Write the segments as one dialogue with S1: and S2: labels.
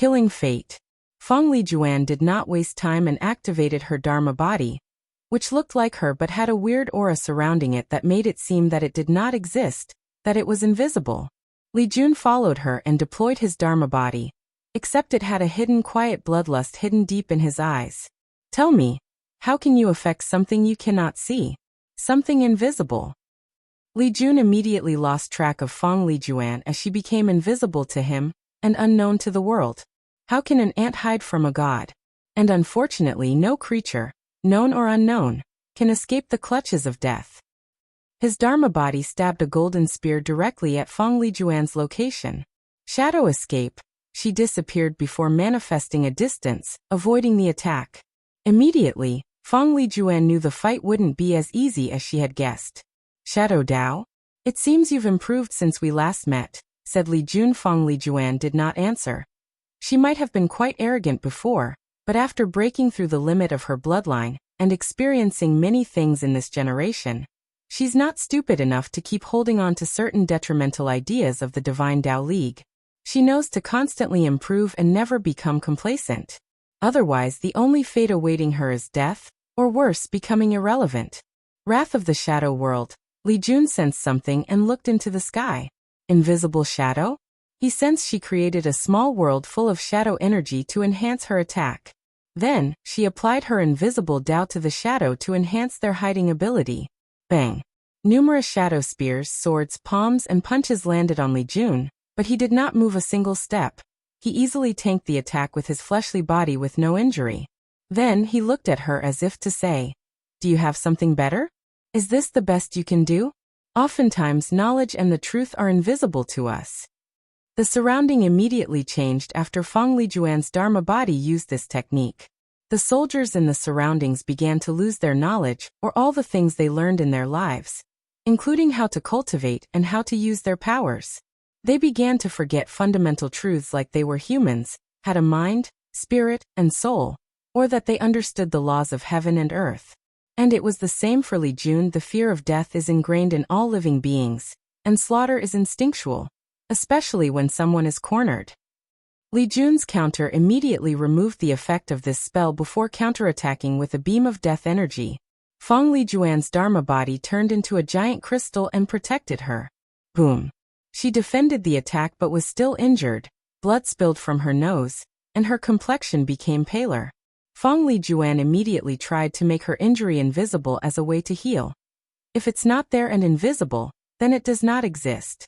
S1: Killing fate. Feng Lijuan did not waste time and activated her Dharma body, which looked like her but had a weird aura surrounding it that made it seem that it did not exist, that it was invisible. Li Jun followed her and deployed his Dharma body, except it had a hidden quiet bloodlust hidden deep in his eyes. Tell me, how can you affect something you cannot see? Something invisible. Li Jun immediately lost track of Feng Lijuan as she became invisible to him and unknown to the world. How can an ant hide from a god? And unfortunately no creature, known or unknown, can escape the clutches of death. His Dharma body stabbed a golden spear directly at Feng Lijuan's location. Shadow escape. She disappeared before manifesting a distance, avoiding the attack. Immediately, Feng Lijuan knew the fight wouldn't be as easy as she had guessed. Shadow Dao? It seems you've improved since we last met, said Li Jun. Feng Lijuan did not answer. She might have been quite arrogant before, but after breaking through the limit of her bloodline and experiencing many things in this generation, she's not stupid enough to keep holding on to certain detrimental ideas of the Divine Tao League. She knows to constantly improve and never become complacent. Otherwise, the only fate awaiting her is death, or worse, becoming irrelevant. Wrath of the Shadow World. Li Jun sensed something and looked into the sky. Invisible shadow? He sensed she created a small world full of shadow energy to enhance her attack. Then, she applied her invisible Tao to the shadow to enhance their hiding ability. Bang! Numerous shadow spears, swords, palms, and punches landed on Li Jun, but he did not move a single step. He easily tanked the attack with his fleshly body with no injury. Then he looked at her as if to say, "Do you have something better? Is this the best you can do?" Oftentimes knowledge and the truth are invisible to us. The surrounding immediately changed after Feng Lijuan's Dharma body used this technique. The soldiers in the surroundings began to lose their knowledge or all the things they learned in their lives, including how to cultivate and how to use their powers. They began to forget fundamental truths like they were humans, had a mind, spirit, and soul, or that they understood the laws of heaven and earth. And it was the same for Li Jun. The fear of death is ingrained in all living beings, and slaughter is instinctual, especially when someone is cornered. Li Jun's counter immediately removed the effect of this spell before counterattacking with a beam of death energy. Feng Lijuan's Dharma body turned into a giant crystal and protected her. Boom! She defended the attack but was still injured, blood spilled from her nose, and her complexion became paler. Feng Lijuan immediately tried to make her injury invisible as a way to heal. If it's not there and invisible, then it does not exist.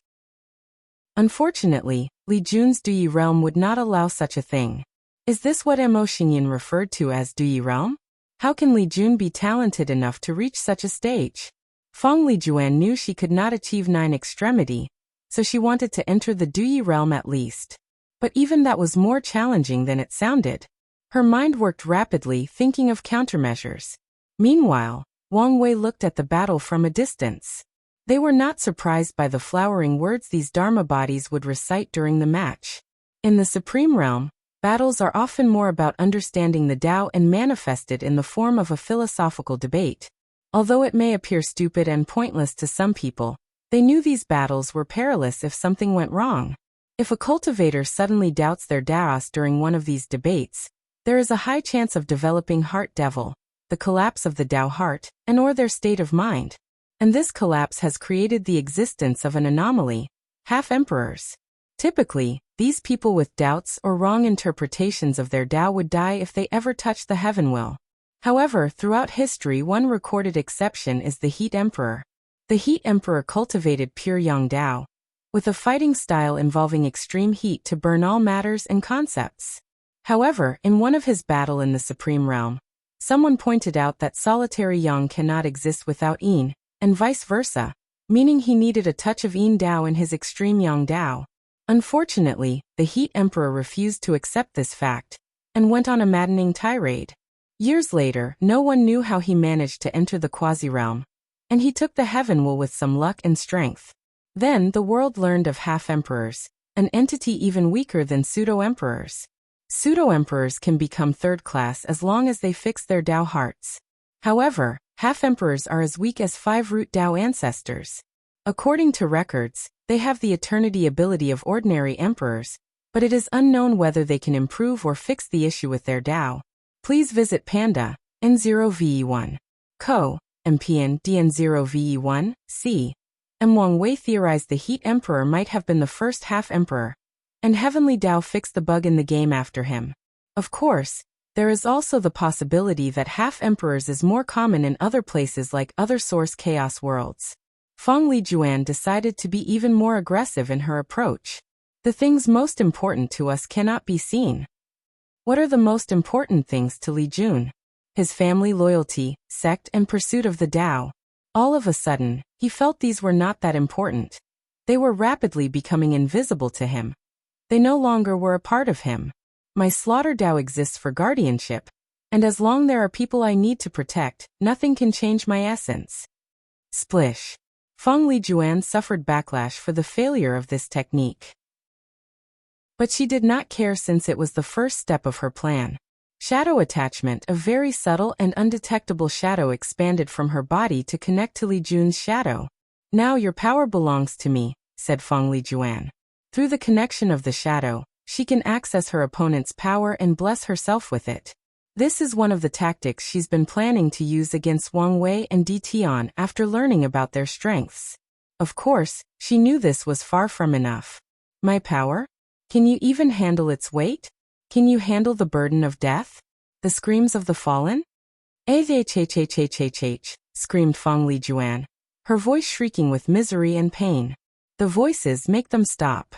S1: Unfortunately, Li Jun's Duyi realm would not allow such a thing. Is this what Mo Xingyan referred to as Duyi realm? How can Li Jun be talented enough to reach such a stage? Feng Lijuan knew she could not achieve 9 extremity, so she wanted to enter the Duyi realm at least. But even that was more challenging than it sounded. Her mind worked rapidly, thinking of countermeasures. Meanwhile, Wang Wei looked at the battle from a distance. They were not surprised by the flowering words these Dharma bodies would recite during the match. In the Supreme Realm, battles are often more about understanding the Tao and manifested in the form of a philosophical debate. Although it may appear stupid and pointless to some people, they knew these battles were perilous if something went wrong. If a cultivator suddenly doubts their Taos during one of these debates, there is a high chance of developing heart devil, the collapse of the Tao heart, and or their state of mind. And this collapse has created the existence of an anomaly, half-emperors. Typically, these people with doubts or wrong interpretations of their Tao would die if they ever touched the heaven will. However, throughout history one recorded exception is the Heat Emperor. The Heat Emperor cultivated pure Yang Tao, with a fighting style involving extreme heat to burn all matters and concepts. However, in one of his battle in the Supreme Realm, someone pointed out that solitary Yang cannot exist without Yin, and vice versa, meaning he needed a touch of Yin Tao in his extreme Yang Tao. Unfortunately, the Heat Emperor refused to accept this fact, and went on a maddening tirade. Years later, no one knew how he managed to enter the quasi-realm, and he took the heaven will with some luck and strength. Then the world learned of half-emperors, an entity even weaker than pseudo-emperors. Pseudo-emperors can become third class as long as they fix their Tao hearts. However, half-emperors are as weak as 5-root Tao ancestors. According to records, they have the eternity ability of ordinary emperors, but it is unknown whether they can improve or fix the issue with their Tao. Please visit Panda, N0VE1. Co. MPN DN0VE1, C. M. Wang Wei theorized the Heat Emperor might have been the first half-emperor, and Heavenly Tao fixed the bug in the game after him. Of course, there is also the possibility that half-emperors is more common in other places like other source chaos worlds. Feng Lijuan decided to be even more aggressive in her approach. The things most important to us cannot be seen. What are the most important things to Li Jun? His family, loyalty, sect, and pursuit of the Tao. All of a sudden, he felt these were not that important. They were rapidly becoming invisible to him. They no longer were a part of him. My slaughter Tao exists for guardianship, and as long there are people I need to protect, nothing can change my essence. Splish. Feng Lijuan suffered backlash for the failure of this technique. But she did not care since it was the first step of her plan. Shadow attachment, a very subtle and undetectable shadow expanded from her body to connect to Li Jun's shadow. Now your power belongs to me, said Feng Lijuan. Through the connection of the shadow, she can access her opponent's power and bless herself with it. This is one of the tactics she's been planning to use against Wang Wei and Di Tian after learning about their strengths. Of course, she knew this was far from enough. My power? Can you even handle its weight? Can you handle the burden of death? The screams of the fallen? H, screamed Feng Lijuan, her voice shrieking with misery and pain. The voices make them stop.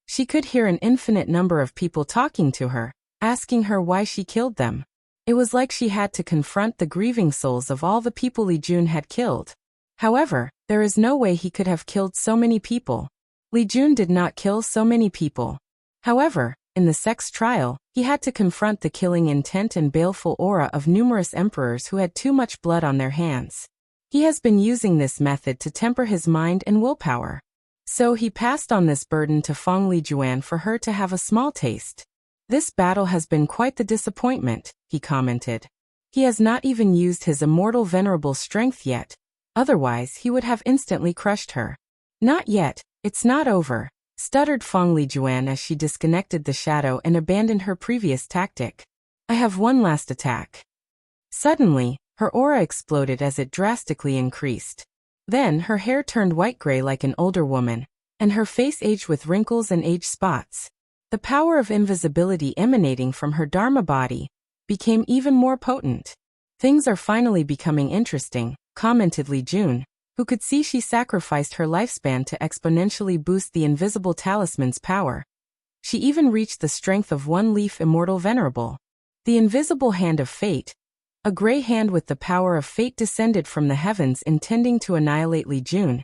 S1: She could hear an infinite number of people talking to her, asking her why she killed them. It was like she had to confront the grieving souls of all the people Li Jun had killed. However, there is no way he could have killed so many people. Li Jun did not kill so many people. However, in the sex trial, he had to confront the killing intent and baleful aura of numerous emperors who had too much blood on their hands. He has been using this method to temper his mind and willpower. So he passed on this burden to Feng Lijuan for her to have a small taste. This battle has been quite the disappointment, he commented. He has not even used his immortal venerable strength yet. Otherwise he would have instantly crushed her. Not yet, it's not over, stuttered Feng Lijuan as she disconnected the shadow and abandoned her previous tactic. I have one last attack. Suddenly, her aura exploded as it drastically increased. Then her hair turned white-gray like an older woman, and her face aged with wrinkles and age spots. The power of invisibility emanating from her Dharma body became even more potent. Things are finally becoming interesting, commented Li Jun, who could see she sacrificed her lifespan to exponentially boost the invisible talisman's power. She even reached the strength of one leaf immortal venerable. The invisible hand of fate, a gray hand with the power of fate, descended from the heavens intending to annihilate Li Jun,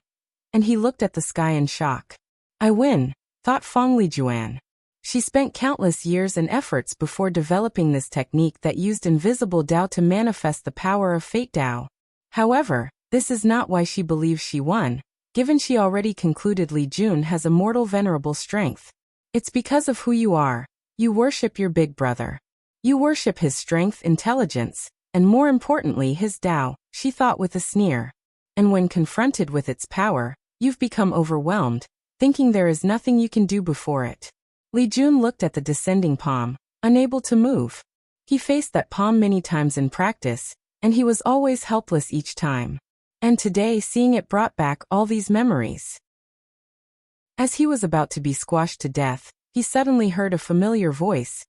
S1: and he looked at the sky in shock. I win, thought Feng Lijuan. She spent countless years and efforts before developing this technique that used invisible Tao to manifest the power of fate Tao. However, this is not why she believes she won, given she already concluded Li Jun has immortal venerable strength. It's because of who you are. You worship your big brother. You worship his strength, intelligence, and more importantly his Tao, she thought with a sneer. And when confronted with its power, you've become overwhelmed, thinking there is nothing you can do before it. Li Jun looked at the descending palm, unable to move. He faced that palm many times in practice, and he was always helpless each time. And today seeing it brought back all these memories. As he was about to be squashed to death, he suddenly heard a familiar voice.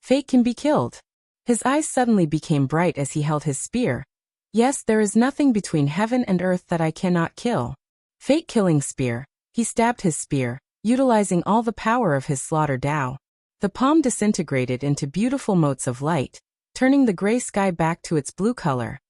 S1: Fate can be killed. His eyes suddenly became bright as he held his spear. Yes, there is nothing between heaven and earth that I cannot kill. Fate killing spear. He stabbed his spear, utilizing all the power of his slaughter Tao. The palm disintegrated into beautiful motes of light, turning the gray sky back to its blue color.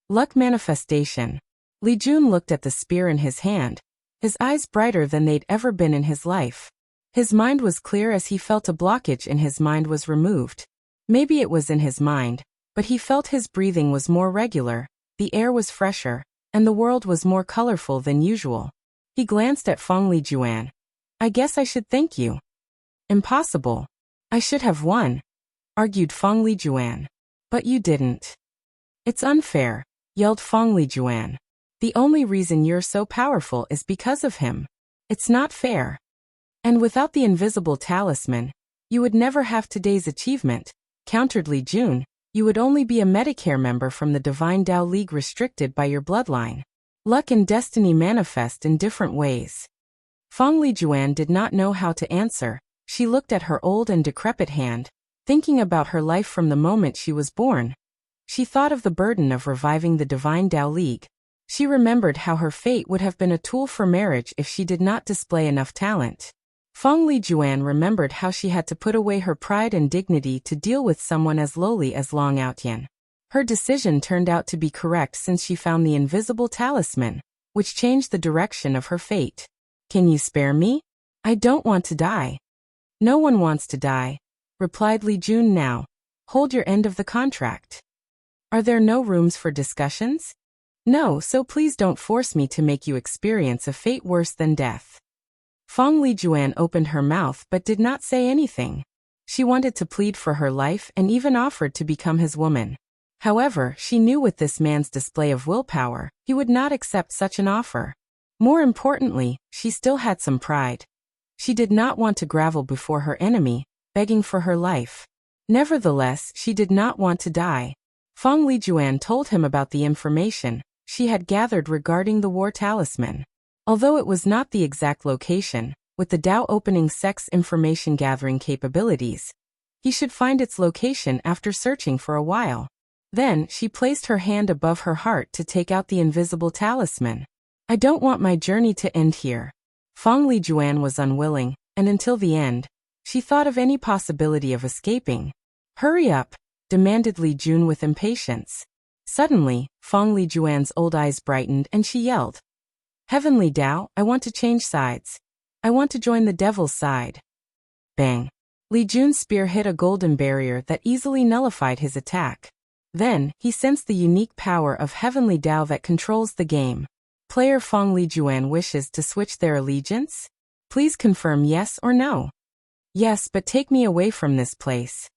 S1: Luck manifestation. Li Jun looked at the spear in his hand, his eyes brighter than they'd ever been in his life. His mind was clear as he felt a blockage in his mind was removed. Maybe it was in his mind, but he felt his breathing was more regular, the air was fresher, and the world was more colorful than usual. He glanced at Feng Lijuan. I guess I should thank you. Impossible. I should have won, argued Feng Lijuan. But you didn't. It's unfair, yelled Feng Lijuan. The only reason you're so powerful is because of him. It's not fair. And without the invisible talisman, you would never have today's achievement, countered Li Jun. You would only be a Medicare member from the Divine Tao League restricted by your bloodline. Luck and destiny manifest in different ways. Feng Lijuan did not know how to answer. She looked at her old and decrepit hand, thinking about her life from the moment she was born. She thought of the burden of reviving the Divine Tao League. She remembered how her fate would have been a tool for marriage if she did not display enough talent. Feng Lijuan remembered how she had to put away her pride and dignity to deal with someone as lowly as Long Outyan. Her decision turned out to be correct since she found the invisible talisman, which changed the direction of her fate. Can you spare me? I don't want to die. No one wants to die, replied Li Jun. Now, hold your end of the contract. Are there no rooms for discussions? No, so please don't force me to make you experience a fate worse than death. Feng Lijuan opened her mouth but did not say anything. She wanted to plead for her life and even offered to become his woman. However, she knew with this man's display of willpower, he would not accept such an offer. More importantly, she still had some pride. She did not want to grovel before her enemy, begging for her life. Nevertheless, she did not want to die. Feng Lijuan told him about the information she had gathered regarding the war talisman. Although it was not the exact location, with the Tao opening sex information gathering capabilities, he should find its location after searching for a while. Then, she placed her hand above her heart to take out the invisible talisman. I don't want my journey to end here. Feng Lijuan was unwilling, and until the end, she thought of any possibility of escaping. Hurry up, demanded Li Jun with impatience. Suddenly, Feng Lijuan's old eyes brightened and she yelled, Heavenly Tao, I want to change sides. I want to join the devil's side. Bang! Li Jun's spear hit a golden barrier that easily nullified his attack. Then, he sensed the unique power of Heavenly Tao that controls the game. Player Feng Lijuan wishes to switch their allegiance? Please confirm yes or no. Yes, but take me away from this place.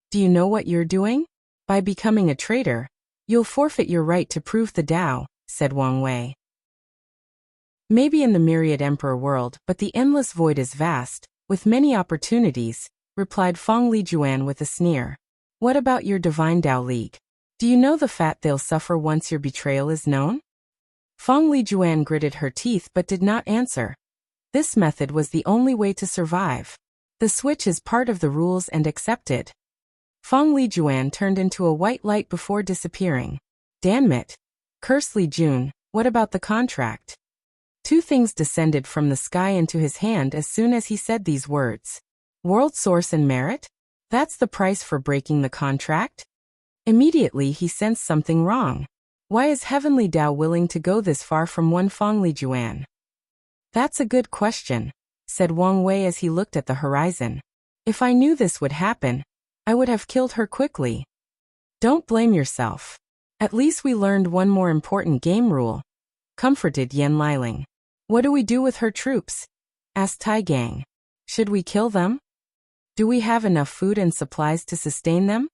S1: Do you know what you're doing? By becoming a traitor, you'll forfeit your right to prove the Tao, said Wang Wei. Maybe in the myriad emperor world, but the endless void is vast, with many opportunities, replied Feng Lijuan with a sneer. What about your Divine Tao League? Do you know the fate they'll suffer once your betrayal is known? Feng Lijuan gritted her teeth but did not answer. This method was the only way to survive. The switch is part of the rules and accepted. Feng Lijuan turned into a white light before disappearing. Damn it! Cursed Li Jun, what about the contract? Two things descended from the sky into his hand as soon as he said these words. World source and merit? That's the price for breaking the contract? Immediately he sensed something wrong. Why is Heavenly Tao willing to go this far from one Feng Lijuan? That's a good question, said Wang Wei as he looked at the horizon. If I knew this would happen, I would have killed her quickly. Don't blame yourself. At least we learned one more important game rule, comforted Yan Liling. What do we do with her troops? Asked Tai Gang. Should we kill them? Do we have enough food and supplies to sustain them?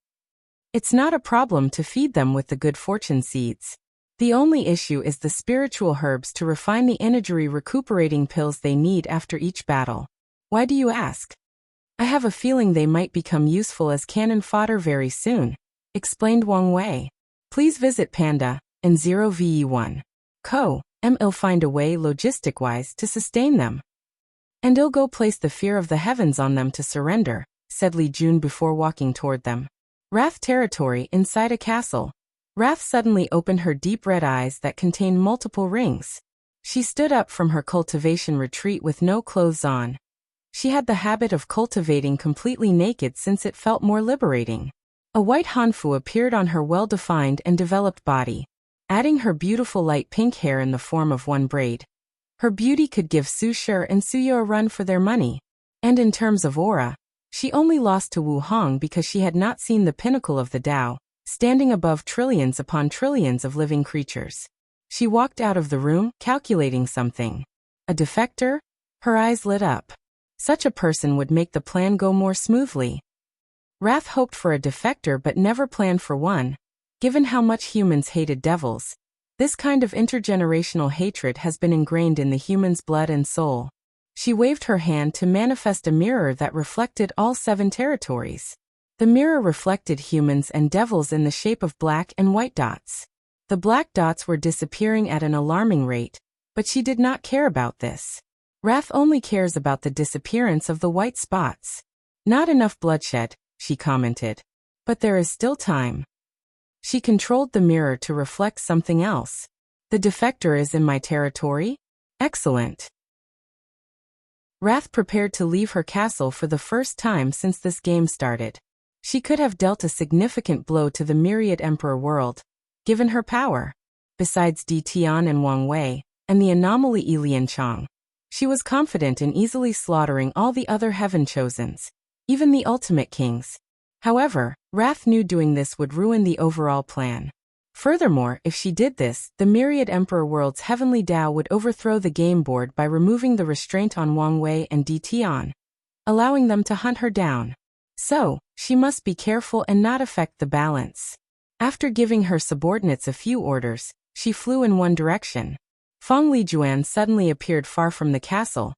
S1: It's not a problem to feed them with the good fortune seeds. The only issue is the spiritual herbs to refine the energy recuperating pills they need after each battle. Why do you ask? I have a feeling they might become useful as cannon fodder very soon, explained Wang Wei. Please visit Panda and 0ve1. Co. I'll find a way logistic-wise to sustain them. And I'll go place the fear of the heavens on them to surrender, said Li Jun before walking toward them. Wrath territory inside a castle. Wrath suddenly opened her deep red eyes that contained multiple rings. She stood up from her cultivation retreat with no clothes on. She had the habit of cultivating completely naked since it felt more liberating. A white hanfu appeared on her well-defined and developed body, adding her beautiful light pink hair in the form of one braid. Her beauty could give Su Shi and Su Yu a run for their money. And in terms of aura, she only lost to Wu Hong because she had not seen the pinnacle of the Tao, standing above trillions upon trillions of living creatures. She walked out of the room, calculating something. A defector? Her eyes lit up. Such a person would make the plan go more smoothly. Wrath hoped for a defector but never planned for one. Given how much humans hated devils, this kind of intergenerational hatred has been ingrained in the human's blood and soul. She waved her hand to manifest a mirror that reflected all 7 territories. The mirror reflected humans and devils in the shape of black and white dots. The black dots were disappearing at an alarming rate, but she did not care about this. Wrath only cares about the disappearance of the white spots. Not enough bloodshed, she commented. But there is still time. She controlled the mirror to reflect something else. The defector is in my territory? Excellent. Wrath prepared to leave her castle for the first time since this game started. She could have dealt a significant blow to the myriad Emperor world, given her power. Besides Di Tian and Wang Wei, and the anomaly Lian Chang, she was confident in easily slaughtering all the other heaven chosens, even the ultimate kings. However, Wrath knew doing this would ruin the overall plan. Furthermore, if she did this, the myriad Emperor world's heavenly Dao would overthrow the game board by removing the restraint on Wang Wei and Di Tian, allowing them to hunt her down. So, she must be careful and not affect the balance. After giving her subordinates a few orders, she flew in one direction. Feng Lijuan suddenly appeared far from the castle,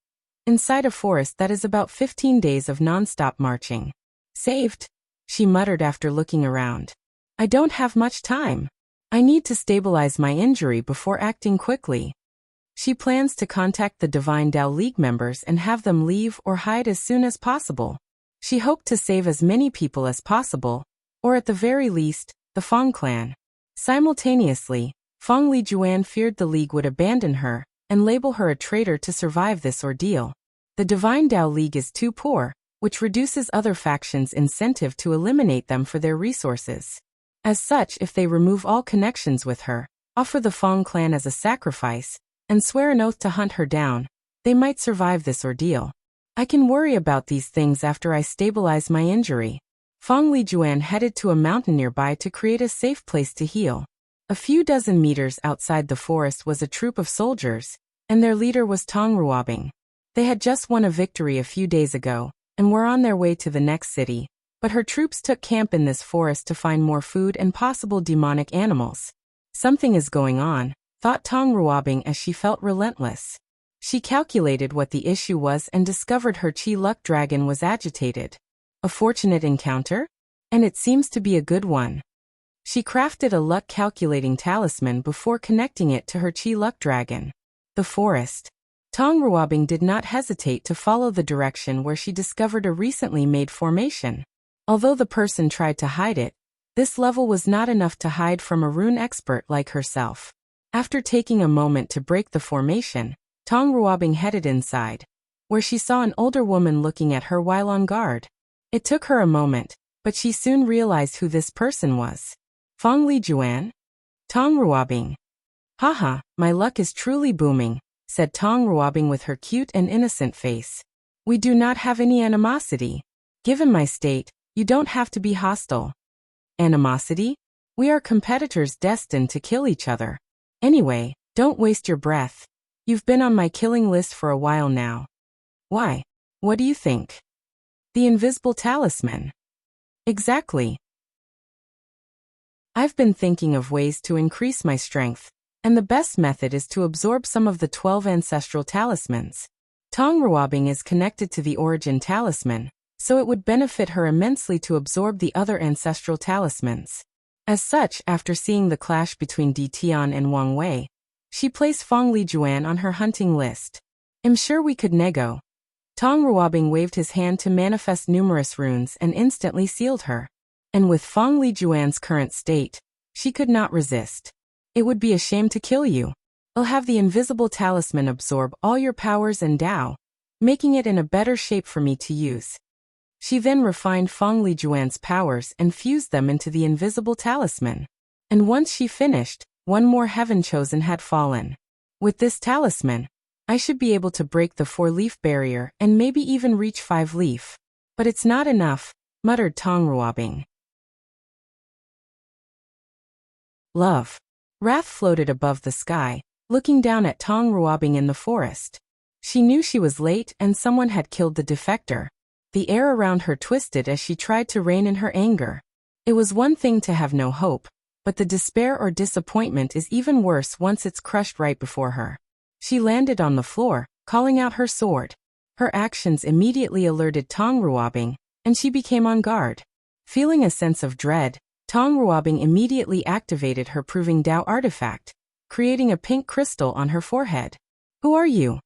S1: inside a forest that is about 15 days of non-stop marching. Saved, she muttered after looking around. I don't have much time. I need to stabilize my injury before acting quickly. She plans to contact the Divine Dao League members and have them leave or hide as soon as possible. She hoped to save as many people as possible, or at the very least, the Feng clan. Simultaneously, Feng Lijuan feared the League would abandon her and label her a traitor to survive this ordeal. The Divine Dao League is too poor, which reduces other factions' incentive to eliminate them for their resources. As such, if they remove all connections with her, offer the Feng clan as a sacrifice, and swear an oath to hunt her down, they might survive this ordeal. I can worry about these things after I stabilize my injury. Feng Lijuan headed to a mountain nearby to create a safe place to heal. A few dozen meters outside the forest was a troop of soldiers, and their leader was Tong Ruobing. They had just won a victory a few days ago, and were on their way to the next city, but her troops took camp in this forest to find more food and possible demonic animals. Something is going on, thought Tong Ruobing as she felt relentless. She calculated what the issue was and discovered her Chi Luck Dragon was agitated. A fortunate encounter? And it seems to be a good one. She crafted a luck calculating talisman before connecting it to her Chi Luck Dragon. The forest. Tong Ruobing did not hesitate to follow the direction where she discovered a recently made formation. Although the person tried to hide it, this level was not enough to hide from a rune expert like herself. After taking a moment to break the formation, Tong Ruobing headed inside, where she saw an older woman looking at her while on guard. It took her a moment, but she soon realized who this person was. Feng Lijuan? Tong Ruobing. Haha, my luck is truly booming, said Tong Ruobing with her cute and innocent face. We do not have any animosity. Given my state, you don't have to be hostile. Animosity? We are competitors destined to kill each other. Anyway, don't waste your breath. You've been on my killing list for a while now. Why? What do you think? The invisible talisman. Exactly. I've been thinking of ways to increase my strength, and the best method is to absorb some of the 12 ancestral talismans. Tong Ruobing is connected to the origin talisman, so it would benefit her immensely to absorb the other ancestral talismans. As such, after seeing the clash between Di Tian and Wang Wei, she placed Feng Lijuan on her hunting list. I'm sure we could nego. Tong Ruobing waved his hand to manifest numerous runes and instantly sealed her. And with Feng Lijuan's current state, she could not resist. It would be a shame to kill you. I'll have the invisible talisman absorb all your powers and Dao, making it in a better shape for me to use. She then refined Feng Lijuan's powers and fused them into the invisible talisman. And once she finished, one more heaven chosen had fallen. With this talisman, I should be able to break the 4-leaf barrier and maybe even reach 5-leaf. But it's not enough, muttered Tong Ruobing. Love. Wrath floated above the sky, looking down at Tong Ruobing in the forest. She knew she was late and someone had killed the defector. The air around her twisted as she tried to rein in her anger. It was one thing to have no hope, but the despair or disappointment is even worse once it's crushed right before her. She landed on the floor, calling out her sword. Her actions immediately alerted Tong Ruobing, and she became on guard. Feeling a sense of dread, Tong Ruobing immediately activated her Proving Dao artifact, creating a pink crystal on her forehead. "Who are you?"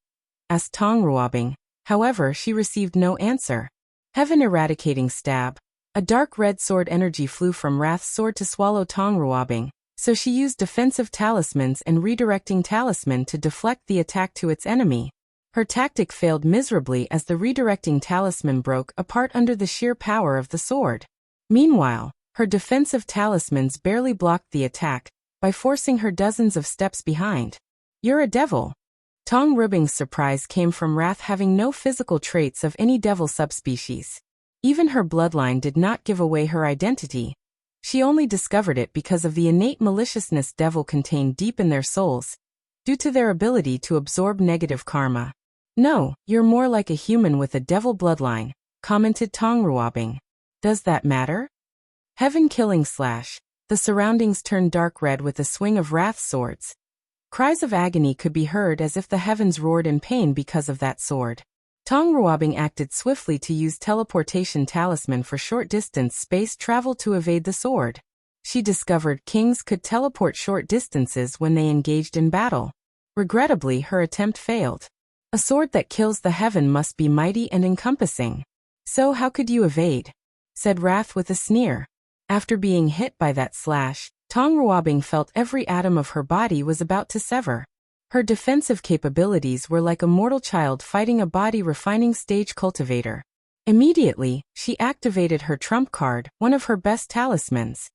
S1: asked Tong Ruobing. However, she received no answer. Heaven Eradicating Stab. A dark red sword energy flew from Wrath's sword to swallow Tong Ruobing, so she used defensive talismans and redirecting talisman to deflect the attack to its enemy. Her tactic failed miserably as the redirecting talisman broke apart under the sheer power of the sword. Meanwhile, her defensive talismans barely blocked the attack by forcing her dozens of steps behind. "You're a devil." Tong Ruobing's surprise came from Wrath having no physical traits of any devil subspecies. Even her bloodline did not give away her identity. She only discovered it because of the innate maliciousness devil contained deep in their souls, due to their ability to absorb negative karma. "No, you're more like a human with a devil bloodline," commented Tong Ruobing. "Does that matter?" Heaven Killing Slash. The surroundings turned dark red with a swing of Wrath's swords. Cries of agony could be heard as if the heavens roared in pain because of that sword. Tong Ruobing acted swiftly to use teleportation talisman for short distance space travel to evade the sword. She discovered kings could teleport short distances when they engaged in battle. Regrettably, her attempt failed. A sword that kills the heaven must be mighty and encompassing. "So how could you evade?" said Wrath with a sneer. After being hit by that slash, Tong Ruobing felt every atom of her body was about to sever. Her defensive capabilities were like a mortal child fighting a body refining stage cultivator. Immediately, she activated her trump card, one of her best talismans,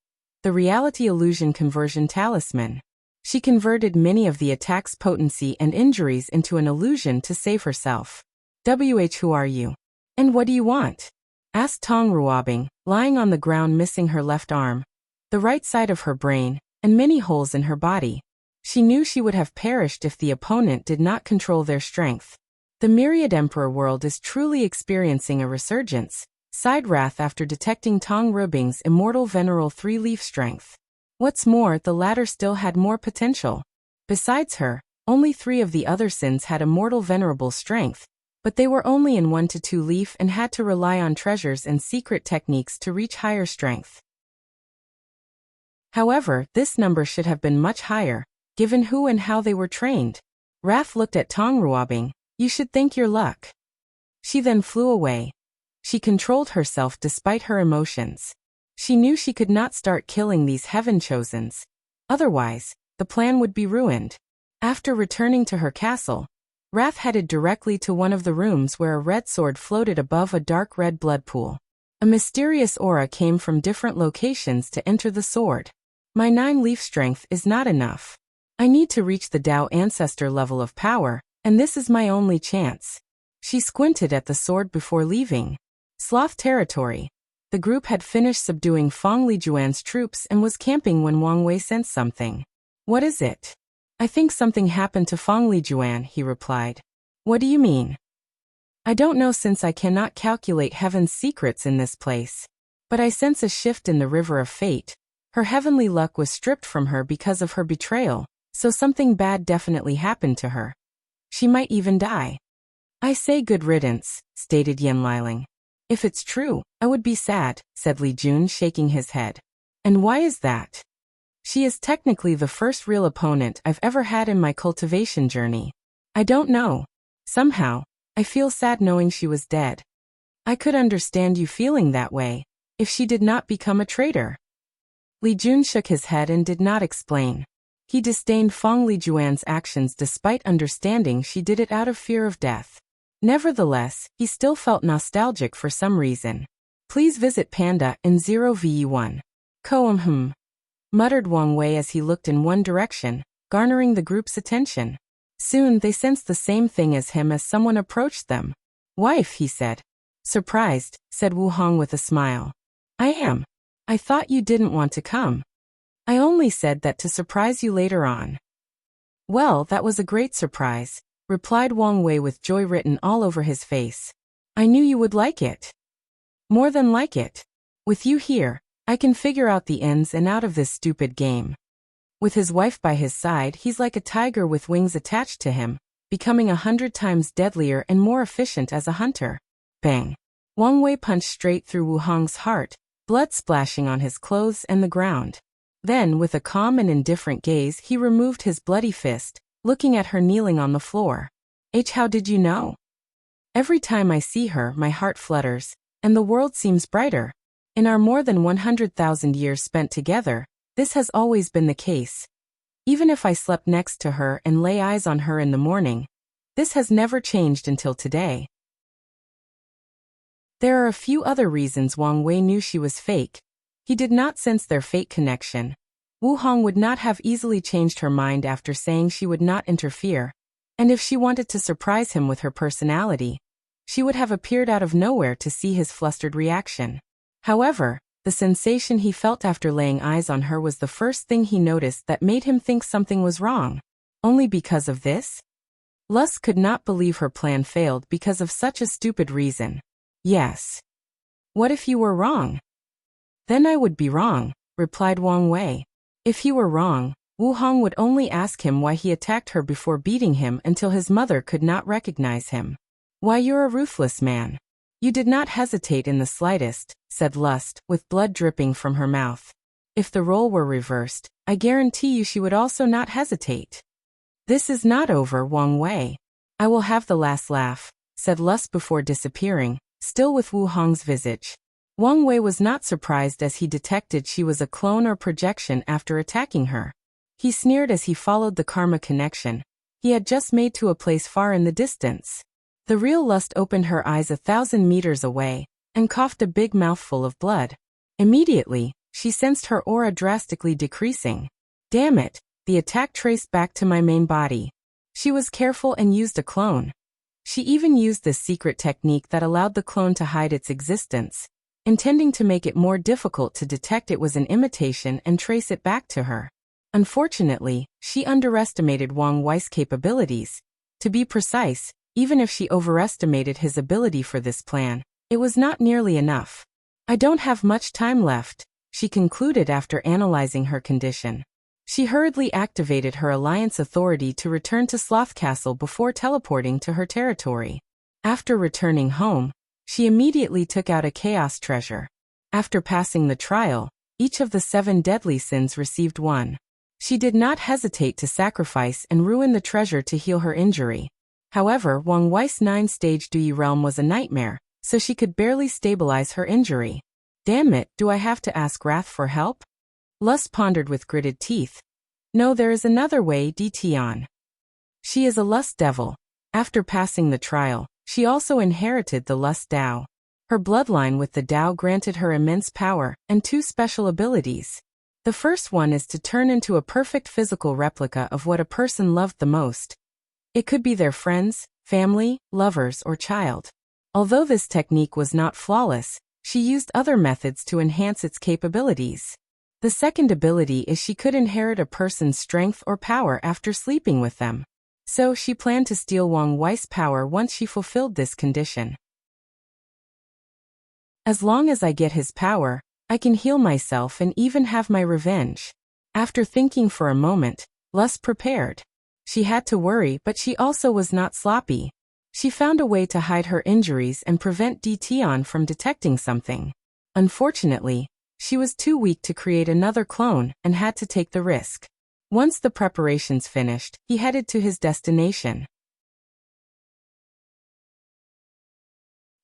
S1: the Reality Illusion Conversion Talisman. She converted many of the attack's potency and injuries into an illusion to save herself. "Who are you? And what do you want?" asked Tong Ruobing, lying on the ground missing her left arm, the right side of her brain, and many holes in her body. She knew she would have perished if the opponent did not control their strength. "The Myriad Emperor world is truly experiencing a resurgence," sighed Wrath after detecting Tong Ruobing's immortal Veneral 3-leaf strength. What's more, the latter still had more potential. Besides her, only 3 of the other sins had immortal venerable strength, but they were only in 1 to 2 leaf and had to rely on treasures and secret techniques to reach higher strength. However, this number should have been much higher, given who and how they were trained. Wrath looked at Tong Ruobing. "You should thank your luck." She then flew away. She controlled herself despite her emotions. She knew she could not start killing these heaven chosens. Otherwise, the plan would be ruined. After returning to her castle, Wrath headed directly to one of the rooms where a red sword floated above a dark red blood pool. A mysterious aura came from different locations to enter the sword. "My 9-leaf strength is not enough. I need to reach the Dao ancestor level of power, and this is my only chance." She squinted at the sword before leaving. Sloth territory. The group had finished subduing Fong Lijuan's troops and was camping when Wang Wei sensed something. "What is it?" "I think something happened to Fong Lijuan," he replied. "What do you mean?" "I don't know since I cannot calculate heaven's secrets in this place. But I sense a shift in the river of fate. Her heavenly luck was stripped from her because of her betrayal, so something bad definitely happened to her. She might even die." "I say good riddance," stated Yen Liling. "If it's true, I would be sad," said Li Jun, shaking his head. "And why is that?" "She is technically the first real opponent I've ever had in my cultivation journey. I don't know. Somehow, I feel sad knowing she was dead." "I could understand you feeling that way, if she did not become a traitor." Li Jun shook his head and did not explain. He disdained Fong Lijuan's actions despite understanding she did it out of fear of death. Nevertheless, he still felt nostalgic for some reason. "Please visit Panda in 0ve1. Muttered Wang Wei as he looked in one direction, garnering the group's attention. Soon they sensed the same thing as him as someone approached them. "Wife," he said. "Surprised," said Wu Hong with a smile. "I am. I thought you didn't want to come." "I only said that to surprise you later on." "Well, that was a great surprise," replied Wang Wei with joy written all over his face. "I knew you would like it. More than like it. With you here, I can figure out the ins and out of this stupid game." With his wife by his side, he's like a tiger with wings attached to him, becoming 100 times deadlier and more efficient as a hunter. Bang! Wang Wei punched straight through Wu Hong's heart, blood splashing on his clothes and the ground. Then, with a calm and indifferent gaze, he removed his bloody fist, looking at her kneeling on the floor. How did you know? Every time I see her, my heart flutters, and the world seems brighter. In our more than 100,000 years spent together, this has always been the case. Even if I slept next to her and lay eyes on her in the morning, this has never changed until today. There are a few other reasons Wang Wei knew she was fake. He did not sense their fate connection. Wu Hong would not have easily changed her mind after saying she would not interfere, and if she wanted to surprise him with her personality, she would have appeared out of nowhere to see his flustered reaction. However, the sensation he felt after laying eyes on her was the first thing he noticed that made him think something was wrong. Only because of this? Lust could not believe her plan failed because of such a stupid reason. Yes. What if you were wrong? Then I would be wrong, replied Wang Wei. If he were wrong, Wu Hong would only ask him why he attacked her before beating him until his mother could not recognize him. Why, you're a ruthless man. You did not hesitate in the slightest, said Lust, with blood dripping from her mouth. If the role were reversed, I guarantee you she would also not hesitate. This is not over, Wang Wei. I will have the last laugh, said Lust before disappearing, still with Wu Hong's visage. Wang Wei was not surprised as he detected she was a clone or projection after attacking her. He sneered as he followed the karma connection he had just made to a place far in the distance. The real Lust opened her eyes 1,000 meters away and coughed a big mouthful of blood. Immediately, she sensed her aura drastically decreasing. Damn it, the attack traced back to my main body. She was careful and used a clone. She even used this secret technique that allowed the clone to hide its existence, intending to make it more difficult to detect it was an imitation and trace it back to her. Unfortunately, she underestimated Wang Wei's capabilities. To be precise, even if she overestimated his ability for this plan, it was not nearly enough. I don't have much time left, she concluded after analyzing her condition. She hurriedly activated her alliance authority to return to Sloth Castle before teleporting to her territory. After returning home, she immediately took out a chaos treasure. After passing the trial, each of the 7 deadly sins received 1. She did not hesitate to sacrifice and ruin the treasure to heal her injury. However, Wang Wei's 9-stage Dui realm was a nightmare, so she could barely stabilize her injury. Damn it, do I have to ask Wrath for help? Lust pondered with gritted teeth. No, there is another way, Tian. She is a lust devil. After passing the trial, she also inherited the lust Dao. Her bloodline with the Dao granted her immense power and 2 special abilities. The first one is to turn into a perfect physical replica of what a person loved the most. It could be their friends, family, lovers, or child. Although this technique was not flawless, she used other methods to enhance its capabilities. The second ability is she could inherit a person's strength or power after sleeping with them. So she planned to steal Wang Wei's power once she fulfilled this condition. As long as I get his power, I can heal myself and even have my revenge. After thinking for a moment, Lust prepared. She had to worry, but she also was not sloppy. She found a way to hide her injuries and prevent Tian from detecting something. Unfortunately, she was too weak to create another clone and had to take the risk. Once the preparations finished, he headed to his destination.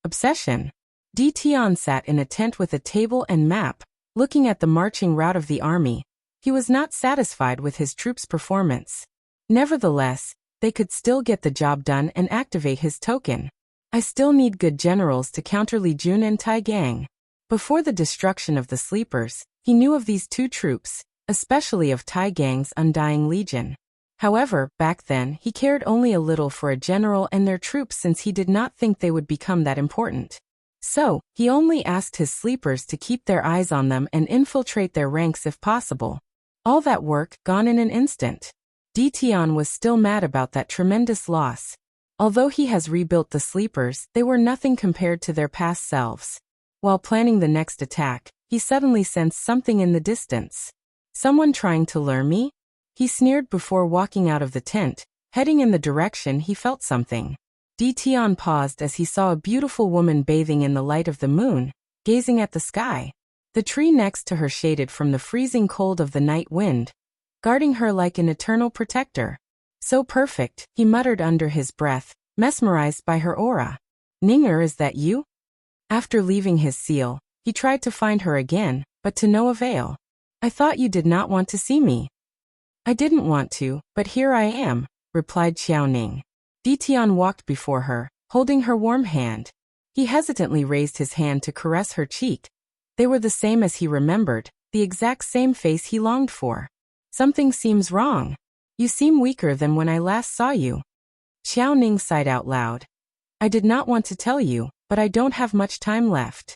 S1: Obsession. Tian sat in a tent with a table and map, looking at the marching route of the army. He was not satisfied with his troops' performance. Nevertheless, they could still get the job done and activate his token. I still need good generals to counter Li Jun and Tai Gang. Before the destruction of the Sleepers, he knew of these 2 troops, especially of Tai Gang's Undying Legion. However, back then, he cared only a little for a general and their troops since he did not think they would become that important. So, he only asked his Sleepers to keep their eyes on them and infiltrate their ranks if possible. All that work gone in an instant. Tian was still mad about that tremendous loss. Although he has rebuilt the Sleepers, they were nothing compared to their past selves. While planning the next attack, he suddenly sensed something in the distance. Someone trying to lure me? He sneered before walking out of the tent, heading in the direction he felt something. Dition paused as he saw a beautiful woman bathing in the light of the moon, gazing at the sky. The tree next to her shaded from the freezing cold of the night wind, guarding her like an eternal protector. So perfect, he muttered under his breath, mesmerized by her aura. Ninger, is that you? After leaving his seal, he tried to find her again, but to no avail. I thought you did not want to see me. I didn't want to, but here I am, replied Xiaoning. Dition walked before her, holding her warm hand. He hesitantly raised his hand to caress her cheek. They were the same as he remembered, the exact same face he longed for. Something seems wrong. You seem weaker than when I last saw you. Xiaoning sighed out loud. I did not want to tell you, but I don't have much time left.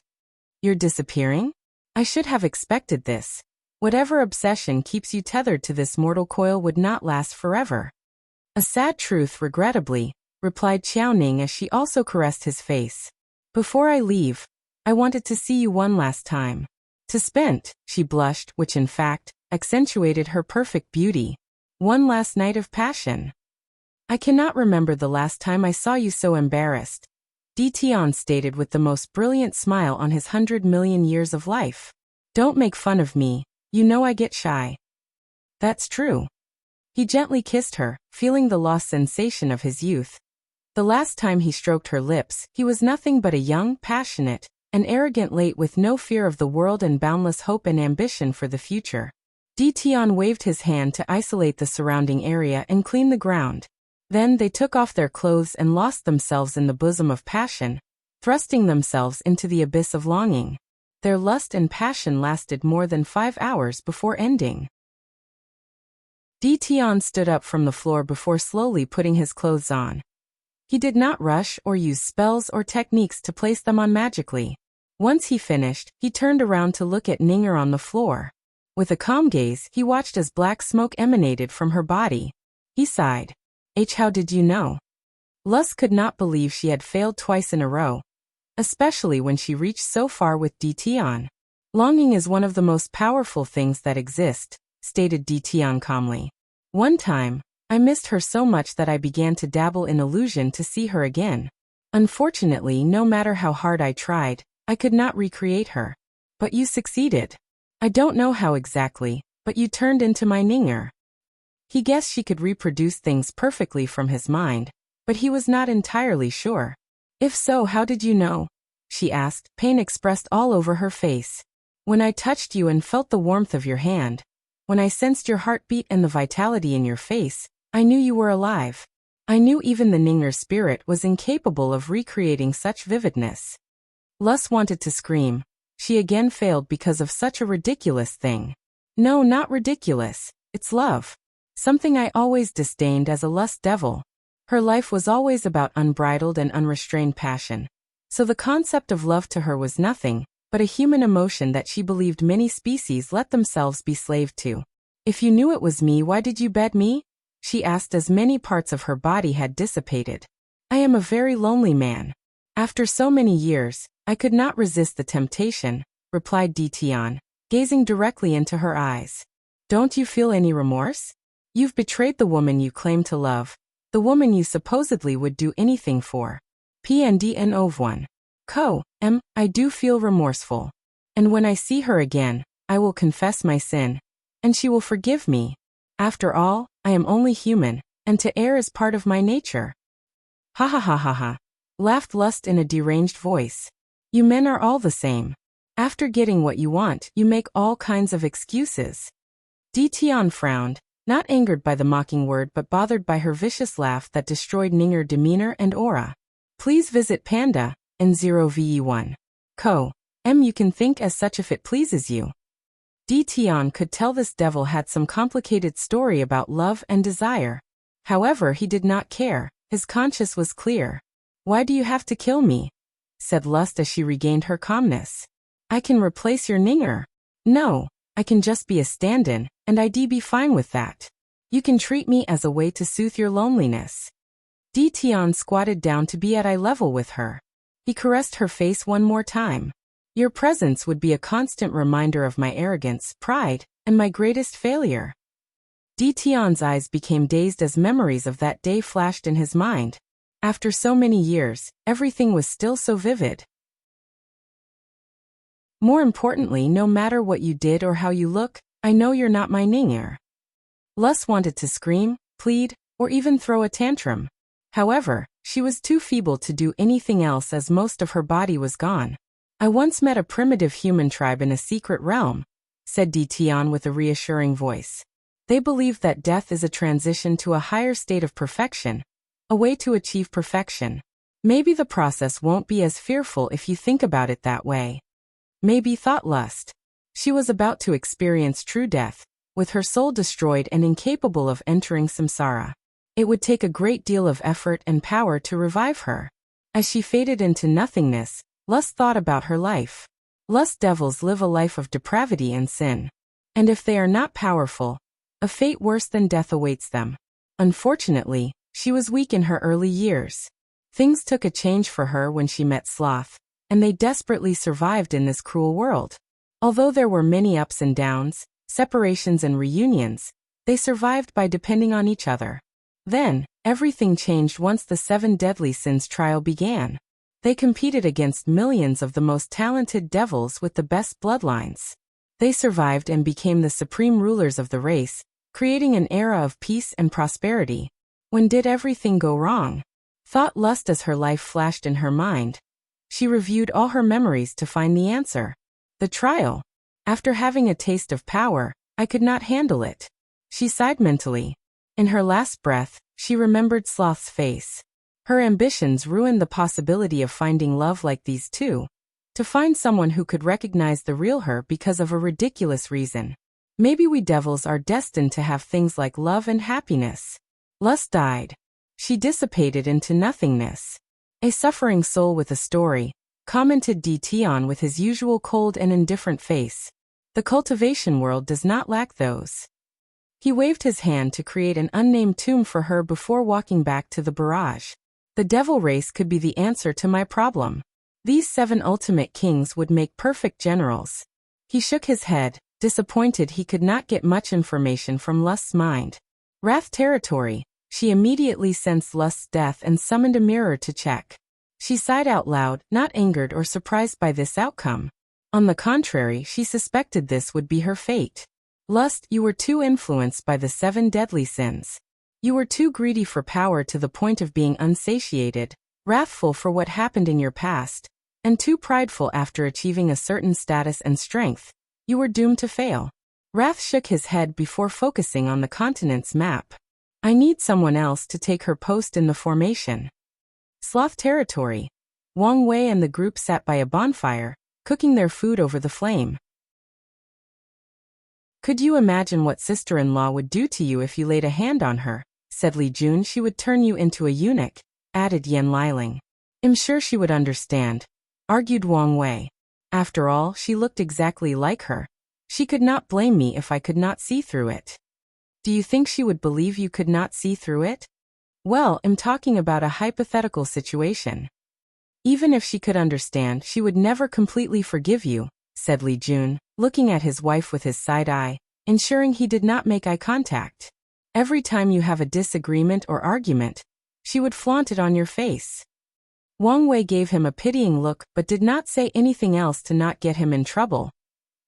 S1: You're disappearing? I should have expected this. Whatever obsession keeps you tethered to this mortal coil would not last forever. A sad truth, regrettably, replied Xiaoning as she also caressed his face. Before I leave, I wanted to see you one last time. To spend, she blushed, which in fact, accentuated her perfect beauty. One last night of passion. I cannot remember the last time I saw you so embarrassed, Dition stated with the most brilliant smile on his 100 million years of life. Don't make fun of me, you know I get shy. That's true. He gently kissed her, feeling the lost sensation of his youth. The last time he stroked her lips, he was nothing but a young, passionate, and arrogant late with no fear of the world and boundless hope and ambition for the future. Dition waved his hand to isolate the surrounding area and clean the ground. Then they took off their clothes and lost themselves in the bosom of passion, thrusting themselves into the abyss of longing. Their lust and passion lasted more than 5 hours before ending. Dition stood up from the floor before slowly putting his clothes on. He did not rush or use spells or techniques to place them on magically. Once he finished, he turned around to look at Ninger on the floor. With a calm gaze, he watched as black smoke emanated from her body. He sighed. How did you know? Lust could not believe she had failed twice in a row, especially when she reached so far with Dition. Longing is one of the most powerful things that exist, stated Dition calmly. One time, I missed her so much that I began to dabble in illusion to see her again. Unfortunately, no matter how hard I tried, I could not recreate her. But you succeeded. I don't know how exactly, but you turned into my Ninger. He guessed she could reproduce things perfectly from his mind, but he was not entirely sure. If so, how did you know? She asked, pain expressed all over her face. When I touched you and felt the warmth of your hand, when I sensed your heartbeat and the vitality in your face, I knew you were alive. I knew even the Ninger spirit was incapable of recreating such vividness. Lus wanted to scream. She again failed because of such a ridiculous thing. No, not ridiculous. It's love. Something I always disdained as a lust devil. Her life was always about unbridled and unrestrained passion. So the concept of love to her was nothing but a human emotion that she believed many species let themselves be slaved to. If you knew it was me, why did you bed me? She asked as many parts of her body had dissipated. I am a very lonely man. After so many years, I could not resist the temptation, replied Dition, gazing directly into her eyes. Don't you feel any remorse? You've betrayed the woman you claim to love, the woman you supposedly would do anything for. PNDN I do feel remorseful. And when I see her again, I will confess my sin, and she will forgive me. After all, I am only human, and to err is part of my nature. Ha ha ha ha ha, laughed Lust in a deranged voice. You men are all the same. After getting what you want, you make all kinds of excuses. Dition frowned, not angered by the mocking word but bothered by her vicious laugh that destroyed Ninger's demeanor and aura. Please visit Panda, N0VE1. You can think as such if it pleases you. Dition could tell this devil had some complicated story about love and desire. However, he did not care, his conscience was clear. Why do you have to kill me? Said Lust as she regained her calmness. I can replace your Ninger. No, I can just be a stand-in, and I'd be fine with that. You can treat me as a way to soothe your loneliness. Dition squatted down to be at eye level with her. He caressed her face one more time. Your presence would be a constant reminder of my arrogance, pride, and my greatest failure. Di Tian's eyes became dazed as memories of that day flashed in his mind. After so many years, everything was still so vivid. More importantly, no matter what you did or how you look, I know you're not my Ning'er. Lus wanted to scream, plead, or even throw a tantrum. However, she was too feeble to do anything else as most of her body was gone. I once met a primitive human tribe in a secret realm, said Di Tian with a reassuring voice. They believe that death is a transition to a higher state of perfection, a way to achieve perfection. Maybe the process won't be as fearful if you think about it that way. Maybe, thought Lust. She was about to experience true death, with her soul destroyed and incapable of entering samsara. It would take a great deal of effort and power to revive her. As she faded into nothingness, Lust thought about her life. Lust devils live a life of depravity and sin. And if they are not powerful, a fate worse than death awaits them. Unfortunately, she was weak in her early years. Things took a change for her when she met Sloth, and they desperately survived in this cruel world. Although there were many ups and downs, separations and reunions, they survived by depending on each other. Then, everything changed once the 7 Deadly Sins trial began. They competed against millions of the most talented devils with the best bloodlines. They survived and became the supreme rulers of the race, creating an era of peace and prosperity. When did everything go wrong? Thought Lust as her life flashed in her mind. She reviewed all her memories to find the answer. The trial. After having a taste of power, I could not handle it. She sighed mentally. In her last breath, she remembered Sloth's face. Her ambitions ruined the possibility of finding love like these two. To find someone who could recognize the real her because of a ridiculous reason. Maybe we devils are destined to have things like love and happiness. Lust died. She dissipated into nothingness. A suffering soul with a story, commented Di Tian with his usual cold and indifferent face. The cultivation world does not lack those. He waved his hand to create an unnamed tomb for her before walking back to the barrage. The devil race could be the answer to my problem. These 7 ultimate kings would make perfect generals. He shook his head, disappointed he could not get much information from Lust's mind. Wrath territory. She immediately sensed Lust's death and summoned a mirror to check. She sighed out loud, not angered or surprised by this outcome. On the contrary, she suspected this would be her fate. Lust, you were too influenced by the 7 deadly sins. You were too greedy for power to the point of being unsatiated, wrathful for what happened in your past, and too prideful after achieving a certain status and strength. You were doomed to fail. Wrath shook his head before focusing on the continent's map. I need someone else to take her post in the formation. Sloth territory. Wang Wei and the group sat by a bonfire, cooking their food over the flame. Could you imagine what sister-in-law would do to you if you laid a hand on her? Said Li Jun. She would turn you into a eunuch, added Yan Liling. I'm sure she would understand, argued Wang Wei. After all, she looked exactly like her. She could not blame me if I could not see through it. Do you think she would believe you could not see through it? Well, I'm talking about a hypothetical situation. Even if she could understand, she would never completely forgive you, said Li Jun, looking at his wife with his side eye, ensuring he did not make eye contact. Every time you have a disagreement or argument, she would flaunt it on your face. Wang Wei gave him a pitying look but did not say anything else to not get him in trouble.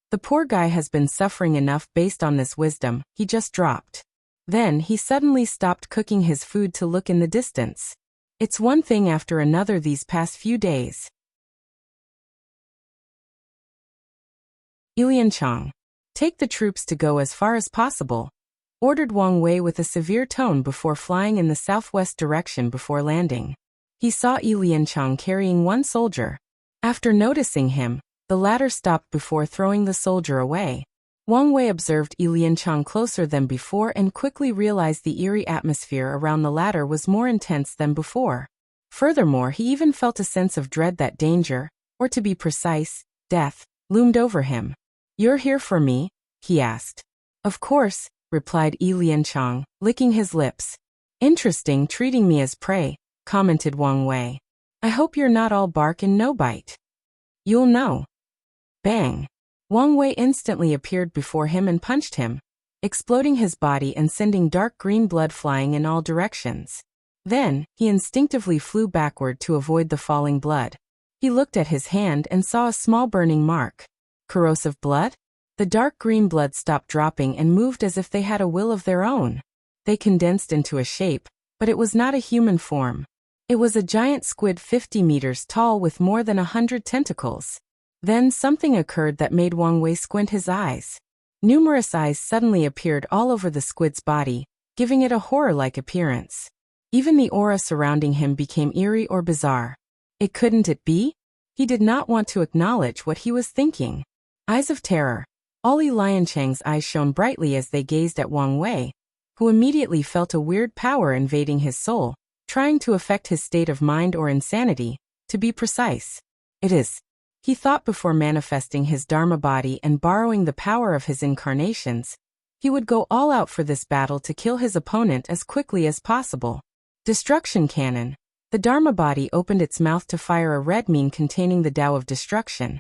S1: The poor guy has been suffering enough based on this wisdom, he just dropped. Then he suddenly stopped cooking his food to look in the distance. It's one thing after another these past few days. Ilianchang. Take the troops to go as far as possible, ordered Wang Wei with a severe tone before flying in the southwest direction before landing. He saw Ilianchang carrying one soldier. After noticing him, the latter stopped before throwing the soldier away. Wang Wei observed Ilianchang closer than before and quickly realized the eerie atmosphere around the latter was more intense than before. Furthermore, he even felt a sense of dread that danger, or to be precise, death, loomed over him. You're here for me? He asked. Of course, replied Ilianchang, licking his lips. Interesting, treating me as prey, commented Wang Wei. I hope you're not all bark and no bite. You'll know. Bang. Wang Wei instantly appeared before him and punched him. exploding his body and sending dark green blood flying in all directions. Then, he instinctively flew backward to avoid the falling blood. He looked at his hand and saw a small burning mark. Corrosive blood? The dark green blood stopped dropping and moved as if they had a will of their own. They condensed into a shape, but it was not a human form. It was a giant squid 50 meters tall with more than 100 tentacles. Then something occurred that made Wang Wei squint his eyes. Numerous eyes suddenly appeared all over the squid's body, giving it a horror-like appearance. Even the aura surrounding him became eerie or bizarre. Couldn't it be? He did not want to acknowledge what he was thinking. Eyes of terror. All Li Lianchang's eyes shone brightly as they gazed at Wang Wei, who immediately felt a weird power invading his soul, trying to affect his state of mind or insanity, to be precise. It is, he thought before manifesting his Dharma body and borrowing the power of his incarnations. He would go all out for this battle to kill his opponent as quickly as possible. Destruction cannon. The Dharma body opened its mouth to fire a red mine containing the Tao of destruction.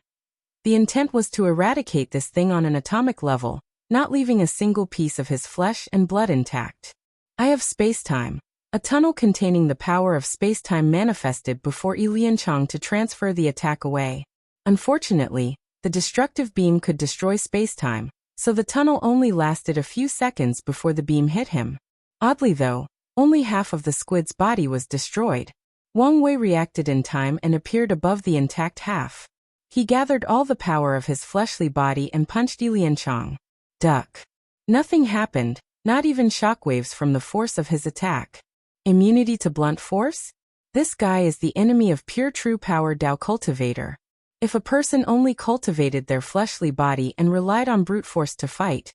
S1: The intent was to eradicate this thing on an atomic level, not leaving a single piece of his flesh and blood intact. Eye of Spacetime. A tunnel containing the power of spacetime manifested before Yi Lianchang to transfer the attack away. Unfortunately, the destructive beam could destroy spacetime, so the tunnel only lasted a few seconds before the beam hit him. Oddly though, only half of the squid's body was destroyed. Wang Wei reacted in time and appeared above the intact half. He gathered all the power of his fleshly body and punched Yi Lianchang. Duck. Nothing happened, not even shockwaves from the force of his attack. Immunity to blunt force? This guy is the enemy of pure true power Tao cultivator. If a person only cultivated their fleshly body and relied on brute force to fight,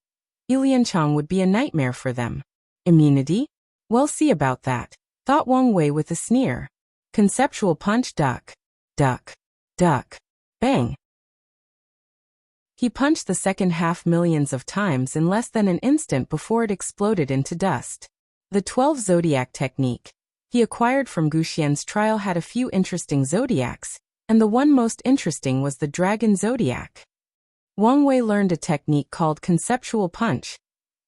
S1: Yi Lianchang would be a nightmare for them. Immunity? We'll see about that, thought Wang Wei with a sneer. Conceptual punch. Duck. Duck. Duck. Bang. He punched the second half millions of times in less than an instant before it exploded into dust. The 12 Zodiac technique he acquired from Guxian's trial had a few interesting zodiacs, and the one most interesting was the Dragon Zodiac. Wang Wei learned a technique called conceptual punch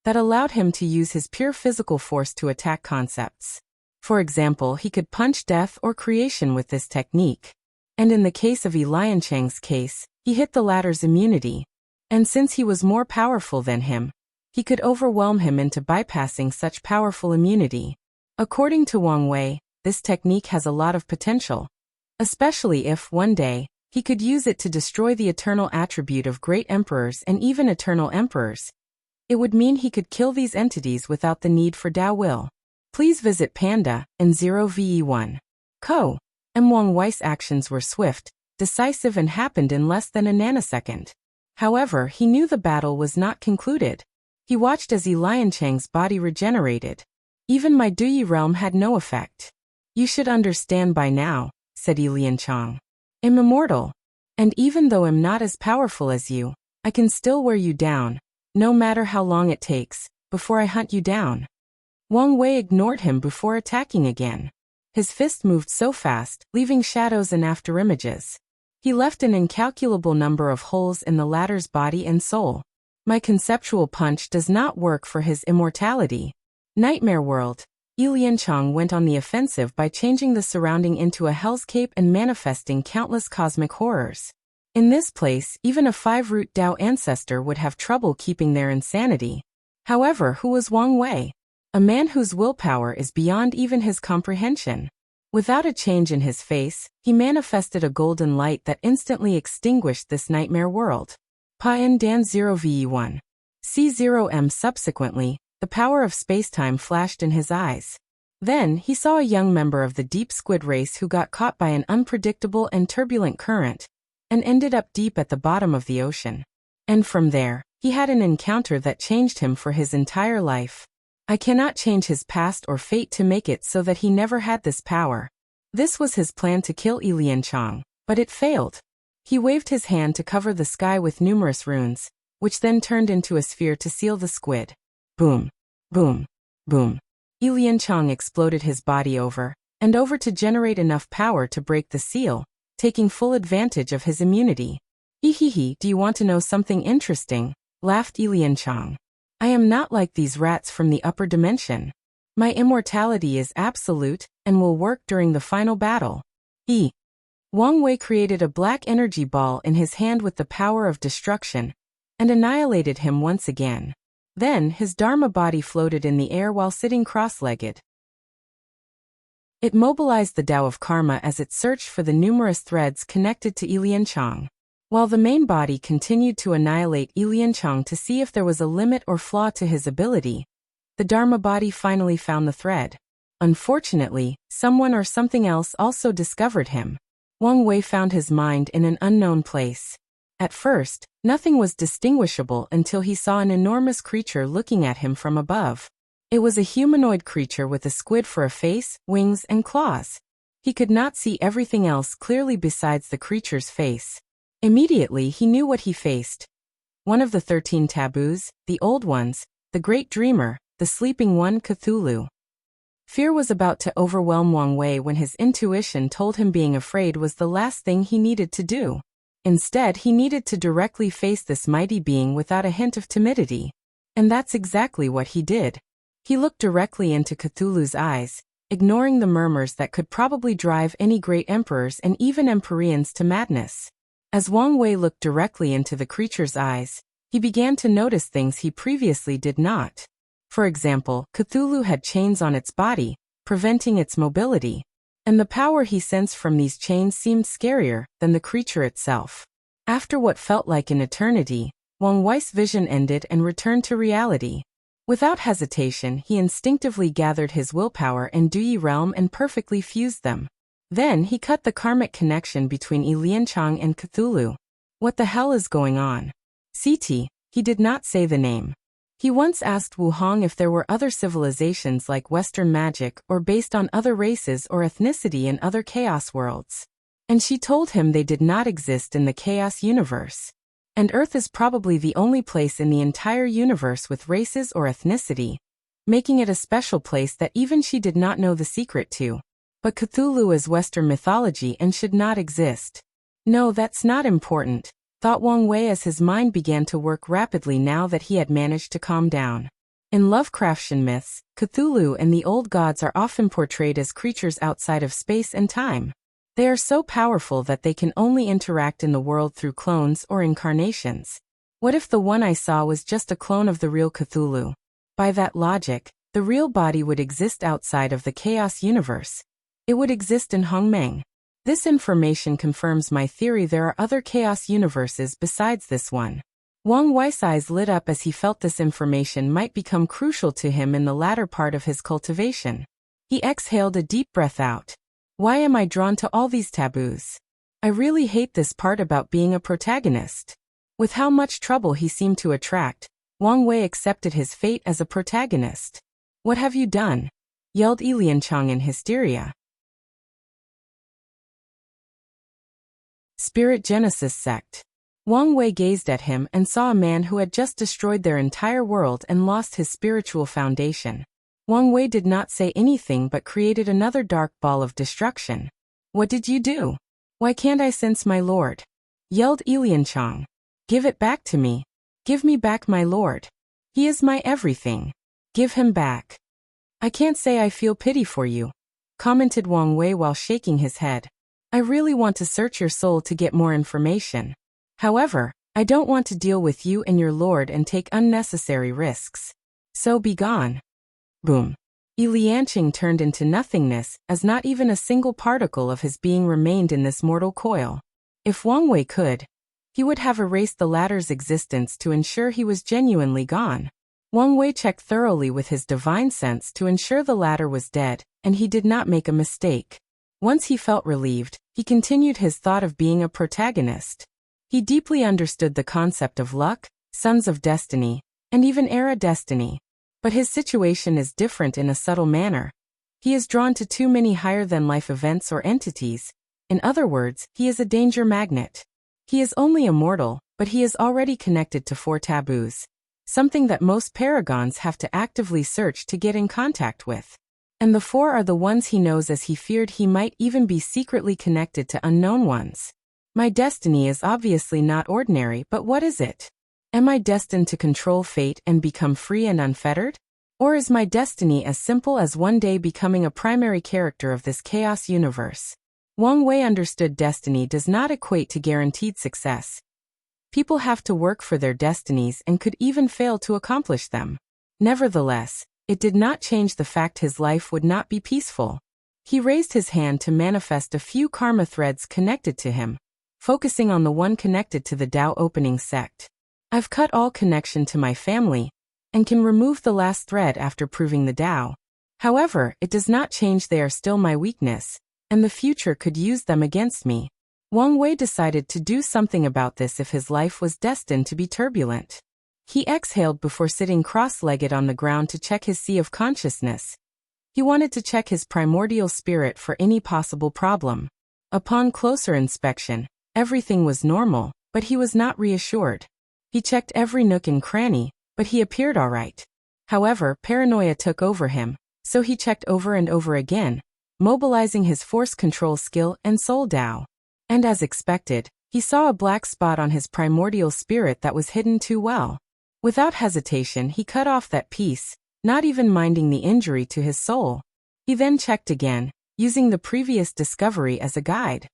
S1: that allowed him to use his pure physical force to attack concepts. For example, he could punch death or creation with this technique. And in the case of Yi Lianchang's case, he hit the latter's immunity. And since he was more powerful than him, he could overwhelm him into bypassing such powerful immunity. According to Wang Wei, this technique has a lot of potential, especially if, one day, he could use it to destroy the eternal attribute of great emperors and even eternal emperors. It would mean he could kill these entities without the need for Tao will. Please visit Panda and 0ve1. Co. And Wang Wei's actions were swift, decisive and happened in less than a nanosecond. However, he knew the battle was not concluded. He watched as Yi Lianchang's body regenerated. Even my Duyi realm had no effect. You should understand by now, said Yi Lianchang. I'm immortal. And even though I'm not as powerful as you, I can still wear you down, no matter how long it takes, before I hunt you down. Wang Wei ignored him before attacking again. His fist moved so fast, leaving shadows and afterimages. He left an incalculable number of holes in the latter's body and soul. My conceptual punch does not work for his immortality. Nightmare world. Yi Lianchang went on the offensive by changing the surrounding into a hellscape and manifesting countless cosmic horrors. In this place, even a 5-root Tao ancestor would have trouble keeping their insanity. However, who was Wang Wei? A man whose willpower is beyond even his comprehension. Without a change in his face, he manifested a golden light that instantly extinguished this nightmare world. Payan Dan 0ve1. C0m. Subsequently, the power of spacetime flashed in his eyes. Then, he saw a young member of the deep squid race who got caught by an unpredictable and turbulent current, and ended up deep at the bottom of the ocean. And from there, he had an encounter that changed him for his entire life. I cannot change his past or fate to make it so that he never had this power. This was his plan to kill Yi Lianchang, but it failed. He waved his hand to cover the sky with numerous runes, which then turned into a sphere to seal the squid. Boom. Boom. Boom. Yi Lianchang exploded his body over and over to generate enough power to break the seal, taking full advantage of his immunity. Hehehe, do you want to know something interesting? Laughed Yi Lianchang. I am not like these rats from the upper dimension. My immortality is absolute and will work during the final battle. Wang Wei created a black energy ball in his hand with the power of destruction and annihilated him once again. Then his Dharma body floated in the air while sitting cross-legged. It mobilized the Tao of Karma as it searched for the numerous threads connected to Lianchang. While the main body continued to annihilate Lianchang to see if there was a limit or flaw to his ability, the Dharma body finally found the thread. Unfortunately, someone or something else also discovered him. Wang Wei found his mind in an unknown place. At first, nothing was distinguishable until he saw an enormous creature looking at him from above. It was a humanoid creature with a squid for a face, wings, and claws. He could not see everything else clearly besides the creature's face. Immediately he knew what he faced. One of the 13 taboos, the old ones, the great dreamer, the sleeping one, Cthulhu. Fear was about to overwhelm Wang Wei when his intuition told him being afraid was the last thing he needed to do. Instead, he needed to directly face this mighty being without a hint of timidity. And that's exactly what he did. He looked directly into Cthulhu's eyes, ignoring the murmurs that could probably drive any great emperors and even empyreans to madness. As Wang Wei looked directly into the creature's eyes, he began to notice things he previously did not. For example, Cthulhu had chains on its body, preventing its mobility, and the power he sensed from these chains seemed scarier than the creature itself. After what felt like an eternity, Wang Wei's vision ended and returned to reality. Without hesitation, he instinctively gathered his willpower and Duyi realm and perfectly fused them. Then he cut the karmic connection between Lianchang and Cthulhu. What the hell is going on? Siti, he did not say the name. He once asked Wu Hong if there were other civilizations like Western magic or based on other races or ethnicity in other chaos worlds. And she told him they did not exist in the chaos universe. And Earth is probably the only place in the entire universe with races or ethnicity, making it a special place that even she did not know the secret to. But Cthulhu is Western mythology and should not exist. No, that's not important, thought Wang Wei as his mind began to work rapidly now that he had managed to calm down. In Lovecraftian myths, Cthulhu and the old gods are often portrayed as creatures outside of space and time. They are so powerful that they can only interact in the world through clones or incarnations. What if the one I saw was just a clone of the real Cthulhu? By that logic, the real body would exist outside of the chaos universe. It would exist in Hongmeng. This information confirms my theory there are other chaos universes besides this one. Wang Wei's eyes lit up as he felt this information might become crucial to him in the latter part of his cultivation. He exhaled a deep breath out. Why am I drawn to all these taboos? I really hate this part about being a protagonist. With how much trouble he seemed to attract, Wang Wei accepted his fate as a protagonist. What have you done? Yelled Lianchang in hysteria. Spirit Genesis Sect. Wang Wei gazed at him and saw a man who had just destroyed their entire world and lost his spiritual foundation. Wang Wei did not say anything but created another dark ball of destruction. What did you do? Why can't I sense my lord? Yelled Lianchang. Give it back to me. Give me back my lord. He is my everything. Give him back. I can't say I feel pity for you, commented Wang Wei while shaking his head. I really want to search your soul to get more information. However, I don't want to deal with you and your lord and take unnecessary risks. So be gone. Boom. Lianchang turned into nothingness, as not even a single particle of his being remained in this mortal coil. If Wang Wei could, he would have erased the latter's existence to ensure he was genuinely gone. Wang Wei checked thoroughly with his divine sense to ensure the latter was dead, and he did not make a mistake. Once he felt relieved, he continued his thought of being a protagonist. He deeply understood the concept of luck, sons of destiny, and even era destiny. But his situation is different in a subtle manner. He is drawn to too many higher-than-life events or entities. In other words, he is a danger magnet. He is only a mortal, but he is already connected to 4 taboos, something that most paragons have to actively search to get in contact with. And the 4 are the ones he knows, as he feared he might even be secretly connected to unknown ones. My destiny is obviously not ordinary, but what is it? Am I destined to control fate and become free and unfettered? Or is my destiny as simple as one day becoming a primary character of this chaos universe? Wang Wei understood destiny does not equate to guaranteed success. People have to work for their destinies and could even fail to accomplish them. Nevertheless, it did not change the fact his life would not be peaceful. He raised his hand to manifest a few karma threads connected to him, focusing on the one connected to the Tao opening sect. I've cut all connection to my family, and can remove the last thread after proving the Tao. However, it does not change they are still my weakness, and the future could use them against me. Wang Wei decided to do something about this if his life was destined to be turbulent. He exhaled before sitting cross-legged on the ground to check his sea of consciousness. He wanted to check his primordial spirit for any possible problem. Upon closer inspection, everything was normal, but he was not reassured. He checked every nook and cranny, but he appeared all right. However, paranoia took over him, so he checked over and over again, mobilizing his force control skill and soul Tao. And as expected, he saw a black spot on his primordial spirit that was hidden too well. Without hesitation, he cut off that piece, not even minding the injury to his soul. He then checked again, using the previous discovery as a guide.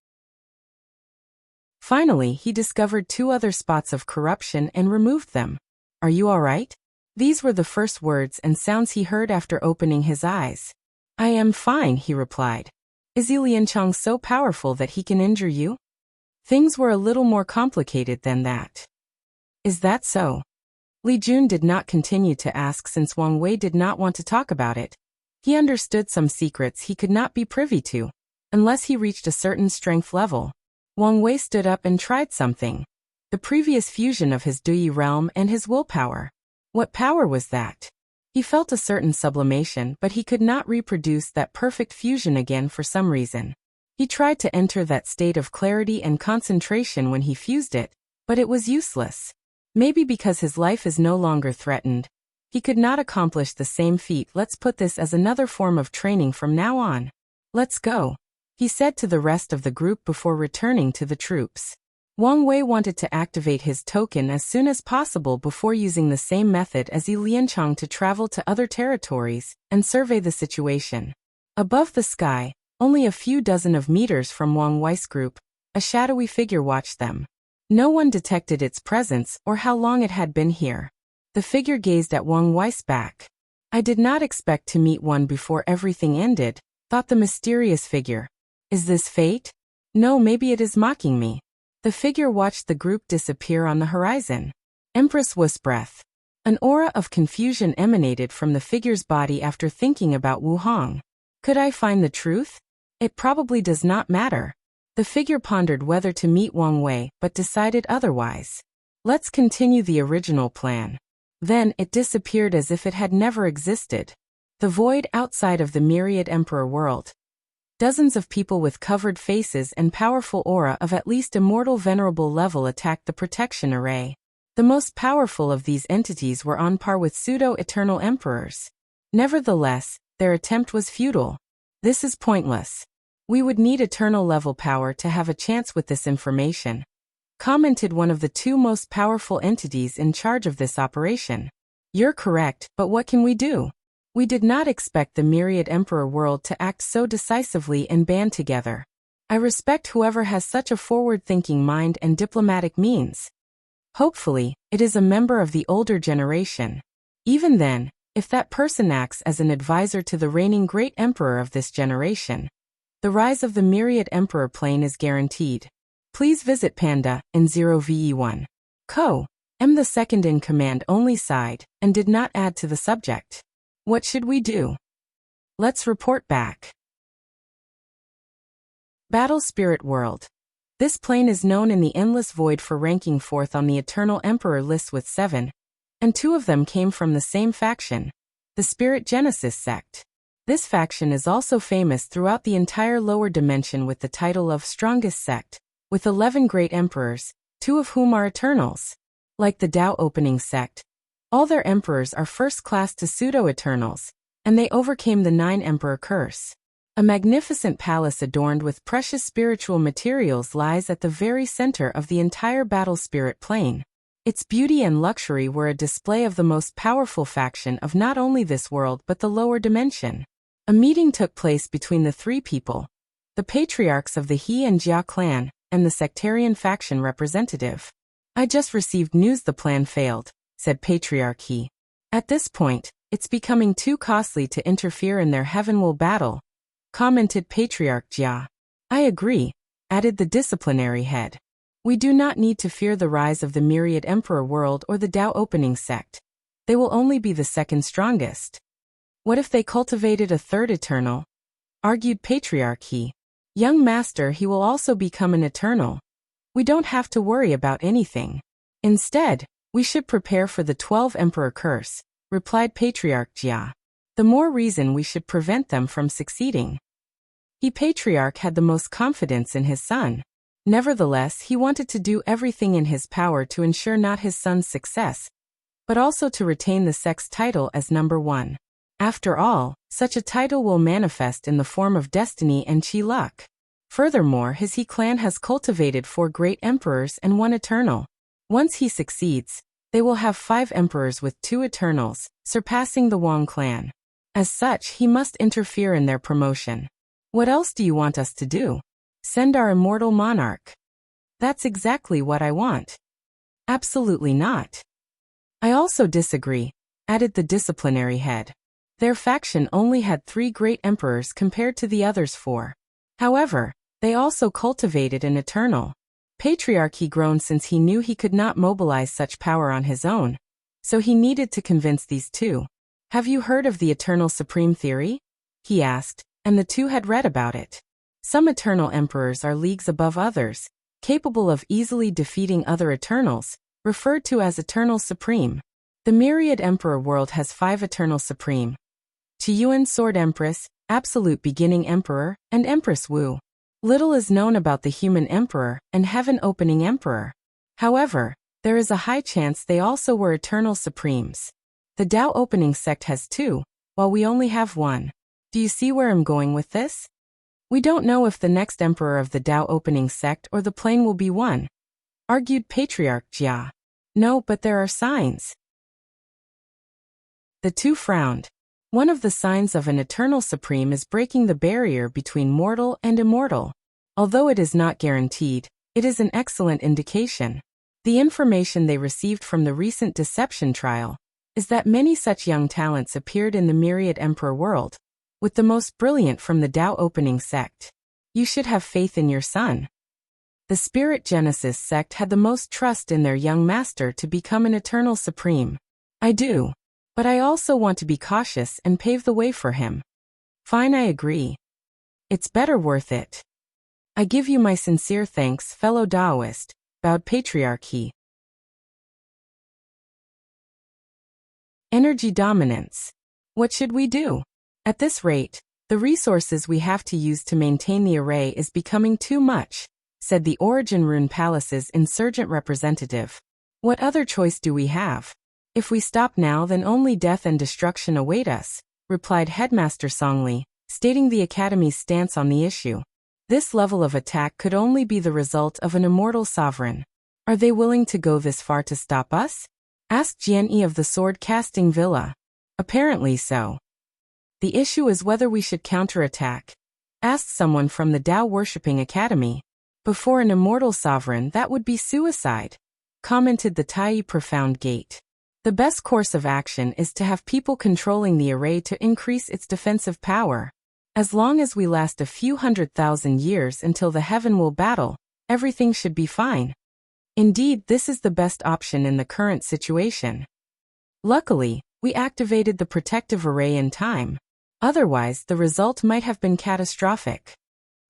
S1: Finally, he discovered 2 other spots of corruption and removed them. Are you all right? These were the first words and sounds he heard after opening his eyes. I am fine, he replied. Is Lianchang so powerful that he can injure you? Things were a little more complicated than that. Is that so? Li Jun did not continue to ask since Wang Wei did not want to talk about it. He understood some secrets he could not be privy to, unless he reached a certain strength level. Wang Wei stood up and tried something. The previous fusion of his Dui realm and his willpower. What power was that? He felt a certain sublimation, but he could not reproduce that perfect fusion again for some reason. He tried to enter that state of clarity and concentration when he fused it, but it was useless. Maybe because his life is no longer threatened, he could not accomplish the same feat. Let's put this as another form of training from now on. Let's go, he said to the rest of the group before returning to the troops. Wang Wei wanted to activate his token as soon as possible before using the same method as Lianchang to travel to other territories and survey the situation. Above the sky, only a few dozen of meters from Wang Wei's group, a shadowy figure watched them. No one detected its presence or how long it had been here. The figure gazed at Wang Wei's back. I did not expect to meet one before everything ended, thought the mysterious figure. Is this fate? No, maybe it is mocking me. The figure watched the group disappear on the horizon. Empress Wu's breath. An aura of confusion emanated from the figure's body after thinking about Wu Hong. Could I find the truth? It probably does not matter. The figure pondered whether to meet Wang Wei, but decided otherwise. Let's continue the original plan. Then it disappeared as if it had never existed. The void outside of the myriad emperor world. Dozens of people with covered faces and powerful aura of at least immortal venerable level attacked the protection array. The most powerful of these entities were on par with pseudo-eternal emperors. Nevertheless, their attempt was futile. This is pointless. We would need eternal level power to have a chance with this information, commented one of the 2 most powerful entities in charge of this operation. You're correct, but what can we do? We did not expect the myriad emperor world to act so decisively and band together. I respect whoever has such a forward-thinking mind and diplomatic means. Hopefully, it is a member of the older generation. Even then, if that person acts as an advisor to the reigning great emperor of this generation, the rise of the myriad emperor plane is guaranteed. Please visit Panda in 0VE1. Co. M. the second in command only sighed and did not add to the subject. What should we do? Let's report back. Battle Spirit World. This plane is known in the endless void for ranking 4th on the Eternal Emperor list with 7, and 2 of them came from the same faction, the Spirit Genesis sect. This faction is also famous throughout the entire lower dimension with the title of Strongest Sect, with 11 great emperors, 2 of whom are Eternals. Like the Tao opening sect, all their emperors are first class to pseudo-eternals, and they overcame the 9 emperor curse. A magnificent palace adorned with precious spiritual materials lies at the very center of the entire battle spirit plane. Its beauty and luxury were a display of the most powerful faction of not only this world but the lower dimension. A meeting took place between the three people, the patriarchs of the He and Jia clan, and the sectarian faction representative. I just received news the plan failed, said Patriarch He. At this point, it's becoming too costly to interfere in their heavenward battle, commented Patriarch Jia. I agree, added the disciplinary head. We do not need to fear the rise of the Myriad Emperor world or the Tao opening sect. They will only be the second strongest. What if they cultivated a third eternal? Argued Patriarch He. Young master, he will also become an eternal. We don't have to worry about anything. Instead, we should prepare for the 12 Emperor curse, replied Patriarch Jia. The more reason we should prevent them from succeeding. He Patriarch had the most confidence in his son. Nevertheless, he wanted to do everything in his power to ensure not his son's success, but also to retain the sect's title as number 1. After all, such a title will manifest in the form of destiny and chi luck. Furthermore, his He clan has cultivated 4 great emperors and 1 eternal. Once he succeeds, they will have 5 emperors with 2 eternals, surpassing the Wang clan. As such, he must interfere in their promotion. What else do you want us to do? Send our immortal monarch. That's exactly what I want. Absolutely not. I also disagree, added the disciplinary head. Their faction only had 3 great emperors compared to the others 4. However, they also cultivated an eternal. Patriarch He groaned since he knew he could not mobilize such power on his own, so he needed to convince these 2. Have you heard of the Eternal Supreme Theory? He asked, and the 2 had read about it. Some eternal emperors are leagues above others, capable of easily defeating other eternals, referred to as Eternal Supreme. The Myriad Emperor world has 5 Eternal Supreme. Qiyuan Sword Empress, Absolute Beginning Emperor, and Empress Wu. Little is known about the Human Emperor and Heaven Opening Emperor. However, there is a high chance they also were Eternal Supremes. The Tao Opening sect has 2, while we only have 1. Do you see where I'm going with this? We don't know if the next emperor of the Tao opening sect or the plane will be 1, argued Patriarch Jia. No, but there are signs. The 2 frowned. One of the signs of an eternal supreme is breaking the barrier between mortal and immortal. Although it is not guaranteed, it is an excellent indication. The information they received from the recent deception trial is that many such young talents appeared in the Myriad Emperor world, with the most brilliant from the Tao opening sect. You should have faith in your son. The Spirit Genesis sect had the most trust in their young master to become an eternal supreme. I do. But I also want to be cautious and pave the way for him. Fine, I agree. It's better worth it. I give you my sincere thanks, fellow Taoist, bowed Patriarch He. Energy dominance. What should we do? At this rate, the resources we have to use to maintain the array is becoming too much, said the Origin Rune Palace's insurgent representative. What other choice do we have? If we stop now, then only death and destruction await us, replied Headmaster Songli, stating the Academy's stance on the issue. This level of attack could only be the result of an immortal sovereign. Are they willing to go this far to stop us? Asked Jian-Yi of the sword-casting villa. Apparently so. The issue is whether we should counterattack, asked someone from the Tao-worshipping academy. Before an immortal sovereign, that would be suicide, commented the Tai Profound Gate. The best course of action is to have people controlling the array to increase its defensive power. As long as we last a few 100,000 years until the heaven will battle, everything should be fine. Indeed, this is the best option in the current situation. Luckily, we activated the protective array in time. Otherwise, the result might have been catastrophic.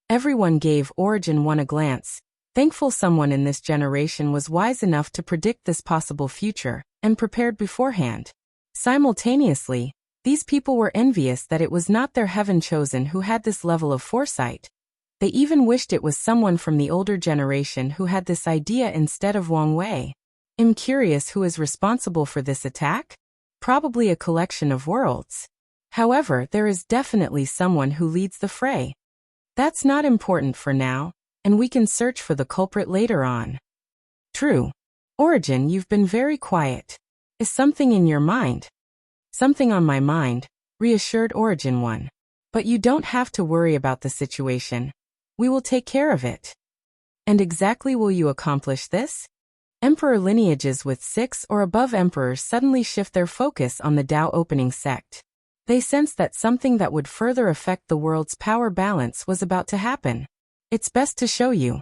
S1: Everyone gave Origin 1 a glance, thankful someone in this generation was wise enough to predict this possible future, and prepared beforehand. Simultaneously, these people were envious that it was not their heaven chosen who had this level of foresight. They even wished it was someone from the older generation who had this idea instead of Wang Wei. I'm curious who is responsible for this attack? Probably a collection of worlds. However, there is definitely someone who leads the fray. That's not important for now, and we can search for the culprit later on. True. Origin, you've been very quiet. Is something in your mind? Something on my mind, reassured Origin 1. But you don't have to worry about the situation. We will take care of it. And exactly will you accomplish this? Emperor lineages with 6 or above emperors suddenly shift their focus on the Tao opening sect. They sense that something that would further affect the world's power balance was about to happen. It's best to show you.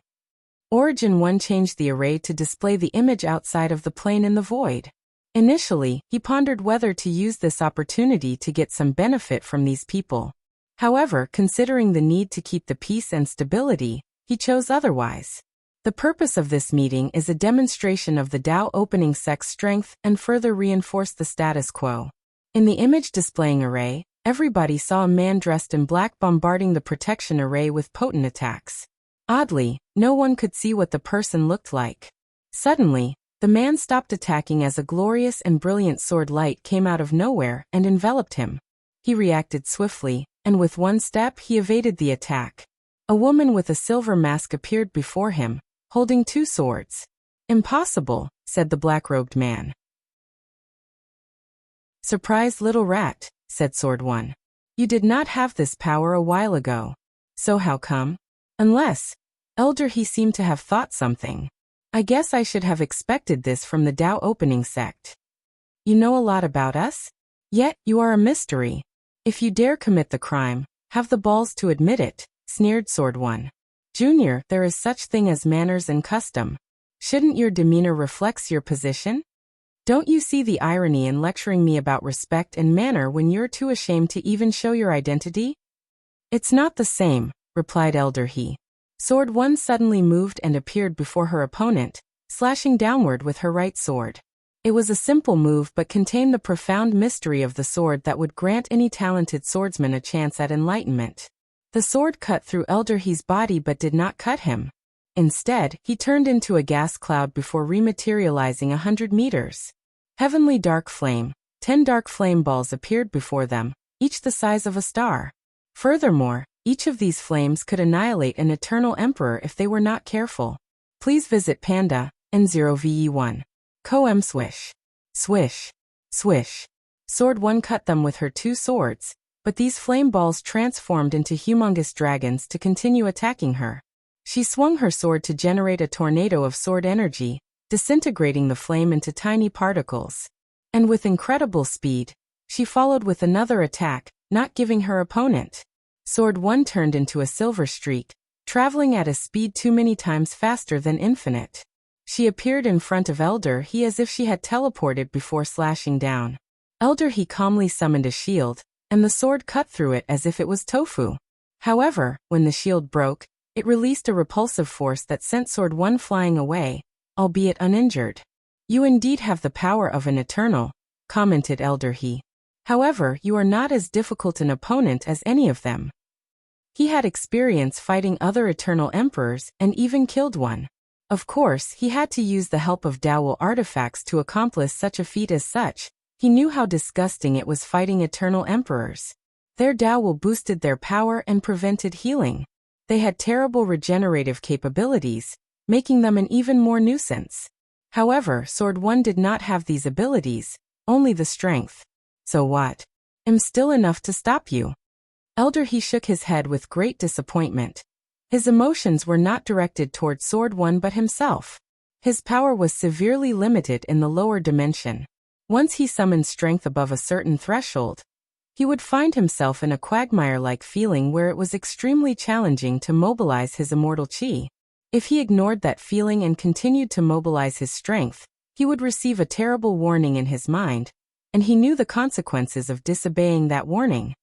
S1: Origin 1 changed the array to display the image outside of the plane in the void. Initially, he pondered whether to use this opportunity to get some benefit from these people. However, considering the need to keep the peace and stability, he chose otherwise. The purpose of this meeting is a demonstration of the Tao opening sect's strength and further reinforce the status quo. In the image displaying array, everybody saw a man dressed in black bombarding the protection array with potent attacks. Oddly, no one could see what the person looked like. Suddenly, the man stopped attacking as a glorious and brilliant sword light came out of nowhere and enveloped him. He reacted swiftly, and with one step he evaded the attack. A woman with a silver mask appeared before him, holding 2 swords. Impossible, said the black-robed man. Surprised little rat, said Sword 1. You did not have this power a while ago. So how come? Unless, Elder he seemed to have thought something. I guess I should have expected this from the Tao opening sect. You know a lot about us? Yet, you are a mystery. If you dare commit the crime, have the balls to admit it, sneered Sword 1. Junior, there is such thing as manners and custom. Shouldn't your demeanor reflect your position? Don't you see the irony in lecturing me about respect and manner when you're too ashamed to even show your identity? It's not the same, replied Elder he. Sword 1 suddenly moved and appeared before her opponent, slashing downward with her right sword. It was a simple move but contained the profound mystery of the sword that would grant any talented swordsman a chance at enlightenment. The sword cut through Elder he's body but did not cut him. Instead, he turned into a gas cloud before rematerializing 100 meters. Heavenly dark flame, 10 dark flame balls appeared before them, each the size of a star. Furthermore, each of these flames could annihilate an eternal emperor if they were not careful. Please visit Panda, N0VE1. Coem swish. Swish. Swish. Sword 1 cut them with her 2 swords, but these flame balls transformed into humongous dragons to continue attacking her. She swung her sword to generate a tornado of sword energy, disintegrating the flame into tiny particles. And with incredible speed, she followed with another attack, not giving her opponent. Sword 1 turned into a silver streak, traveling at a speed too many times faster than infinite. She appeared in front of Elder he as if she had teleported before slashing down. Elder he calmly summoned a shield, and the sword cut through it as if it was tofu. However, when the shield broke, it released a repulsive force that sent Sword 1 flying away, albeit uninjured. You indeed have the power of an eternal, commented Elder he. However, you are not as difficult an opponent as any of them. He had experience fighting other eternal emperors and even killed one. Of course, he had to use the help of Dao artifacts to accomplish such a feat as such. He knew how disgusting it was fighting eternal emperors. Their Dao boosted their power and prevented healing. They had terrible regenerative capabilities, making them an even more nuisance. However, Sword 1 did not have these abilities, only the strength. So what? Am still enough to stop you. Elder he shook his head with great disappointment. His emotions were not directed toward Sword 1 but himself. His power was severely limited in the lower dimension. Once he summoned strength above a certain threshold, he would find himself in a quagmire-like feeling where it was extremely challenging to mobilize his immortal chi. If he ignored that feeling and continued to mobilize his strength, he would receive a terrible warning in his mind, and he knew the consequences of disobeying that warning.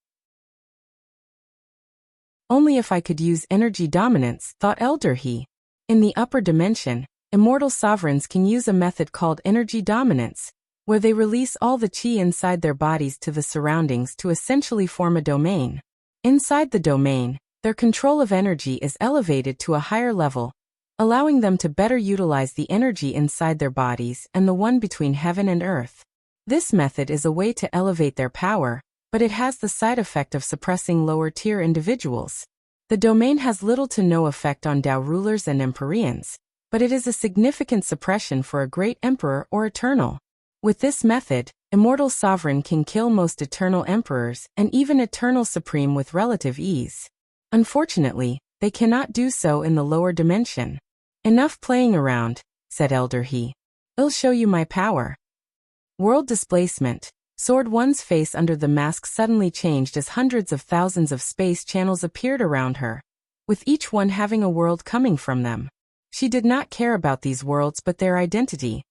S1: Only if I could use energy dominance, thought Elder he. In the upper dimension, immortal sovereigns can use a method called energy dominance, where they release all the chi inside their bodies to the surroundings to essentially form a domain. Inside the domain, their control of energy is elevated to a higher level, allowing them to better utilize the energy inside their bodies and the one between heaven and earth. This method is a way to elevate their power, but it has the side effect of suppressing lower-tier individuals. The domain has little to no effect on Dao rulers and Empyreans, but but it is a significant suppression for a great emperor or eternal. With this method, immortal sovereign can kill most eternal emperors and even eternal supreme with relative ease. Unfortunately, they cannot do so in the lower dimension. Enough playing around, said Elder He. I'll show you my power. World displacement. Sword One's face under the mask suddenly changed as hundreds of thousands of space channels appeared around her, with each one having a world coming from them. She did not care about these worlds but their identity.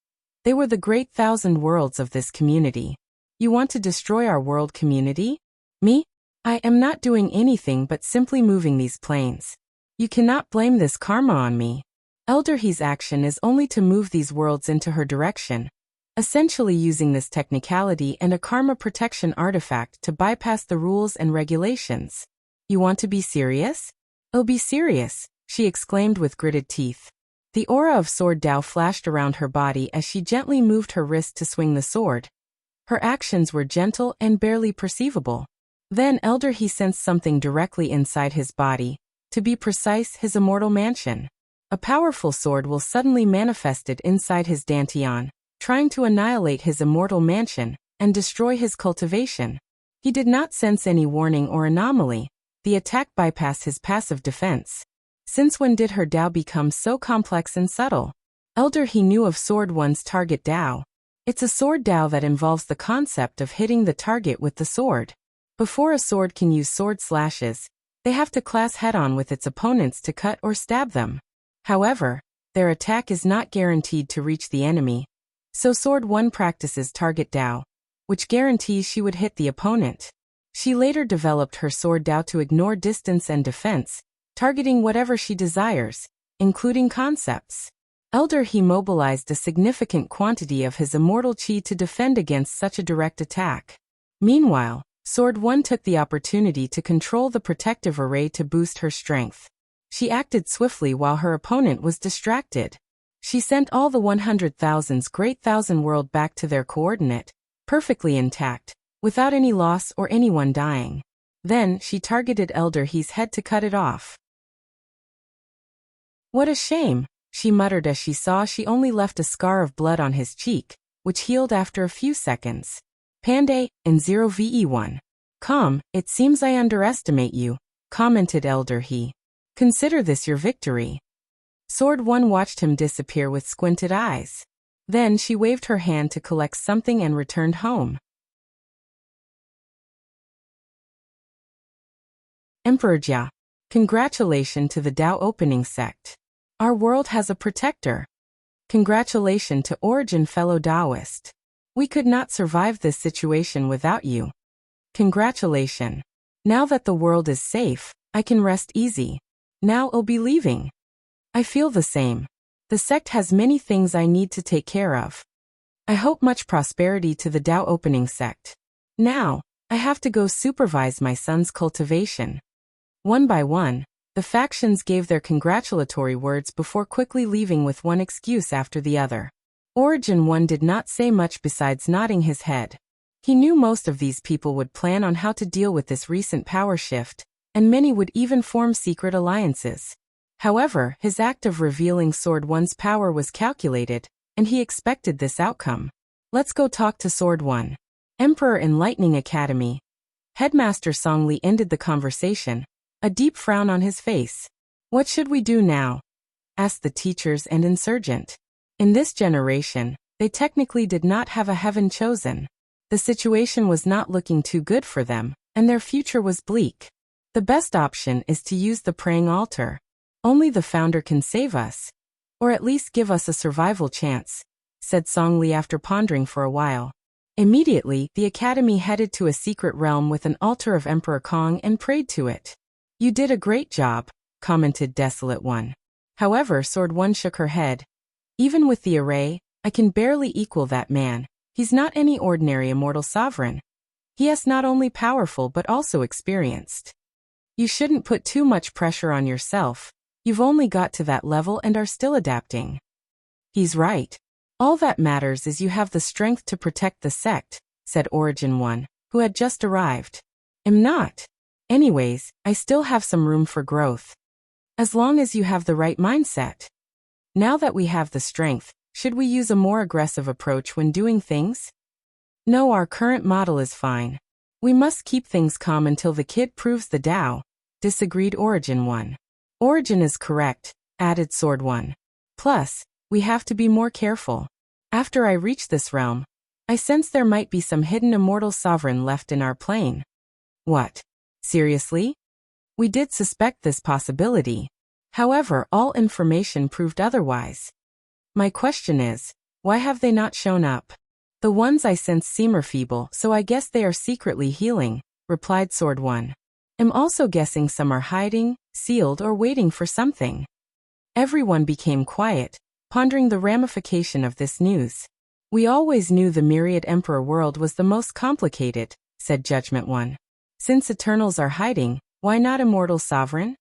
S1: They were the great thousand worlds of this community. You want to destroy our world community? Me? I am not doing anything but simply moving these planes. You cannot blame this karma on me. Elder He's action is only to move these worlds into her direction, essentially using this technicality and a karma protection artifact to bypass the rules and regulations. You want to be serious? I'll be serious, she exclaimed with gritted teeth. The aura of Sword Dao flashed around her body as she gently moved her wrist to swing the sword. Her actions were gentle and barely perceivable. Then Elder He sensed something directly inside his body, to be precise, his immortal mansion. A powerful sword will suddenly manifested inside his dantian, trying to annihilate his immortal mansion and destroy his cultivation. He did not sense any warning or anomaly. The attack bypassed his passive defense. Since when did her Dao become so complex and subtle? Elder He knew of Sword One's target Dao. It's a sword Dao that involves the concept of hitting the target with the sword. Before a sword can use sword slashes, they have to clash head-on with its opponents to cut or stab them. However, their attack is not guaranteed to reach the enemy, so Sword One practices target Dao, which guarantees she would hit the opponent. She later developed her sword Dao to ignore distance and defense, targeting whatever she desires, including concepts. Elder He mobilized a significant quantity of his immortal chi to defend against such a direct attack. Meanwhile, Sword One took the opportunity to control the protective array to boost her strength. She acted swiftly while her opponent was distracted. She sent all the 100,000's great thousand world back to their coordinate, perfectly intact, without any loss or anyone dying. Then she targeted Elder He's head to cut it off. What a shame, she muttered as she saw she only left a scar of blood on his cheek, which healed after a few seconds. Panday, in 0ve1. Calm, it seems I underestimate you, commented Elder He. Consider this your victory. Sword One watched him disappear with squinted eyes. Then she waved her hand to collect something and returned home. Emperor Jia. Congratulations to the Dao opening sect. Our world has a protector. Congratulations to Origin fellow Taoist. We could not survive this situation without you. Congratulations. Now that the world is safe, I can rest easy. Now I'll be leaving. I feel the same. The sect has many things I need to take care of. I hope much prosperity to the Dao opening sect. Now, I have to go supervise my son's cultivation. One by one, the factions gave their congratulatory words before quickly leaving with one excuse after the other. Origin One did not say much besides nodding his head. He knew most of these people would plan on how to deal with this recent power shift, and many would even form secret alliances. However, his act of revealing Sword One's power was calculated, and he expected this outcome. Let's go talk to Sword One. Emperor Enlightening Academy. Headmaster Songli ended the conversation, a deep frown on his face. What should we do now? Asked the teachers and insurgent. In this generation, they technically did not have a heaven chosen. The situation was not looking too good for them, and their future was bleak. The best option is to use the praying altar. Only the founder can save us. Or at least give us a survival chance, said Songli after pondering for a while. Immediately, the academy headed to a secret realm with an altar of Emperor Kong and prayed to it. You did a great job, commented Desolate One. However, Sword One shook her head. Even with the array, I can barely equal that man. He's not any ordinary immortal sovereign. He is not only powerful but also experienced. You shouldn't put too much pressure on yourself. You've only got to that level and are still adapting. He's right. All that matters is you have the strength to protect the sect, said Origin One, who had just arrived. I'm not. Anyways, I still have some room for growth. As long as you have the right mindset. Now that we have the strength, should we use a more aggressive approach when doing things? No, our current model is fine. We must keep things calm until the kid proves the Tao, disagreed Origin 1. Origin is correct, added Sword 1. Plus, we have to be more careful. After I reach this realm, I sense there might be some hidden immortal sovereign left in our plane. What? Seriously? We did suspect this possibility. However, all information proved otherwise. My question is, why have they not shown up? The ones I sense seem feeble, so I guess they are secretly healing, replied Sword 1. I'm also guessing some are hiding, sealed, or waiting for something. Everyone became quiet, pondering the ramification of this news. We always knew the Myriad Emperor world was the most complicated, said Judgment 1. Since Eternals are hiding, why not Immortal Sovereign?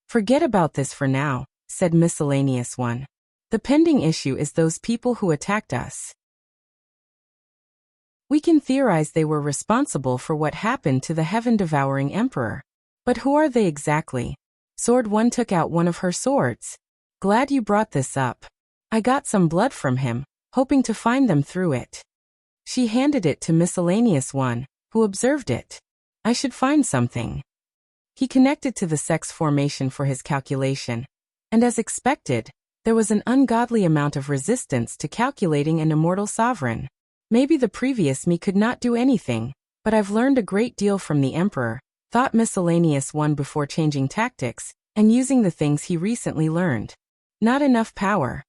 S1: Forget about this for now, said Miscellaneous 1. The pending issue is those people who attacked us. We can theorize they were responsible for what happened to the heaven-devouring Emperor. But who are they exactly? Sword 1 took out one of her swords. Glad you brought this up. I got some blood from him, hoping to find them through it. She handed it to Miscellaneous 1, who observed it. I should find something. He connected to the sex formation for his calculation, and as expected, there was an ungodly amount of resistance to calculating an immortal sovereign. Maybe the previous me could not do anything, but I've learned a great deal from the Emperor, thought Miscellaneous 1 before changing tactics, and using the things he recently learned. Not enough power.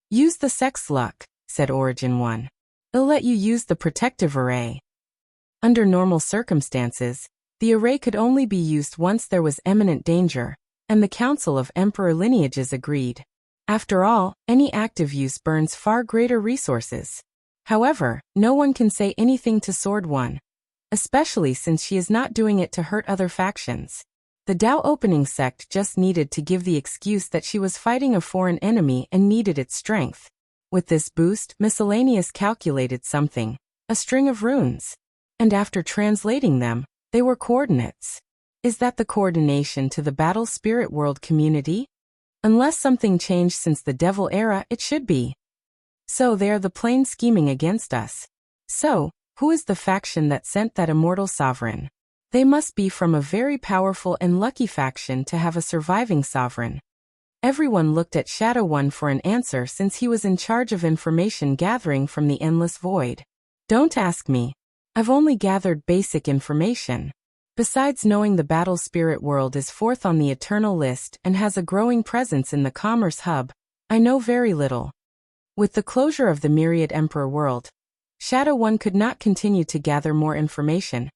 S1: Use the sex luck, said Origin 1. It'll let you use the protective array. Under normal circumstances, the array could only be used once there was imminent danger, and the Council of Emperor Lineages agreed. After all, any active use burns far greater resources. However, no one can say anything to Sword 1, especially since she is not doing it to hurt other factions. The Tao opening sect just needed to give the excuse that she was fighting a foreign enemy and needed its strength. With this boost, Miscellaneous calculated something, a string of runes. And after translating them, they were coordinates. Is that the coordination to the Battle Spirit World community? Unless something changed since the Devil era, it should be. So they are the plain scheming against us. So, who is the faction that sent that immortal sovereign? They must be from a very powerful and lucky faction to have a surviving sovereign. Everyone looked at Shadow 1 for an answer since he was in charge of information gathering from the endless void. Don't ask me. I've only gathered basic information. Besides knowing the Battle Spirit World is fourth on the Eternal list and has a growing presence in the Commerce Hub, I know very little. With the closure of the Myriad Emperor world, Shadow 1 could not continue to gather more information,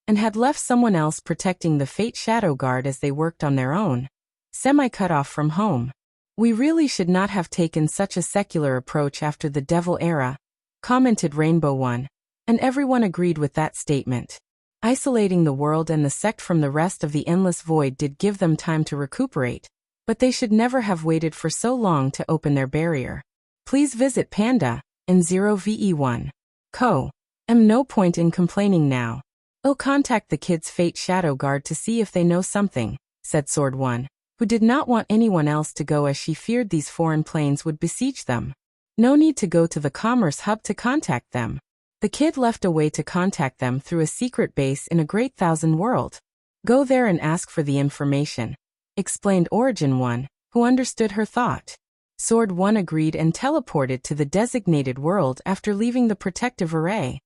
S1: and had left someone else protecting the Fate Shadow Guard as they worked on their own, semi-cut off from home. We really should not have taken such a secular approach after the Devil era, commented Rainbow 1. And everyone agreed with that statement. Isolating the world and the sect from the rest of the endless void did give them time to recuperate, but they should never have waited for so long to open their barrier. Please visit Panda, and 0VE1. Co. No point in complaining now. I'll contact the kids' Fate Shadow Guard to see if they know something, said Sword 1, who did not want anyone else to go as she feared these foreign planes would besiege them. No need to go to the Commerce Hub to contact them. The kid left a way to contact them through a secret base in a great thousand world. Go there and ask for the information, explained Origin 1, who understood her thought. Sword 1 agreed and teleported to the designated world after leaving the protective array.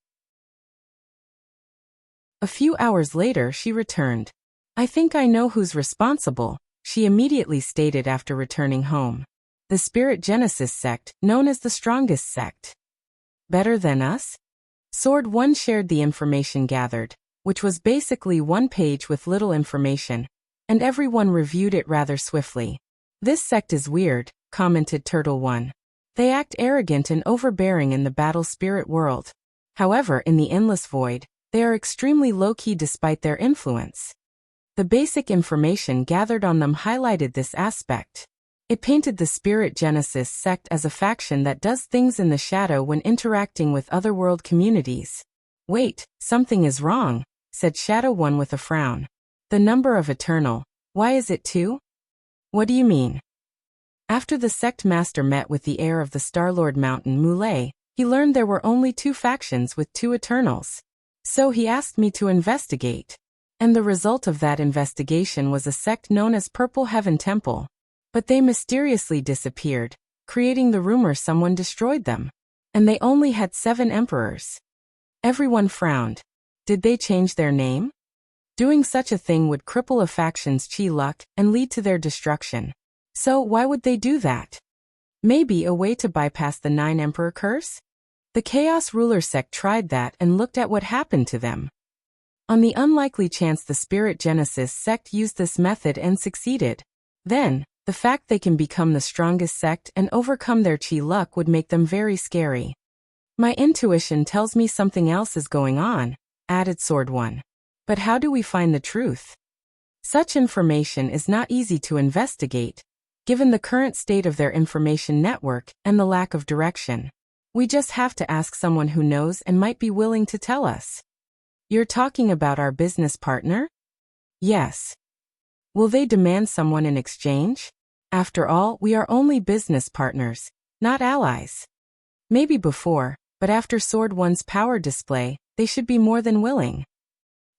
S1: A few hours later she returned. I think I know who's responsible, she immediately stated after returning home. The Spirit Genesis sect, known as the strongest sect. Better than us? Sword 1 shared the information gathered, which was basically one page with little information, and everyone reviewed it rather swiftly. This sect is weird, commented Turtle 1. They act arrogant and overbearing in the Battle Spirit world. However, in the Endless Void, they are extremely low-key despite their influence. The basic information gathered on them highlighted this aspect. It painted the Spirit Genesis sect as a faction that does things in the shadow when interacting with otherworld communities. Wait, something is wrong, said Shadow 1 with a frown. The number of Eternal, why is it 2? What do you mean? After the sect master met with the heir of the Starlord Mountain, Muley, he learned there were only two factions with two Eternals. So he asked me to investigate. And the result of that investigation was a sect known as Purple Heaven Temple. But they mysteriously disappeared, creating the rumor someone destroyed them. And they only had 7 emperors. Everyone frowned. Did they change their name? Doing such a thing would cripple a faction's chi luck and lead to their destruction. So why would they do that? Maybe a way to bypass the 9 Emperor curse? The Chaos Ruler sect tried that and looked at what happened to them. On the unlikely chance the Spirit Genesis sect used this method and succeeded, then, the fact they can become the strongest sect and overcome their chi luck would make them very scary. My intuition tells me something else is going on, added Sword One. But how do we find the truth? Such information is not easy to investigate, given the current state of their information network and the lack of direction. We just have to ask someone who knows and might be willing to tell us. You're talking about our business partner? Yes. Will they demand someone in exchange? After all, we are only business partners, not allies. Maybe before, but after Sword One's power display, they should be more than willing.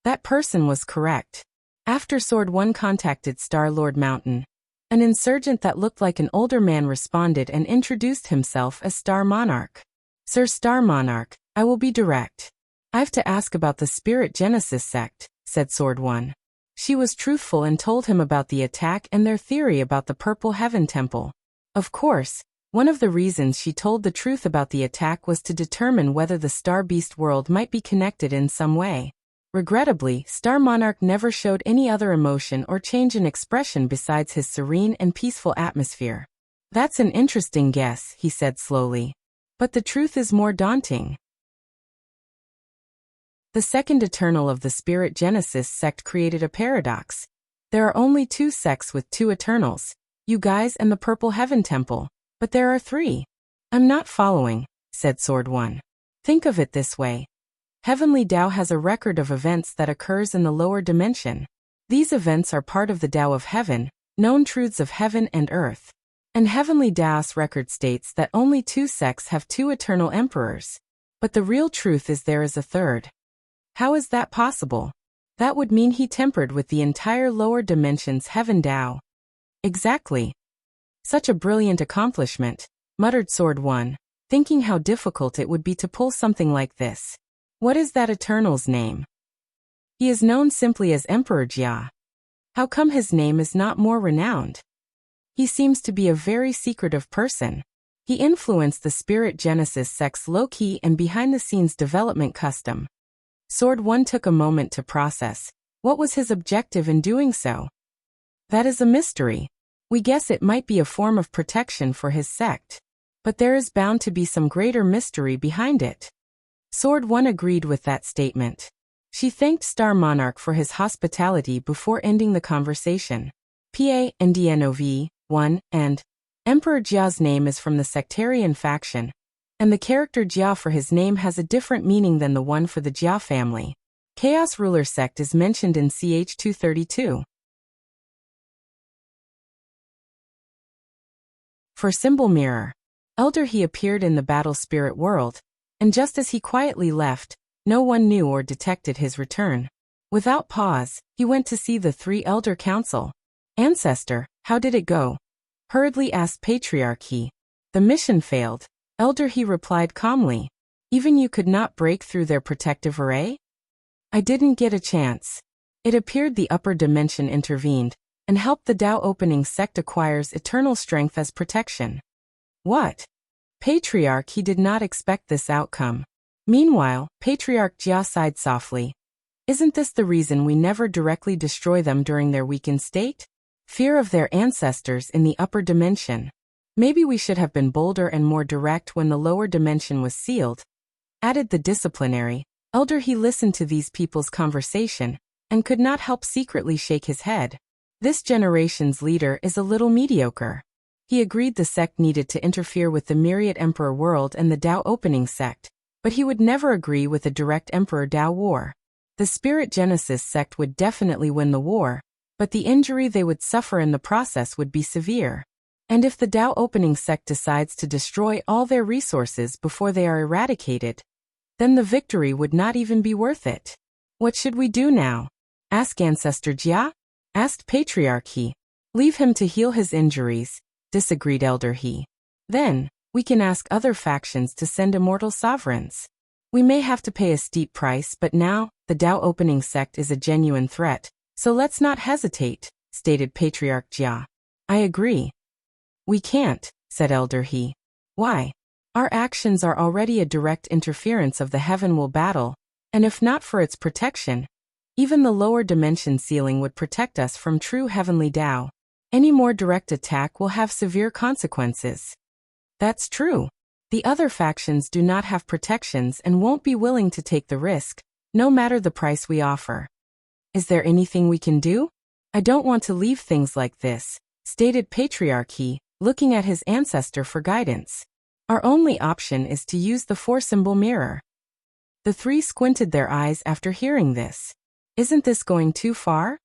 S1: That person was correct. After Sword One contacted Star-Lord Mountain, an insurgent that looked like an older man responded and introduced himself as Star Monarch. Sir Star Monarch, I will be direct. I've to ask about the Spirit Genesis sect, said Sword One. She was truthful and told him about the attack and their theory about the Purple Heaven Temple. Of course, one of the reasons she told the truth about the attack was to determine whether the Star Beast world might be connected in some way. Regrettably, Star Monarch never showed any other emotion or change in expression besides his serene and peaceful atmosphere. That's an interesting guess, he said slowly. But the truth is more daunting. The second Eternal of the Spirit Genesis sect created a paradox. There are only 2 sects with 2 Eternals, you guys and the Purple Heaven Temple, but there are 3. I'm not following, said Sword One. Think of it this way. Heavenly Tao has a record of events that occurs in the lower dimension. These events are part of the Tao of Heaven, known truths of heaven and earth. And Heavenly Tao's record states that only 2 sects have 2 eternal emperors. But the real truth is there is a third. How is that possible? That would mean he tempered with the entire lower dimension's Heaven Tao. Exactly. Such a brilliant accomplishment, muttered Sword One, thinking how difficult it would be to pull something like this. What is that Eternal's name? He is known simply as Emperor Jia. How come his name is not more renowned? He seems to be a very secretive person. He influenced the Spirit Genesis sect's low-key and behind-the-scenes development custom. Sword One took a moment to process. What was his objective in doing so? That is a mystery. We guess it might be a form of protection for his sect. But there is bound to be some greater mystery behind it. Sword One agreed with that statement. She thanked Star Monarch for his hospitality before ending the conversation. PANDNOV, 1, and Emperor Jia's name is from the sectarian faction, and the character Jia for his name has a different meaning than the one for the Jia family. Chaos Ruler sect is mentioned in CH 232. For Symbol Mirror. Elder he appeared in the battle spirit world, and just as he quietly left, no one knew or detected his return. Without pause, he went to see the 3 Elder Council. Ancestor, how did it go? Hurriedly asked Patriarch He. The mission failed. Elder He replied calmly. Even you could not break through their protective array? I didn't get a chance. It appeared the upper dimension intervened, and helped the Tao opening sect acquires eternal strength as protection. What? Patriarch He did not expect this outcome. Meanwhile, Patriarch Jia sighed softly. Isn't this the reason we never directly destroy them during their weakened state? Fear of their ancestors in the upper dimension. Maybe we should have been bolder and more direct when the lower dimension was sealed. Added the disciplinary. Elder He listened to these people's conversation, and could not help secretly shake his head. This generation's leader is a little mediocre. He agreed the sect needed to interfere with the Myriad Emperor world and the Tao opening sect, but he would never agree with a direct Emperor Tao war. The Spirit Genesis sect would definitely win the war, but the injury they would suffer in the process would be severe. And if the Dao opening sect decides to destroy all their resources before they are eradicated, then the victory would not even be worth it. What should we do now? Ask Ancestor Jia? Asked Patriarch He. Leave him to heal his injuries, disagreed Elder He. Then, we can ask other factions to send immortal sovereigns. We may have to pay a steep price, but now, the Dao opening sect is a genuine threat, so let's not hesitate, stated Patriarch Jia. I agree. We can't, said Elder He. Why? Our actions are already a direct interference of the heavenward battle, and if not for its protection, even the lower dimension ceiling would protect us from true heavenly Dao. Any more direct attack will have severe consequences. That's true. The other factions do not have protections and won't be willing to take the risk, no matter the price we offer. Is there anything we can do? I don't want to leave things like this, stated Patriarch He, looking at his ancestor for guidance. Our only option is to use the four-symbol mirror. The three squinted their eyes after hearing this. Isn't this going too far?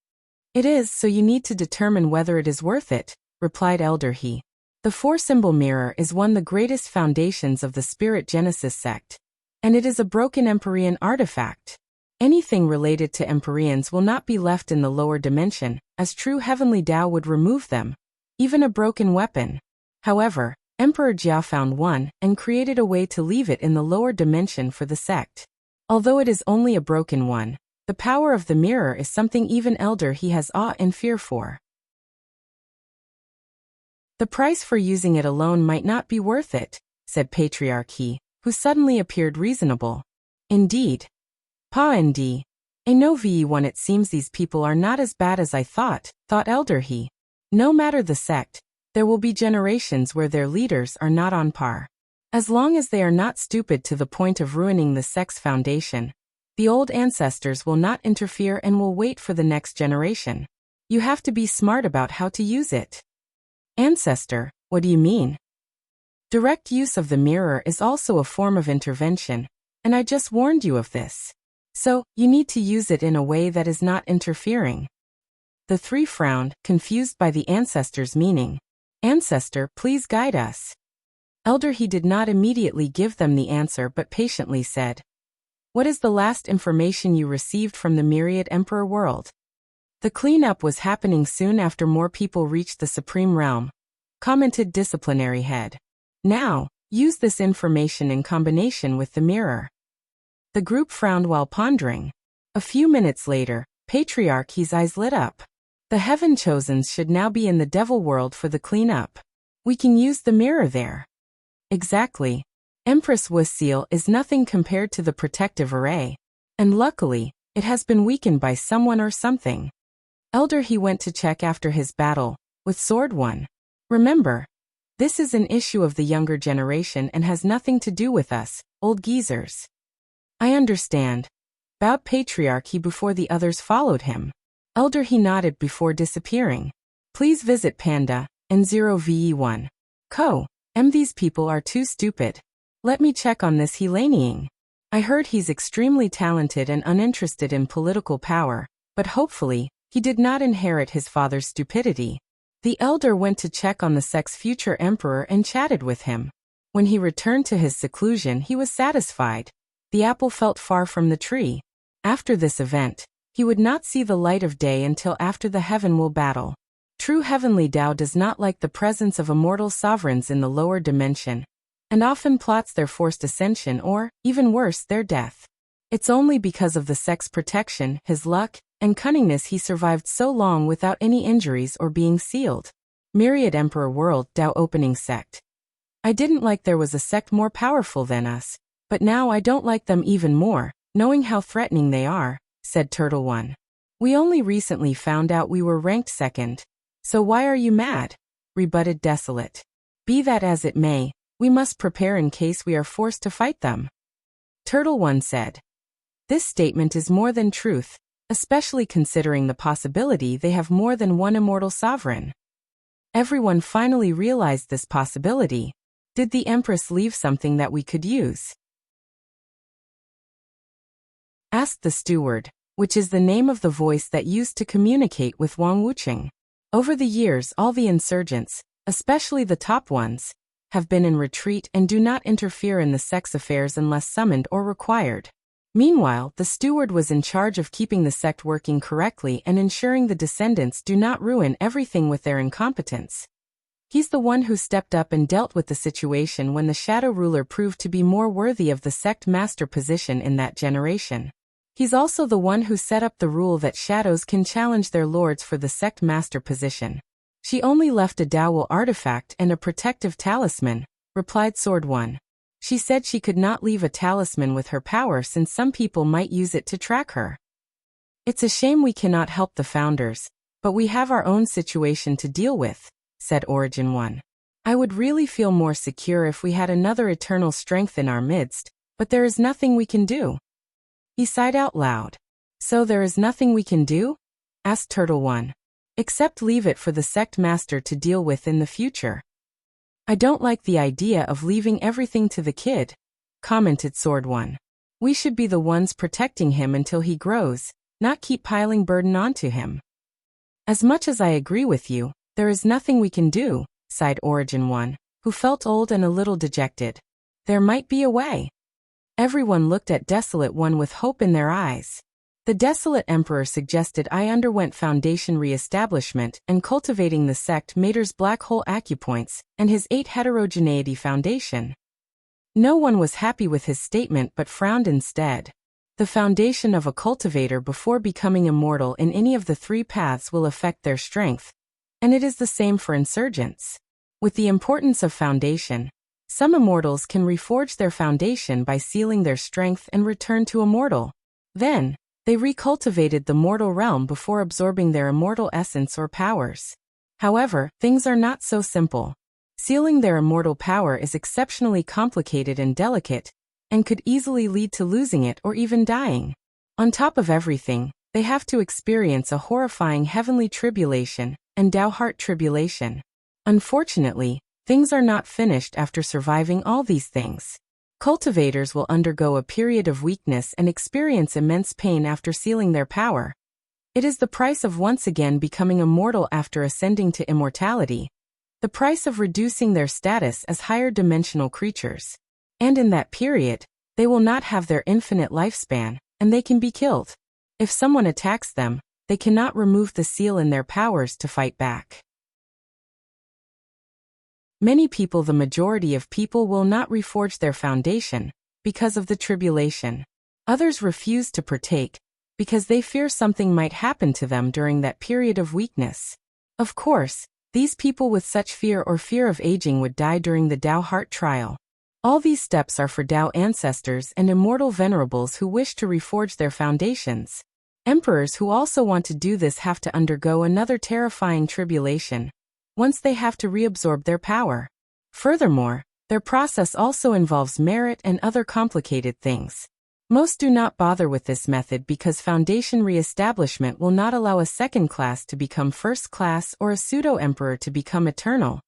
S1: It is, so you need to determine whether it is worth it, replied Elder He. The four-symbol mirror is one of the greatest foundations of the Spirit Genesis sect, and it is a broken Empyrean artifact. Anything related to Empyreans will not be left in the lower dimension, as true heavenly Dao would remove them, even a broken weapon. However, Emperor Jia found one and created a way to leave it in the lower dimension for the sect. Although it is only a broken one, the power of the mirror is something even Elder He has awe and fear for. The price for using it alone might not be worth it, said Patriarch He, who suddenly appeared reasonable. Indeed. Pa-nd. I know VE1 it seems these people are not as bad as I thought Elder He. No matter the sect, there will be generations where their leaders are not on par. As long as they are not stupid to the point of ruining the sect's foundation, the old ancestors will not interfere and will wait for the next generation. You have to be smart about how to use it. Ancestor, what do you mean? Direct use of the mirror is also a form of intervention, and I just warned you of this. So, you need to use it in a way that is not interfering. The three frowned, confused by the ancestor's meaning. Ancestor, please guide us. Elder He did not immediately give them the answer but patiently said, What is the last information you received from the Myriad Emperor world? The cleanup was happening soon after more people reached the Supreme Realm, commented Disciplinary Head. Now, use this information in combination with the mirror. The group frowned while pondering. A few minutes later, Patriarch He's eyes lit up. The Heaven Chosens should now be in the Devil world for the cleanup. We can use the mirror there. Exactly. Empress Wu's is nothing compared to the protective array. And luckily, it has been weakened by someone or something. Elder He went to check after his battle with Sword One. Remember, this is an issue of the younger generation and has nothing to do with us, old geezers. I understand, bowed Patriarch He before the others followed him. Elder He nodded before disappearing. Please visit Panda, N0VE1. These people are too stupid. Let me check on this Helaniing. I heard he's extremely talented and uninterested in political power, but hopefully, he did not inherit his father's stupidity. The elder went to check on the sect's future emperor and chatted with him. When he returned to his seclusion, he was satisfied. The apple felt far from the tree. After this event, he would not see the light of day until after the heavenward battle. True heavenly Dao does not like the presence of immortal sovereigns in the lower dimension, and often plots their forced ascension or, even worse, their death. It's only because of the sect's protection, his luck, and cunningness he survived so long without any injuries or being sealed. Myriad Emperor World Dao Opening Sect. I didn't like there was a sect more powerful than us, but now I don't like them even more, knowing how threatening they are, said Turtle One. We only recently found out we were ranked second. So why are you mad? Rebutted Desolate. Be that as it may, we must prepare in case we are forced to fight them. Turtle One said. This statement is more than truth, especially considering the possibility they have more than one immortal sovereign. Everyone finally realized this possibility. Did the Empress leave something that we could use? Asked the steward, which is the name of the voice that used to communicate with Wang Wucheng. Over the years, all the insurgents, especially the top ones, have been in retreat and do not interfere in the sex affairs unless summoned or required. Meanwhile, the steward was in charge of keeping the sect working correctly and ensuring the descendants do not ruin everything with their incompetence. He's the one who stepped up and dealt with the situation when the shadow ruler proved to be more worthy of the sect master position in that generation. He's also the one who set up the rule that shadows can challenge their lords for the sect master position. She only left a dowel artifact and a protective talisman, replied Sword One. She said she could not leave a talisman with her power since some people might use it to track her. It's a shame we cannot help the founders, but we have our own situation to deal with, said Origin One. I would really feel more secure if we had another eternal strength in our midst, but there is nothing we can do. He sighed out loud. So there is nothing we can do? Asked Turtle One. Except leave it for the sect master to deal with in the future. I don't like the idea of leaving everything to the kid, commented Sword One. We should be the ones protecting him until he grows, not keep piling burden onto him. As much as I agree with you, there is nothing we can do, sighed Origin One, who felt old and a little dejected. There might be a way. Everyone looked at Desolate One with hope in their eyes. The Desolate Emperor suggested I underwent Foundation re-establishment and cultivating the sect Mater's Black Hole Acupoints and his 8 Heterogeneity Foundation. No one was happy with his statement but frowned instead. The foundation of a cultivator before becoming immortal in any of the 3 paths will affect their strength, and it is the same for insurgents. With the importance of foundation, some immortals can reforge their foundation by sealing their strength and return to immortal. Then, they recultivated the mortal realm before absorbing their immortal essence or powers. However, things are not so simple. Sealing their immortal power is exceptionally complicated and delicate, and could easily lead to losing it or even dying. On top of everything, they have to experience a horrifying heavenly tribulation and Dao-heart tribulation. Unfortunately, things are not finished after surviving all these things. Cultivators will undergo a period of weakness and experience immense pain after sealing their power. It is the price of once again becoming immortal after ascending to immortality, the price of reducing their status as higher dimensional creatures. And in that period, they will not have their infinite lifespan, and they can be killed. If someone attacks them, they cannot remove the seal in their powers to fight back. Many people, the majority of people, will not reforge their foundation because of the tribulation. Others refuse to partake because they fear something might happen to them during that period of weakness. Of course, these people with such fear or fear of aging would die during the Dao Heart trial. All these steps are for Dao ancestors and immortal venerables who wish to reforge their foundations. Emperors who also want to do this have to undergo another terrifying tribulation. Once they have to reabsorb their power. Furthermore, their process also involves merit and other complicated things. Most do not bother with this method because foundation re-establishment will not allow a second class to become first class or a pseudo-emperor to become eternal.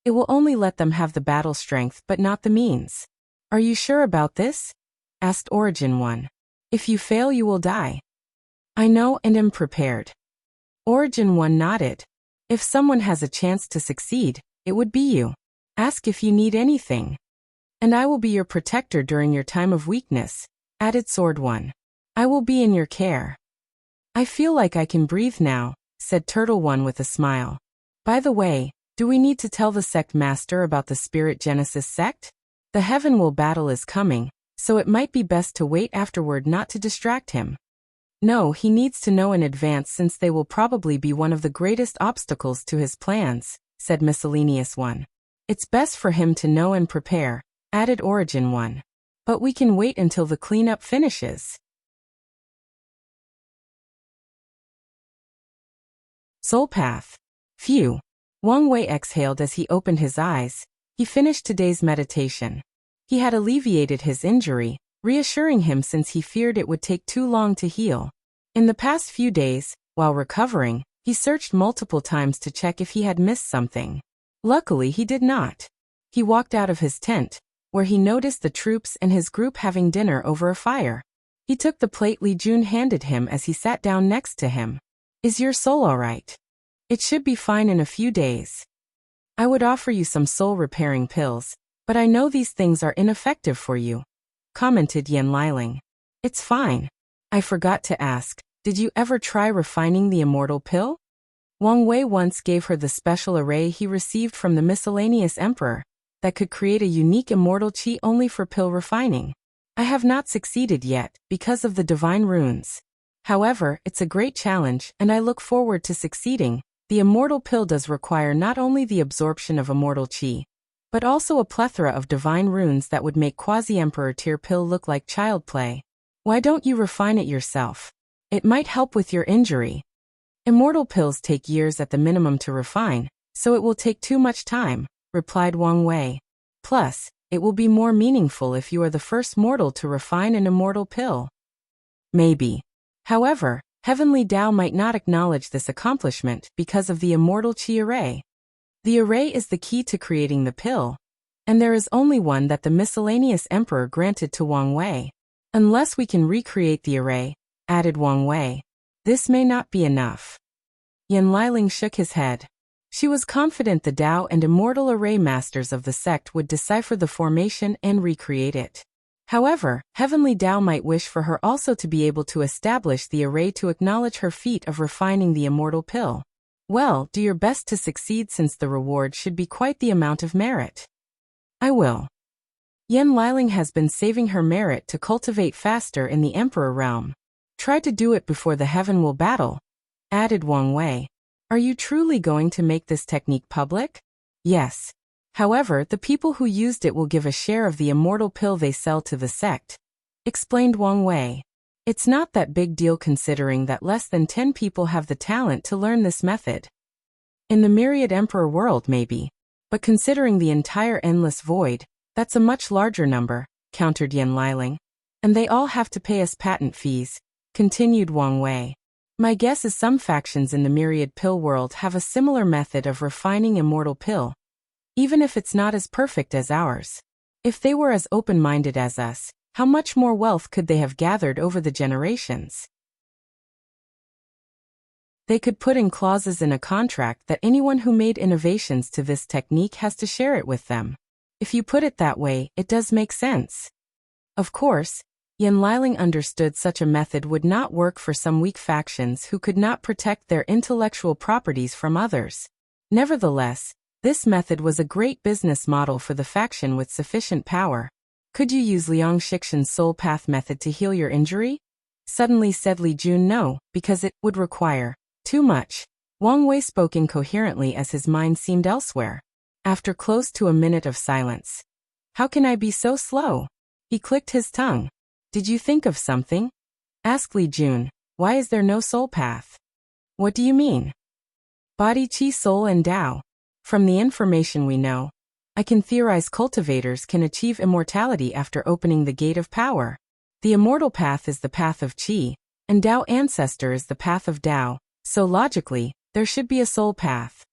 S1: It will only let them have the battle strength but not the means. Are you sure about this? Asked Origin One. If you fail, you will die. I know and am prepared. Origin One nodded. If someone has a chance to succeed, it would be you. Ask if you need anything. And I will be your protector during your time of weakness, added Sword One. I will be in your care. I feel like I can breathe now, said Turtle One with a smile. By the way, do we need to tell the sect master about the Spirit Genesis sect? The Heavenwell battle is coming, so it might be best to wait afterward not to distract him. No, he needs to know in advance since they will probably be one of the greatest obstacles to his plans, said Miscellaneous One. It's best for him to know and prepare, added Origin One. But we can wait until the cleanup finishes. Soul Path. Phew. Wang Wei exhaled as he opened his eyes. He finished today's meditation. He had alleviated his injury, reassuring him since he feared it would take too long to heal. In the past few days, while recovering, he searched multiple times to check if he had missed something. Luckily, he did not. He walked out of his tent, where he noticed the troops and his group having dinner over a fire. He took the plate Li Jun handed him as he sat down next to him. Is your soul all right? It should be fine in a few days. I would offer you some soul-repairing pills, but I know these things are ineffective for you, commented Yan Liling. It's fine. I forgot to ask, did you ever try refining the immortal pill? Wang Wei once gave her the special array he received from the miscellaneous emperor that could create a unique immortal qi only for pill refining. I have not succeeded yet because of the divine runes. However, it's a great challenge and I look forward to succeeding. The immortal pill does require not only the absorption of immortal qi, but also a plethora of divine runes that would make quasi-emperor tier pill look like child play. Why don't you refine it yourself? It might help with your injury. Immortal pills take years at the minimum to refine, so it will take too much time, replied Wang Wei. Plus, it will be more meaningful if you are the first mortal to refine an immortal pill. Maybe. However, Heavenly Tao might not acknowledge this accomplishment because of the immortal qi array. The array is the key to creating the pill, and there is only one that the miscellaneous emperor granted to Wang Wei. Unless we can recreate the array, added Wang Wei, this may not be enough. Yan Liling shook his head. She was confident the Tao and immortal array masters of the sect would decipher the formation and recreate it. However, Heavenly Tao might wish for her also to be able to establish the array to acknowledge her feat of refining the immortal pill. Well, do your best to succeed since the reward should be quite the amount of merit. I will. Yan Liling has been saving her merit to cultivate faster in the Emperor realm. Try to do it before the heaven will battle, added Wang Wei. Are you truly going to make this technique public? Yes. However, the people who used it will give a share of the immortal pill they sell to the sect, explained Wang Wei. It's not that big deal considering that less than 10 people have the talent to learn this method. In the myriad emperor world maybe, but considering the entire endless void, that's a much larger number, countered Yan Liling. And they all have to pay us patent fees, continued Wang Wei. My guess is some factions in the myriad pill world have a similar method of refining immortal pill, even if it's not as perfect as ours. If they were as open-minded as us, how much more wealth could they have gathered over the generations? They could put in clauses in a contract that anyone who made innovations to this technique has to share it with them. If you put it that way, it does make sense. Of course, Yan Liling understood such a method would not work for some weak factions who could not protect their intellectual properties from others. Nevertheless, this method was a great business model for the faction with sufficient power. Could you use Liang Shixin's soul path method to heal your injury? Suddenly said Li Jun no, because it would require too much. Wang Wei spoke incoherently as his mind seemed elsewhere. After close to a minute of silence. How can I be so slow? He clicked his tongue. Did you think of something? Asked Li Jun. Why is there no soul path? What do you mean? Body, chi, soul and Tao. From the information we know, I can theorize cultivators can achieve immortality after opening the gate of power. The immortal path is the path of Qi, and Tao ancestor is the path of Tao, so logically, there should be a soul path.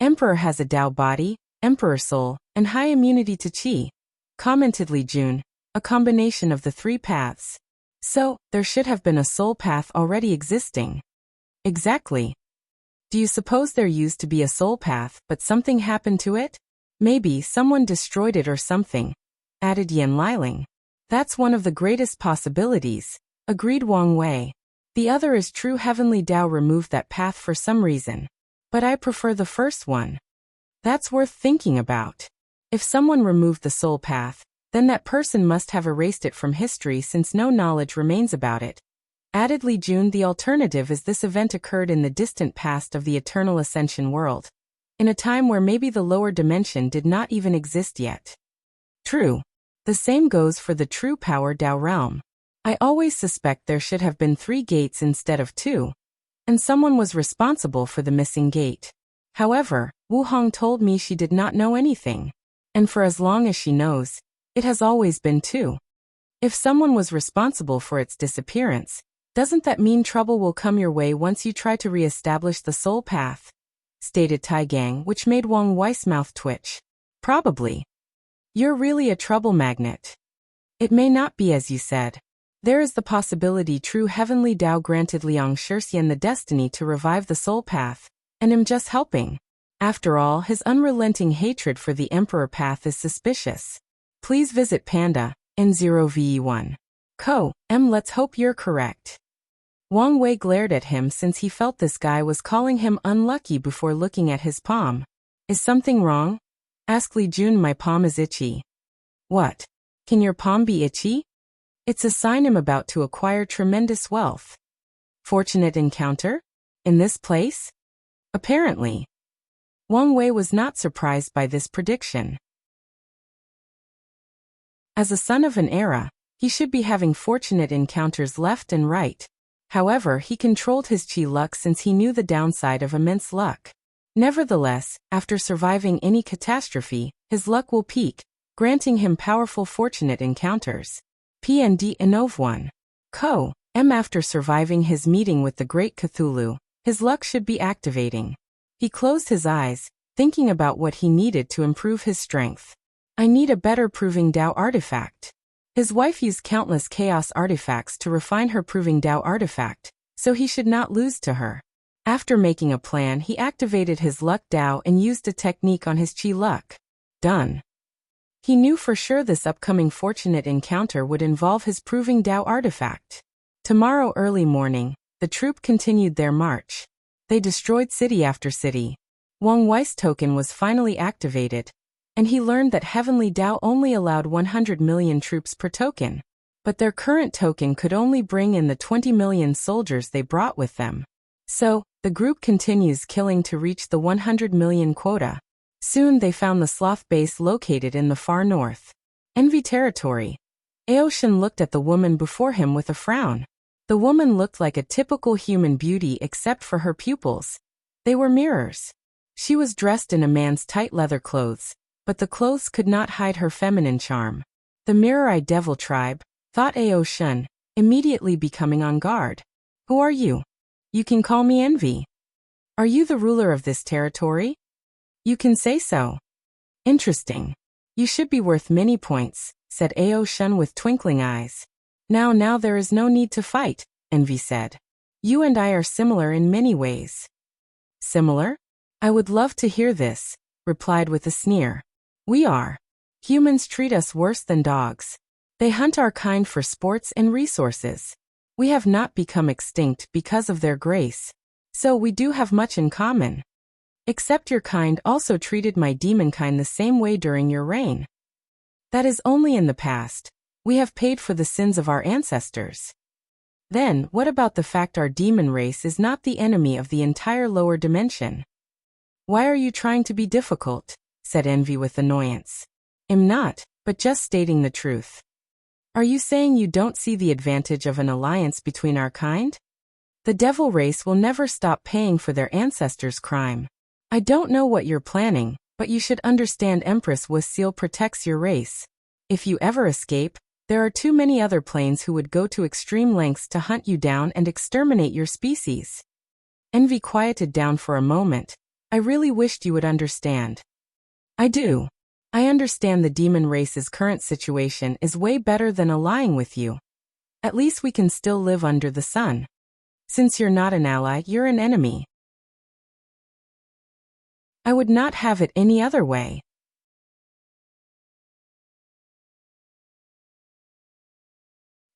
S1: Emperor has a Tao body, Emperor soul, and high immunity to Qi, commented Li Jun, a combination of the three paths. So, there should have been a soul path already existing. Exactly. Do you suppose there used to be a soul path but something happened to it? Maybe someone destroyed it or something, added Yan Liling. That's one of the greatest possibilities, agreed Wang Wei. The other is true Heavenly Tao removed that path for some reason. But I prefer the first one. That's worth thinking about. If someone removed the soul path, then that person must have erased it from history since no knowledge remains about it. Added Li Jun. The alternative is this event occurred in the distant past of the eternal ascension world, in a time where maybe the lower dimension did not even exist yet. True. The same goes for the true power Tao realm. I always suspect there should have been 3 gates instead of 2, and someone was responsible for the missing gate. However, Wu Hong told me she did not know anything, and for as long as she knows, it has always been 2. If someone was responsible for its disappearance, doesn't that mean trouble will come your way once you try to re-establish the soul path? Stated Tai Gang, which made Wang Wei's mouth twitch. Probably. You're really a trouble magnet. It may not be as you said. There is the possibility true Heavenly Tao granted Liang Shixin the destiny to revive the soul path, and am just helping. After all, his unrelenting hatred for the Emperor path is suspicious. Please visit Panda, N0VE1. Let's hope you're correct. Wang Wei glared at him since he felt this guy was calling him unlucky before looking at his palm. Is something wrong? Asked Li Jun. My palm is itchy. What? Can your palm be itchy? It's a sign I'm about to acquire tremendous wealth. Fortunate encounter? In this place? Apparently. Wang Wei was not surprised by this prediction. As a son of an era, he should be having fortunate encounters left and right. However, he controlled his chi luck since he knew the downside of immense luck. Nevertheless, after surviving any catastrophe, his luck will peak, granting him powerful fortunate encounters. PND Innov 1. After surviving his meeting with the Great Cthulhu, his luck should be activating. He closed his eyes, thinking about what he needed to improve his strength. I need a better Proving Dao artifact. His wife used countless chaos artifacts to refine her Proving Dao artifact, so he should not lose to her. After making a plan, he activated his luck Dao and used a technique on his chi luck. Done. He knew for sure this upcoming fortunate encounter would involve his Proving Dao artifact. Tomorrow early morning, the troop continued their march. They destroyed city after city. Wang Wei's token was finally activated, and he learned that Heavenly Dao only allowed 100 million troops per token. But their current token could only bring in the 20 million soldiers they brought with them. So, the group continues killing to reach the 100 million quota. Soon they found the sloth base located in the far north. Envy territory. Aoshin looked at the woman before him with a frown. The woman looked like a typical human beauty except for her pupils. They were mirrors. She was dressed in a man's tight leather clothes, but the clothes could not hide her feminine charm. The mirror-eyed devil tribe, thought Aoshin, immediately becoming on guard. Who are you? You can call me Envy. Are you the ruler of this territory? You can say so. Interesting. You should be worth many points, said Aoshin with twinkling eyes. Now there is no need to fight, Envy said. You and I are similar in many ways. Similar? I would love to hear this, replied with a sneer. We are. Humans treat us worse than dogs. They hunt our kind for sports and resources. We have not become extinct because of their grace. So we do have much in common. Except your kind also treated my demon kind the same way during your reign. That is only in the past. We have paid for the sins of our ancestors. Then, what about the fact our demon race is not the enemy of the entire lower dimension? Why are you trying to be difficult? Said Envy with annoyance. I'm not, but just stating the truth. Are you saying you don't see the advantage of an alliance between our kind? The devil race will never stop paying for their ancestors' crime. I don't know what you're planning, but you should understand Empress Wusil protects your race. If you ever escape, there are too many other planes who would go to extreme lengths to hunt you down and exterminate your species. Envy quieted down for a moment. I really wished you would understand. I do. I understand the demon race's current situation is way better than allying with you. At least we can still live under the sun. Since you're not an ally, you're an enemy. I would not have it any other way.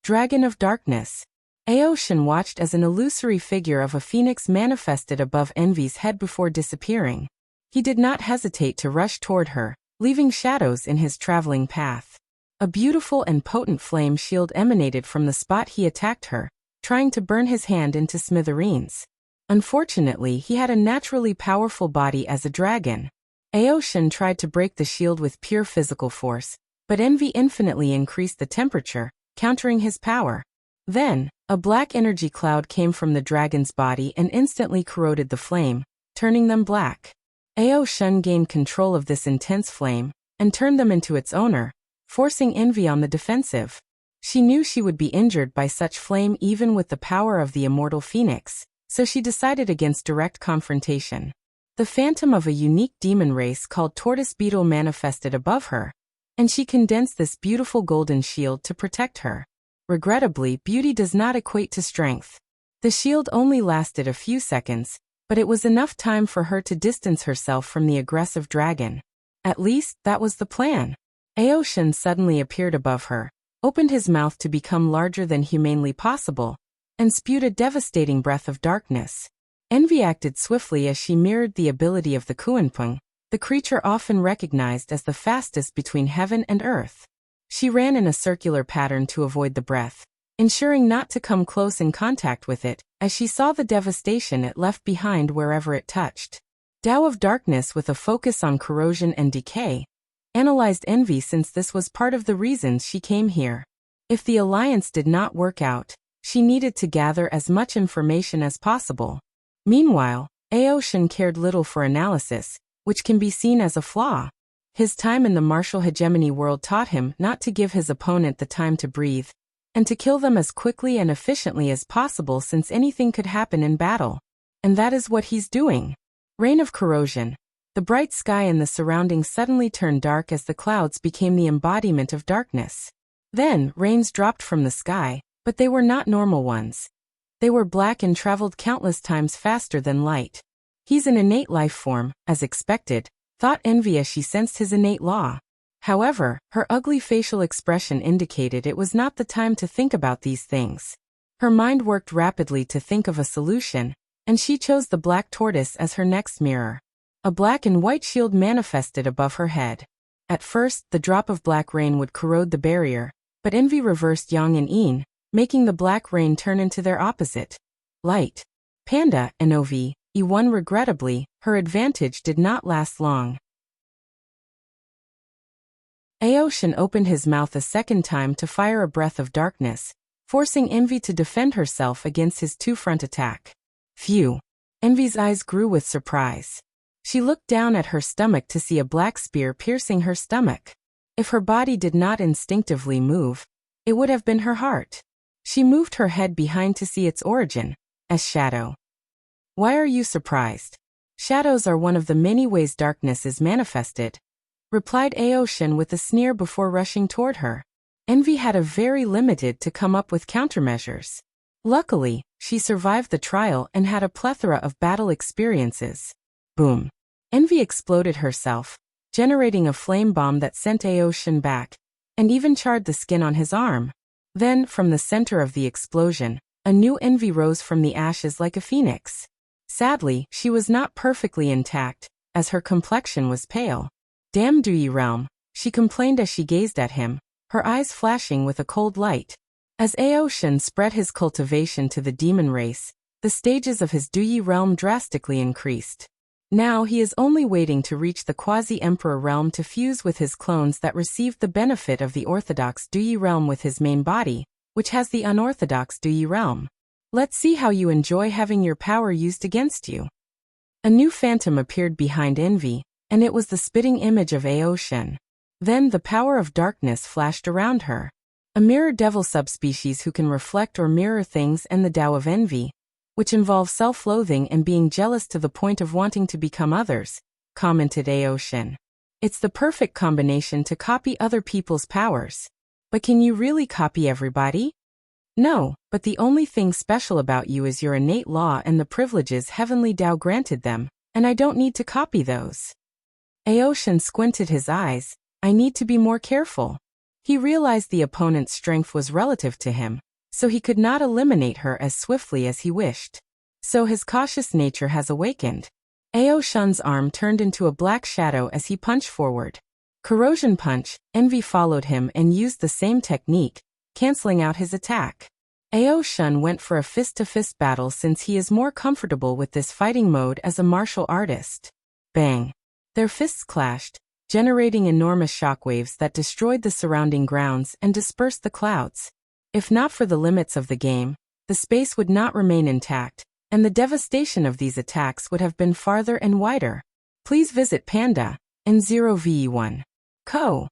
S1: Dragon of Darkness. Aoshin watched as an illusory figure of a phoenix manifested above Envy's head before disappearing. He did not hesitate to rush toward her, leaving shadows in his traveling path. A beautiful and potent flame shield emanated from the spot he attacked her, trying to burn his hand into smithereens. Unfortunately, he had a naturally powerful body as a dragon. Aoshin tried to break the shield with pure physical force, but Envy infinitely increased the temperature, countering his power. Then, a black energy cloud came from the dragon's body and instantly corroded the flame, turning them black. Aoshin gained control of this intense flame, and turned them into its owner, forcing Envy on the defensive. She knew she would be injured by such flame even with the power of the immortal phoenix, so she decided against direct confrontation. The phantom of a unique demon race called Tortoise Beetle manifested above her, and she condensed this beautiful golden shield to protect her. Regrettably, beauty does not equate to strength. The shield only lasted a few seconds, but it was enough time for her to distance herself from the aggressive dragon. At least, that was the plan. Aoshin suddenly appeared above her, opened his mouth to become larger than humanly possible, and spewed a devastating breath of darkness. Envy acted swiftly as she mirrored the ability of the Kuanpung, the creature often recognized as the fastest between heaven and earth. She ran in a circular pattern to avoid the breath, ensuring not to come close in contact with it, as she saw the devastation it left behind wherever it touched. Tao of Darkness with a focus on corrosion and decay, analyzed Envy since this was part of the reasons she came here. If the alliance did not work out, she needed to gather as much information as possible. Meanwhile, Aoshin cared little for analysis, which can be seen as a flaw. His time in the martial hegemony world taught him not to give his opponent the time to breathe, and to kill them as quickly and efficiently as possible since anything could happen in battle. And that is what he's doing. Rain of corrosion. The bright sky and the surroundings suddenly turned dark as the clouds became the embodiment of darkness. Then, rains dropped from the sky, but they were not normal ones. They were black and traveled countless times faster than light. He's an innate life form, as expected, thought Envy as she sensed his innate law. However, her ugly facial expression indicated it was not the time to think about these things. Her mind worked rapidly to think of a solution, and she chose the black tortoise as her next mirror. A black and white shield manifested above her head. At first, the drop of black rain would corrode the barrier, but Envy reversed Yang and Yin, making the black rain turn into their opposite. Light. Panda, Nov, E1 regrettably, her advantage did not last long. Aoshin opened his mouth a second time to fire a breath of darkness, forcing Envy to defend herself against his two-front attack. Phew. Envy's eyes grew with surprise. She looked down at her stomach to see a black spear piercing her stomach. If her body did not instinctively move, it would have been her heart. She moved her head behind to see its origin, as shadow. Why are you surprised? Shadows are one of the many ways darkness is manifested, replied Aoshin with a sneer before rushing toward her. Envy had a very limited to come up with countermeasures. Luckily, she survived the trial and had a plethora of battle experiences. Boom. Envy exploded herself, generating a flame bomb that sent Aoshin back, and even charred the skin on his arm. Then, from the center of the explosion, a new Envy rose from the ashes like a phoenix. Sadly, she was not perfectly intact, as her complexion was pale. Damn Duyi realm, she complained as she gazed at him, her eyes flashing with a cold light. As Aoshin spread his cultivation to the demon race, the stages of his Duyi realm drastically increased. Now he is only waiting to reach the quasi-emperor realm to fuse with his clones that received the benefit of the orthodox Duyi realm with his main body, which has the unorthodox Duyi realm. Let's see how you enjoy having your power used against you. A new phantom appeared behind Envy, and it was the spitting image of Aoshin. Then the power of darkness flashed around her. A mirror devil subspecies who can reflect or mirror things, and the Tao of Envy, which involves self-loathing and being jealous to the point of wanting to become others, commented Aoshin. It's the perfect combination to copy other people's powers. But can you really copy everybody? No, but the only thing special about you is your innate law and the privileges Heavenly Tao granted them, and I don't need to copy those. Aoshin squinted his eyes. I need to be more careful. He realized the opponent's strength was relative to him, so he could not eliminate her as swiftly as he wished. So his cautious nature has awakened. Aoshin's arm turned into a black shadow as he punched forward. Corrosion punch. Envy followed him and used the same technique, canceling out his attack. Aoshin went for a fist-to-fist battle since he is more comfortable with this fighting mode as a martial artist. Bang. Their fists clashed, generating enormous shockwaves that destroyed the surrounding grounds and dispersed the clouds. If not for the limits of the game, the space would not remain intact, and the devastation of these attacks would have been farther and wider. Please visit Panda, N0VE1. Co.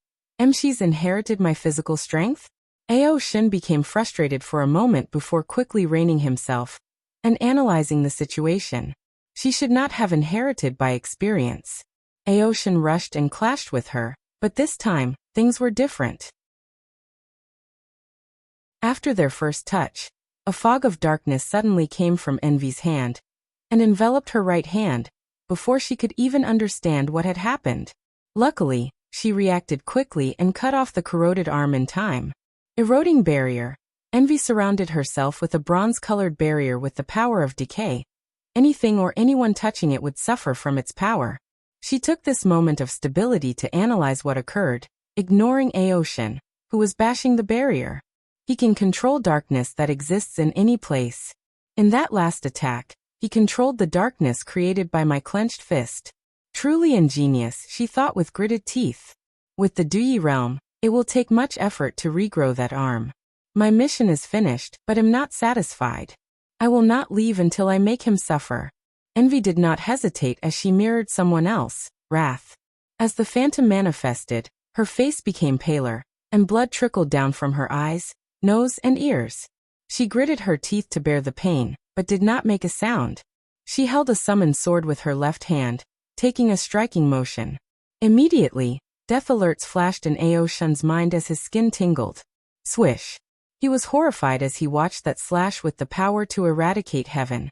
S1: She's inherited my physical strength? Aoshin became frustrated for a moment before quickly reining himself and analyzing the situation. She should not have inherited by experience. Aoshin rushed and clashed with her, but this time, things were different. After their first touch, a fog of darkness suddenly came from Envy's hand, and enveloped her right hand, before she could even understand what had happened. Luckily, she reacted quickly and cut off the corroded arm in time. Eroding barrier. Envy surrounded herself with a bronze-colored barrier with the power of decay. Anything or anyone touching it would suffer from its power. She took this moment of stability to analyze what occurred, ignoring Aoshin, who was bashing the barrier. He can control darkness that exists in any place. In that last attack, he controlled the darkness created by my clenched fist. Truly ingenious, she thought with gritted teeth. With the Duyi realm, it will take much effort to regrow that arm. My mission is finished, but am not satisfied. I will not leave until I make him suffer. Envy did not hesitate as she mirrored someone else, Wrath. As the phantom manifested, her face became paler, and blood trickled down from her eyes, nose and ears. She gritted her teeth to bear the pain, but did not make a sound. She held a summoned sword with her left hand, taking a striking motion. Immediately, death alerts flashed in Aoshin's mind as his skin tingled. Swish. He was horrified as he watched that slash with the power to eradicate heaven.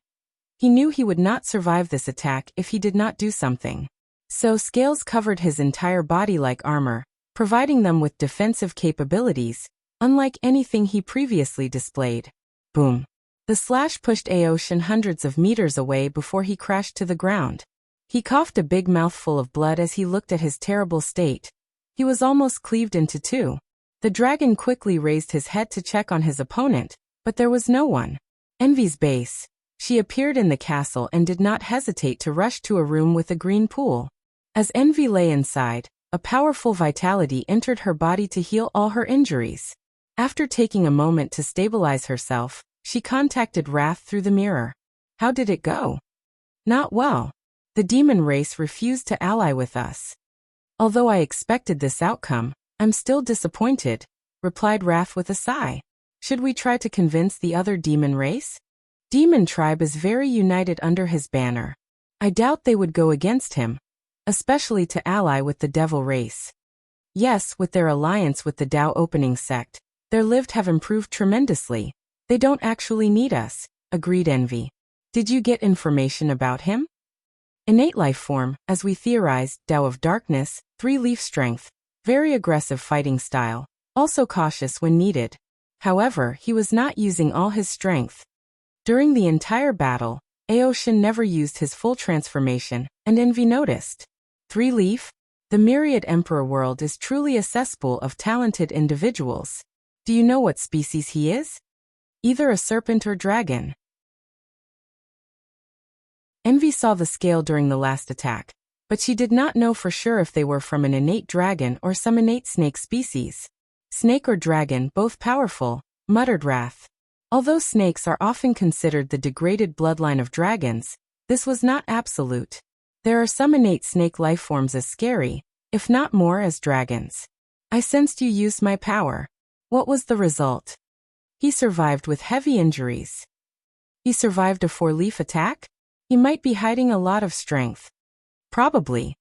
S1: He knew he would not survive this attack if he did not do something. So scales covered his entire body like armor, providing them with defensive capabilities, unlike anything he previously displayed. Boom. The slash pushed Aoshin hundreds of meters away before he crashed to the ground. He coughed a big mouthful of blood as he looked at his terrible state. He was almost cleaved into two. The dragon quickly raised his head to check on his opponent, but there was no one. Envy's base. She appeared in the castle and did not hesitate to rush to a room with a green pool. As Envy lay inside, a powerful vitality entered her body to heal all her injuries. After taking a moment to stabilize herself, she contacted Wrath through the mirror. How did it go? Not well. The demon race refused to ally with us. Although I expected this outcome, I'm still disappointed, replied Wrath with a sigh. Should we try to convince the other demon race? Demon tribe is very united under his banner. I doubt they would go against him, especially to ally with the devil race. Yes, with their alliance with the Tao opening sect, their lived have improved tremendously. They don't actually need us, agreed Envy. Did you get information about him? Innate life form, as we theorized, Tao of darkness, 3-leaf strength, very aggressive fighting style, also cautious when needed. However, he was not using all his strength. During the entire battle, Aoshin never used his full transformation, and Envy noticed. 3-leaf? The myriad emperor world is truly a cesspool of talented individuals. Do you know what species he is? Either a serpent or dragon. Envy saw the scale during the last attack, but she did not know for sure if they were from an innate dragon or some innate snake species. Snake or dragon, both powerful, muttered Wrath. Although snakes are often considered the degraded bloodline of dragons, this was not absolute. There are some innate snake life forms as scary, if not more as dragons. I sensed you used my power. What was the result? He survived with heavy injuries. He survived a 4-leaf attack? He might be hiding a lot of strength. Probably.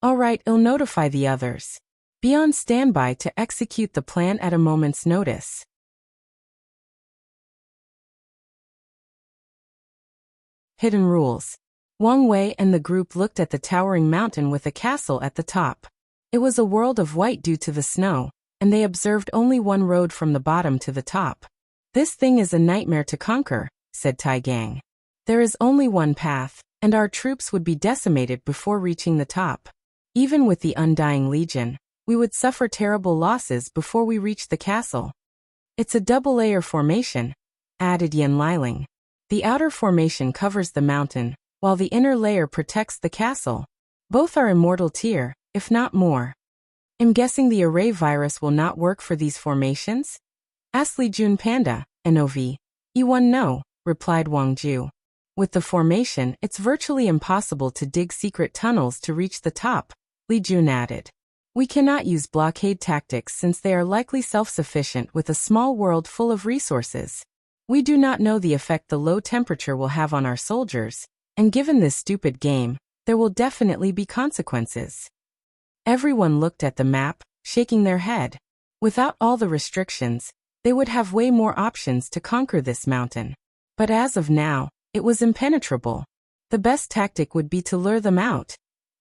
S1: Alright, I'll notify the others. Be on standby to execute the plan at a moment's notice. Hidden rules. Wang Wei and the group looked at the towering mountain with a castle at the top. It was a world of white due to the snow, and they observed only one road from the bottom to the top. This thing is a nightmare to conquer, said Tai Gang. There is only one path, and our troops would be decimated before reaching the top. Even with the Undying Legion, we would suffer terrible losses before we reach the castle. It's a double-layer formation, added Yen Liling. The outer formation covers the mountain, while the inner layer protects the castle. Both are immortal tier, if not more. I'm guessing the array virus will not work for these formations? Asked Li Jun Panda, NOV. E1 no, replied Wang Ju. With the formation, it's virtually impossible to dig secret tunnels to reach the top, Li Jun added. We cannot use blockade tactics since they are likely self-sufficient with a small world full of resources. We do not know the effect the low temperature will have on our soldiers, and given this stupid game, there will definitely be consequences. Everyone looked at the map, shaking their head. Without all the restrictions, they would have way more options to conquer this mountain. But as of now, it was impenetrable. The best tactic would be to lure them out,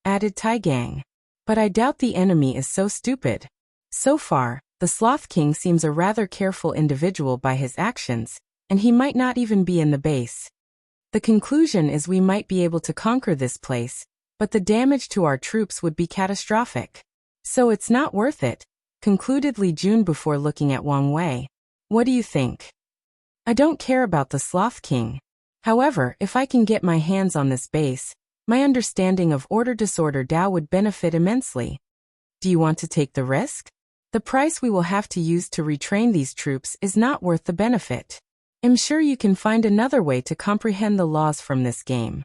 S1: added Taigang. But I doubt the enemy is so stupid. So far, the Sloth King seems a rather careful individual by his actions, and he might not even be in the base. The conclusion is we might be able to conquer this place, but the damage to our troops would be catastrophic. So it's not worth it, concluded Li Jun before looking at Wang Wei. What do you think? I don't care about the Sloth King. However, if I can get my hands on this base, my understanding of order disorder Dao would benefit immensely. Do you want to take the risk? The price we will have to use to retrain these troops is not worth the benefit. I'm sure you can find another way to comprehend the laws from this game.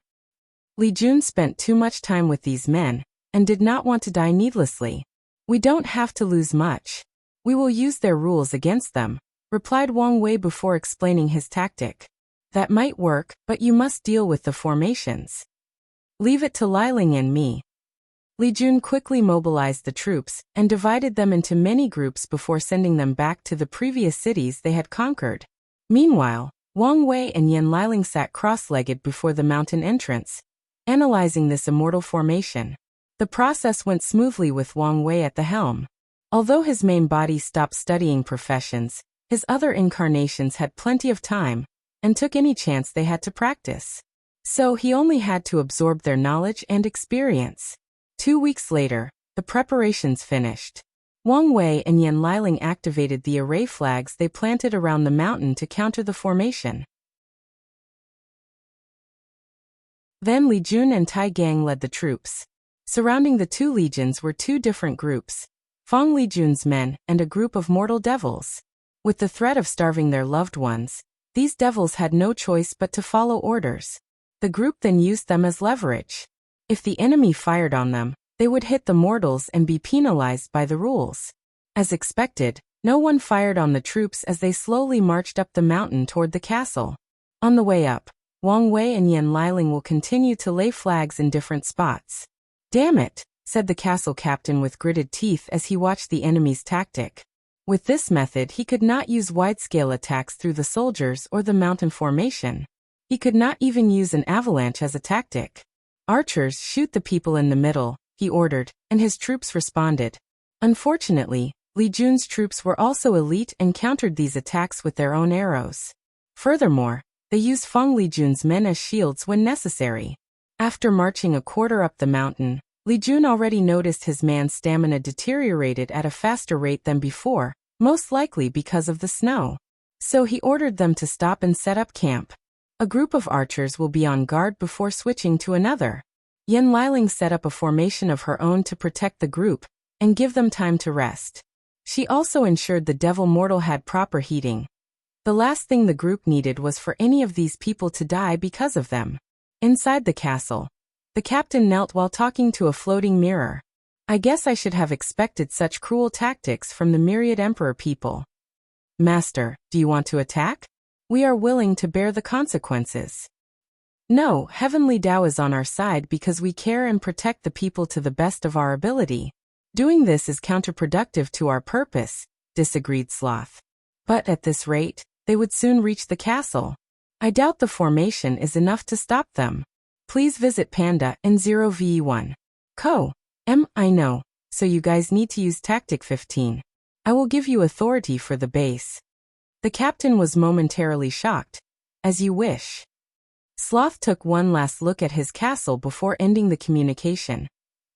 S1: Li Jun spent too much time with these men, and did not want to die needlessly. We don't have to lose much. We will use their rules against them, replied Wang Wei before explaining his tactic. That might work, but you must deal with the formations. Leave it to Liling and me. Li Jun quickly mobilized the troops, and divided them into many groups before sending them back to the previous cities they had conquered. Meanwhile, Wang Wei and Yan Liling sat cross-legged before the mountain entrance, analyzing this immortal formation. The process went smoothly with Wang Wei at the helm. Although his main body stopped studying professions, his other incarnations had plenty of time, and took any chance they had to practice. So he only had to absorb their knowledge and experience. 2 weeks later, the preparations finished. Wang Wei and Yan Liling activated the array flags they planted around the mountain to counter the formation. Then Li Jun and Taigang led the troops. Surrounding the two legions were two different groups, Fang Li Jun's men and a group of mortal devils. With the threat of starving their loved ones, these devils had no choice but to follow orders. The group then used them as leverage. If the enemy fired on them, they would hit the mortals and be penalized by the rules. As expected, no one fired on the troops as they slowly marched up the mountain toward the castle. On the way up, Wang Wei and Yan Liling will continue to lay flags in different spots. Damn it, said the castle captain with gritted teeth as he watched the enemy's tactic. With this method he could not use wide-scale attacks through the soldiers or the mountain formation. He could not even use an avalanche as a tactic. Archers, shoot the people in the middle, he ordered, and his troops responded. Unfortunately, Li Jun's troops were also elite and countered these attacks with their own arrows. Furthermore, they used Fang Li Jun's men as shields when necessary. After marching a quarter up the mountain, Li Jun already noticed his man's stamina deteriorated at a faster rate than before, most likely because of the snow. So he ordered them to stop and set up camp. A group of archers will be on guard before switching to another. Yan Liling set up a formation of her own to protect the group, and give them time to rest. She also ensured the devil mortal had proper heating. The last thing the group needed was for any of these people to die because of them. Inside the castle, the captain knelt while talking to a floating mirror. I guess I should have expected such cruel tactics from the myriad emperor people. Master, do you want to attack? We are willing to bear the consequences. No, Heavenly Tao is on our side because we care and protect the people to the best of our ability. Doing this is counterproductive to our purpose, disagreed Sloth. But at this rate, they would soon reach the castle. I doubt the formation is enough to stop them. Please visit Panda and 0ve1. I know, so you guys need to use Tactic 15. I will give you authority for the base. The captain was momentarily shocked. As you wish. Sloth took one last look at his castle before ending the communication.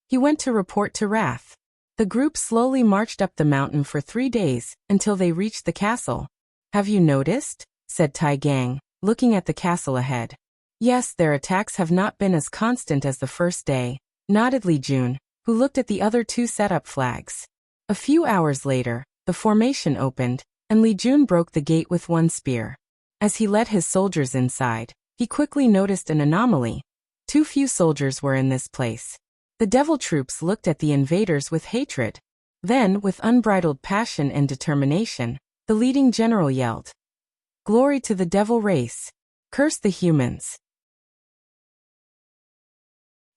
S1: He went to report to Wrath. The group slowly marched up the mountain for 3 days, until they reached the castle. Have you noticed? Said Taigang, looking at the castle ahead. Yes, their attacks have not been as constant as the first day, nodded Li Jun, who looked at the other two setup flags. A few hours later, the formation opened, and Li Jun broke the gate with one spear. As he led his soldiers inside, he quickly noticed an anomaly. Too few soldiers were in this place. The devil troops looked at the invaders with hatred. Then, with unbridled passion and determination, the leading general yelled, "Glory to the devil race! Curse the humans!"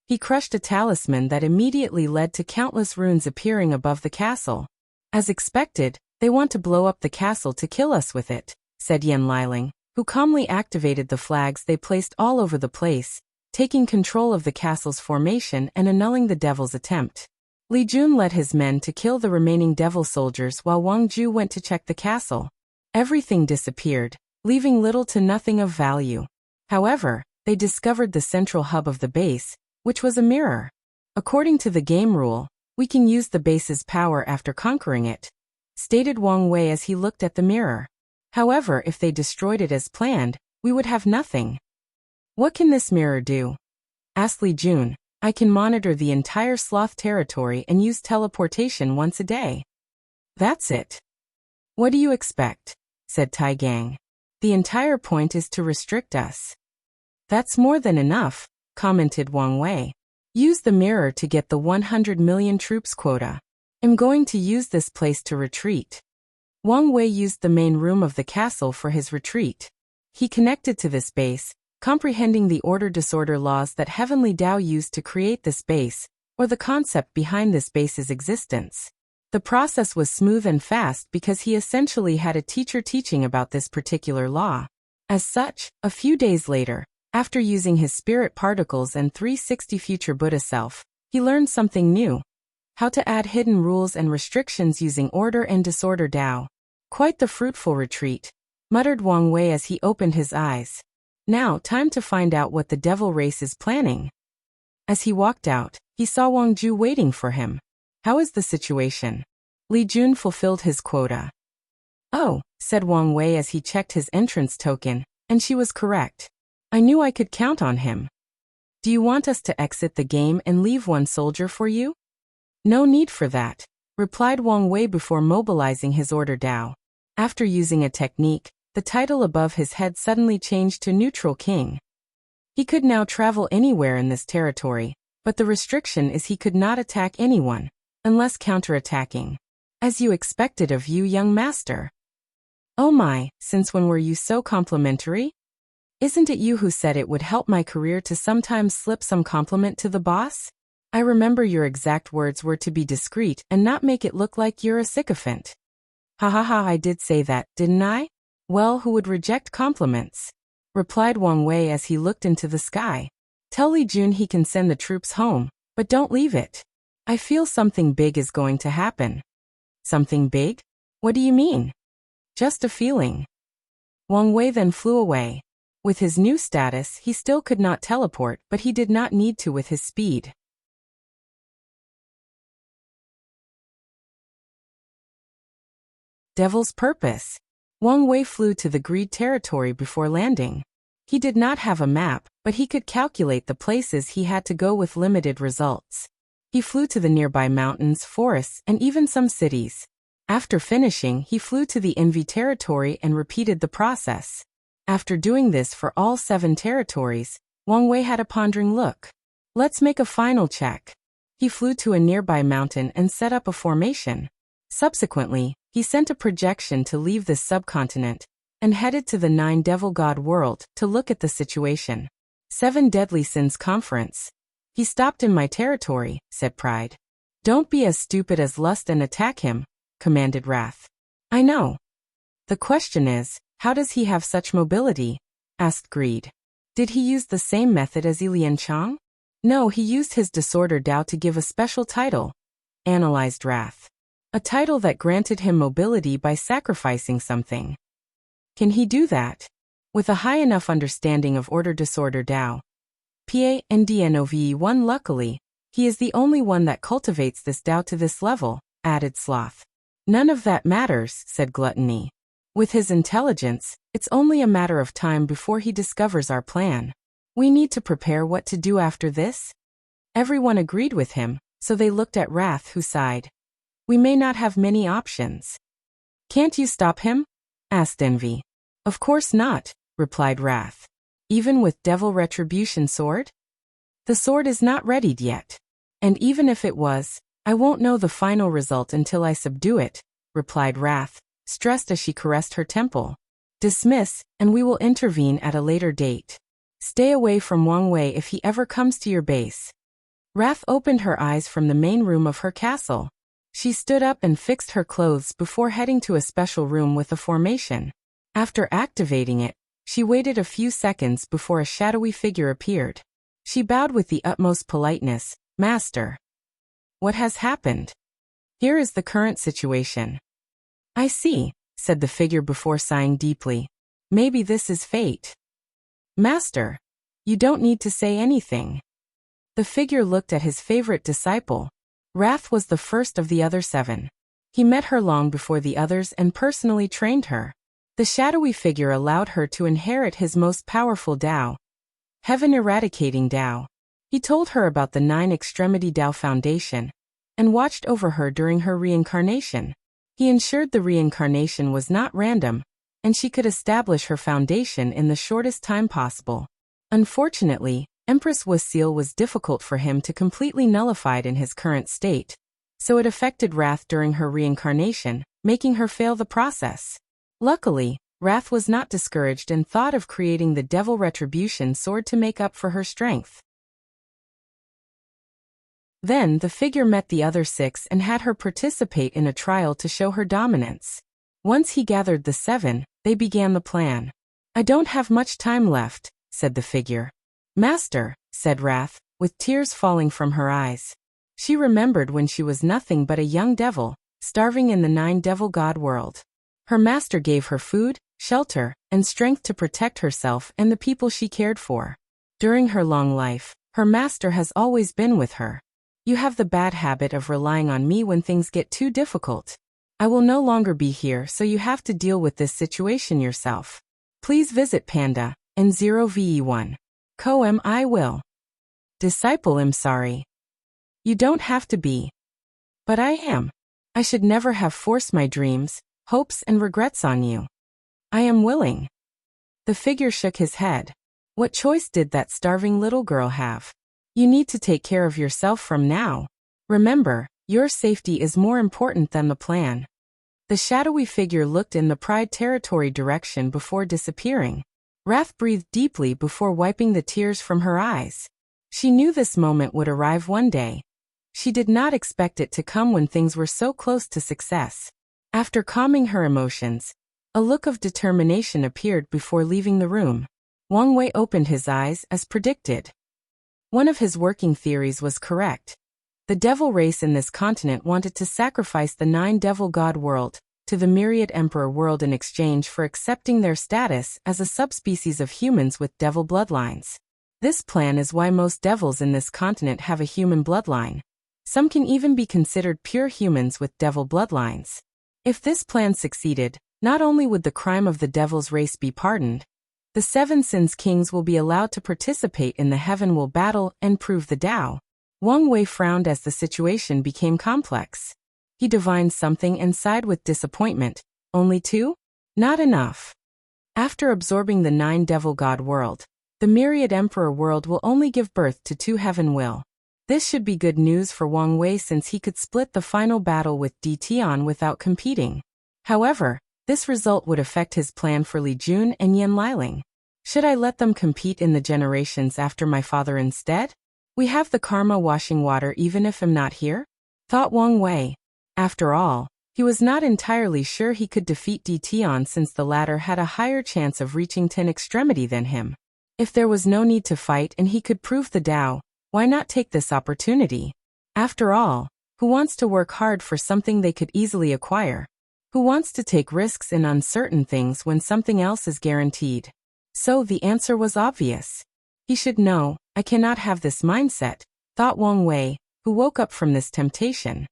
S1: He crushed a talisman that immediately led to countless runes appearing above the castle. As expected, they want to blow up the castle to kill us with it, said Yan Liling, who calmly activated the flags they placed all over the place, taking control of the castle's formation and annulling the devil's attempt. Li Jun led his men to kill the remaining devil soldiers while Wang Ju went to check the castle. Everything disappeared, leaving little to nothing of value. However, they discovered the central hub of the base, which was a mirror. According to the game rule, we can use the base's power after conquering it, stated Wang Wei as he looked at the mirror. However, if they destroyed it as planned, we would have nothing. What can this mirror do? Asked Li Jun. I can monitor the entire sloth territory and use teleportation once a day. That's it. What do you expect? Said Tai Gang. The entire point is to restrict us. That's more than enough, commented Wang Wei. Use the mirror to get the 100 million troops quota. I'm going to use this place to retreat. Wang Wei used the main room of the castle for his retreat. He connected to this base, comprehending the order-disorder laws that Heavenly Dao used to create this base, or the concept behind this base's existence. The process was smooth and fast because he essentially had a teacher teaching about this particular law. As such, a few days later, after using his spirit particles and 360 future Buddha self, he learned something new. How to add hidden rules and restrictions using order and disorder Dao. Quite the fruitful retreat, muttered Wang Wei as he opened his eyes. Now, time to find out what the devil race is planning. As he walked out, he saw Wang Ju waiting for him. How is the situation? Li Jun fulfilled his quota. Oh, said Wang Wei as he checked his entrance token, and she was correct. I knew I could count on him. Do you want us to exit the game and leave one soldier for you? No need for that, replied Wang Wei before mobilizing his order Dao. After using a technique, the title above his head suddenly changed to Neutral King. He could now travel anywhere in this territory, but the restriction is he could not attack anyone, unless counterattacking. As you expected of you, young master. Oh my, since when were you so complimentary? Isn't it you who said it would help my career to sometimes slip some compliment to the boss? I remember your exact words were to be discreet and not make it look like you're a sycophant. Ha ha ha, I did say that, didn't I? Well, who would reject compliments? Replied Wang Wei as he looked into the sky. Tell Li Jun he can send the troops home, but don't leave it. I feel something big is going to happen. Something big? What do you mean? Just a feeling. Wang Wei then flew away. With his new status, he still could not teleport, but he did not need to with his speed. Devil's purpose. Wang Wei flew to the Greed territory before landing. He did not have a map, but he could calculate the places he had to go with limited results. He flew to the nearby mountains, forests, and even some cities. After finishing, he flew to the Envy territory and repeated the process. After doing this for all 7 territories, Wang Wei had a pondering look. Let's make a final check. He flew to a nearby mountain and set up a formation. Subsequently, he sent a projection to leave this subcontinent and headed to the 9 Devil God world to look at the situation. 7 Deadly Sins Conference. He stopped in my territory, said Pride. Don't be as stupid as Lust and attack him, commanded Wrath. I know. The question is, how does he have such mobility? Asked Greed. Did he use the same method as Lian Chang? No, he used his disorder Dao to give a special title, analyzed Wrath. A title that granted him mobility by sacrificing something. Can he do that? With a high enough understanding of order disorder Dao. PANDNOVE1 luckily, he is the only one that cultivates this Dao to this level, added Sloth. None of that matters, said Gluttony. With his intelligence, it's only a matter of time before he discovers our plan. We need to prepare what to do after this. Everyone agreed with him, so they looked at Wrath, who sighed. We may not have many options. Can't you stop him? Asked Envy. Of course not, replied Wrath. Even with Devil Retribution Sword? The sword is not readied yet. And even if it was, I won't know the final result until I subdue it, replied Wrath, stressed as she caressed her temple. Dismiss, and we will intervene at a later date. Stay away from Wang Wei if he ever comes to your base. Wrath opened her eyes from the main room of her castle. She stood up and fixed her clothes before heading to a special room with a formation. After activating it, she waited a few seconds before a shadowy figure appeared. She bowed with the utmost politeness. Master. What has happened? Here is the current situation. I see, said the figure before sighing deeply. Maybe this is fate. Master. You don't need to say anything. The figure looked at his favorite disciple. Wrath was the first of the other 7. He met her long before the others and personally trained her. The shadowy figure allowed her to inherit his most powerful Tao. Heaven-eradicating Tao. He told her about the 9-extremity Tao Foundation and watched over her during her reincarnation. He ensured the reincarnation was not random, and she could establish her foundation in the shortest time possible. Unfortunately, Empress Wasil was difficult for him to completely nullify in his current state, so it affected Wrath during her reincarnation, making her fail the process. Luckily, Wrath was not discouraged and thought of creating the Devil Retribution Sword to make up for her strength. Then the figure met the other 6 and had her participate in a trial to show her dominance. Once he gathered the 7, they began the plan. I don't have much time left, said the figure. Master, said Wrath, with tears falling from her eyes. She remembered when she was nothing but a young devil, starving in the 9-devil god world. Her master gave her food, shelter, and strength to protect herself and the people she cared for. During her long life, her master has always been with her. You have the bad habit of relying on me when things get too difficult. I will no longer be here, so you have to deal with this situation yourself. Please visit Panda, N0VE1. Koem I will. Disciple I'm sorry. You don't have to be. But I am. I should never have forced my dreams, hopes and regrets on you. I am willing. The figure shook his head. What choice did that starving little girl have? You need to take care of yourself from now. Remember, your safety is more important than the plan. The shadowy figure looked in the Pride territory direction before disappearing. Wrath breathed deeply before wiping the tears from her eyes. She knew this moment would arrive one day. She did not expect it to come when things were so close to success. After calming her emotions, a look of determination appeared before leaving the room. Wang Wei opened his eyes as predicted. One of his working theories was correct. The devil race in this continent wanted to sacrifice the 9-devil god world to the myriad emperor world in exchange for accepting their status as a subspecies of humans with devil bloodlines. This plan is why most devils in this continent have a human bloodline. Some can even be considered pure humans with devil bloodlines. If this plan succeeded, not only would the crime of the devil's race be pardoned, the 7 Sins Kings will be allowed to participate in the Heaven Will battle and prove the Tao. Wang Wei frowned as the situation became complex. He divined something and sighed with disappointment. Only 2? Not enough. After absorbing the 9-devil god world, the myriad emperor world will only give birth to 2 Heaven Will. This should be good news for Wang Wei since he could split the final battle with Di Tian without competing. However, this result would affect his plan for Li Jun and Yan Liling. Should I let them compete in the generations after my father instead? We have the karma washing water even if I'm not here? Thought Wang Wei. After all, he was not entirely sure he could defeat Di Tian since the latter had a higher chance of reaching 10 extremity than him. If there was no need to fight and he could prove the Tao, why not take this opportunity? After all, who wants to work hard for something they could easily acquire? Who wants to take risks in uncertain things when something else is guaranteed? So the answer was obvious. He should know, I cannot have this mindset, thought Wang Wei, who woke up from this temptation.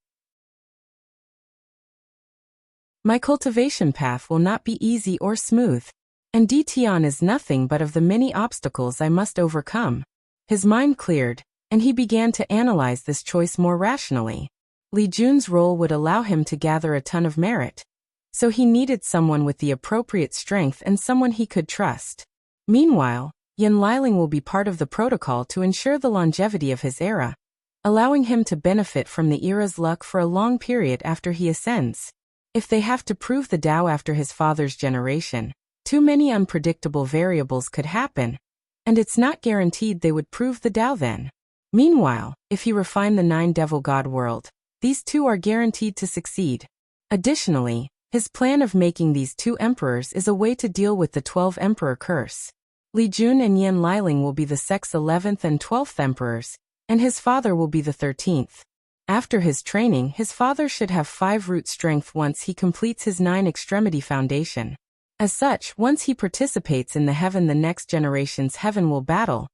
S1: My cultivation path will not be easy or smooth. And Di Tian is nothing but of the many obstacles I must overcome. His mind cleared, and he began to analyze this choice more rationally. Li Jun's role would allow him to gather a ton of merit. So he needed someone with the appropriate strength and someone he could trust. Meanwhile, Yan Liling will be part of the protocol to ensure the longevity of his era, allowing him to benefit from the era's luck for a long period after he ascends. If they have to prove the Tao after his father's generation, too many unpredictable variables could happen, and it's not guaranteed they would prove the Tao then. Meanwhile, if he refined the 9-devil god world, these 2 are guaranteed to succeed. Additionally, his plan of making these 2 emperors is a way to deal with the 12 emperor curse. Li Jun and Yan Liling will be the sect's 11th and 12th emperors, and his father will be the 13th. After his training, his father should have 5 root strength once he completes his 9 extremity foundation. As such, once he participates in the heaven, the next generation's heaven will battle.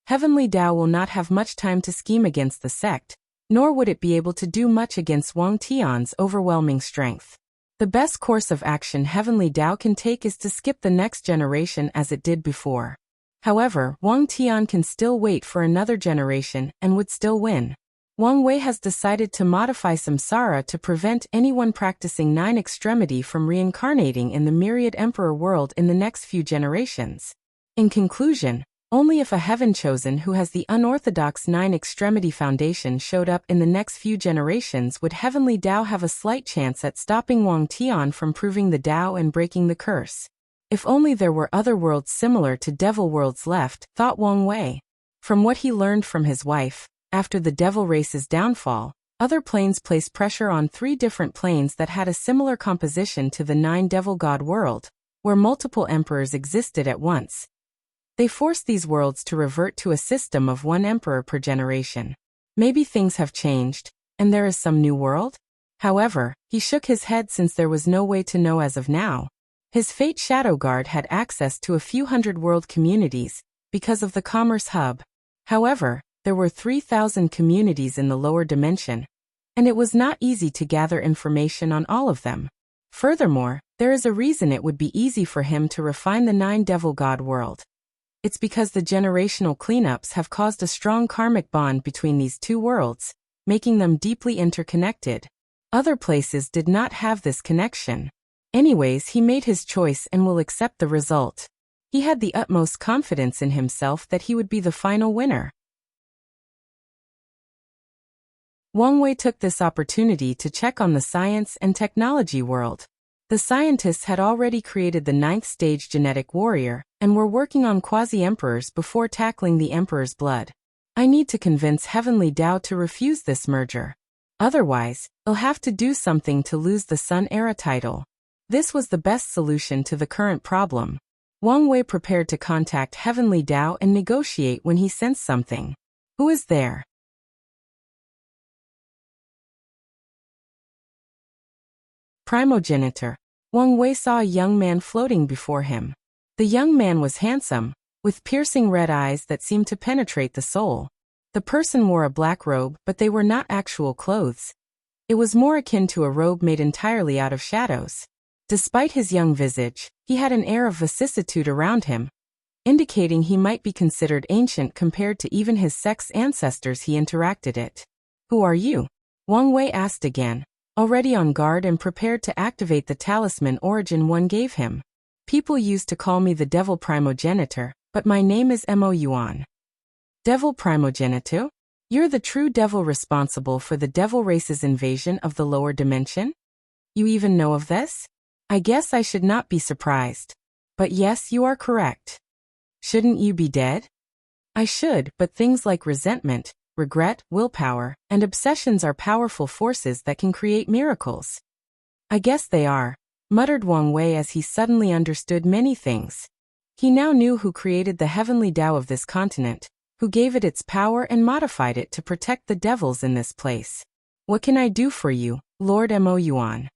S1: Heavenly Tao will not have much time to scheme against the sect, nor would it be able to do much against Wang Tian's overwhelming strength. The best course of action Heavenly Tao can take is to skip the next generation as it did before. However, Wang Tian can still wait for another generation and would still win. Wang Wei has decided to modify samsara to prevent anyone practicing 9 extremity from reincarnating in the myriad emperor world in the next few generations. In conclusion, only if a heaven chosen who has the unorthodox 9 extremity foundation showed up in the next few generations would Heavenly Tao have a slight chance at stopping Wang Tian from proving the Tao and breaking the curse. If only there were other worlds similar to devil worlds left, thought Wang Wei. From what he learned from his wife, after the devil race's downfall, other planes placed pressure on 3 different planes that had a similar composition to the 9 devil god world, where multiple emperors existed at once. They forced these worlds to revert to a system of 1 emperor per generation. Maybe things have changed, and there is some new world? However, he shook his head since there was no way to know as of now. His Fate Shadow Guard had access to a few hundred world communities, because of the Commerce Hub. However, there were 3,000 communities in the lower dimension, and it was not easy to gather information on all of them. Furthermore, there is a reason it would be easy for him to refine the 9 devil god world. It's because the generational cleanups have caused a strong karmic bond between these 2 worlds, making them deeply interconnected. Other places did not have this connection. Anyways, he made his choice and will accept the result. He had the utmost confidence in himself that he would be the final winner. Wang Wei took this opportunity to check on the science and technology world. The scientists had already created the 9th stage genetic warrior, and were working on quasi-emperors before tackling the emperor's blood. I need to convince Heavenly Tao to refuse this merger. Otherwise, I'll have to do something to lose the Sun Era title. This was the best solution to the current problem. Wang Wei prepared to contact Heavenly Tao and negotiate when he sensed something. Who is there? Primogenitor. Wang Wei saw a young man floating before him. The young man was handsome, with piercing red eyes that seemed to penetrate the soul. The person wore a black robe, but they were not actual clothes. It was more akin to a robe made entirely out of shadows. Despite his young visage, he had an air of vicissitude around him, indicating he might be considered ancient compared to even his sect's ancestors he interacted it. Who are you? Wang Wei asked again, already on guard and prepared to activate the talisman Origin One gave him. People used to call me the Devil Primogenitor, but my name is Mo Yuan. Devil Primogenitor? You're the true devil responsible for the devil race's invasion of the lower dimension? You even know of this? I guess I should not be surprised. But yes, you are correct. Shouldn't you be dead? I should, but things like resentment, regret, willpower, and obsessions are powerful forces that can create miracles. I guess they are, muttered Wang Wei as he suddenly understood many things. He now knew who created the heavenly Tao of this continent, who gave it its power and modified it to protect the devils in this place. What can I do for you, Lord Mo Yuan?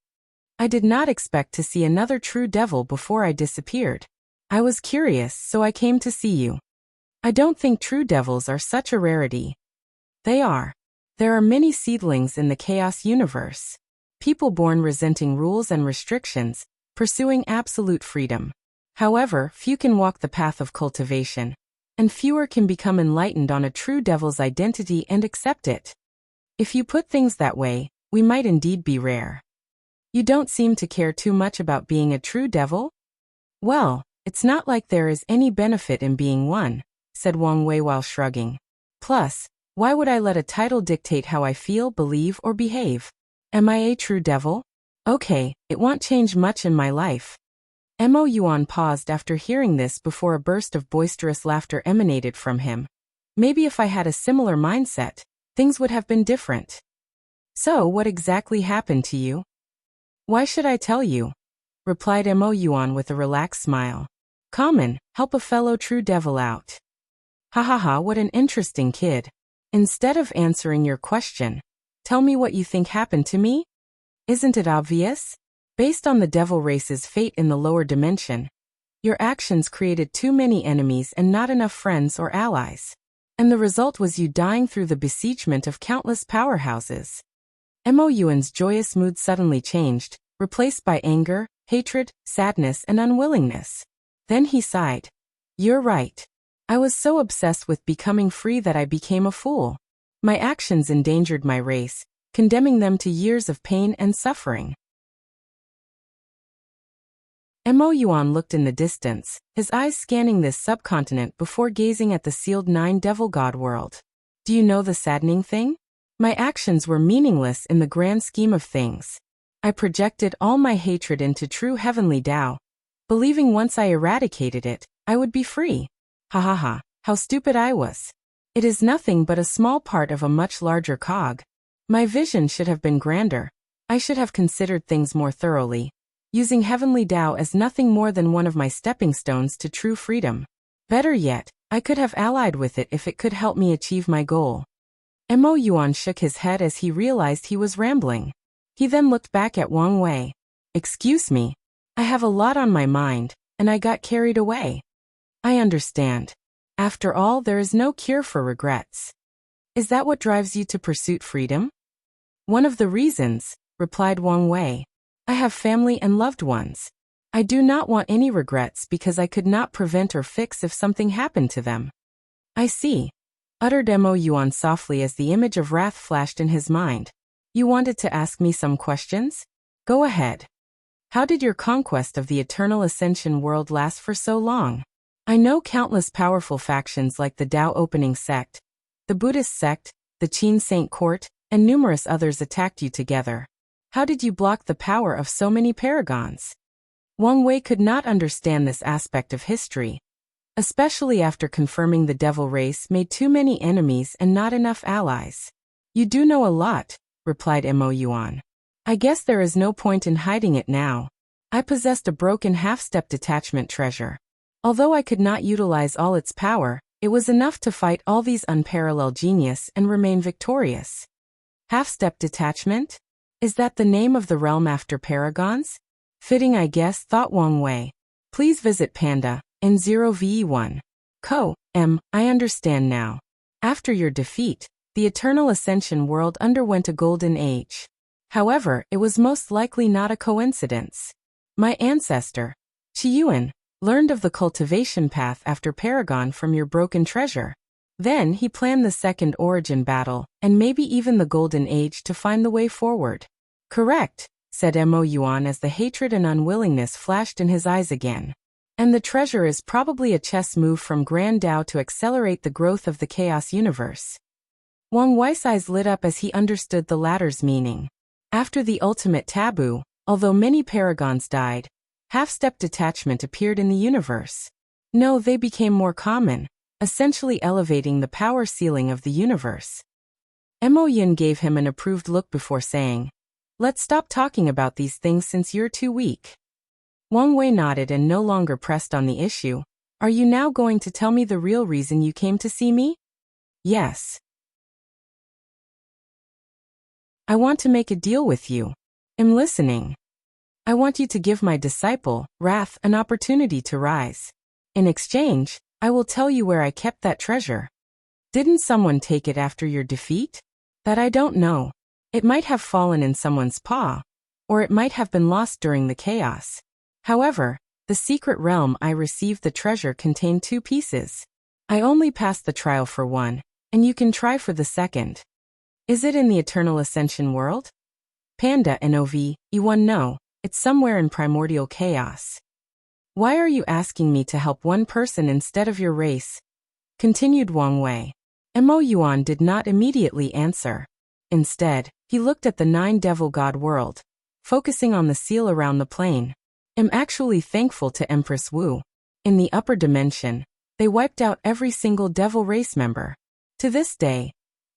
S1: I did not expect to see another true devil before I disappeared. I was curious, so I came to see you. I don't think true devils are such a rarity. They are. There are many seedlings in the chaos universe. People born resenting rules and restrictions, pursuing absolute freedom. However, few can walk the path of cultivation, and fewer can become enlightened on a true devil's identity and accept it. If you put things that way, we might indeed be rare. You don't seem to care too much about being a true devil? Well, it's not like there is any benefit in being one, said Wang Wei while shrugging. Plus, why would I let a title dictate how I feel, believe, or behave? Am I a true devil? Okay, it won't change much in my life. Mo Yuan paused after hearing this before a burst of boisterous laughter emanated from him. Maybe if I had a similar mindset, things would have been different. So, what exactly happened to you? Why should I tell you? Replied Mo Yuan with a relaxed smile. Common, help a fellow true devil out. Ha ha ha, what an interesting kid. Instead of answering your question, tell me what you think happened to me? Isn't it obvious? Based on the devil race's fate in the lower dimension, your actions created too many enemies and not enough friends or allies. And the result was you dying through the besiegement of countless powerhouses. Mo Yuan's joyous mood suddenly changed, replaced by anger, hatred, sadness, and unwillingness. Then he sighed. You're right. I was so obsessed with becoming free that I became a fool. My actions endangered my race, condemning them to years of pain and suffering. Mo Yuan looked in the distance, his eyes scanning this subcontinent before gazing at the sealed 9 devil god world. Do you know the saddening thing? My actions were meaningless in the grand scheme of things. I projected all my hatred into true heavenly Tao, believing once I eradicated it, I would be free. Ha ha ha, how stupid I was. It is nothing but a small part of a much larger cog. My vision should have been grander. I should have considered things more thoroughly, using heavenly Tao as nothing more than one of my stepping stones to true freedom. Better yet, I could have allied with it if it could help me achieve my goal. Mo Yuan shook his head as he realized he was rambling. He then looked back at Wang Wei. Excuse me. I have a lot on my mind, and I got carried away. I understand. After all, there is no cure for regrets. Is that what drives you to pursue freedom? One of the reasons, replied Wang Wei. I have family and loved ones. I do not want any regrets because I could not prevent or fix if something happened to them. I see, uttered Mo Yuan softly as the image of wrath flashed in his mind. You wanted to ask me some questions? Go ahead. How did your conquest of the Eternal Ascension world last for so long? I know countless powerful factions like the Tao Opening Sect, the Buddhist Sect, the Qin Saint Court, and numerous others attacked you together. How did you block the power of so many paragons? Wang Wei could not understand this aspect of history, especially after confirming the devil race made too many enemies and not enough allies. You do know a lot, replied Mo Yuan. I guess there is no point in hiding it now. I possessed a broken half-step detachment treasure. Although I could not utilize all its power, it was enough to fight all these unparalleled genius and remain victorious. Half-step detachment? Is that the name of the realm after paragons? Fitting, I guess, thought Wang Wei. Please visit Panda, N0VE1. I understand now. After your defeat, the Eternal Ascension world underwent a golden age. However, it was most likely not a coincidence. My ancestor, Qiyuan, learned of the cultivation path after Paragon from your broken treasure. Then he planned the second origin battle, and maybe even the Golden Age to find the way forward. Correct, said Mo Yuan as the hatred and unwillingness flashed in his eyes again. And the treasure is probably a chess move from Grand Tao to accelerate the growth of the Chaos Universe. Wang Wei's eyes lit up as he understood the latter's meaning. After the ultimate taboo, although many paragons died, half-step detachment appeared in the universe. No, they became more common, essentially elevating the power ceiling of the universe. Mo Yin gave him an approved look before saying, let's stop talking about these things since you're too weak. Wang Wei nodded and no longer pressed on the issue. Are you now going to tell me the real reason you came to see me? Yes. I want to make a deal with you. I'm listening. I want you to give my disciple, Wrath, an opportunity to rise. In exchange, I will tell you where I kept that treasure. Didn't someone take it after your defeat? That I don't know. It might have fallen in someone's paw, or it might have been lost during the chaos. However, the secret realm I received the treasure contained 2 pieces. I only passed the trial for one, and you can try for the second. Is it in the Eternal Ascension world? Panda NOV, E1 No, it's somewhere in primordial chaos. Why are you asking me to help one person instead of your race? Continued Wang Wei. Mo Yuan did not immediately answer. Instead, he looked at the 9 devil god world, focusing on the seal around the plane. I'm actually thankful to Empress Wu. In the upper dimension, they wiped out every single devil race member. To this day,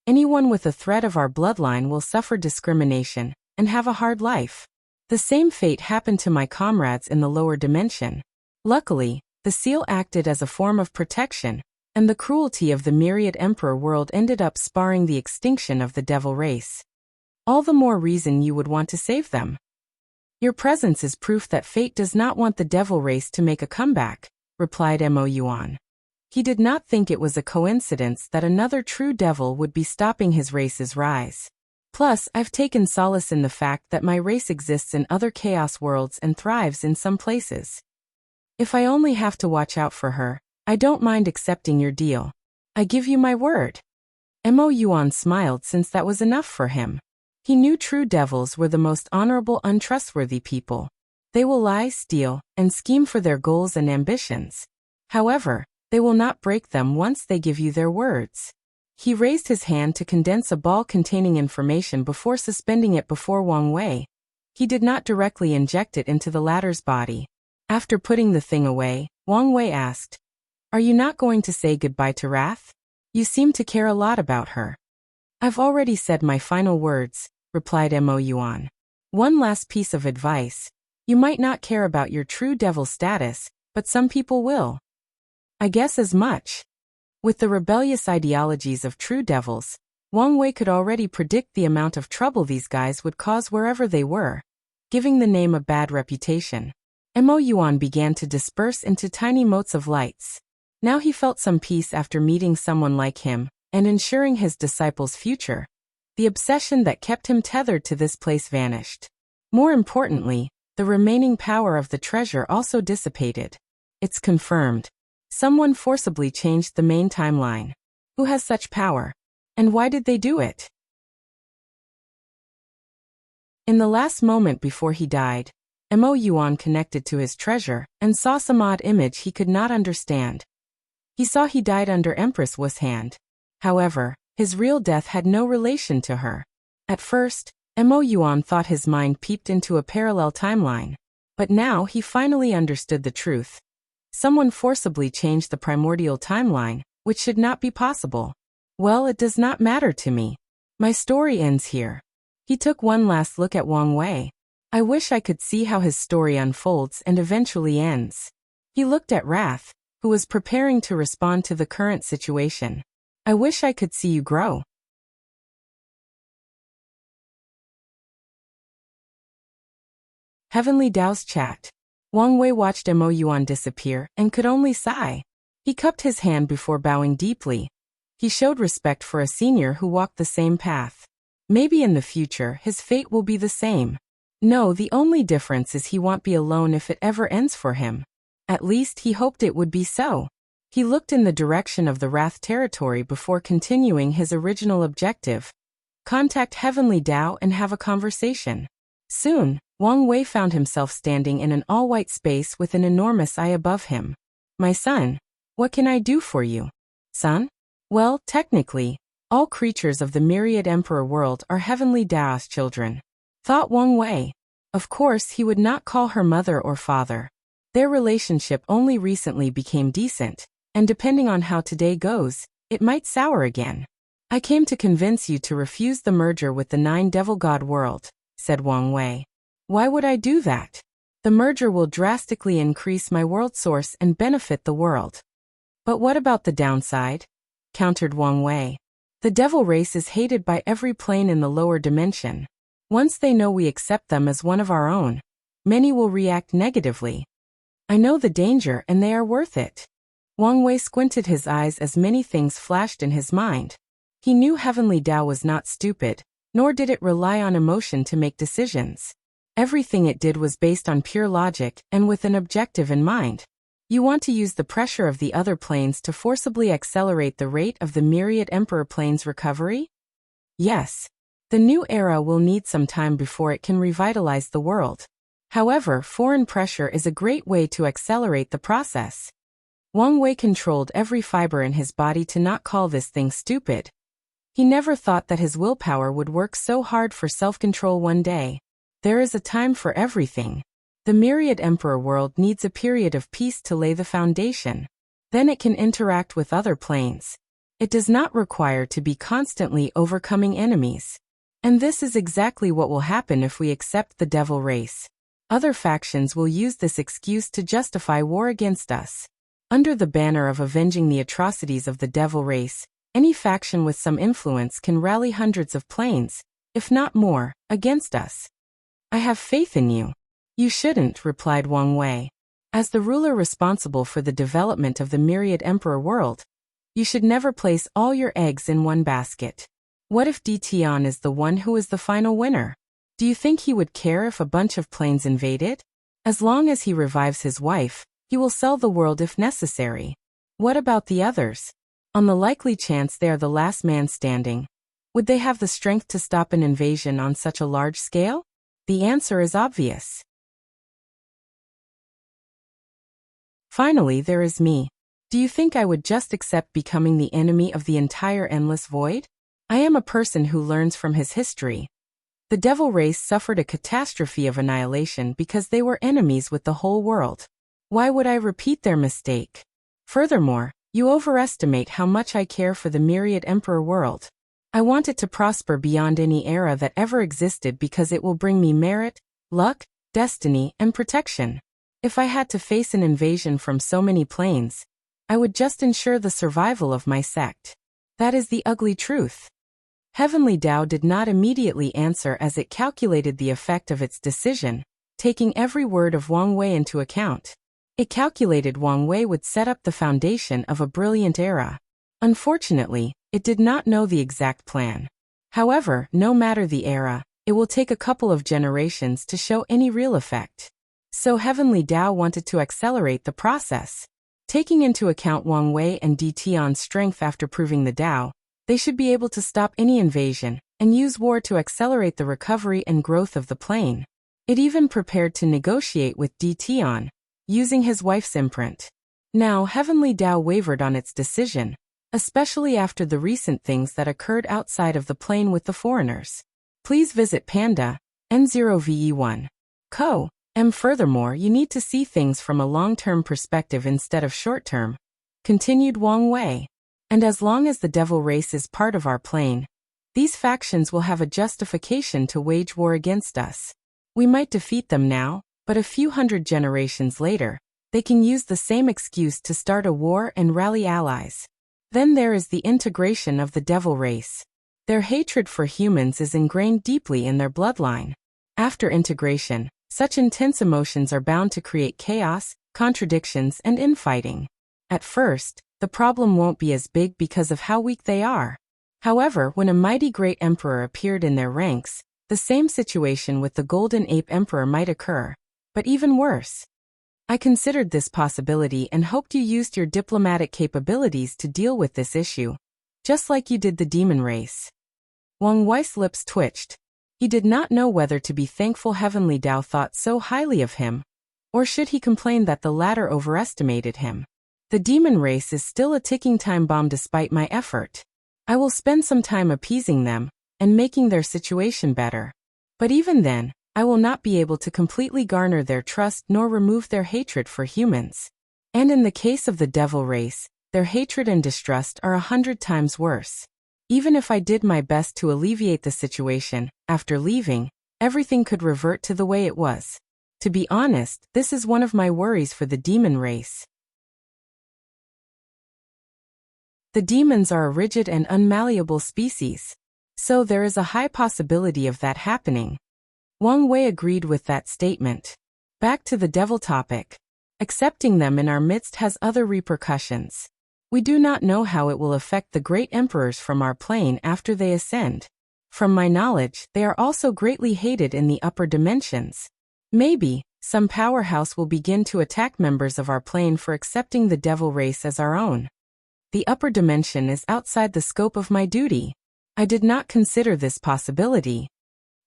S1: anyone with a thread of our bloodline will suffer discrimination and have a hard life. The same fate happened to my comrades in the lower dimension. Luckily, The seal acted as a form of protection, and the cruelty of the myriad emperor world ended up sparring the extinction of the devil race. All the more reason you would want to save them. Your presence is proof that fate does not want the devil race to make a comeback, replied Mo Yuan. He did not think it was a coincidence that another true devil would be stopping his race's rise. Plus, I've taken solace in the fact that my race exists in other chaos worlds and thrives in some places. If I only have to watch out for her, I don't mind accepting your deal. I give you my word. Mo Yuan smiled since that was enough for him. He knew true devils were the most honorable, untrustworthy people. They will lie, steal, and scheme for their goals and ambitions. However, they will not break them once they give you their words. He raised his hand to condense a ball containing information before suspending it before Wang Wei. He did not directly inject it into the latter's body. After putting the thing away, Wang Wei asked, "Are you not going to say goodbye to Wrath? You seem to care a lot about her." "I've already said my final words," replied Mo Yuan. "One last piece of advice. You might not care about your true devil status, but some people will." "I guess as much." With the rebellious ideologies of true devils, Wang Wei could already predict the amount of trouble these guys would cause wherever they were, giving the name a bad reputation. Mo Yuan began to disperse into tiny motes of lights. Now he felt some peace after meeting someone like him, and ensuring his disciples' future. The obsession that kept him tethered to this place vanished. More importantly, the remaining power of the treasure also dissipated. It's confirmed. Someone forcibly changed the main timeline. Who has such power? And why did they do it? In the last moment before he died, Mo Yuan connected to his treasure and saw some odd image he could not understand. He saw he died under Empress Wu's hand. However, his real death had no relation to her. At first, Mo Yuan thought his mind peeped into a parallel timeline. But now he finally understood the truth. Someone forcibly changed the primordial timeline, which should not be possible. Well, it does not matter to me. My story ends here. He took one last look at Wang Wei. I wish I could see how his story unfolds and eventually ends. He looked at Wrath, who was preparing to respond to the current situation. I wish I could see you grow. Heavenly Dao's chat. Wang Wei watched Mo Yuan disappear and could only sigh. He cupped his hand before bowing deeply. He showed respect for a senior who walked the same path. Maybe in the future his fate will be the same. No, the only difference is he won't be alone if it ever ends for him. At least he hoped it would be so. He looked in the direction of the Wrath territory before continuing his original objective. Contact Heavenly Dao and have a conversation. Soon, Wang Wei found himself standing in an all-white space with an enormous eye above him. "My son, what can I do for you?" "Son?" "Well, technically, all creatures of the myriad emperor world are Heavenly Dao's children," thought Wang Wei. Of course, he would not call her mother or father. Their relationship only recently became decent, and depending on how today goes, it might sour again. "I came to convince you to refuse the merger with the 9 Devil God world," said Wang Wei. "Why would I do that? The merger will drastically increase my world source and benefit the world." "But what about the downside?" countered Wang Wei. "The devil race is hated by every plane in the lower dimension. Once they know we accept them as one of our own, many will react negatively. I know the danger and they are worth it." Wang Wei squinted his eyes as many things flashed in his mind. He knew Heavenly Dao was not stupid, nor did it rely on emotion to make decisions. Everything it did was based on pure logic and with an objective in mind. You want to use the pressure of the other planes to forcibly accelerate the rate of the myriad emperor plane's recovery? Yes. The new era will need some time before it can revitalize the world. However, foreign pressure is a great way to accelerate the process. Wang Wei controlled every fiber in his body to not call this thing stupid. He never thought that his willpower would work so hard for self-control one day. There is a time for everything. The myriad emperor world needs a period of peace to lay the foundation. Then it can interact with other planes. It does not require to be constantly overcoming enemies. And this is exactly what will happen if we accept the devil race. Other factions will use this excuse to justify war against us. Under the banner of avenging the atrocities of the devil race, any faction with some influence can rally hundreds of planes, if not more, against us. I have faith in you. You shouldn't, replied Wang Wei. As the ruler responsible for the development of the myriad emperor world, you should never place all your eggs in one basket. What if Tian is the one who is the final winner? Do you think he would care if a bunch of planes invaded? As long as he revives his wife, he will sell the world if necessary. What about the others? On the likely chance they are the last man standing, would they have the strength to stop an invasion on such a large scale? The answer is obvious. Finally, there is me. Do you think I would just accept becoming the enemy of the entire endless void? I am a person who learns from his history. The devil race suffered a catastrophe of annihilation because they were enemies with the whole world. Why would I repeat their mistake? Furthermore, you overestimate how much I care for the myriad emperor world. I want it to prosper beyond any era that ever existed because it will bring me merit, luck, destiny, and protection. If I had to face an invasion from so many planes, I would just ensure the survival of my sect. That is the ugly truth. Heavenly Tao did not immediately answer as it calculated the effect of its decision, taking every word of Wang Wei into account. It calculated Wang Wei would set up the foundation of a brilliant era. Unfortunately, it did not know the exact plan. However, no matter the era, it will take a couple of generations to show any real effect. So Heavenly Tao wanted to accelerate the process. Taking into account Wang Wei and Tian's strength after proving the Tao, they should be able to stop any invasion and use war to accelerate the recovery and growth of the plane. It even prepared to negotiate with Tian, using his wife's imprint. Now Heavenly Tao wavered on its decision, especially after the recent things that occurred outside of the plane with the foreigners. Please visit Panda, N0VE1. Co. Furthermore, you need to see things from a long-term perspective instead of short-term, continued Wang Wei. And as long as the devil race is part of our plane, these factions will have a justification to wage war against us. We might defeat them now, but a few hundred generations later, they can use the same excuse to start a war and rally allies. Then there is the integration of the devil race. Their hatred for humans is ingrained deeply in their bloodline. After integration, such intense emotions are bound to create chaos, contradictions, and infighting. At first, the problem won't be as big because of how weak they are. However, when a mighty great emperor appeared in their ranks, the same situation with the Golden Ape Emperor might occur, but even worse. I considered this possibility and hoped you used your diplomatic capabilities to deal with this issue, just like you did the demon race. Wang Wei's lips twitched. He did not know whether to be thankful Heavenly Tao thought so highly of him, or should he complain that the latter overestimated him. The demon race is still a ticking time bomb despite my effort. I will spend some time appeasing them and making their situation better. But even then, I will not be able to completely garner their trust nor remove their hatred for humans. And in the case of the devil race, their hatred and distrust are 100 times worse. Even if I did my best to alleviate the situation, after leaving, everything could revert to the way it was. To be honest, this is one of my worries for the demon race. The demons are a rigid and unmalleable species, so there is a high possibility of that happening. Wang Wei agreed with that statement. Back to the devil topic. Accepting them in our midst has other repercussions. We do not know how it will affect the great emperors from our plane after they ascend. From my knowledge, they are also greatly hated in the upper dimensions. Maybe, some powerhouse will begin to attack members of our plane for accepting the devil race as our own. The upper dimension is outside the scope of my duty. I did not consider this possibility.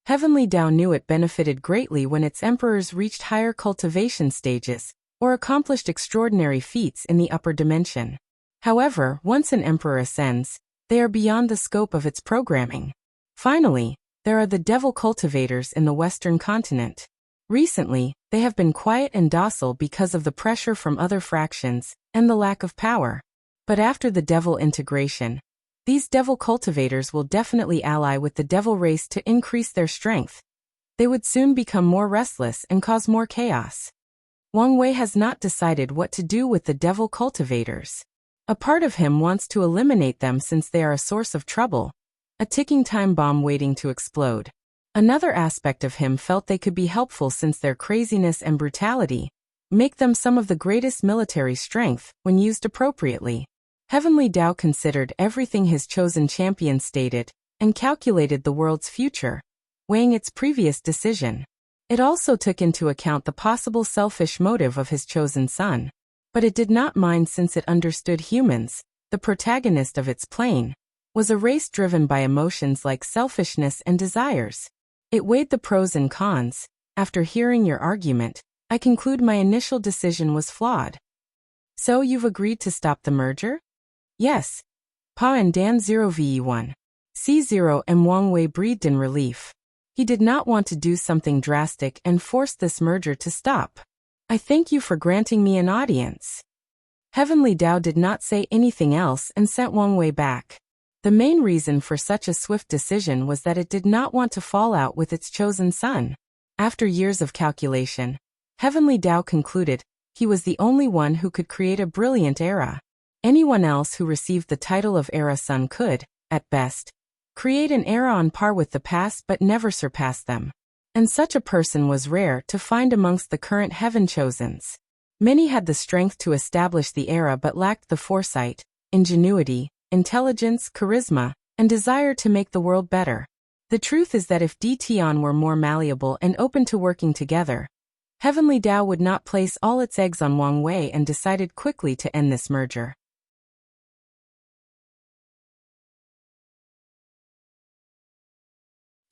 S1: Heavenly Tao knew it benefited greatly when its emperors reached higher cultivation stages, or accomplished extraordinary feats in the upper dimension. However, once an emperor ascends, they are beyond the scope of its programming. Finally, there are the devil cultivators in the Western continent. Recently, they have been quiet and docile because of the pressure from other fractions and the lack of power. But after the devil integration, these devil cultivators will definitely ally with the devil race to increase their strength. They would soon become more restless and cause more chaos. Wang Wei has not decided what to do with the devil cultivators. A part of him wants to eliminate them since they are a source of trouble, a ticking time bomb waiting to explode. Another aspect of him felt they could be helpful since their craziness and brutality make them some of the greatest military strength when used appropriately. Heavenly Dao considered everything his chosen champion stated and calculated the world's future, weighing its previous decision. It also took into account the possible selfish motive of his chosen son. But it did not mind since it understood humans, the protagonist of its plane, was a race driven by emotions like selfishness and desires. It weighed the pros and cons. After hearing your argument, I conclude my initial decision was flawed. So you've agreed to stop the merger? Yes. Pa and Dan 0ve1. C0 and Wang Wei breathed in relief. He did not want to do something drastic and force this merger to stop. I thank you for granting me an audience. Heavenly Dao did not say anything else and sent Wang Wei back. The main reason for such a swift decision was that it did not want to fall out with its chosen son. After years of calculation, Heavenly Dao concluded he was the only one who could create a brilliant era. Anyone else who received the title of Era Son could, at best, create an era on par with the past but never surpass them. And such a person was rare to find amongst the current Heaven Chosens. Many had the strength to establish the era but lacked the foresight, ingenuity, intelligence, charisma, and desire to make the world better. The truth is that if DTON were more malleable and open to working together, Heavenly Dao would not place all its eggs on Wang Wei and decided quickly to end this merger.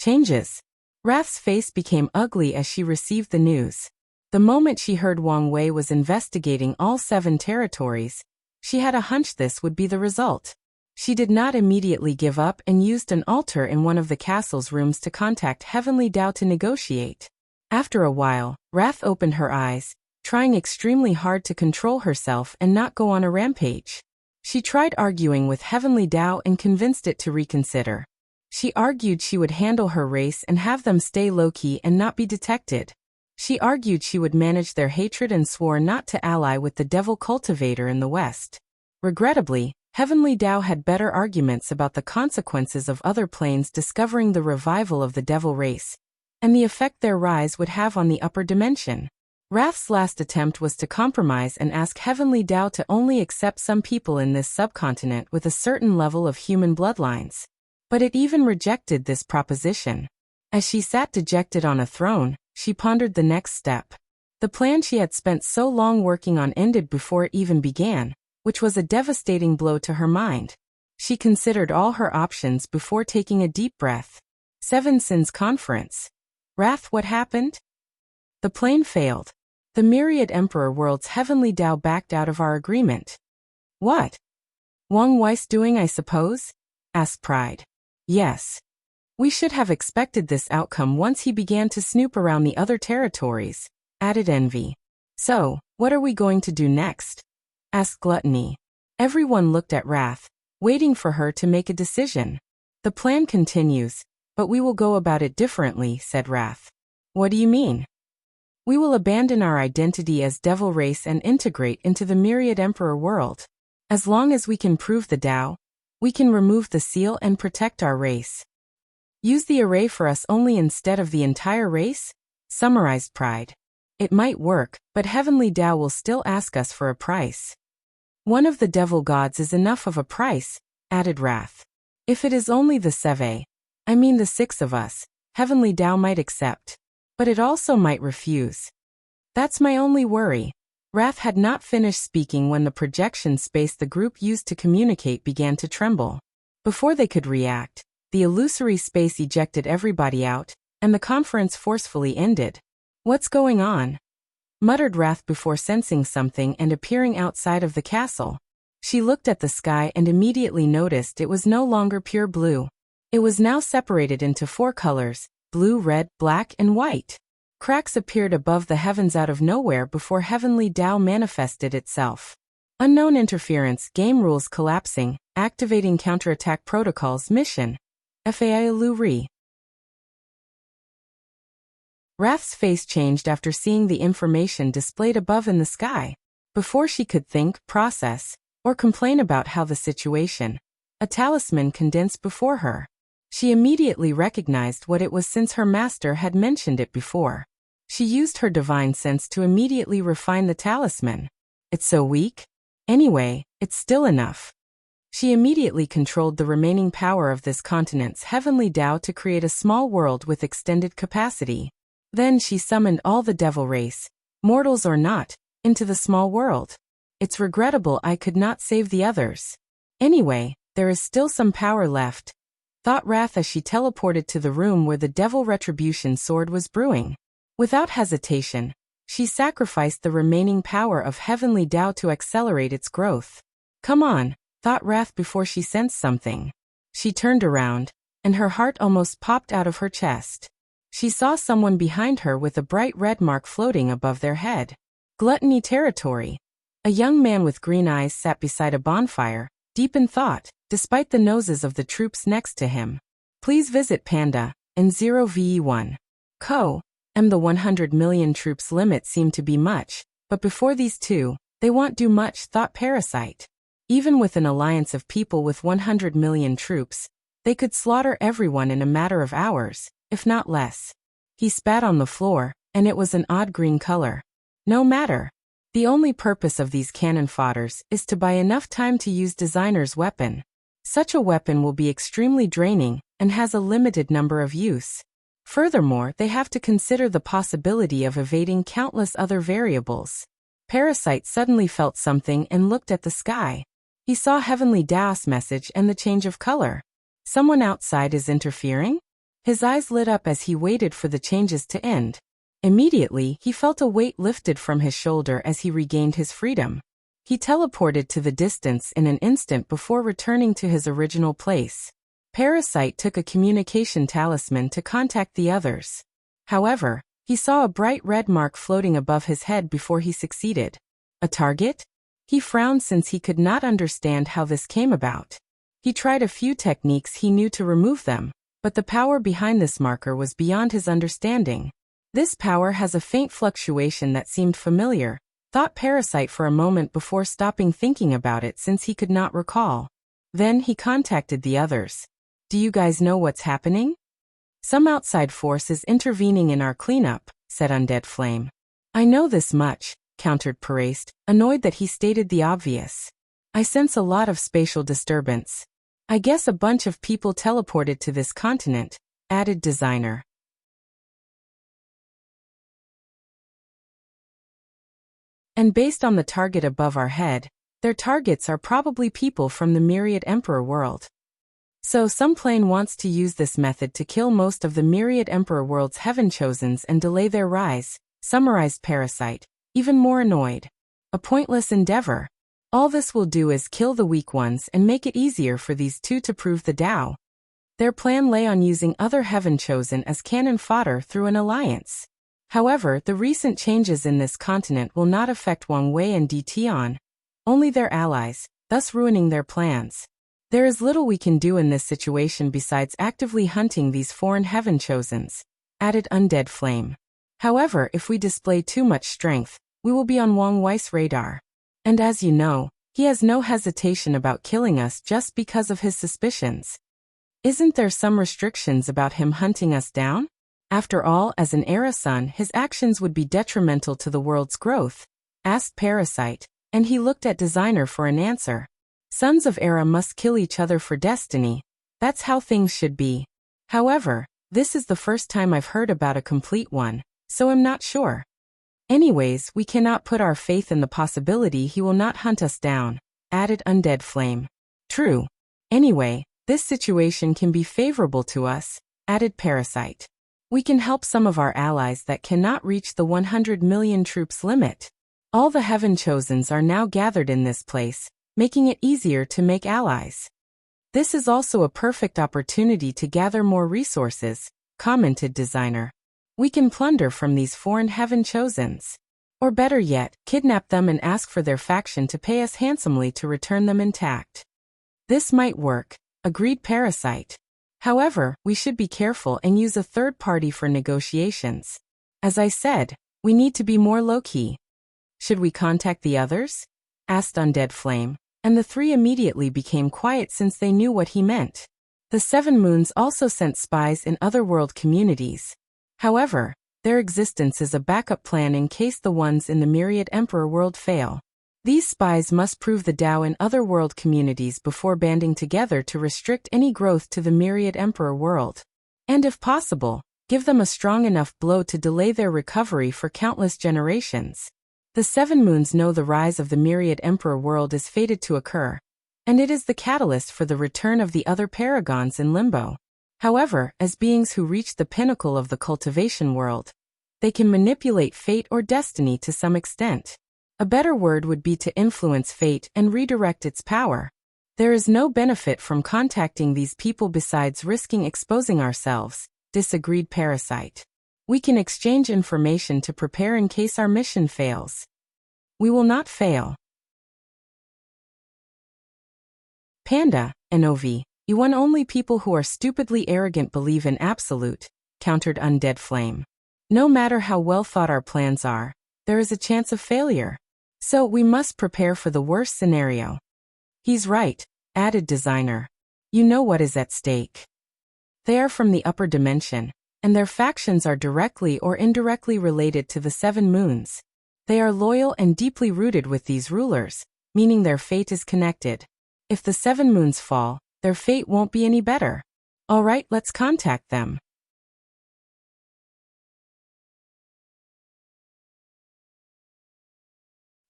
S1: Changes. Rath's face became ugly as she received the news. The moment she heard Wang Wei was investigating all 7 territories, she had a hunch this would be the result. She did not immediately give up and used an altar in one of the castle's rooms to contact Heavenly Dao to negotiate. After a while, Rath opened her eyes, trying extremely hard to control herself and not go on a rampage. She tried arguing with Heavenly Dao and convinced it to reconsider. She argued she would handle her race and have them stay low-key and not be detected. She argued she would manage their hatred and swore not to ally with the devil cultivator in the West. Regrettably, Heavenly Dao had better arguments about the consequences of other planes discovering the revival of the devil race, and the effect their rise would have on the upper dimension. Rath's last attempt was to compromise and ask Heavenly Dao to only accept some people in this subcontinent with a certain level of human bloodlines. But it even rejected this proposition. As she sat dejected on a throne, she pondered the next step. The plan she had spent so long working on ended before it even began, which was a devastating blow to her mind. She considered all her options before taking a deep breath. 7 Sins Conference. Wrath, what happened? The plan failed. The Myriad Emperor World's Heavenly Dao backed out of our agreement. What? Wang Wei's doing, I suppose? Asked Pride. Yes. We should have expected this outcome once he began to snoop around the other territories, added Envy. So, what are we going to do next? Asked Gluttony. Everyone looked at Wrath, waiting for her to make a decision. The plan continues, but we will go about it differently, said Wrath. What do you mean? We will abandon our identity as Devil Race and integrate into the Myriad Emperor world. As long as we can prove the Dao, we can remove the seal and protect our race. Use the array for us only instead of the entire race? Summarized Pride. It might work, but Heavenly Dao will still ask us for a price. One of the devil gods is enough of a price, added Wrath. If it is only the Seve, I mean the 6 of us, Heavenly Dao might accept. But it also might refuse. That's my only worry. Wrath had not finished speaking when the projection space the group used to communicate began to tremble. Before they could react, the illusory space ejected everybody out, and the conference forcefully ended. What's going on? Muttered Wrath before sensing something and appearing outside of the castle. She looked at the sky and immediately noticed it was no longer pure blue. It was now separated into 4 colors, blue, red, black, and white. Cracks appeared above the heavens out of nowhere before Heavenly Dao manifested itself. Unknown interference, game rules collapsing, activating counterattack protocols mission. FAI Lu Ri. Wrath's face changed after seeing the information displayed above in the sky. Before she could think, process, or complain about how the situation, a talisman condensed before her. She immediately recognized what it was since her master had mentioned it before. She used her divine sense to immediately refine the talisman. It's so weak? Anyway, it's still enough. She immediately controlled the remaining power of this continent's heavenly Tao to create a small world with extended capacity. Then she summoned all the devil race, mortals or not, into the small world. It's regrettable I could not save the others. Anyway, there is still some power left, thought Wrath as she teleported to the room where the devil retribution sword was brewing. Without hesitation, she sacrificed the remaining power of heavenly Tao to accelerate its growth. Come on, thought Wrath before she sensed something. She turned around, and her heart almost popped out of her chest. She saw someone behind her with a bright red mark floating above their head. Gluttony territory. A young man with green eyes sat beside a bonfire, deep in thought, despite the noses of the troops next to him. Please visit Panda, and 0ve1. Co. The 100 million troops limit seemed to be much, but before these two, they won't do much, thought Parasite. Even with an alliance of people with 100 million troops, they could slaughter everyone in a matter of hours, if not less. He spat on the floor, and it was an odd green color. No matter. The only purpose of these cannon fodders is to buy enough time to use designer's weapon. Such a weapon will be extremely draining, and has a limited number of use. Furthermore, they have to consider the possibility of evading countless other variables. Parasite suddenly felt something and looked at the sky. He saw Heavenly Tao's message and the change of color. Someone outside is interfering? His eyes lit up as he waited for the changes to end. Immediately, he felt a weight lifted from his shoulder as he regained his freedom. He teleported to the distance in an instant before returning to his original place. Parasite took a communication talisman to contact the others. However, he saw a bright red mark floating above his head before he succeeded. A target? He frowned since he could not understand how this came about. He tried a few techniques he knew to remove them, but the power behind this marker was beyond his understanding. This power has a faint fluctuation that seemed familiar, thought Parasite for a moment before stopping thinking about it since he could not recall. Then he contacted the others. Do you guys know what's happening? Some outside force is intervening in our cleanup, said Undead Flame. I know this much, countered Paraste, annoyed that he stated the obvious. I sense a lot of spatial disturbance. I guess a bunch of people teleported to this continent, added Designer. And based on the target above our head, their targets are probably people from the Myriad Emperor world. So some plane wants to use this method to kill most of the Myriad Emperor world's Heaven Chosens and delay their rise, summarized Parasite, even more annoyed. A pointless endeavor. All this will do is kill the weak ones and make it easier for these two to prove the Tao. Their plan lay on using other Heaven Chosen as cannon fodder through an alliance. However, the recent changes in this continent will not affect Wang Wei and Tion, only their allies, thus ruining their plans. There is little we can do in this situation besides actively hunting these foreign Heaven Chosens, added Undead Flame. However, if we display too much strength, we will be on Wang Wei's radar. And as you know, he has no hesitation about killing us just because of his suspicions. Isn't there some restrictions about him hunting us down? After all, as an Era son, his actions would be detrimental to the world's growth, asked Parasite, and he looked at Designer for an answer. Sons of Era must kill each other for destiny. That's how things should be. However, this is the first time I've heard about a complete one, so I'm not sure. Anyways, we cannot put our faith in the possibility he will not hunt us down, added Undead Flame. True. Anyway, this situation can be favorable to us, added Parasite. We can help some of our allies that cannot reach the 100 million troops limit. All the Heaven Chosens are now gathered in this place, making it easier to make allies. This is also a perfect opportunity to gather more resources, commented Designer. We can plunder from these foreign Heaven Chosens. Or better yet, kidnap them and ask for their faction to pay us handsomely to return them intact. This might work, agreed Parasite. However, we should be careful and use a third party for negotiations. As I said, we need to be more low-key. Should we contact the others? Asked Undead Flame, and the three immediately became quiet since they knew what he meant. The Seven Moons also sent spies in otherworld communities. However, their existence is a backup plan in case the ones in the Myriad Emperor world fail. These spies must prove the Tao in otherworld communities before banding together to restrict any growth to the Myriad Emperor world. And if possible, give them a strong enough blow to delay their recovery for countless generations. The Seven Moons know the rise of the Myriad Emperor world is fated to occur, and it is the catalyst for the return of the other paragons in limbo. However, as beings who reach the pinnacle of the cultivation world, they can manipulate fate or destiny to some extent. A better word would be to influence fate and redirect its power. There is no benefit from contacting these people besides risking exposing ourselves, disagreed Parasite. We can exchange information to prepare in case our mission fails. We will not fail. Panda, NOV, you only people who are stupidly arrogant believe in absolute, countered Undead Flame. No matter how well thought our plans are, there is a chance of failure. So we must prepare for the worst scenario. He's right, added Designer. You know what is at stake. They are from the upper dimension, and their factions are directly or indirectly related to the Seven Moons. They are loyal and deeply rooted with these rulers, meaning their fate is connected. If the Seven Moons fall, their fate won't be any better. All right, let's contact them.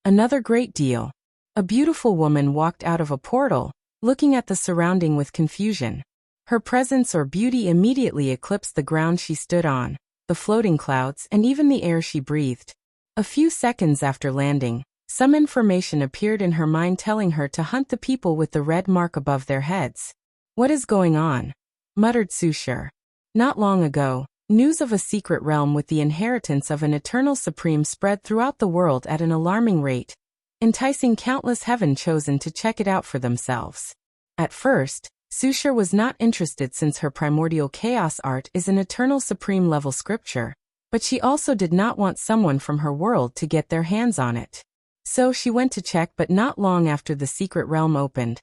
S1: Another great deal. A beautiful woman walked out of a portal, looking at the surrounding with confusion. Her presence or beauty immediately eclipsed the ground she stood on, the floating clouds, and even the air she breathed. A few seconds after landing, some information appeared in her mind telling her to hunt the people with the red mark above their heads. What is going on? Muttered Sushur. Not long ago, news of a secret realm with the inheritance of an eternal supreme spread throughout the world at an alarming rate, enticing countless heaven-chosen to check it out for themselves. At first, Sushur was not interested since her primordial chaos art is an eternal supreme level scripture, but she also did not want someone from her world to get their hands on it. So she went to check, but not long after the secret realm opened,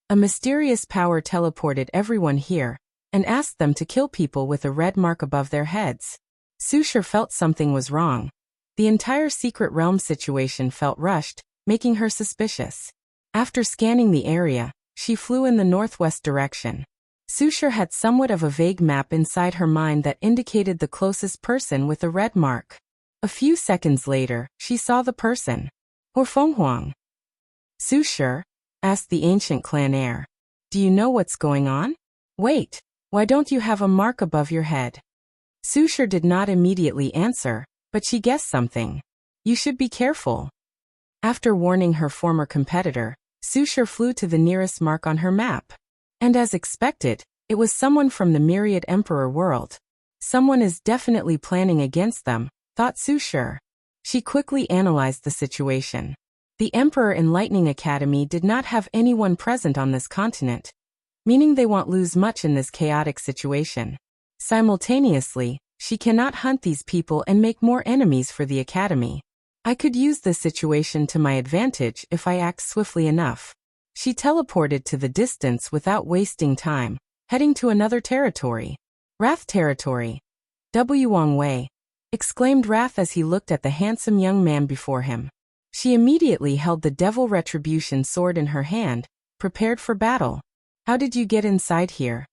S1: a mysterious power teleported everyone here and asked them to kill people with a red mark above their heads. Sushur felt something was wrong. The entire secret realm situation felt rushed, making her suspicious. After scanning the area, she flew in the northwest direction. Sushur had somewhat of a vague map inside her mind that indicated the closest person with a red mark. A few seconds later, she saw the person. Huang. Sushur? Asked the ancient clan heir. Do you know what's going on? Wait, why don't you have a mark above your head? Sushur did not immediately answer, but she guessed something. You should be careful. After warning her former competitor, Sushur flew to the nearest mark on her map. And as expected, it was someone from the Myriad Emperor world. Someone is definitely planning against them, thought Sushur. She quickly analyzed the situation. The Emperor Enlightening Academy did not have anyone present on this continent, meaning they won't lose much in this chaotic situation. Simultaneously, she cannot hunt these people and make more enemies for the Academy. I could use this situation to my advantage if I act swiftly enough. She teleported to the distance without wasting time, heading to another territory. Wrath territory. Wang Wei, exclaimed Wrath as he looked at the handsome young man before him. She immediately held the Devil Retribution sword in her hand, prepared for battle. How did you get inside here?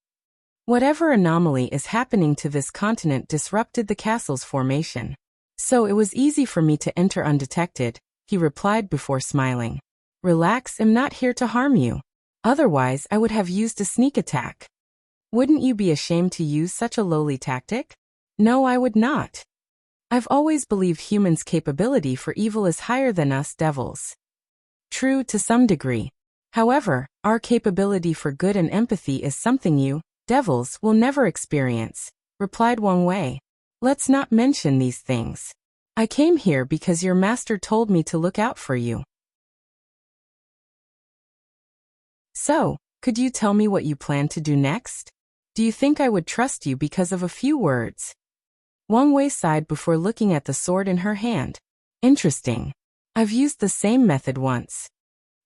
S1: Whatever anomaly is happening to this continent disrupted the castle's formation. So it was easy for me to enter undetected, he replied before smiling. Relax, I'm not here to harm you. Otherwise, I would have used a sneak attack. Wouldn't you be ashamed to use such a lowly tactic? No, I would not. I've always believed humans' capability for evil is higher than us devils. True to some degree. However, our capability for good and empathy is something you, devils, will never experience, replied Wang Wei. Let's not mention these things. I came here because your master told me to look out for you. So, could you tell me what you plan to do next? Do you think I would trust you because of a few words? Wang Wei sighed before looking at the sword in her hand. Interesting. I've used the same method once.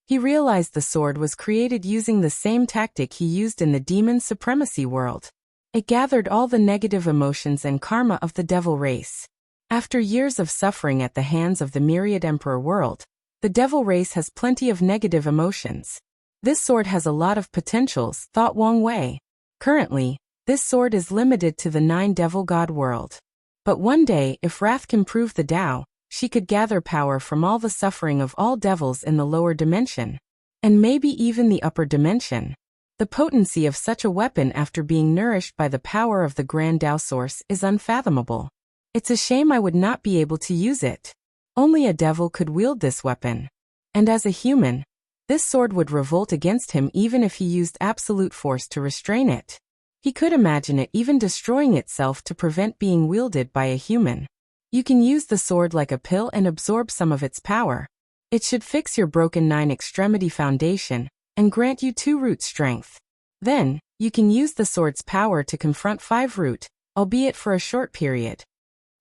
S1: He realized the sword was created using the same tactic he used in the demon supremacy world. It gathered all the negative emotions and karma of the devil race. After years of suffering at the hands of the myriad emperor world, the devil race has plenty of negative emotions. This sword has a lot of potentials, thought Wang Wei. Currently, this sword is limited to the 9 devil god world. But one day, if Wrath can prove the Tao, she could gather power from all the suffering of all devils in the lower dimension, and maybe even the upper dimension. The potency of such a weapon after being nourished by the power of the Grand Tao Source is unfathomable. It's a shame I would not be able to use it. Only a devil could wield this weapon. And as a human, this sword would revolt against him even if he used absolute force to restrain it. He could imagine it even destroying itself to prevent being wielded by a human. You can use the sword like a pill and absorb some of its power. It should fix your broken 9-extremity foundation and grant you 2 root strength. Then, you can use the sword's power to confront 5 root, albeit for a short period.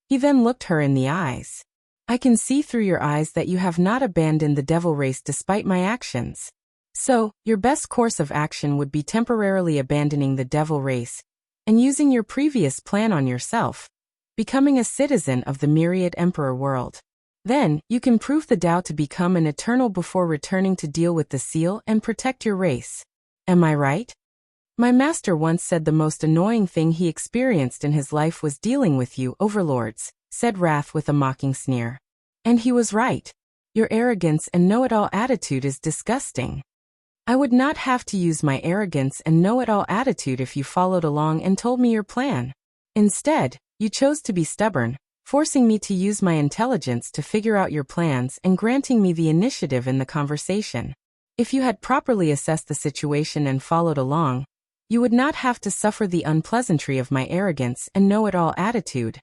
S1: He then looked her in the eyes. I can see through your eyes that you have not abandoned the devil race despite my actions. So, your best course of action would be temporarily abandoning the devil race and using your previous plan on yourself, becoming a citizen of the myriad emperor world. Then, you can prove the Tao to become an eternal before returning to deal with the seal and protect your race. Am I right? My master once said the most annoying thing he experienced in his life was dealing with you, overlords, said Wrath with a mocking sneer. And he was right. Your arrogance and know-it-all attitude is disgusting. I would not have to use my arrogance and know-it-all attitude if you followed along and told me your plan. Instead, you chose to be stubborn, forcing me to use my intelligence to figure out your plans and granting me the initiative in the conversation. If you had properly assessed the situation and followed along, you would not have to suffer the unpleasantry of my arrogance and know-it-all attitude.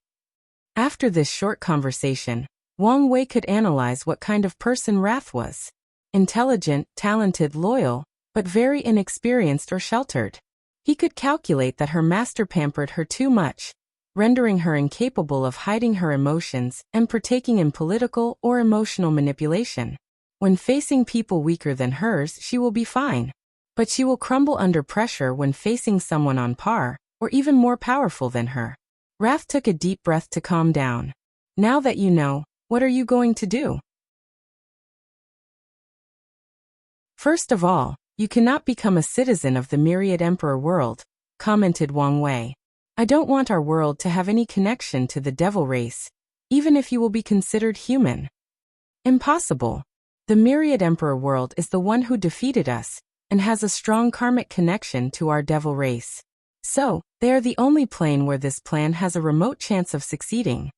S1: After this short conversation, Wang Wei could analyze what kind of person Wrath was. Intelligent, talented, loyal, but very inexperienced or sheltered. He could calculate that her master pampered her too much, rendering her incapable of hiding her emotions and partaking in political or emotional manipulation. When facing people weaker than hers, she will be fine. But she will crumble under pressure when facing someone on par, or even more powerful than her. Wrath took a deep breath to calm down. Now that you know, what are you going to do? First of all, you cannot become a citizen of the myriad emperor world, commented Wang Wei. I don't want our world to have any connection to the devil race, even if you will be considered human. Impossible. The myriad emperor world is the one who defeated us, and has a strong karmic connection to our devil race. So, they are the only plane where this plan has a remote chance of succeeding.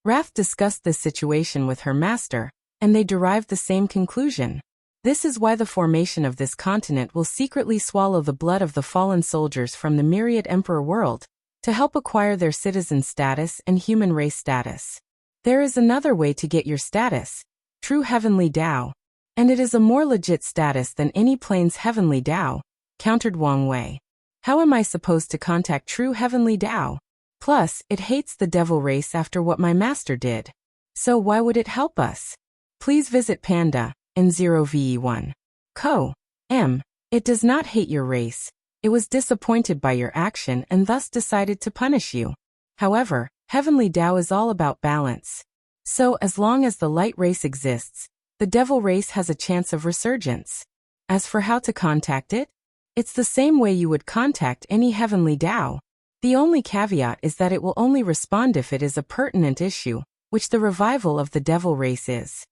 S1: Wrath discussed this situation with her master, and they derived the same conclusion. This is why the formation of this continent will secretly swallow the blood of the fallen soldiers from the myriad emperor world, to help acquire their citizen status and human race status. There is another way to get your status, true heavenly Tao. And it is a more legit status than any plane's heavenly Tao, countered Wang Wei. How am I supposed to contact true heavenly Tao? Plus, it hates the devil race after what my master did. So why would it help us? Please visit Panda, N0VE1. Co. M. It does not hate your race. It was disappointed by your action and thus decided to punish you. However, heavenly Tao is all about balance. So as long as the light race exists, the devil race has a chance of resurgence. As for how to contact it, it's the same way you would contact any heavenly Tao. The only caveat is that it will only respond if it is a pertinent issue, which the revival of the devil race is.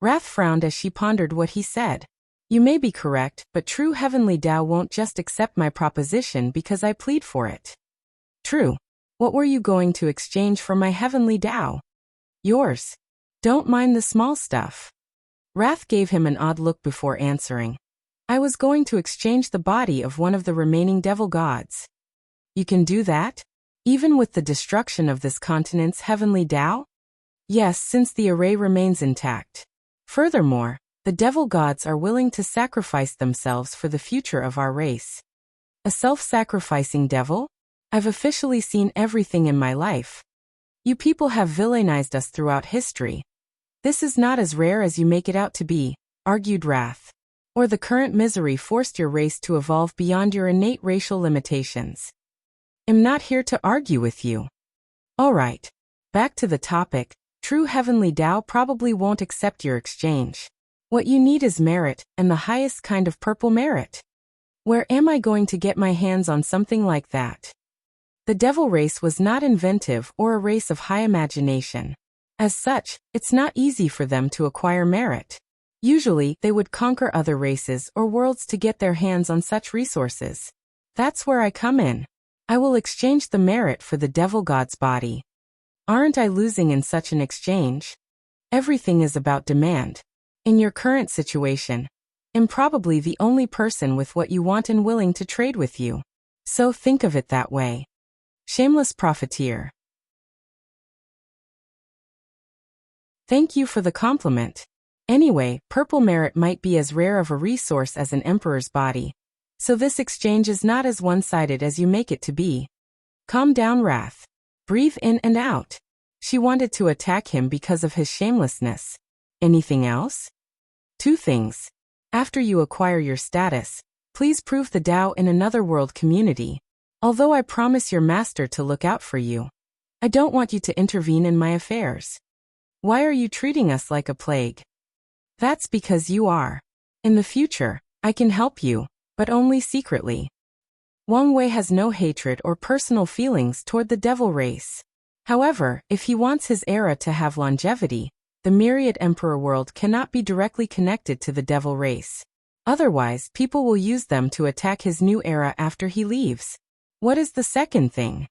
S1: Wrath frowned as she pondered what he said. You may be correct, but true heavenly Tao won't just accept my proposition because I plead for it. True. What were you going to exchange for my heavenly Tao? Yours. Don't mind the small stuff. Wrath gave him an odd look before answering. I was going to exchange the body of one of the remaining devil gods. You can do that? Even with the destruction of this continent's heavenly Tao? Yes, since the array remains intact. Furthermore, the devil gods are willing to sacrifice themselves for the future of our race. A self-sacrificing devil? I've officially seen everything in my life. You people have villainized us throughout history. This is not as rare as you make it out to be, argued Wrath. Or the current misery forced your race to evolve beyond your innate racial limitations. I'm not here to argue with you. Alright. Back to the topic. True heavenly Tao probably won't accept your exchange. What you need is merit, and the highest kind of purple merit. Where am I going to get my hands on something like that? The devil race was not inventive or a race of high imagination. As such, it's not easy for them to acquire merit. Usually, they would conquer other races or worlds to get their hands on such resources. That's where I come in. I will exchange the merit for the devil god's body. Aren't I losing in such an exchange? Everything is about demand. In your current situation, I'm probably the only person with what you want and willing to trade with you. So think of it that way. Shameless profiteer. Thank you for the compliment. Anyway, purple merit might be as rare of a resource as an emperor's body. So this exchange is not as one-sided as you make it to be. Calm down, Wrath. Breathe in and out. She wanted to attack him because of his shamelessness. Anything else? 2 things. After you acquire your status, please prove the Tao in another world community. Although I promise your master to look out for you, I don't want you to intervene in my affairs. Why are you treating us like a plague? That's because you are. In the future, I can help you, but only secretly. Wang Wei has no hatred or personal feelings toward the devil race. However, if he wants his era to have longevity, the myriad emperor world cannot be directly connected to the devil race. Otherwise, people will use them to attack his new era after he leaves. What is the second thing?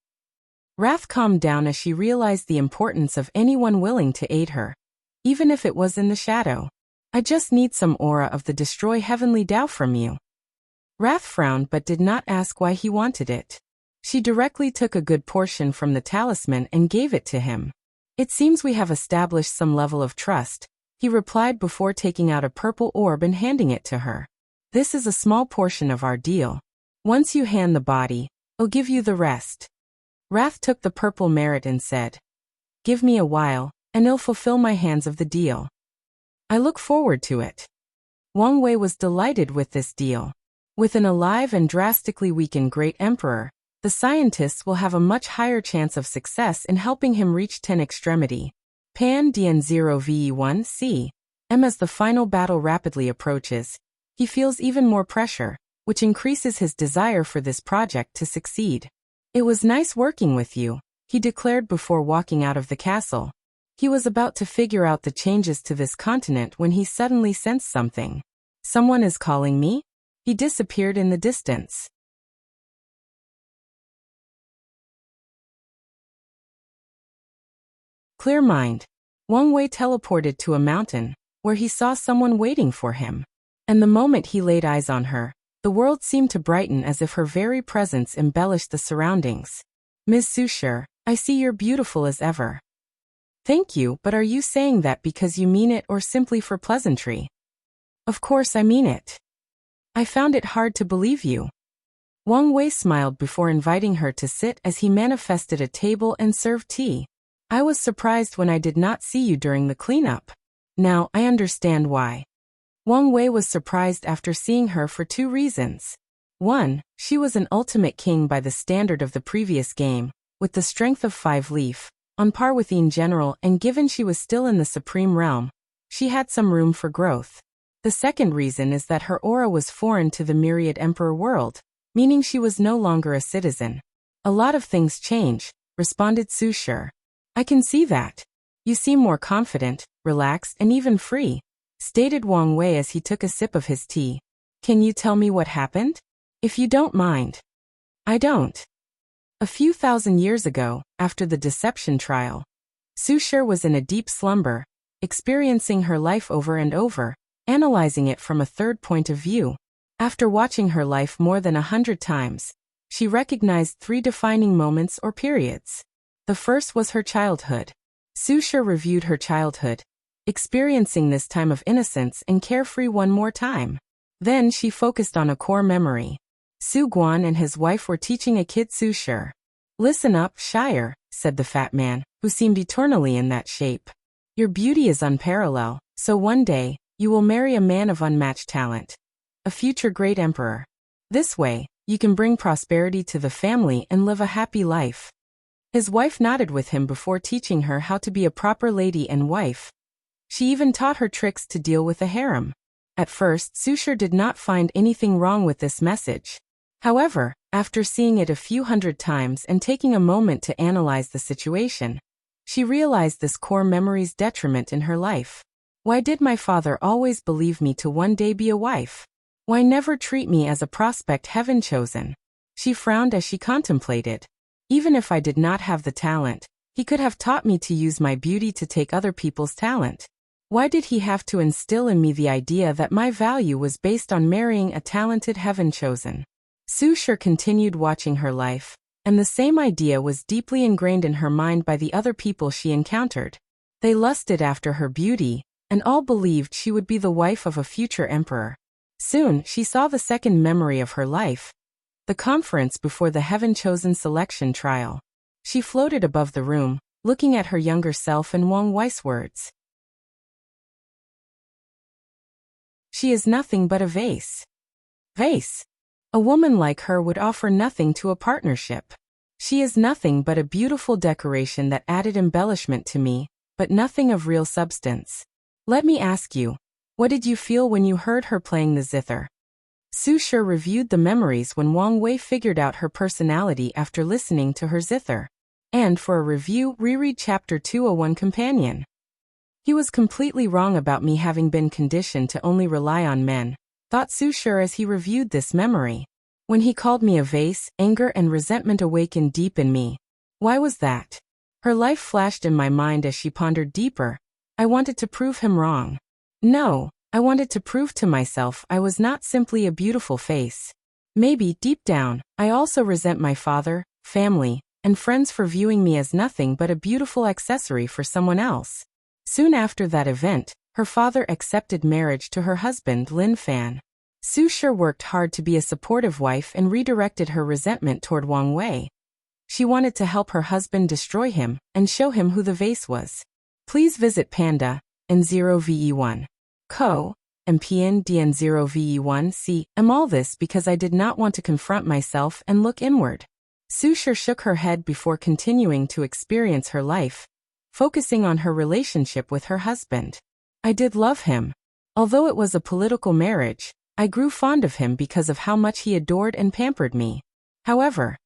S1: Wrath calmed down as she realized the importance of anyone willing to aid her, even if it was in the shadow. I just need some aura of the destroy heavenly Tao from you. Wrath frowned but did not ask why he wanted it. She directly took a good portion from the talisman and gave it to him. It seems we have established some level of trust, he replied before taking out a purple orb and handing it to her. This is a small portion of our deal. Once you hand the body, I'll give you the rest. Wrath took the purple merit and said, Give me a while, and I'll fulfill my hands of the deal. I look forward to it. Wang Wei was delighted with this deal. With an alive and drastically weakened Great Emperor, the scientists will have a much higher chance of success in helping him reach 10 extremity. Pan DN0VE1C. As the final battle rapidly approaches, he feels even more pressure, which increases his desire for this project to succeed. It was nice working with you, he declared before walking out of the castle. He was about to figure out the changes to this continent when he suddenly sensed something. Someone is calling me? He disappeared in the distance. Clear mind. Wang Wei teleported to a mountain, where he saw someone waiting for him. And the moment he laid eyes on her, the world seemed to brighten as if her very presence embellished the surroundings. Ms. Sushir, I see you're beautiful as ever. Thank you, but are you saying that because you mean it or simply for pleasantry? Of course I mean it. I found it hard to believe you. Wang Wei smiled before inviting her to sit as he manifested a table and served tea. I was surprised when I did not see you during the cleanup. Now, I understand why. Wang Wei was surprised after seeing her for 2 reasons. 1, she was an ultimate king by the standard of the previous game, with the strength of 5 leaf, on par with Yin General, and given she was still in the Supreme Realm, she had some room for growth. The second reason is that her aura was foreign to the myriad emperor world, meaning she was no longer a citizen. A lot of things change, responded Sushir. I can see that. You seem more confident, relaxed, and even free, stated Wang Wei as he took a sip of his tea. Can you tell me what happened? If you don't mind. I don't. A few thousand years ago, after the deception trial, Sushir was in a deep slumber, experiencing her life over and over, analyzing it from a third point of view. After watching her life more than 100 times, she recognized 3 defining moments or periods. The first was her childhood. Sushir reviewed her childhood, experiencing this time of innocence and carefree one more time. Then she focused on a core memory. Su Guan and his wife were teaching a kid Sushir. Listen up, Shire, said the fat man, who seemed eternally in that shape. Your beauty is unparalleled, so one day, you will marry a man of unmatched talent, a future great emperor. This way, you can bring prosperity to the family and live a happy life. His wife nodded with him before teaching her how to be a proper lady and wife. She even taught her tricks to deal with the harem. At first, Sushar did not find anything wrong with this message. However, after seeing it a few hundred times and taking a moment to analyze the situation, she realized this core memory's detriment in her life. Why did my father always believe me to one day be a wife? Why never treat me as a prospect heaven chosen? She frowned as she contemplated. Even if I did not have the talent, he could have taught me to use my beauty to take other people's talent. Why did he have to instill in me the idea that my value was based on marrying a talented heaven chosen? Sushar continued watching her life, and the same idea was deeply ingrained in her mind by the other people she encountered. They lusted after her beauty, and all believed she would be the wife of a future emperor. Soon, she saw the second memory of her life, the conference before the heaven-chosen selection trial. She floated above the room, looking at her younger self and Wang Wei's words. She is nothing but a vase. Vase. A woman like her would offer nothing to a partnership. She is nothing but a beautiful decoration that added embellishment to me, but nothing of real substance. Let me ask you, what did you feel when you heard her playing the zither? Sushar reviewed the memories when Wang Wei figured out her personality after listening to her zither. And for a review, reread Chapter 201 Companion. He was completely wrong about me having been conditioned to only rely on men, thought Sushar as he reviewed this memory. When he called me a vase, anger and resentment awakened deep in me. Why was that? Her life flashed in my mind as she pondered deeper. I wanted to prove him wrong. No, I wanted to prove to myself I was not simply a beautiful face. Maybe, deep down, I also resent my father, family, and friends for viewing me as nothing but a beautiful accessory for someone else. Soon after that event, her father accepted marriage to her husband Lin Fan. Sushar worked hard to be a supportive wife and redirected her resentment toward Wang Wei. She wanted to help her husband destroy him and show him who the vase was. Please visit Panda, N0VE1. Co. MPN DN0VE1 C. All this because I did not want to confront myself and look inward. Sushar shook her head before continuing to experience her life, focusing on her relationship with her husband. I did love him. Although it was a political marriage, I grew fond of him because of how much he adored and pampered me. However,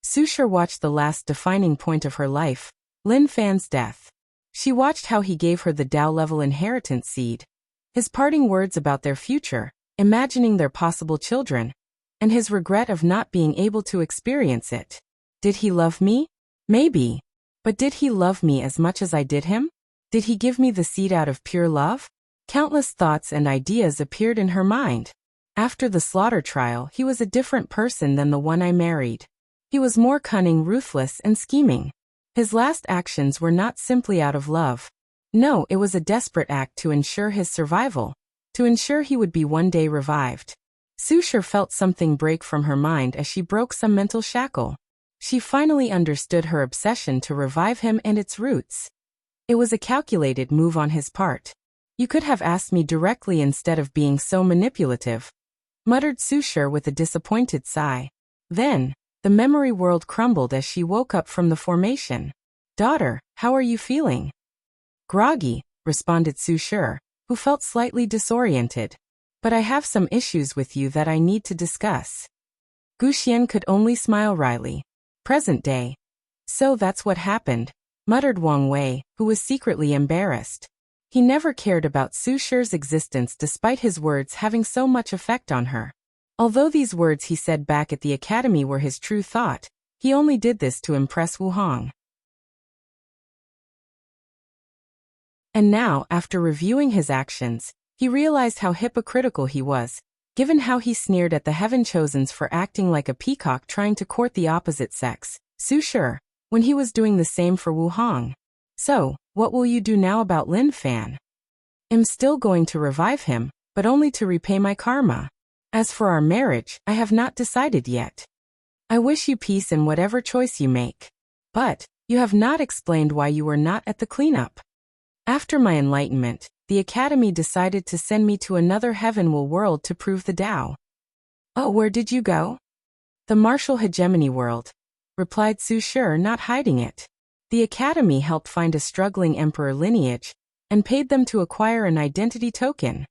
S1: Sushar watched the last defining point of her life, Lin Fan's death. She watched how he gave her the Tao-level inheritance seed, his parting words about their future, imagining their possible children, and his regret of not being able to experience it. Did he love me? Maybe. But did he love me as much as I did him? Did he give me the seed out of pure love? Countless thoughts and ideas appeared in her mind. After the slaughter trial, he was a different person than the one I married. He was more cunning, ruthless, and scheming. His last actions were not simply out of love. No, it was a desperate act to ensure his survival, to ensure he would be one day revived. Sushar felt something break from her mind as she broke some mental shackle. She finally understood her obsession to revive him and its roots. It was a calculated move on his part. You could have asked me directly instead of being so manipulative, muttered Sushar with a disappointed sigh. Then, the memory world crumbled as she woke up from the formation. Daughter, how are you feeling? Groggy, responded Sushar, who felt slightly disoriented. But I have some issues with you that I need to discuss. Guxian could only smile wryly. Present day. So that's what happened, muttered Wang Wei, who was secretly embarrassed. He never cared about Sushar's existence despite his words having so much effect on her. Although these words he said back at the academy were his true thought, he only did this to impress Wu Hong. And now, after reviewing his actions, he realized how hypocritical he was, given how he sneered at the Heaven Chosens for acting like a peacock trying to court the opposite sex, Sushar, when he was doing the same for Wu Hong. So, what will you do now about Lin Fan? I'm still going to revive him, but only to repay my karma. As for our marriage, I have not decided yet. I wish you peace in whatever choice you make. But, You have not explained why you were not at the cleanup. After my enlightenment, the Academy decided to send me to another heavenward world to prove the Tao. Oh, where did you go? The martial hegemony world, replied Su Shi, not hiding it. The Academy helped find a struggling emperor lineage, and paid them to acquire an identity token.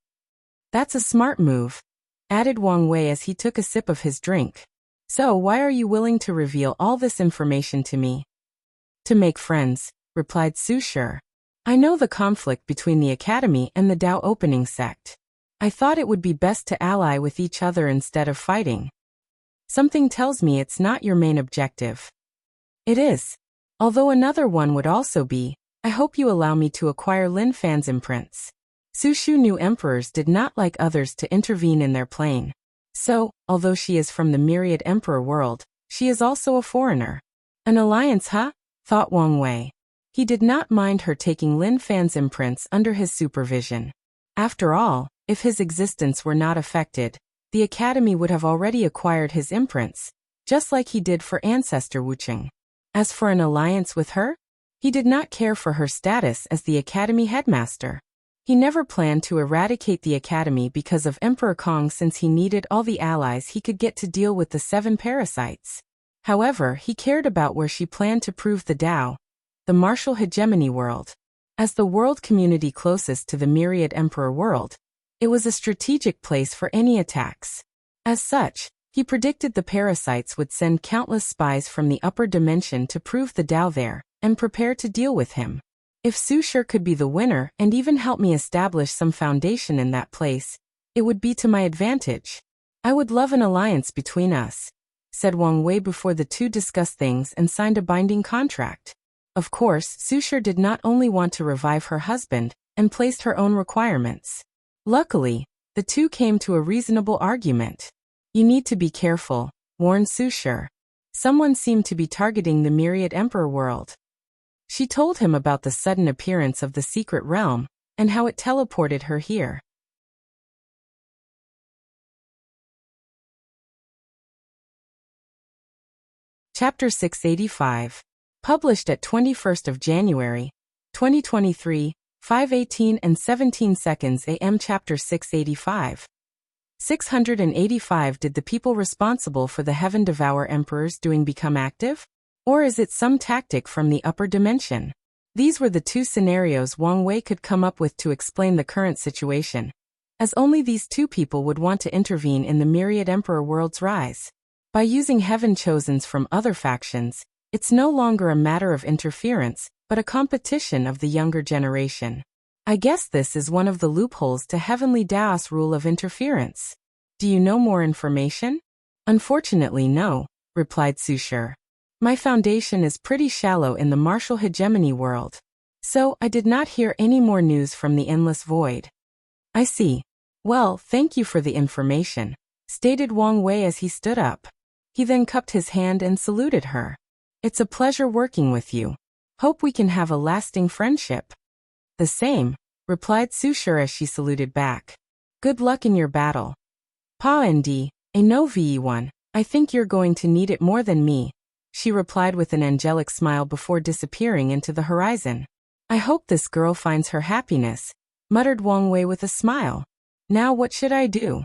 S1: That's a smart move, added Wang Wei as he took a sip of his drink. So why are you willing to reveal all this information to me? To make friends, replied Su Shi. I know the conflict between the Academy and the Tao opening sect. I thought it would be best to ally with each other instead of fighting. Something tells me it's not your main objective. It is. Although another one would also be, I hope you allow me to acquire Lin Fan's imprints. Su Shu knew emperors did not like others to intervene in their plane. So, although she is from the myriad emperor world, she is also a foreigner. An alliance, huh? Thought Wang Wei. He did not mind her taking Lin Fan's imprints under his supervision. After all, if his existence were not affected, the Academy would have already acquired his imprints, just like he did for Ancestor Wucheng. As for an alliance with her, he did not care for her status as the Academy headmaster. He never planned to eradicate the Academy because of Emperor Kong, since he needed all the allies he could get to deal with the 7 parasites. However, he cared about where she planned to prove the Tao, the martial hegemony world. As the world community closest to the myriad emperor world, it was a strategic place for any attacks. As such, he predicted the parasites would send countless spies from the upper dimension to prove the Tao there, and prepare to deal with him. If Su Shi could be the winner and even help me establish some foundation in that place, it would be to my advantage. I would love an alliance between us, said Wang Wei before the two discussed things and signed a binding contract. Of course, Su Shi did not only want to revive her husband, and placed her own requirements. Luckily, the two came to a reasonable argument. You need to be careful, warned Su Shi. Someone seemed to be targeting the myriad emperor world. She told him about the sudden appearance of the secret realm, and how it teleported her here. Chapter 685. Published at 21st of January, 2023, 5:18 and 17 seconds AM. Chapter 685. 685. Did the people responsible for the Heaven Devour Emperors doing become active? Or is it some tactic from the upper dimension? These were the two scenarios Wang Wei could come up with to explain the current situation, as only these two people would want to intervene in the myriad emperor world's rise. By using heaven chosens from other factions, it's no longer a matter of interference, but a competition of the younger generation. I guess this is one of the loopholes to Heavenly Tao's rule of interference. Do you know more information? Unfortunately, no, replied Su Shi. My foundation is pretty shallow in the martial hegemony world, so I did not hear any more news from the endless void. I see. Well, thank you for the information, stated Wang Wei as he stood up. He then cupped his hand and saluted her. It's a pleasure working with you. Hope we can have a lasting friendship. The same, replied Su Shi as she saluted back. Good luck in your battle. Pa Nd, a no ve1, I think you're going to need it more than me, she replied with an angelic smile before disappearing into the horizon. I hope this girl finds her happiness, muttered Wang Wei with a smile. Now what should I do?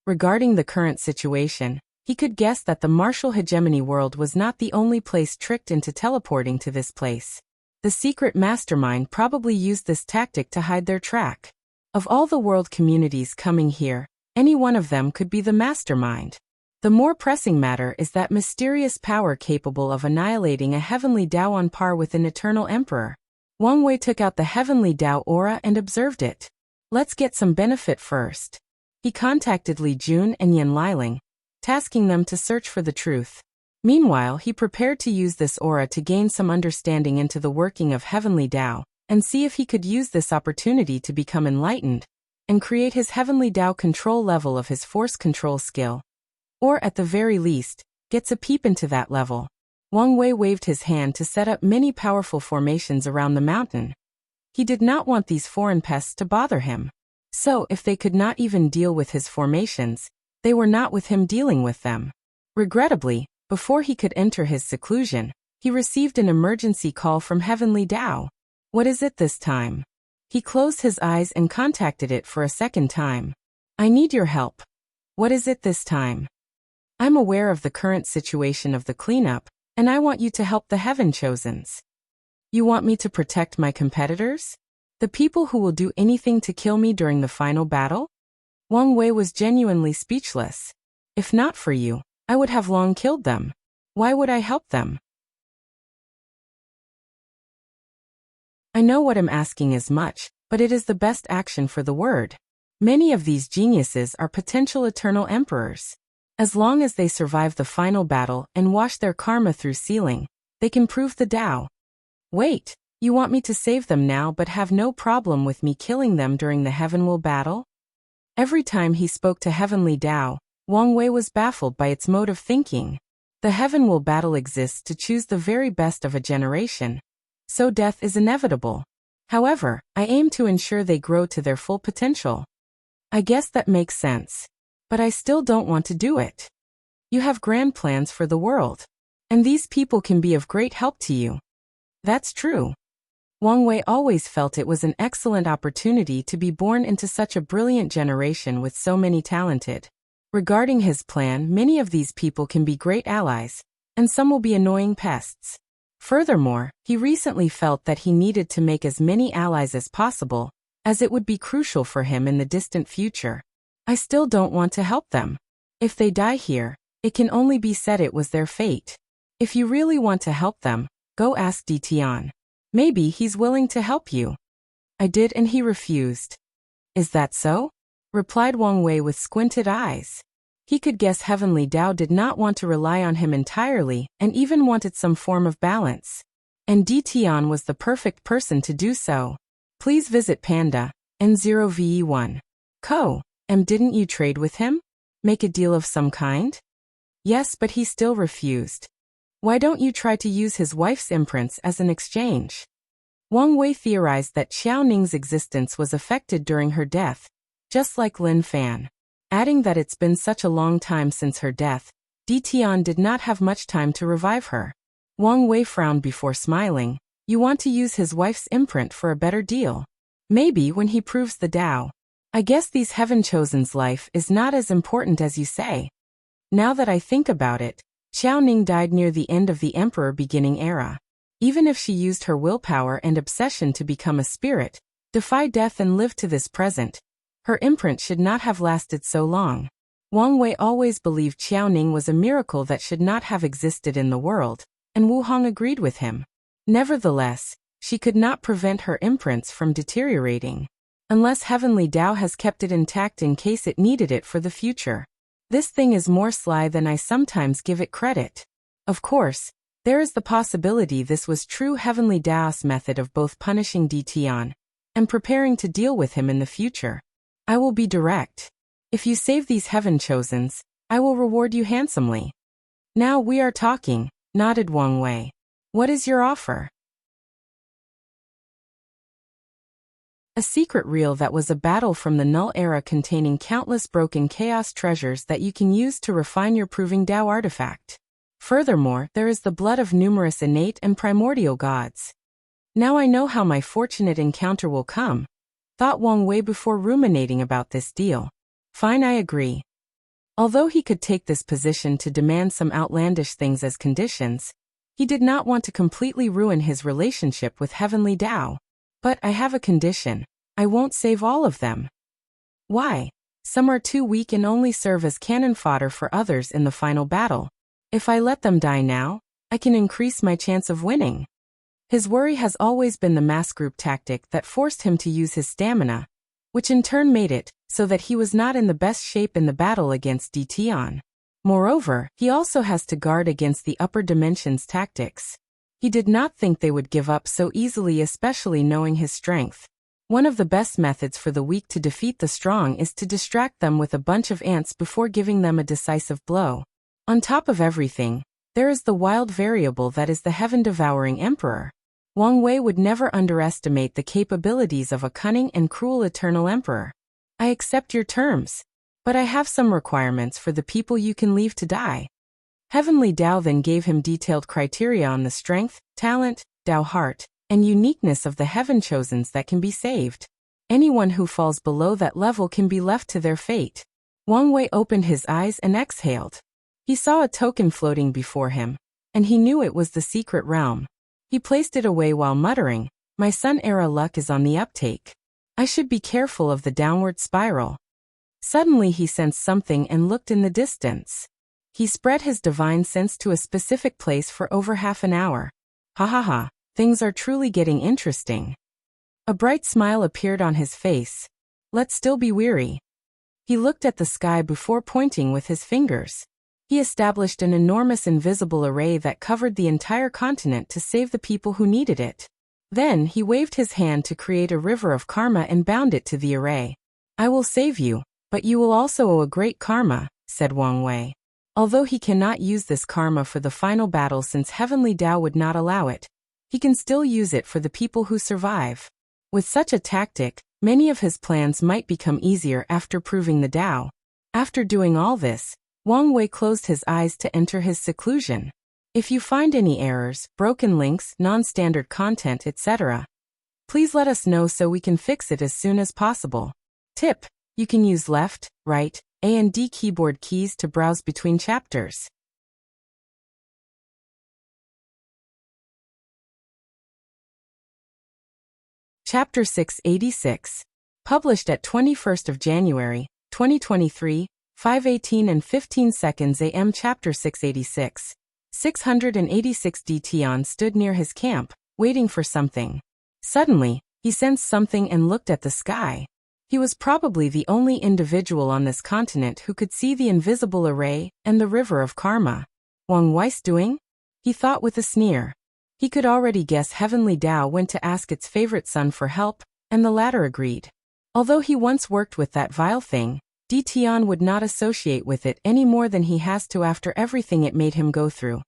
S1: Regarding the current situation, he could guess that the martial hegemony world was not the only place tricked into teleporting to this place. The secret mastermind probably used this tactic to hide their track. Of all the world communities coming here, any one of them could be the mastermind. The more pressing matter is that mysterious power capable of annihilating a heavenly Tao on par with an eternal emperor. Wang Wei took out the heavenly Tao aura and observed it. Let's get some benefit first. He contacted Li Jun and Yan Liling, tasking them to search for the truth. Meanwhile, he prepared to use this aura to gain some understanding into the working of heavenly Tao, and see if he could use this opportunity to become enlightened, and create his heavenly Tao control level of his force control skill. Or at the very least, gets a peep into that level. Wang Wei waved his hand to set up many powerful formations around the mountain. He did not want these foreign pests to bother him. So, if they could not even deal with his formations, they were not with him dealing with them. Regrettably, before he could enter his seclusion, He received an emergency call from Heavenly Tao. What is it this time? He closed his eyes and contacted it for a second time. I need your help. What is it this time? I'm aware of the current situation of the cleanup, and I want you to help the Heaven Chosens. You want me to protect my competitors? The people who will do anything to kill me during the final battle? Wang Wei was genuinely speechless. If not for you, I would have long killed them. Why would I help them? I know what I'm asking is much, but it is the best action for the word. Many of these geniuses are potential eternal emperors. As long as they survive the final battle and wash their karma through sealing, they can prove the Tao. Wait, you want me to save them now but have no problem with me killing them during the Heavenwell battle? Every time he spoke to Heavenly Tao, Wang Wei was baffled by its mode of thinking. The Heavenwell battle exists to choose the very best of a generation, so death is inevitable. However, I aim to ensure they grow to their full potential. I guess that makes sense. But I still don't want to do it. You have grand plans for the world. And these people can be of great help to you. That's true. Wang Wei always felt it was an excellent opportunity to be born into such a brilliant generation with so many talented. Regarding his plan, many of these people can be great allies, and some will be annoying pests. Furthermore, he recently felt that he needed to make as many allies as possible, as it would be crucial for him in the distant future. I still don't want to help them. If they die here, it can only be said it was their fate. If you really want to help them, go ask Tian. Maybe he's willing to help you. I did and he refused. Is that so? Replied Wang Wei with squinted eyes. He could guess Heavenly Tao did not want to rely on him entirely and even wanted some form of balance. And Tian was the perfect person to do so. Please visit Panda, N0VE1. Co. Didn't you trade with him? Make a deal of some kind? Yes, but he still refused. Why don't you try to use his wife's imprints as an exchange? Wang Wei theorized that Xiao Ning's existence was affected during her death, just like Lin Fan. Adding that it's been such a long time since her death, Tian did not have much time to revive her. Wang Wei frowned before smiling. You want to use his wife's imprint for a better deal? Maybe when he proves the Tao. I guess these Heaven Chosen's life is not as important as you say. Now that I think about it, Xiao Ning died near the end of the Emperor beginning era. Even if she used her willpower and obsession to become a spirit, defy death and live to this present, her imprint should not have lasted so long. Wang Wei always believed Xiao Ning was a miracle that should not have existed in the world, and Wu Hong agreed with him. Nevertheless, she could not prevent her imprints from deteriorating. Unless Heavenly Tao has kept it intact in case it needed it for the future. This thing is more sly than I sometimes give it credit. Of course, there is the possibility this was true Heavenly Tao's method of both punishing Tian and preparing to deal with him in the future. I will be direct. If you save these Heaven Chosens, I will reward you handsomely. Now we are talking, nodded Wang Wei. What is your offer? A secret reel that was a battle from the Null era containing countless broken chaos treasures that you can use to refine your proving Tao artifact. Furthermore, there is the blood of numerous innate and primordial gods. Now I know how my fortunate encounter will come, thought Wang Wei before ruminating about this deal. Fine, I agree. Although he could take this position to demand some outlandish things as conditions, he did not want to completely ruin his relationship with Heavenly Tao. But I have a condition. I won't save all of them. Why? Some are too weak and only serve as cannon fodder for others in the final battle. If I let them die now, I can increase my chance of winning. His worry has always been the mass group tactic that forced him to use his stamina, which in turn made it so that he was not in the best shape in the battle against Tian. Moreover, he also has to guard against the upper dimensions tactics. He did not think they would give up so easily, especially knowing his strength. One of the best methods for the weak to defeat the strong is to distract them with a bunch of ants before giving them a decisive blow. On top of everything, there is the wild variable that is the heaven-devouring emperor. Wang Wei would never underestimate the capabilities of a cunning and cruel eternal emperor. I accept your terms, but I have some requirements for the people you can leave to die. Heavenly Tao then gave him detailed criteria on the strength, talent, Tao heart, and uniqueness of the heaven chosens that can be saved. Anyone who falls below that level can be left to their fate. Wang Wei opened his eyes and exhaled. He saw a token floating before him, and he knew it was the secret realm. He placed it away while muttering, "My Sun era luck is on the uptake. I should be careful of the downward spiral." Suddenly he sensed something and looked in the distance. He spread his divine sense to a specific place for over half an hour. Ha ha ha, things are truly getting interesting. A bright smile appeared on his face. Let's still be weary. He looked at the sky before pointing with his fingers. He established an enormous invisible array that covered the entire continent to save the people who needed it. Then he waved his hand to create a river of karma and bound it to the array. "I will save you, but you will also owe a great karma," said Wang Wei. Although he cannot use this karma for the final battle since Heavenly Tao would not allow it, he can still use it for the people who survive. With such a tactic, many of his plans might become easier after proving the Tao. After doing all this, Wang Wei closed his eyes to enter his seclusion. If you find any errors, broken links, non-standard content, etc., please let us know so we can fix it as soon as possible. Tip: you can use left, right, A and D keyboard keys to browse between chapters. Chapter 686. Published at 21st of January, 2023, 5:18 and 15 seconds AM. Chapter 686. 686 D. Tian stood near his camp, waiting for something. Suddenly, he sensed something and looked at the sky. He was probably the only individual on this continent who could see the invisible array and the river of karma. Wang Wei's doing? He thought with a sneer. He could already guess Heavenly Tao went to ask its favorite son for help, and the latter agreed. Although he once worked with that vile thing, Di Tian would not associate with it any more than he has to after everything it made him go through.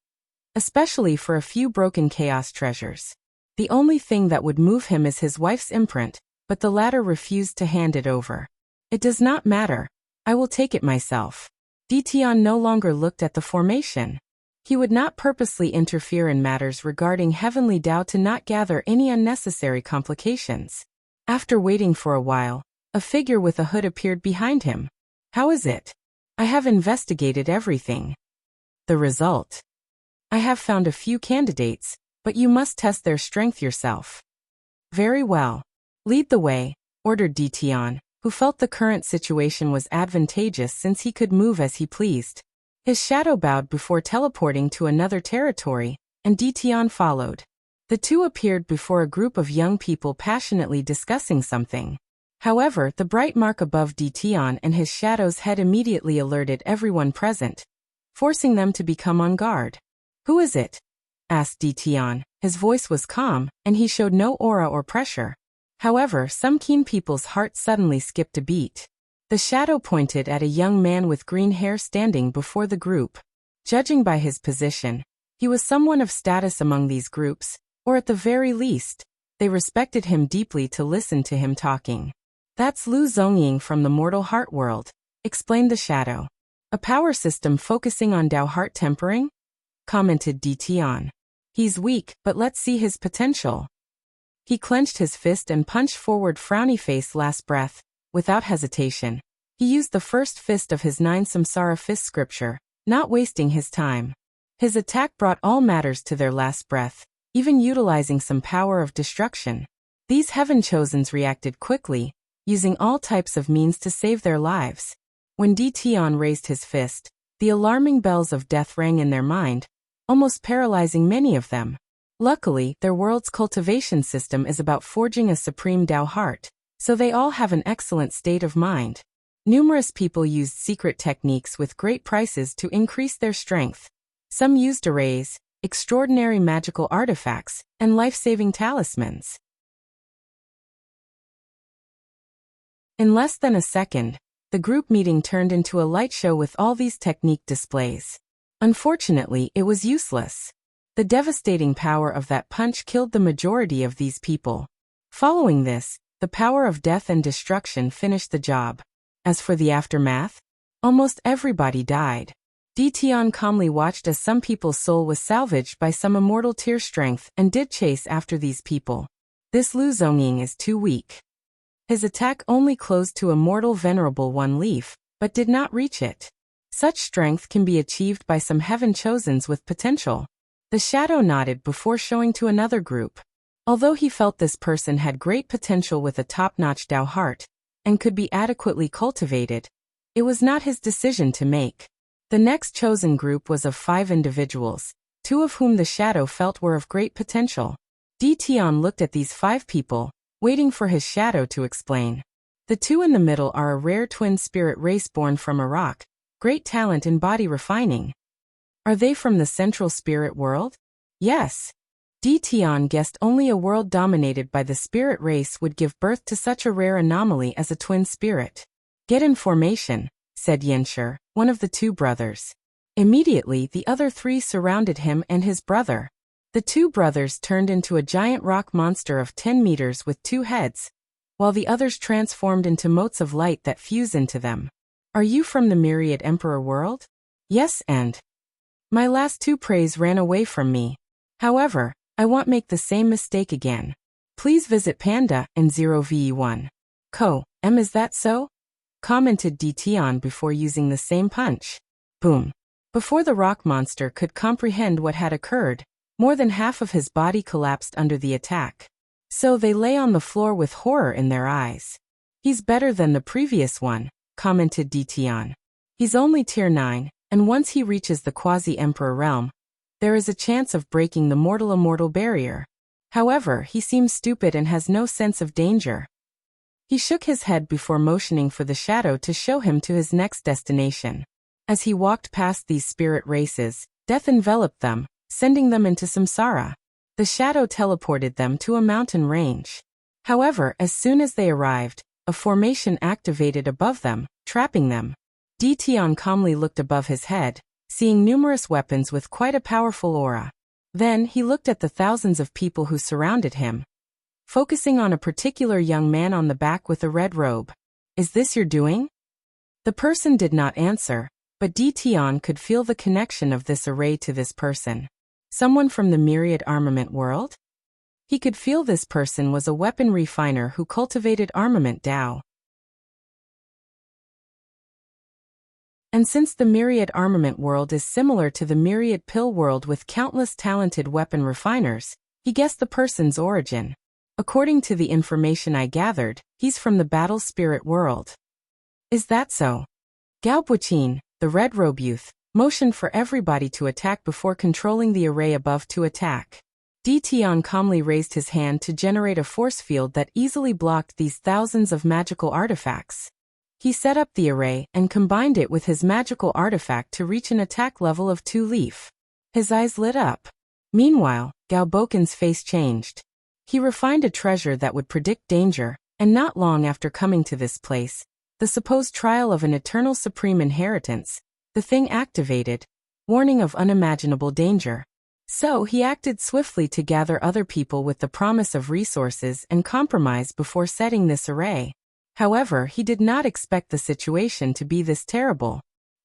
S1: Especially for a few broken chaos treasures. The only thing that would move him is his wife's imprint, but the latter refused to hand it over. "It does not matter. I will take it myself." Di Tian no longer looked at the formation. He would not purposely interfere in matters regarding Heavenly Tao to not gather any unnecessary complications. After waiting for a while, a figure with a hood appeared behind him. "How is it? I have investigated everything." The result: "I have found a few candidates, but you must test their strength yourself." "Very well. Lead the way," ordered Di Tian, who felt the current situation was advantageous since he could move as he pleased. His shadow bowed before teleporting to another territory, and Di Tian followed. The two appeared before a group of young people passionately discussing something. However, the bright mark above Di Tian and his shadow's head immediately alerted everyone present, forcing them to become on guard. "Who is it?" asked Di Tian. His voice was calm, and he showed no aura or pressure. However, some keen people's hearts suddenly skipped a beat. The shadow pointed at a young man with green hair standing before the group. Judging by his position, he was someone of status among these groups, or at the very least, they respected him deeply to listen to him talking. "That's Lu Zongying from the mortal heart world," explained the shadow. "A power system focusing on Tao heart tempering?" commented Di Tian. "He's weak, but let's see his potential." He clenched his fist and punched forward frowny face last breath. Without hesitation, he used the first fist of his 9 Samsara fist scripture, not wasting his time. His attack brought all matters to their last breath, even utilizing some power of destruction. These heaven chosens reacted quickly, using all types of means to save their lives. When Di Tian raised his fist, the alarming bells of death rang in their mind, almost paralyzing many of them. Luckily, their world's cultivation system is about forging a supreme Tao heart, so they all have an excellent state of mind. Numerous people used secret techniques with great prices to increase their strength. Some used arrays, extraordinary magical artifacts, and life-saving talismans. In less than a second, the group meeting turned into a light show with all these technique displays. Unfortunately, it was useless. The devastating power of that punch killed the majority of these people. Following this, the power of death and destruction finished the job. As for the aftermath, almost everybody died. Tian calmly watched as some people's soul was salvaged by some immortal tier strength and did chase after these people. This Lu Zongying is too weak. His attack only closed to a mortal venerable one leaf, but did not reach it. Such strength can be achieved by some heaven-chosens with potential. The shadow nodded before showing to another group. Although he felt this person had great potential with a top-notch Dao heart, and could be adequately cultivated, it was not his decision to make. The next chosen group was of 5 individuals, 2 of whom the shadow felt were of great potential. Tian looked at these 5 people, waiting for his shadow to explain. The 2 in the middle are a rare twin spirit race born from a rock, great talent in body refining. Are they from the central spirit world? Yes. Tian guessed only a world dominated by the spirit race would give birth to such a rare anomaly as a twin spirit. Get in formation, said Yanshi, one of the 2 brothers. Immediately the other 3 surrounded him and his brother. The 2 brothers turned into a giant rock monster of 10 meters with 2 heads, while the others transformed into motes of light that fuse into them. Are you from the Myriad Emperor world? Yes, and my last 2 preys ran away from me. However, I won't make the same mistake again. Please visit Panda and 0ve1. Is that so? Commented Tian before using the same punch. Boom. Before the rock monster could comprehend what had occurred, more than half of his body collapsed under the attack. So they lay on the floor with horror in their eyes. He's better than the previous one, commented Tian. He's only tier 9, and once he reaches the quasi-emperor realm, there is a chance of breaking the mortal-immortal barrier. However, he seems stupid and has no sense of danger. He shook his head before motioning for the shadow to show him to his next destination. As he walked past these spirit races, death enveloped them, sending them into samsara. The shadow teleported them to a mountain range. However, as soon as they arrived, a formation activated above them, trapping them. Tian calmly looked above his head, seeing numerous weapons with quite a powerful aura. Then he looked at the thousands of people who surrounded him, focusing on a particular young man on the back with a red robe. Is this your doing? The person did not answer, but Tian could feel the connection of this array to this person. Someone from the Myriad Armament world? He could feel this person was a weapon refiner who cultivated armament Dao. And since the Myriad Armament world is similar to the Myriad Pill world with countless talented weapon refiners, he guessed the person's origin. According to the information I gathered, he's from the Battle Spirit world. Is that so? Gao Buqin, the red robe youth, motioned for everybody to attack before controlling the array above to attack. Tian calmly raised his hand to generate a force field that easily blocked these thousands of magical artifacts. He set up the array and combined it with his magical artifact to reach an attack level of 2 leaf. His eyes lit up. Meanwhile, Gao Bokin's face changed. He refined a treasure that would predict danger, and not long after coming to this place, the supposed trial of an eternal supreme inheritance, the thing activated, warning of unimaginable danger. So he acted swiftly to gather other people with the promise of resources and compromise before setting this array. However, he did not expect the situation to be this terrible.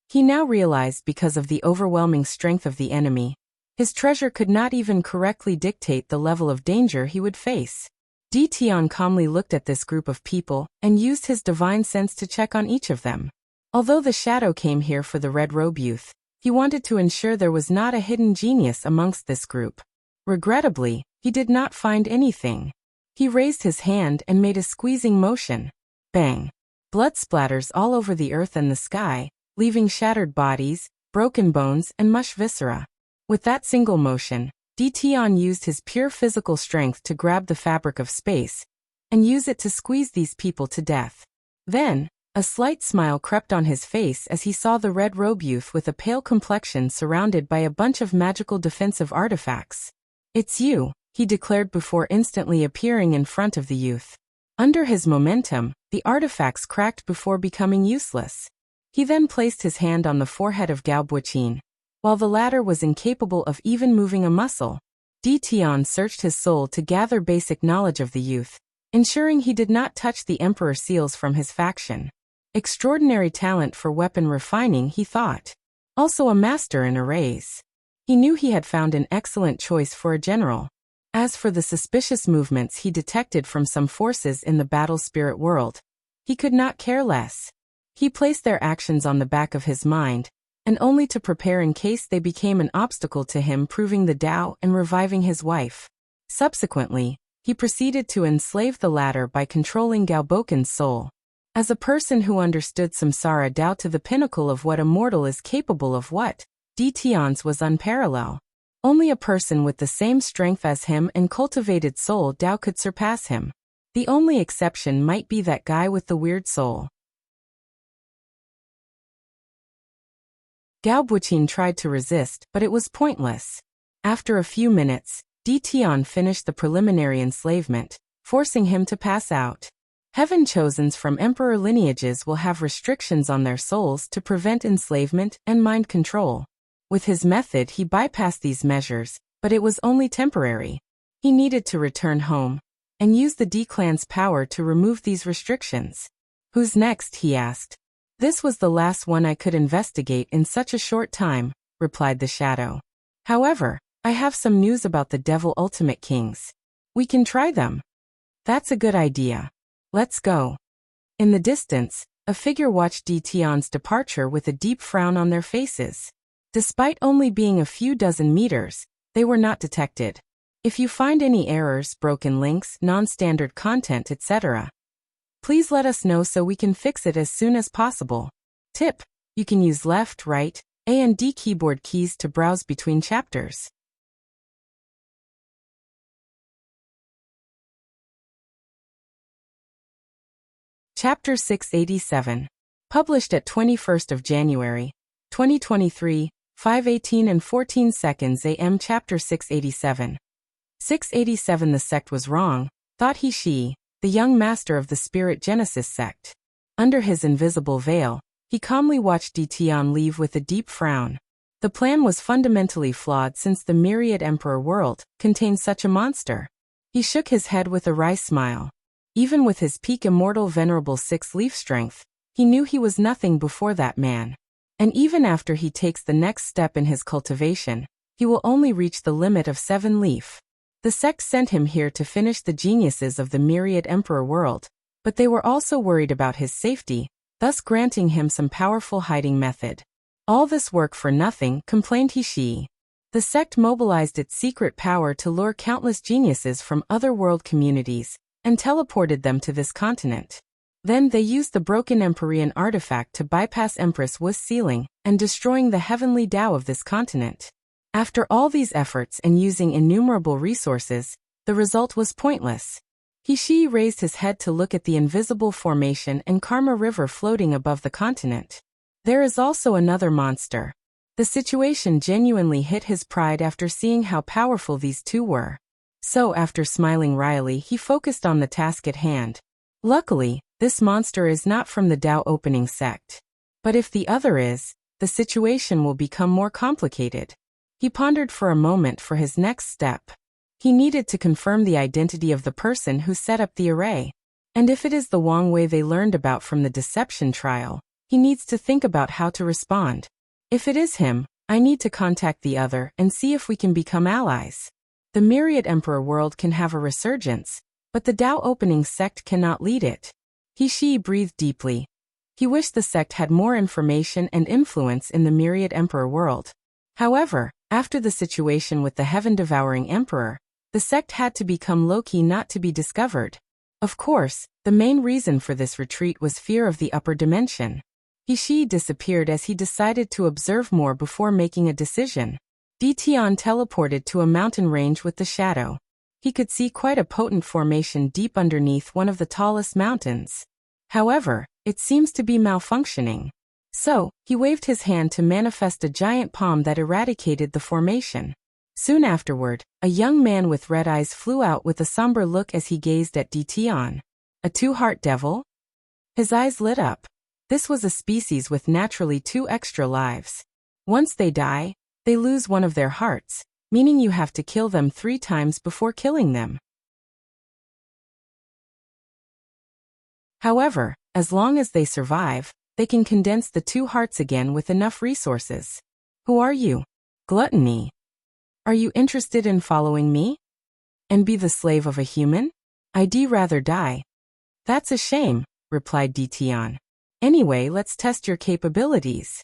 S1: He now realized because of the overwhelming strength of the enemy, his treasure could not even correctly dictate the level of danger he would face. Tian calmly looked at this group of people and used his divine sense to check on each of them. Although the shadow came here for the red robe youth, he wanted to ensure there was not a hidden genius amongst this group. Regrettably, he did not find anything. He raised his hand and made a squeezing motion. Bang! Blood splatters all over the earth and the sky, leaving shattered bodies, broken bones and mush viscera. With that single motion, Tian used his pure physical strength to grab the fabric of space and use it to squeeze these people to death. Then, a slight smile crept on his face as he saw the red robe youth with a pale complexion surrounded by a bunch of magical defensive artifacts. It's you, he declared before instantly appearing in front of the youth. Under his momentum, the artifacts cracked before becoming useless. He then placed his hand on the forehead of Gao Buqin. While the latter was incapable of even moving a muscle, Tian searched his soul to gather basic knowledge of the youth, ensuring he did not touch the emperor seals from his faction. Extraordinary talent for weapon refining, he thought. also a master in arrays. He knew he had found an excellent choice for a general. As for the suspicious movements he detected from some forces in the battle spirit world, he could not care less. He placed their actions on the back of his mind, and only to prepare in case they became an obstacle to him proving the Tao and reviving his wife. Subsequently, he proceeded to enslave the latter by controlling Galboken's soul. As a person who understood samsara Tao to the pinnacle of what a mortal is capable of, what Tion's was unparalleled. Only a person with the same strength as him and cultivated soul Tao could surpass him. The only exception might be that guy with the weird soul. Galbuchin tried to resist, but it was pointless. After a few minutes, Tion finished the preliminary enslavement, forcing him to pass out. Heaven chosens from emperor lineages will have restrictions on their souls to prevent enslavement and mind control. With his method he bypassed these measures, but it was only temporary. He needed to return home and use the D-clan's power to remove these restrictions. Who's next? He asked. This was the last one I could investigate in such a short time, replied the shadow. However, I have some news about the Devil Ultimate Kings. We can try them. That's a good idea. Let's go. In the distance, a figure watched Tion's departure with a deep frown on their faces. Despite only being a few dozen meters, they were not detected. If you find any errors, broken links, non-standard content, etc., please let us know so we can fix it as soon as possible. Tip: you can use left, right, A and D keyboard keys to browse between chapters. Chapter 687. Published at 21st of January, 2023, 5:18 and 14 seconds AM. Chapter 687. 687. The sect was wrong, thought he, the young master of the Spirit Genesis sect. Under his invisible veil, he calmly watched Tion leave with a deep frown. The plan was fundamentally flawed since the myriad emperor world contained such a monster. He shook his head with a wry smile. Even with his peak immortal venerable six-leaf strength, he knew he was nothing before that man. And even after he takes the next step in his cultivation, he will only reach the limit of 7-leaf. The sect sent him here to finish the geniuses of the myriad emperor world, but they were also worried about his safety, thus granting him some powerful hiding method. All this work for nothing, complained he. The sect mobilized its secret power to lure countless geniuses from other world communities, and teleported them to this continent. Then they used the broken Empyrean artifact to bypass Empress Wu's sealing, and destroying the heavenly Tao of this continent. After all these efforts and using innumerable resources, the result was pointless. He raised his head to look at the invisible formation and Karma River floating above the continent. There is also another monster. The situation genuinely hit his pride after seeing how powerful these two were. So after smiling wryly, he focused on the task at hand. Luckily, this monster is not from the Tao opening sect. But if the other is, the situation will become more complicated. He pondered for a moment for his next step. He needed to confirm the identity of the person who set up the array. And if it is the Wang Wei they learned about from the deception trial, he needs to think about how to respond. If it is him, I need to contact the other and see if we can become allies. The myriad emperor world can have a resurgence, but the Tao opening sect cannot lead it. He breathed deeply. He wished the sect had more information and influence in the myriad emperor world. However, after the situation with the heaven-devouring emperor, the sect had to become low-key not to be discovered. Of course, the main reason for this retreat was fear of the upper dimension. He disappeared as he decided to observe more before making a decision. Tion teleported to a mountain range with the shadow. He could see quite a potent formation deep underneath one of the tallest mountains. However, it seems to be malfunctioning. So, he waved his hand to manifest a giant palm that eradicated the formation. Soon afterward, a young man with red eyes flew out with a somber look as he gazed at Tion. A two-heart devil? His eyes lit up. This was a species with naturally 2 extra lives. Once they die, they lose one of their hearts, meaning you have to kill them 3 times before killing them. However, as long as they survive, they can condense the two hearts again with enough resources. Who are you? Gluttony. Are you interested in following me? And be the slave of a human? I'd rather die. That's a shame, replied Dtion. Anyway, let's test your capabilities.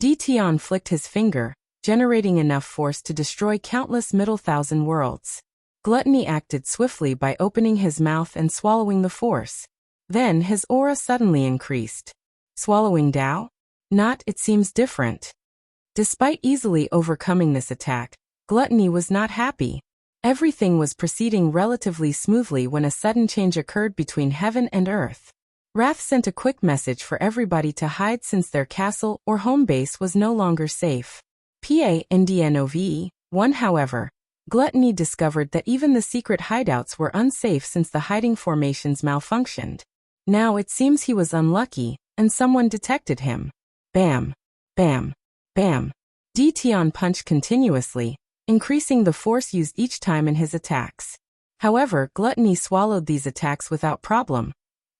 S1: Dtion flicked his finger, generating enough force to destroy countless middle thousand worlds. Gluttony acted swiftly by opening his mouth and swallowing the force. Then his aura suddenly increased. Swallowing Tao? Not, it seems different. Despite easily overcoming this attack, Gluttony was not happy. Everything was proceeding relatively smoothly when a sudden change occurred between heaven and earth. Wrath sent a quick message for everybody to hide since their castle or home base was no longer safe. PANDNOVE 1. However, Gluttony discovered that even the secret hideouts were unsafe since the hiding formations malfunctioned. Now it seems he was unlucky, and someone detected him. Bam! Bam! Bam! Dtion punched continuously, increasing the force used each time in his attacks. However, Gluttony swallowed these attacks without problem.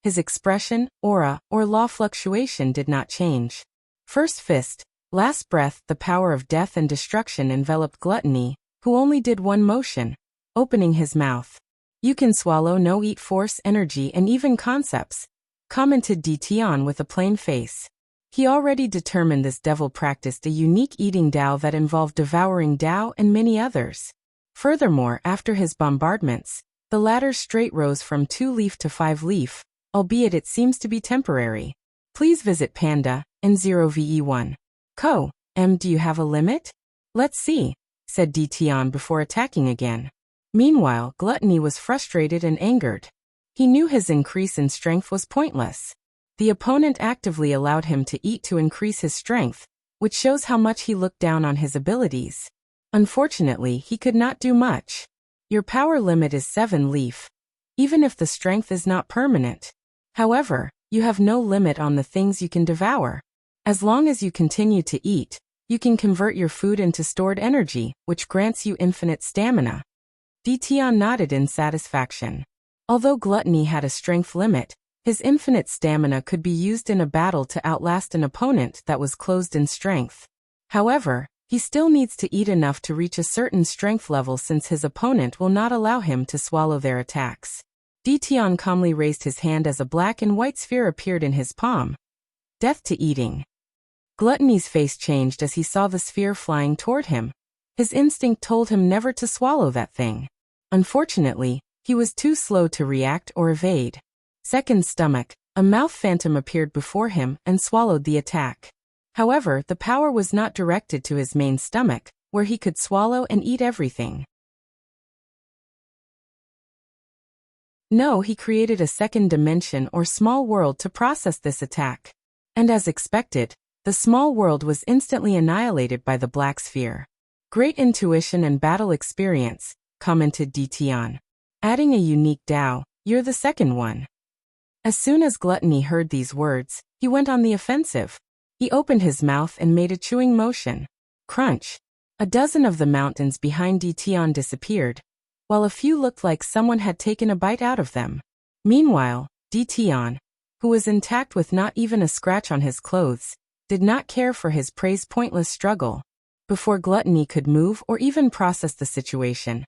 S1: His expression, aura, or law fluctuation did not change. First fist, last breath, the power of death and destruction enveloped Gluttony, who only did one motion, opening his mouth. You can swallow no eat force, energy, and even concepts, commented Dtion with a plain face. He already determined this devil practiced a unique eating Tao that involved devouring Tao and many others. Furthermore, after his bombardments, the latter's straight rose from 2-leaf to 5-leaf, albeit it seems to be temporary. Please visit Panda, N0VE1. Co. Do you have a limit? Let's see, said Dtion before attacking again. Meanwhile, Gluttony was frustrated and angered. He knew his increase in strength was pointless. The opponent actively allowed him to eat to increase his strength, which shows how much he looked down on his abilities. Unfortunately, he could not do much. Your power limit is 7-leaf, even if the strength is not permanent. However, you have no limit on the things you can devour. As long as you continue to eat, you can convert your food into stored energy, which grants you infinite stamina. Dtion nodded in satisfaction. Although Gluttony had a strength limit, his infinite stamina could be used in a battle to outlast an opponent that was closed in strength. However, he still needs to eat enough to reach a certain strength level since his opponent will not allow him to swallow their attacks. Dtion calmly raised his hand as a black and white sphere appeared in his palm. Death to eating. Gluttony's face changed as he saw the sphere flying toward him. His instinct told him never to swallow that thing. Unfortunately, he was too slow to react or evade. Second stomach, a mouth phantom appeared before him and swallowed the attack. However, the power was not directed to his main stomach, where he could swallow and eat everything. No, he created a second dimension or small world to process this attack. And as expected, the small world was instantly annihilated by the black sphere. Great intuition and battle experience, commented Dtion. Adding a unique Tao, you're the second one. As soon as Gluttony heard these words, he went on the offensive. He opened his mouth and made a chewing motion. Crunch. A dozen of the mountains behind Dtion disappeared, while a few looked like someone had taken a bite out of them. Meanwhile, Dtion, who was intact with not even a scratch on his clothes, did not care for his prey's pointless struggle. Before Gluttony could move or even process the situation,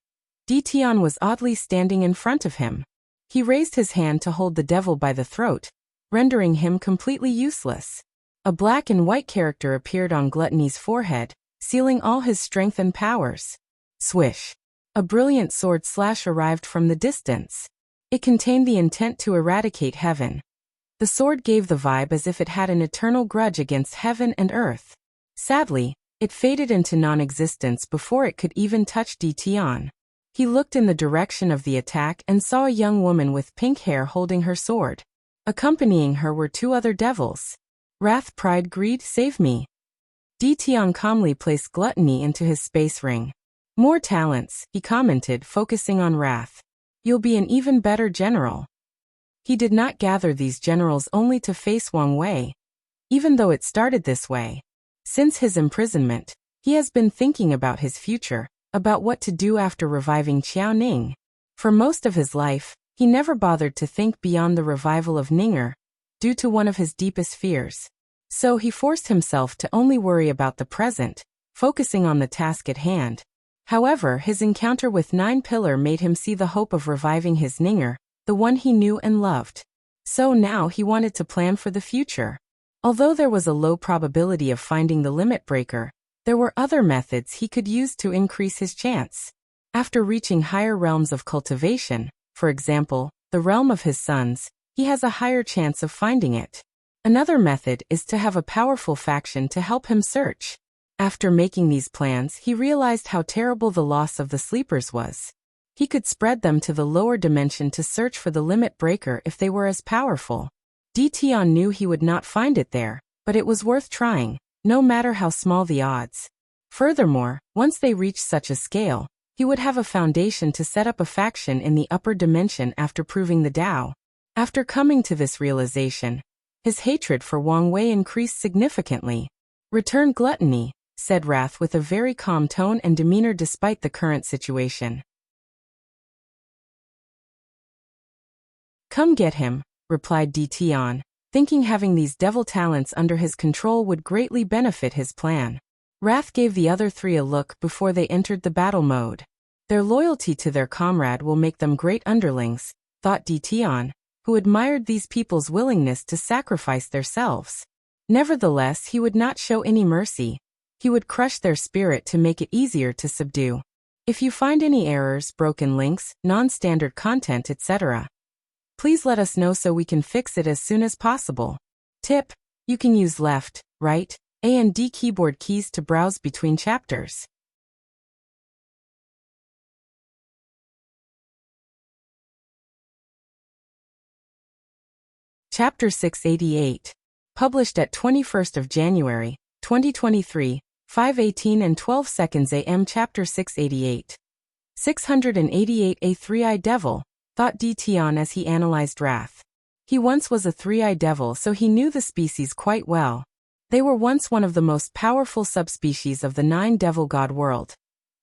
S1: Dtion was oddly standing in front of him. He raised his hand to hold the devil by the throat, rendering him completely useless. A black and white character appeared on Gluttony's forehead, sealing all his strength and powers. Swish. A brilliant sword slash arrived from the distance. It contained the intent to eradicate heaven. The sword gave the vibe as if it had an eternal grudge against heaven and earth. Sadly, it faded into non-existence before it could even touch Dtion. He looked in the direction of the attack and saw a young woman with pink hair holding her sword. Accompanying her were 2 other devils. Wrath, pride, greed, save me. Dtion calmly placed Gluttony into his space ring. More talents, he commented, focusing on Wrath. You'll be an even better general. He did not gather these generals only to face Wang Wei, even though it started this way. Since his imprisonment, he has been thinking about his future, about what to do after reviving Qiao Ning. For most of his life, he never bothered to think beyond the revival of Ninger. due to one of his deepest fears. So he forced himself to only worry about the present, focusing on the task at hand. However, his encounter with Nine Pillar made him see the hope of reviving his Ninger, the one he knew and loved. So now he wanted to plan for the future. Although there was a low probability of finding the limit breaker, there were other methods he could use to increase his chance. After reaching higher realms of cultivation, for example, the realm of his sons, he has a higher chance of finding it. Another method is to have a powerful faction to help him search. After making these plans, he realized how terrible the loss of the sleepers was. He could spread them to the lower dimension to search for the limit breaker if they were as powerful. Dtion knew he would not find it there, but it was worth trying, no matter how small the odds. Furthermore, once they reached such a scale, he would have a foundation to set up a faction in the upper dimension after proving the Tao. After coming to this realization, his hatred for Wang Wei increased significantly. "Return gluttony," said Wrath with a very calm tone and demeanor despite the current situation. "Come get him," replied Dtion, thinking having these devil talents under his control would greatly benefit his plan. Wrath gave the other three a look before they entered the battle mode. Their loyalty to their comrade will make them great underlings, thought Dtion, who admired these people's willingness to sacrifice themselves. Nevertheless, he would not show any mercy. He would crush their spirit to make it easier to subdue. If you find any errors, broken links, non-standard content, etc., please let us know so we can fix it as soon as possible. Tip: you can use left, right, A and D keyboard keys to browse between chapters. Chapter 688. Published at 21st of January, 2023, 5:18 and 12 seconds AM. Chapter 688. 688. A three-eyed devil, thought Dtion as he analyzed Wrath. He once was a three-eyed devil, so he knew the species quite well. They were once one of the most powerful subspecies of the nine devil god world,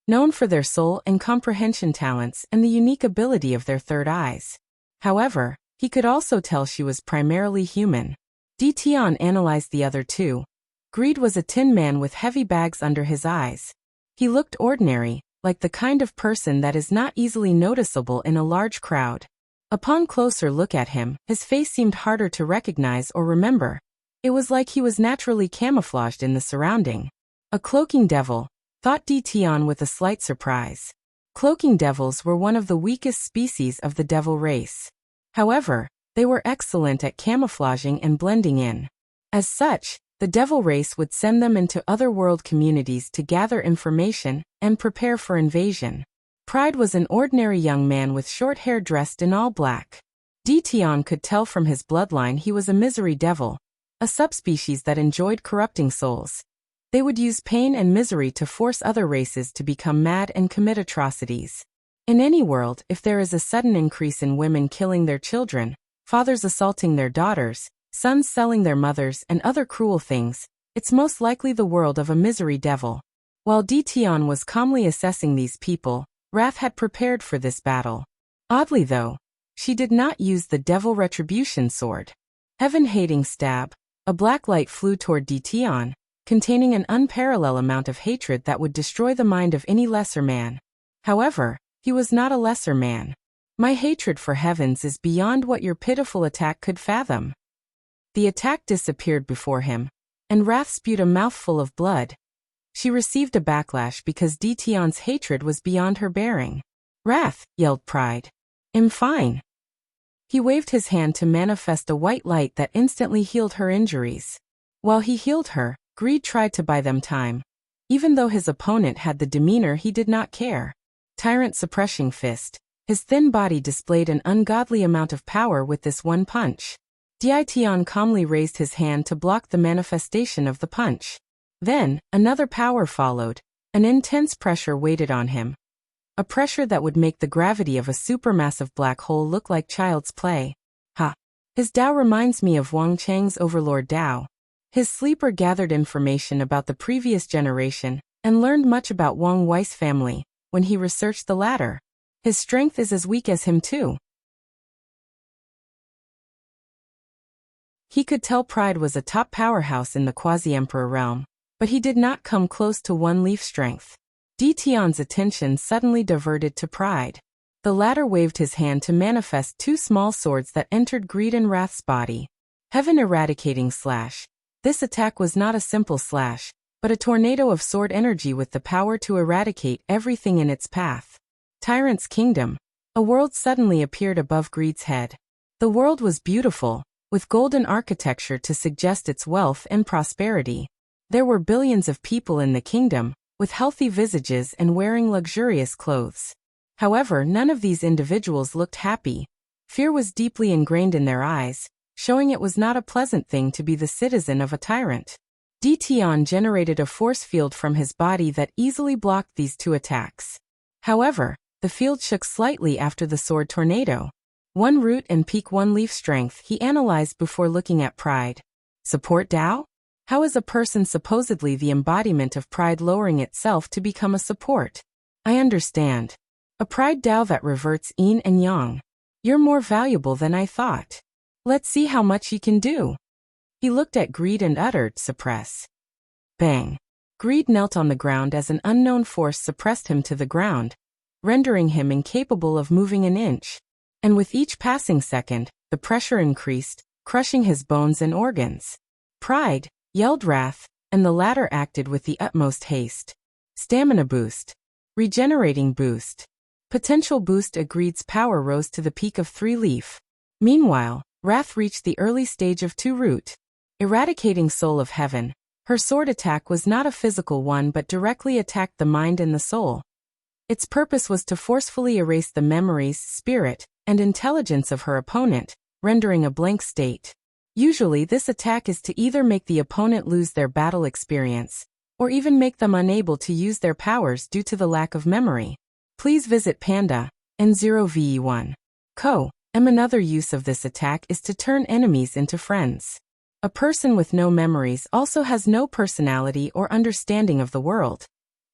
S1: known for their soul and comprehension talents and the unique ability of their third eyes. However, he could also tell she was primarily human. Dtion analyzed the other two. Greed was a tin man with heavy bags under his eyes. He looked ordinary, like the kind of person that is not easily noticeable in a large crowd. Upon closer look at him, his face seemed harder to recognize or remember. It was like he was naturally camouflaged in the surrounding. A cloaking devil, thought Dtion with a slight surprise. Cloaking devils were one of the weakest species of the devil race. However, they were excellent at camouflaging and blending in. As such, the devil race would send them into other world communities to gather information and prepare for invasion. Pride was an ordinary young man with short hair dressed in all black. Dtion could tell from his bloodline he was a misery devil, a subspecies that enjoyed corrupting souls. They would use pain and misery to force other races to become mad and commit atrocities. In any world, if there is a sudden increase in women killing their children, fathers assaulting their daughters, sons selling their mothers, and other cruel things, it's most likely the world of a misery devil. While Dtion was calmly assessing these people, Wrath had prepared for this battle. Oddly though, she did not use the devil retribution sword. Heaven-hating stab, a black light flew toward Dtion, containing an unparalleled amount of hatred that would destroy the mind of any lesser man. However, he was not a lesser man. My hatred for heavens is beyond what your pitiful attack could fathom. The attack disappeared before him, and Wrath spewed a mouthful of blood. She received a backlash because Dtion's hatred was beyond her bearing. "Wrath," yelled Pride. "I'm fine." He waved his hand to manifest a white light that instantly healed her injuries. While he healed her, Greed tried to buy them time. Even though his opponent had the demeanor, he did not care. Tyrant suppressing fist. His thin body displayed an ungodly amount of power with this one punch. Dtion calmly raised his hand to block the manifestation of the punch. Then, another power followed. An intense pressure waited on him. A pressure that would make the gravity of a supermassive black hole look like child's play. Ha! His Tao reminds me of Wang Chang's Overlord Tao. His sleeper gathered information about the previous generation and learned much about Wang Wei's family when he researched the latter. His strength is as weak as him too. He could tell Pride was a top powerhouse in the quasi-emperor realm, but he did not come close to One Leaf strength. Tion's attention suddenly diverted to Pride. The latter waved his hand to manifest two small swords that entered Greed and Wrath's body. Heaven Eradicating Slash. This attack was not a simple slash, but a tornado of sword energy with the power to eradicate everything in its path. Tyrant's Kingdom. A world suddenly appeared above Greed's head. The world was beautiful, with golden architecture to suggest its wealth and prosperity. There were billions of people in the kingdom, with healthy visages and wearing luxurious clothes. However, none of these individuals looked happy. Fear was deeply ingrained in their eyes, showing it was not a pleasant thing to be the citizen of a tyrant. Tion generated a force field from his body that easily blocked these two attacks. However, the field shook slightly after the sword tornado. One root and peak One Leaf strength he analyzed before looking at Pride. Support Tao? How is a person supposedly the embodiment of pride lowering itself to become a support? I understand. A pride Tao that reverts yin and yang. You're more valuable than I thought. Let's see how much you can do. He looked at Greed and uttered, suppress. Bang. Greed knelt on the ground as an unknown force suppressed him to the ground, rendering him incapable of moving an inch. And with each passing second, the pressure increased, crushing his bones and organs. Pride, yelled Wrath, and the latter acted with the utmost haste. Stamina boost. Regenerating boost. Potential boost. Greed's power rose to the peak of 3 leaf. Meanwhile, Wrath reached the early stage of 2 root. Eradicating Soul of Heaven. Her sword attack was not a physical one but directly attacked the mind and the soul. Its purpose was to forcefully erase the memories, spirit, and intelligence of her opponent, rendering a blank state. Usually this attack is to either make the opponent lose their battle experience, or even make them unable to use their powers due to the lack of memory. Please visit Panda, N0VE1. Co. Another use of this attack is to turn enemies into friends. A person with no memories also has no personality or understanding of the world.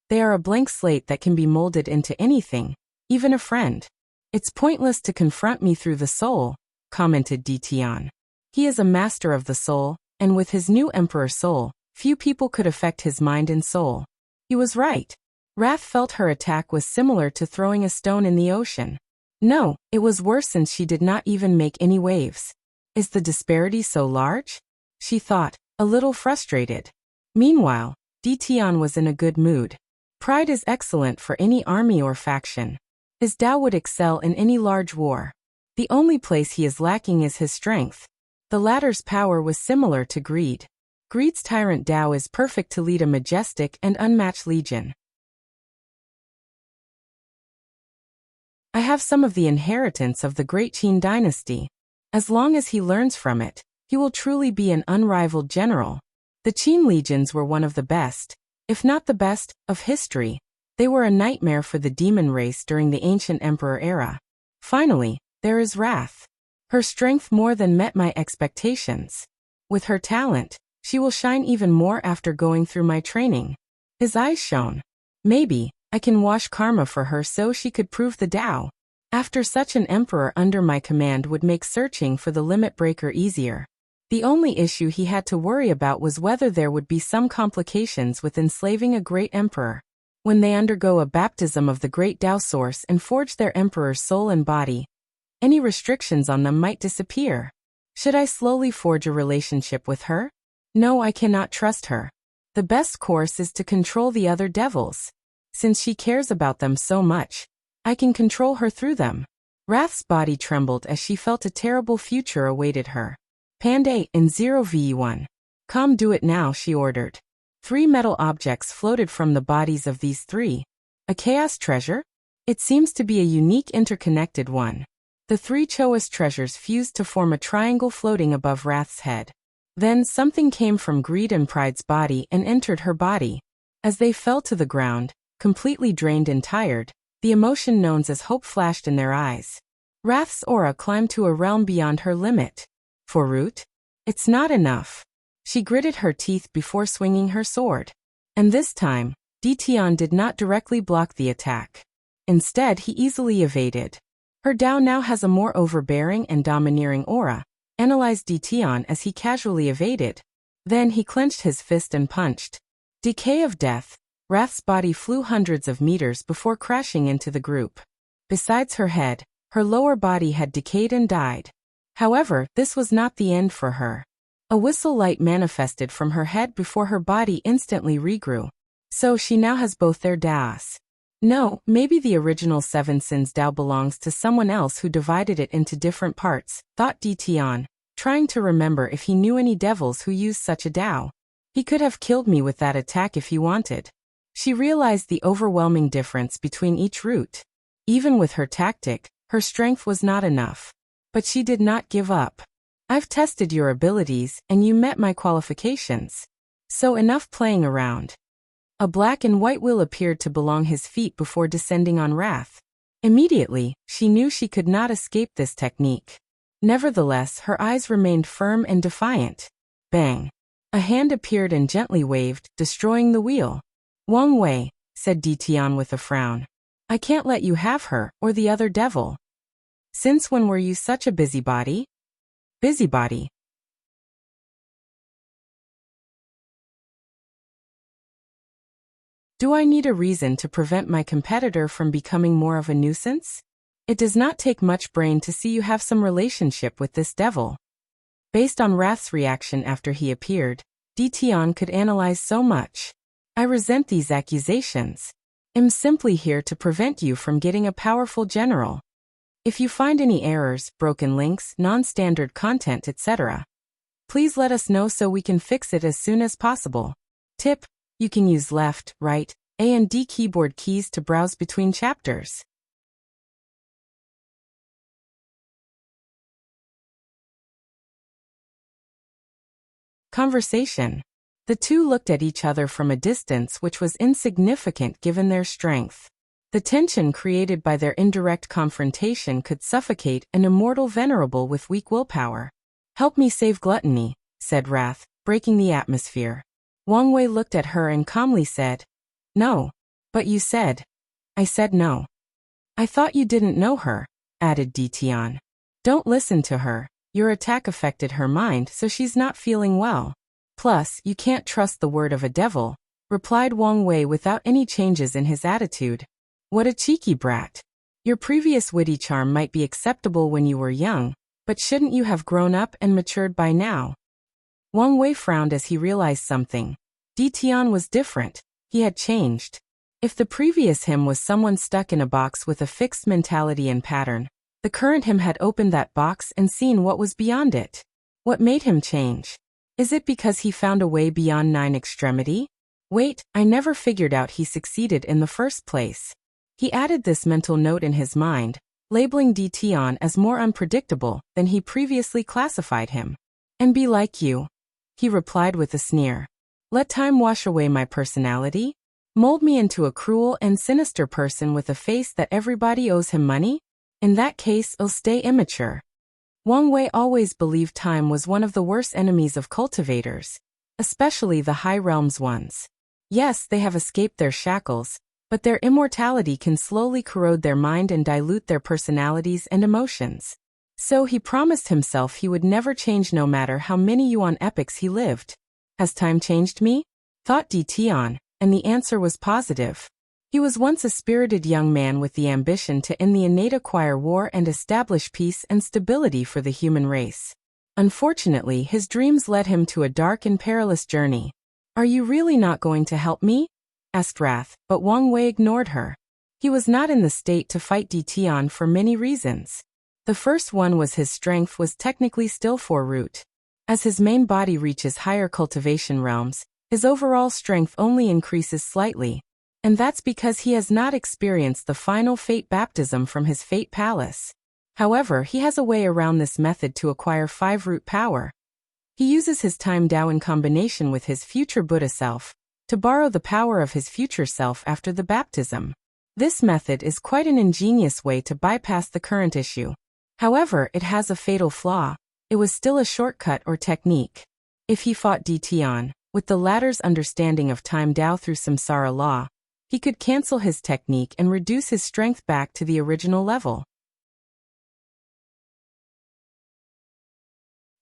S1: They are a blank slate that can be molded into anything, even a friend. It's pointless to confront me through the soul, commented Tion. He is a master of the soul, and with his new emperor soul, few people could affect his mind and soul. He was right. Wrath felt her attack was similar to throwing a stone in the ocean. No, it was worse since she did not even make any waves. Is the disparity so large? She thought, a little frustrated. Meanwhile, Tion was in a good mood. Pride is excellent for any army or faction. His Tao would excel in any large war. The only place he is lacking is his strength. The latter's power was similar to Greed. Greed's Tyrant Tao is perfect to lead a majestic and unmatched legion. I have some of the inheritance of the great Qin dynasty. As long as he learns from it, he will truly be an unrivaled general. The Qin legions were one of the best, if not the best, of history. They were a nightmare for the demon race during the ancient emperor era. Finally, there is Wrath. Her strength more than met my expectations. With her talent, she will shine even more after going through my training. His eyes shone. Maybe I can wash karma for her so she could prove the Tao. After such an emperor under my command would make searching for the limit breaker easier. The only issue he had to worry about was whether there would be some complications with enslaving a great emperor. When they undergo a baptism of the great Tao source and forge their emperor's soul and body, any restrictions on them might disappear. Should I slowly forge a relationship with her? No, I cannot trust her. The best course is to control the other devils. Since she cares about them so much, I can control her through them. Wrath's body trembled as she felt a terrible future awaited her. Panda in 0VE1. Come, do it now, she ordered. 3 metal objects floated from the bodies of these 3. A chaos treasure? It seems to be a unique interconnected one. The 3 Choas treasures fused to form a triangle floating above Wrath's head. Then something came from Greed and Pride's body and entered her body. As they fell to the ground, completely drained and tired, the emotion known as hope flashed in their eyes. Wrath's aura climbed to a realm beyond her limit. For root? It's not enough. She gritted her teeth before swinging her sword. And this time, Tion did not directly block the attack. Instead, he easily evaded. Her Tao now has a more overbearing and domineering aura, analyzed Dition as he casually evaded. Then he clenched his fist and punched. Decay of death. Wrath's body flew hundreds of meters before crashing into the group. Besides her head, her lower body had decayed and died. However, this was not the end for her. A whistle light manifested from her head before her body instantly regrew. So she now has both their Daos. No, maybe the original Seven Sins Dao belongs to someone else who divided it into different parts, thought Dition, trying to remember if he knew any devils who used such a Dao. He could have killed me with that attack if he wanted. She realized the overwhelming difference between each route. Even with her tactic, her strength was not enough. But she did not give up. I've tested your abilities, and you met my qualifications. So enough playing around. A black and white wheel appeared to belong his feet before descending on Wrath. Immediately, she knew she could not escape this technique. Nevertheless, her eyes remained firm and defiant. Bang! A hand appeared and gently waved, destroying the wheel. Wang Wei, said Dition with a frown. I can't let you have her, or the other devil. Since when were you such a busybody? Busybody. Do I need a reason to prevent my competitor from becoming more of a nuisance? It does not take much brain to see you have some relationship with this devil. Based on Wrath's reaction after he appeared, Dition could analyze so much. I resent these accusations. I'm simply here to prevent you from getting a powerful general. If you find any errors, broken links, non-standard content, etc., please let us know so we can fix it as soon as possible. Tip: you can use left, right, A and D keyboard keys to browse between chapters. Conversation. The two looked at each other from a distance which was insignificant given their strength. The tension created by their indirect confrontation could suffocate an immortal venerable with weak willpower. Help me save gluttony, said Wrath, breaking the atmosphere. Wang Wei looked at her and calmly said, No. But you said. I said no. I thought you didn't know her, added Dition. Don't listen to her. Your attack affected her mind, so she's not feeling well. Plus, you can't trust the word of a devil, replied Wang Wei without any changes in his attitude. What a cheeky brat. Your previous witty charm might be acceptable when you were young, but shouldn't you have grown up and matured by now? Wang Wei frowned as he realized something. Dition was different. He had changed. If the previous him was someone stuck in a box with a fixed mentality and pattern, the current him had opened that box and seen what was beyond it. What made him change? Is it because he found a way beyond nine extremity? Wait, I never figured out he succeeded in the first place. He added this mental note in his mind, labeling Dition as more unpredictable than he previously classified him. And be like you, he replied with a sneer. Let time wash away my personality? Mold me into a cruel and sinister person with a face that everybody owes him money? In that case, I'll stay immature. Wang Wei always believed time was one of the worst enemies of cultivators, especially the high realms ones. Yes, they have escaped their shackles, but their immortality can slowly corrode their mind and dilute their personalities and emotions. So he promised himself he would never change no matter how many yuan epochs he lived. Has time changed me? Thought Dition, and the answer was positive. He was once a spirited young man with the ambition to end the innate acquire war and establish peace and stability for the human race. Unfortunately, his dreams led him to a dark and perilous journey. Are you really not going to help me? Asked Wrath, but Wang Wei ignored her. He was not in the state to fight Dition for many reasons. The first one was his strength was technically still 4 root. As his main body reaches higher cultivation realms, his overall strength only increases slightly. And that's because he has not experienced the final fate baptism from his fate palace. However, he has a way around this method to acquire 5 root power. He uses his time Dao in combination with his future Buddha self to borrow the power of his future self after the baptism. This method is quite an ingenious way to bypass the current issue. However, it has a fatal flaw. It was still a shortcut or technique. If he fought Dition, with the latter's understanding of time Dao through samsara law, he could cancel his technique and reduce his strength back to the original level.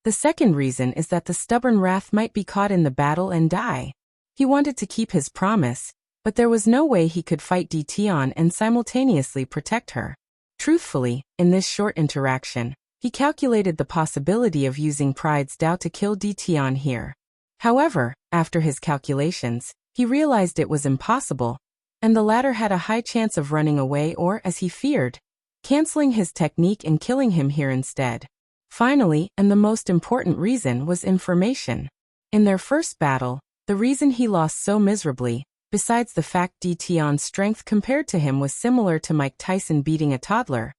S1: The second reason is that the stubborn wrath might be caught in the battle and die. He wanted to keep his promise, but there was no way he could fight Tion and simultaneously protect her. Truthfully, in this short interaction, he calculated the possibility of using Pride's Tao to kill Tion here. However, after his calculations, he realized it was impossible, and the latter had a high chance of running away or, as he feared, canceling his technique and killing him here instead. Finally, and the most important reason, was information. In their first battle, the reason he lost so miserably, besides the fact Tion's strength compared to him was similar to Mike Tyson beating a toddler,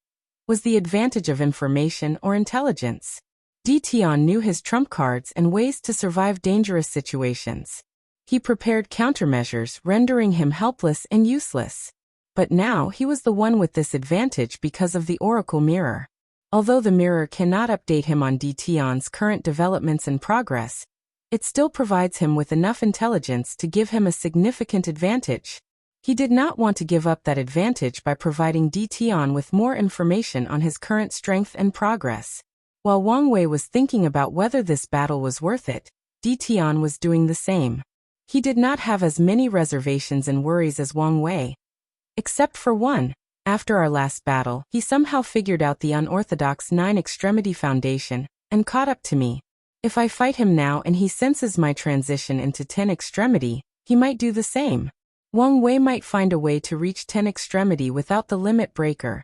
S1: was the advantage of information or intelligence. Tion knew his trump cards and ways to survive dangerous situations. He prepared countermeasures, rendering him helpless and useless. But now he was the one with this advantage because of the Oracle Mirror. Although the mirror cannot update him on Tion's current developments and progress, it still provides him with enough intelligence to give him a significant advantage. He did not want to give up that advantage by providing Tion with more information on his current strength and progress. While Wang Wei was thinking about whether this battle was worth it, Tion was doing the same. He did not have as many reservations and worries as Wang Wei. Except for one. After our last battle, he somehow figured out the unorthodox 9-extremity foundation, and caught up to me. If I fight him now and he senses my transition into 10-extremity, he might do the same. Wang Wei might find a way to reach 10-extremity without the limit breaker.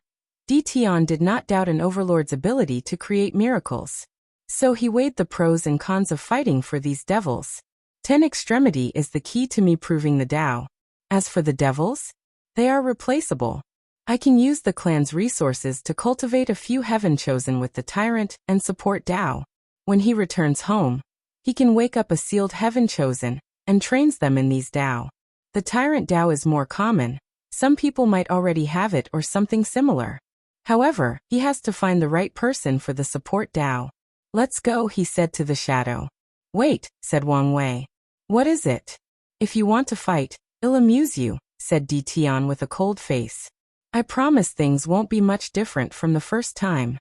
S1: Tion did not doubt an overlord's ability to create miracles. So he weighed the pros and cons of fighting for these devils. 10-extremity is the key to me proving the Tao. As for the devils, they are replaceable. I can use the clan's resources to cultivate a few heaven chosen with the Tyrant and support Tao. When he returns home, he can wake up a sealed heaven chosen and trains them in these Tao. The Tyrant Tao is more common. Some people might already have it or something similar. However, he has to find the right person for the support Tao. Let's go, he said to the shadow. Wait, said Wang Wei. What is it? If you want to fight, it'll amuse you, said Tion with a cold face. I promise things won't be much different from the first time.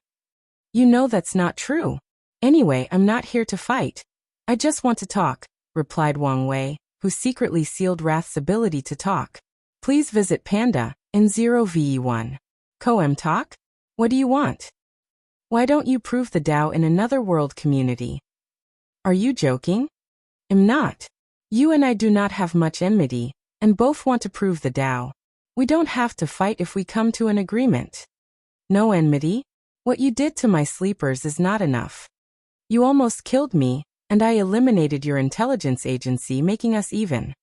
S1: You know that's not true. Anyway, I'm not here to fight. I just want to talk, replied Wang Wei, who secretly sealed Wrath's ability to talk. Please visit Panda, in 0ve1. Koem talk? What do you want? Why don't you prove the Tao in another world community? Are you joking? I'm not. You and I do not have much enmity, and both want to prove the Tao. We don't have to fight if we come to an agreement. No enmity? What you did to my sleepers is not enough. You almost killed me, and I eliminated your intelligence agency, making us even.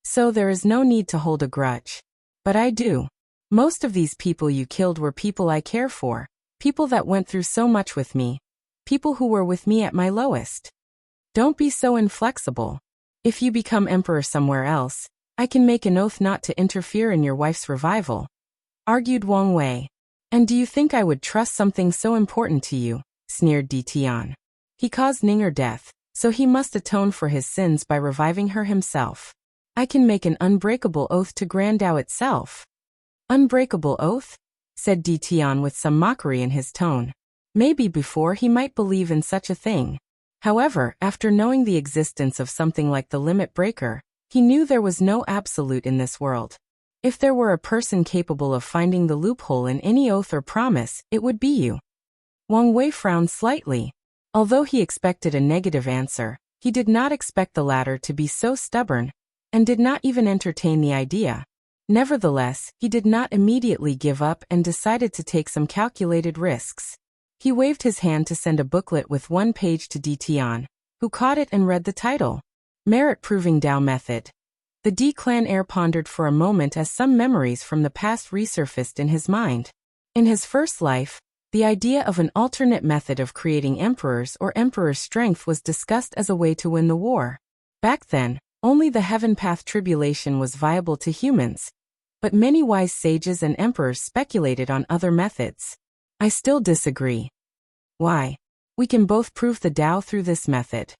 S1: So there is no need to hold a grudge. But I do. Most of these people you killed were people I care for, people that went through so much with me, people who were with me at my lowest. Don't be so inflexible. If you become emperor somewhere else, I can make an oath not to interfere in your wife's revival, argued Wang Wei. And do you think I would trust something so important to you? Sneered Tion. He caused Ninger death, so he must atone for his sins by reviving her himself. I can make an unbreakable oath to Grand Tao itself. Unbreakable oath? Said Tion with some mockery in his tone. Maybe before he might believe in such a thing. However, after knowing the existence of something like the limit breaker, he knew there was no absolute in this world. If there were a person capable of finding the loophole in any oath or promise, it would be you. Wang Wei frowned slightly. Although he expected a negative answer, he did not expect the latter to be so stubborn, and did not even entertain the idea. Nevertheless, he did not immediately give up and decided to take some calculated risks. He waved his hand to send a booklet with one page to Tion, who caught it and read the title. Merit Proving Tao Method. The D-clan heir pondered for a moment as some memories from the past resurfaced in his mind. In his first life, the idea of an alternate method of creating emperors or emperor's strength was discussed as a way to win the war. Back then, only the heaven path tribulation was viable to humans, but many wise sages and emperors speculated on other methods. I still disagree. Why? We can both prove the Tao through this method.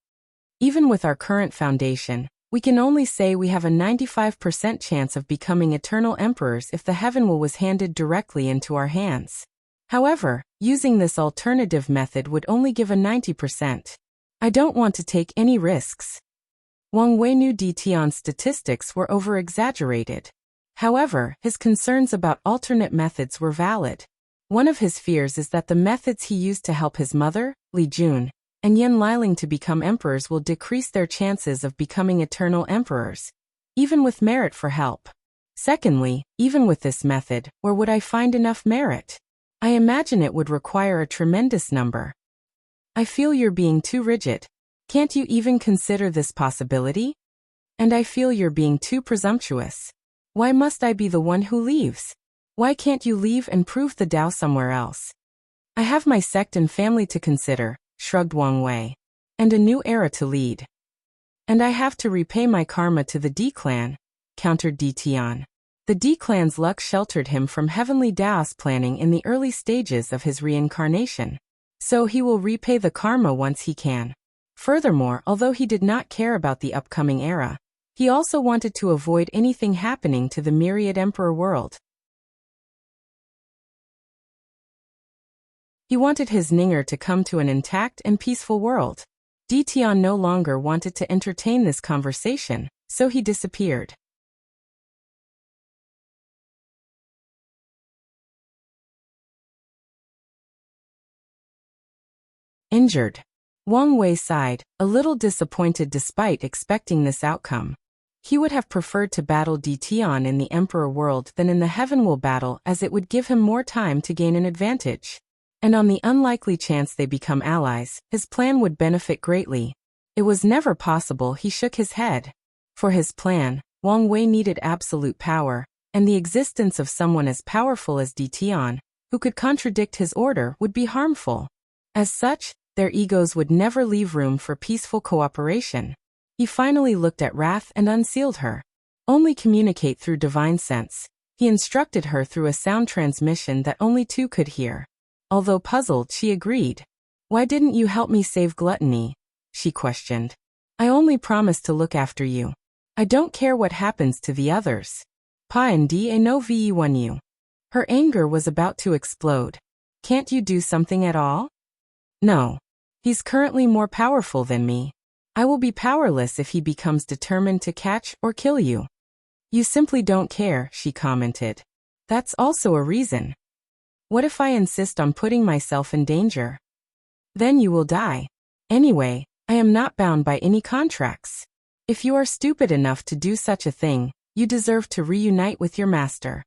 S1: Even with our current foundation, we can only say we have a 95% chance of becoming eternal emperors if the heaven will was handed directly into our hands. However, using this alternative method would only give a 90%. I don't want to take any risks. Wang Wei knew Tian's statistics were over-exaggerated. However, his concerns about alternate methods were valid. One of his fears is that the methods he used to help his mother, Li Jun, and Yan Liling to become emperors will decrease their chances of becoming eternal emperors, even with merit for help. Secondly, even with this method, where would I find enough merit? I imagine it would require a tremendous number. I feel you're being too rigid. Can't you even consider this possibility? And I feel you're being too presumptuous. Why must I be the one who leaves? Why can't you leave and prove the Tao somewhere else? I have my sect and family to consider, shrugged Wang Wei. And a new era to lead. And I have to repay my karma to the D clan, countered Tian. The D clan's luck sheltered him from heavenly Taoist planning in the early stages of his reincarnation. So he will repay the karma once he can. Furthermore, although he did not care about the upcoming era, he also wanted to avoid anything happening to the myriad emperor world. He wanted his Ninger to come to an intact and peaceful world. Tian no longer wanted to entertain this conversation, so he disappeared. Injured. Wang Wei sighed, a little disappointed despite expecting this outcome. He would have preferred to battle Tian in the Emperor world than in the Heavenwall battle, as it would give him more time to gain an advantage. And on the unlikely chance they become allies, his plan would benefit greatly. It was never possible. He shook his head. For his plan, Wang Wei needed absolute power, and the existence of someone as powerful as Tian, who could contradict his order, would be harmful. As such, their egos would never leave room for peaceful cooperation. He finally looked at Wrath and unsealed her. Only communicate through divine sense. He instructed her through a sound transmission that only two could hear. Although puzzled, she agreed. Why didn't you help me save Gluttony? She questioned. I only promised to look after you. I don't care what happens to the others. Pa and D no ve you. Her anger was about to explode. Can't you do something at all? No. He's currently more powerful than me. I will be powerless if he becomes determined to catch or kill you. You simply don't care, she commented. That's also a reason. What if I insist on putting myself in danger? Then you will die. Anyway, I am not bound by any contracts. If you are stupid enough to do such a thing, you deserve to reunite with your master.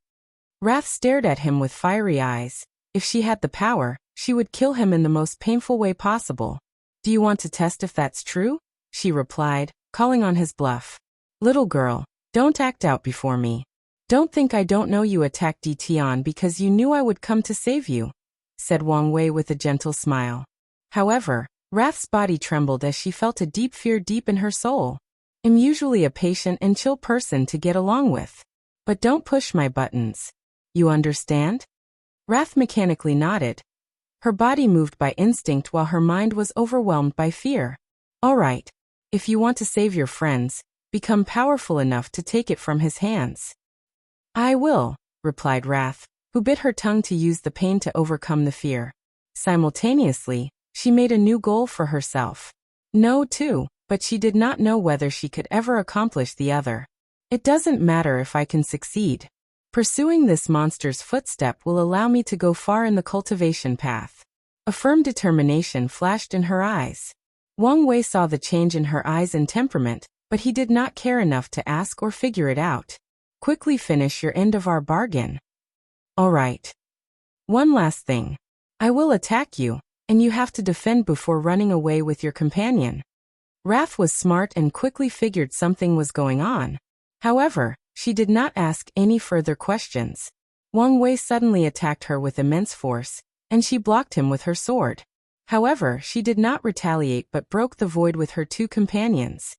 S1: Wrath stared at him with fiery eyes. If she had the power, she would kill him in the most painful way possible. Do you want to test if that's true? She replied, calling on his bluff. Little girl, don't act out before me. Don't think I don't know you attacked Tian because you knew I would come to save you, said Wang Wei with a gentle smile. However, Wrath's body trembled as she felt a deep fear deep in her soul. I'm usually a patient and chill person to get along with. But don't push my buttons. You understand? Wrath mechanically nodded. Her body moved by instinct while her mind was overwhelmed by fear. All right. If you want to save your friends, become powerful enough to take it from his hands. I will, replied Wrath, who bit her tongue to use the pain to overcome the fear. Simultaneously, she made a new goal for herself. No, too, but she did not know whether she could ever accomplish the other. It doesn't matter if I can succeed. Pursuing this monster's footstep will allow me to go far in the cultivation path. A firm determination flashed in her eyes. Wang Wei saw the change in her eyes and temperament, but he did not care enough to ask or figure it out. Quickly finish your end of our bargain. All right. One last thing. I will attack you, and you have to defend before running away with your companion. Wrath was smart and quickly figured something was going on. However, she did not ask any further questions. Wang Wei suddenly attacked her with immense force, and she blocked him with her sword. However, she did not retaliate but broke the void with her two companions.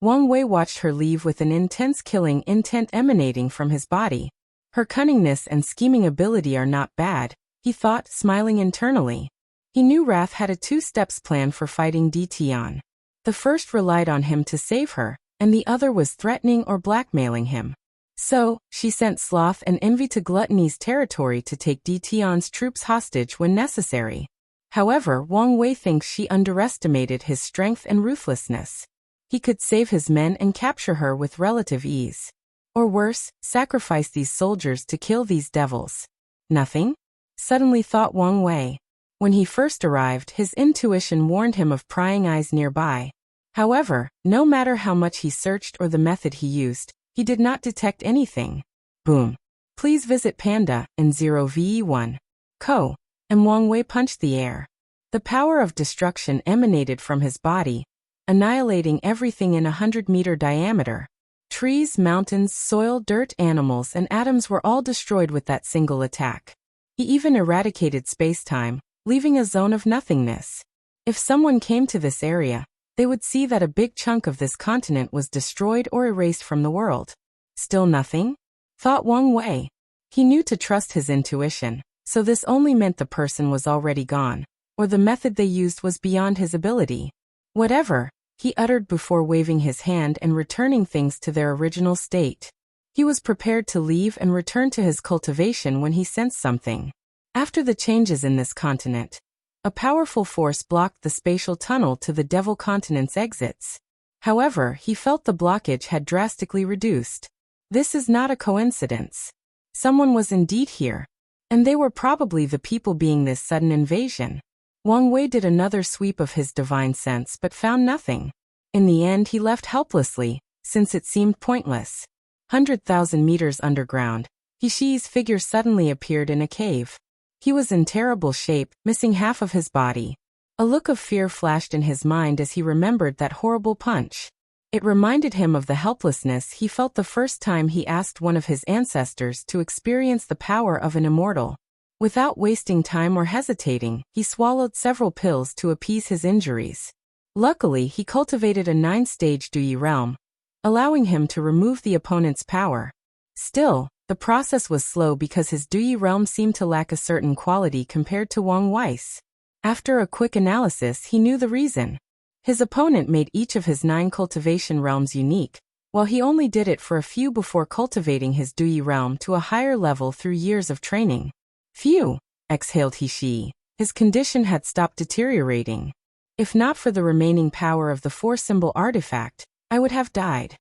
S1: Wang Wei watched her leave with an intense killing intent emanating from his body. Her cunningness and scheming ability are not bad, he thought, smiling internally. He knew Wrath had a two-steps plan for fighting Tian. The first relied on him to save her, and the other was threatening or blackmailing him. So, she sent sloth and envy to Gluttony's territory to take Tion's troops hostage when necessary. However, Wang Wei thinks she underestimated his strength and ruthlessness. He could save his men and capture her with relative ease. Or worse, sacrifice these soldiers to kill these devils. Nothing? Suddenly thought Wang Wei. When he first arrived, his intuition warned him of prying eyes nearby. However, no matter how much he searched or the method he used, he did not detect anything. Boom. Please visit Panda in 0ve1. Co. And Wang Wei punched the air. The power of destruction emanated from his body, annihilating everything in 100-meter diameter. Trees, mountains, soil, dirt, animals, and atoms were all destroyed with that single attack. He even eradicated space-time, leaving a zone of nothingness. If someone came to this area, they would see that a big chunk of this continent was destroyed or erased from the world. Still nothing? Thought Wang Wei. He knew to trust his intuition, so this only meant the person was already gone, or the method they used was beyond his ability. Whatever, he uttered before waving his hand and returning things to their original state. He was prepared to leave and return to his cultivation when he sensed something. After the changes in this continent, a powerful force blocked the spatial tunnel to the Devil Continent's exits. However, he felt the blockage had drastically reduced. This is not a coincidence. Someone was indeed here. And they were probably the people being this sudden invasion. Wang Wei did another sweep of his divine sense but found nothing. In the end he left helplessly, since it seemed pointless. 100,000 meters underground, Hishi's figure suddenly appeared in a cave. He was in terrible shape, missing half of his body. A look of fear flashed in his mind as he remembered that horrible punch. It reminded him of the helplessness he felt the first time he asked one of his ancestors to experience the power of an immortal. Without wasting time or hesitating, he swallowed several pills to appease his injuries. Luckily, he cultivated a 9-stage Dui realm, allowing him to remove the opponent's power. Still, the process was slow because his Dui realm seemed to lack a certain quality compared to Wang Wei's. After a quick analysis, he knew the reason. His opponent made each of his 9 cultivation realms unique, while he only did it for a few before cultivating his Dui realm to a higher level through years of training. Phew, exhaled Hishi. His condition had stopped deteriorating. If not for the remaining power of the 4-symbol artifact, I would have died.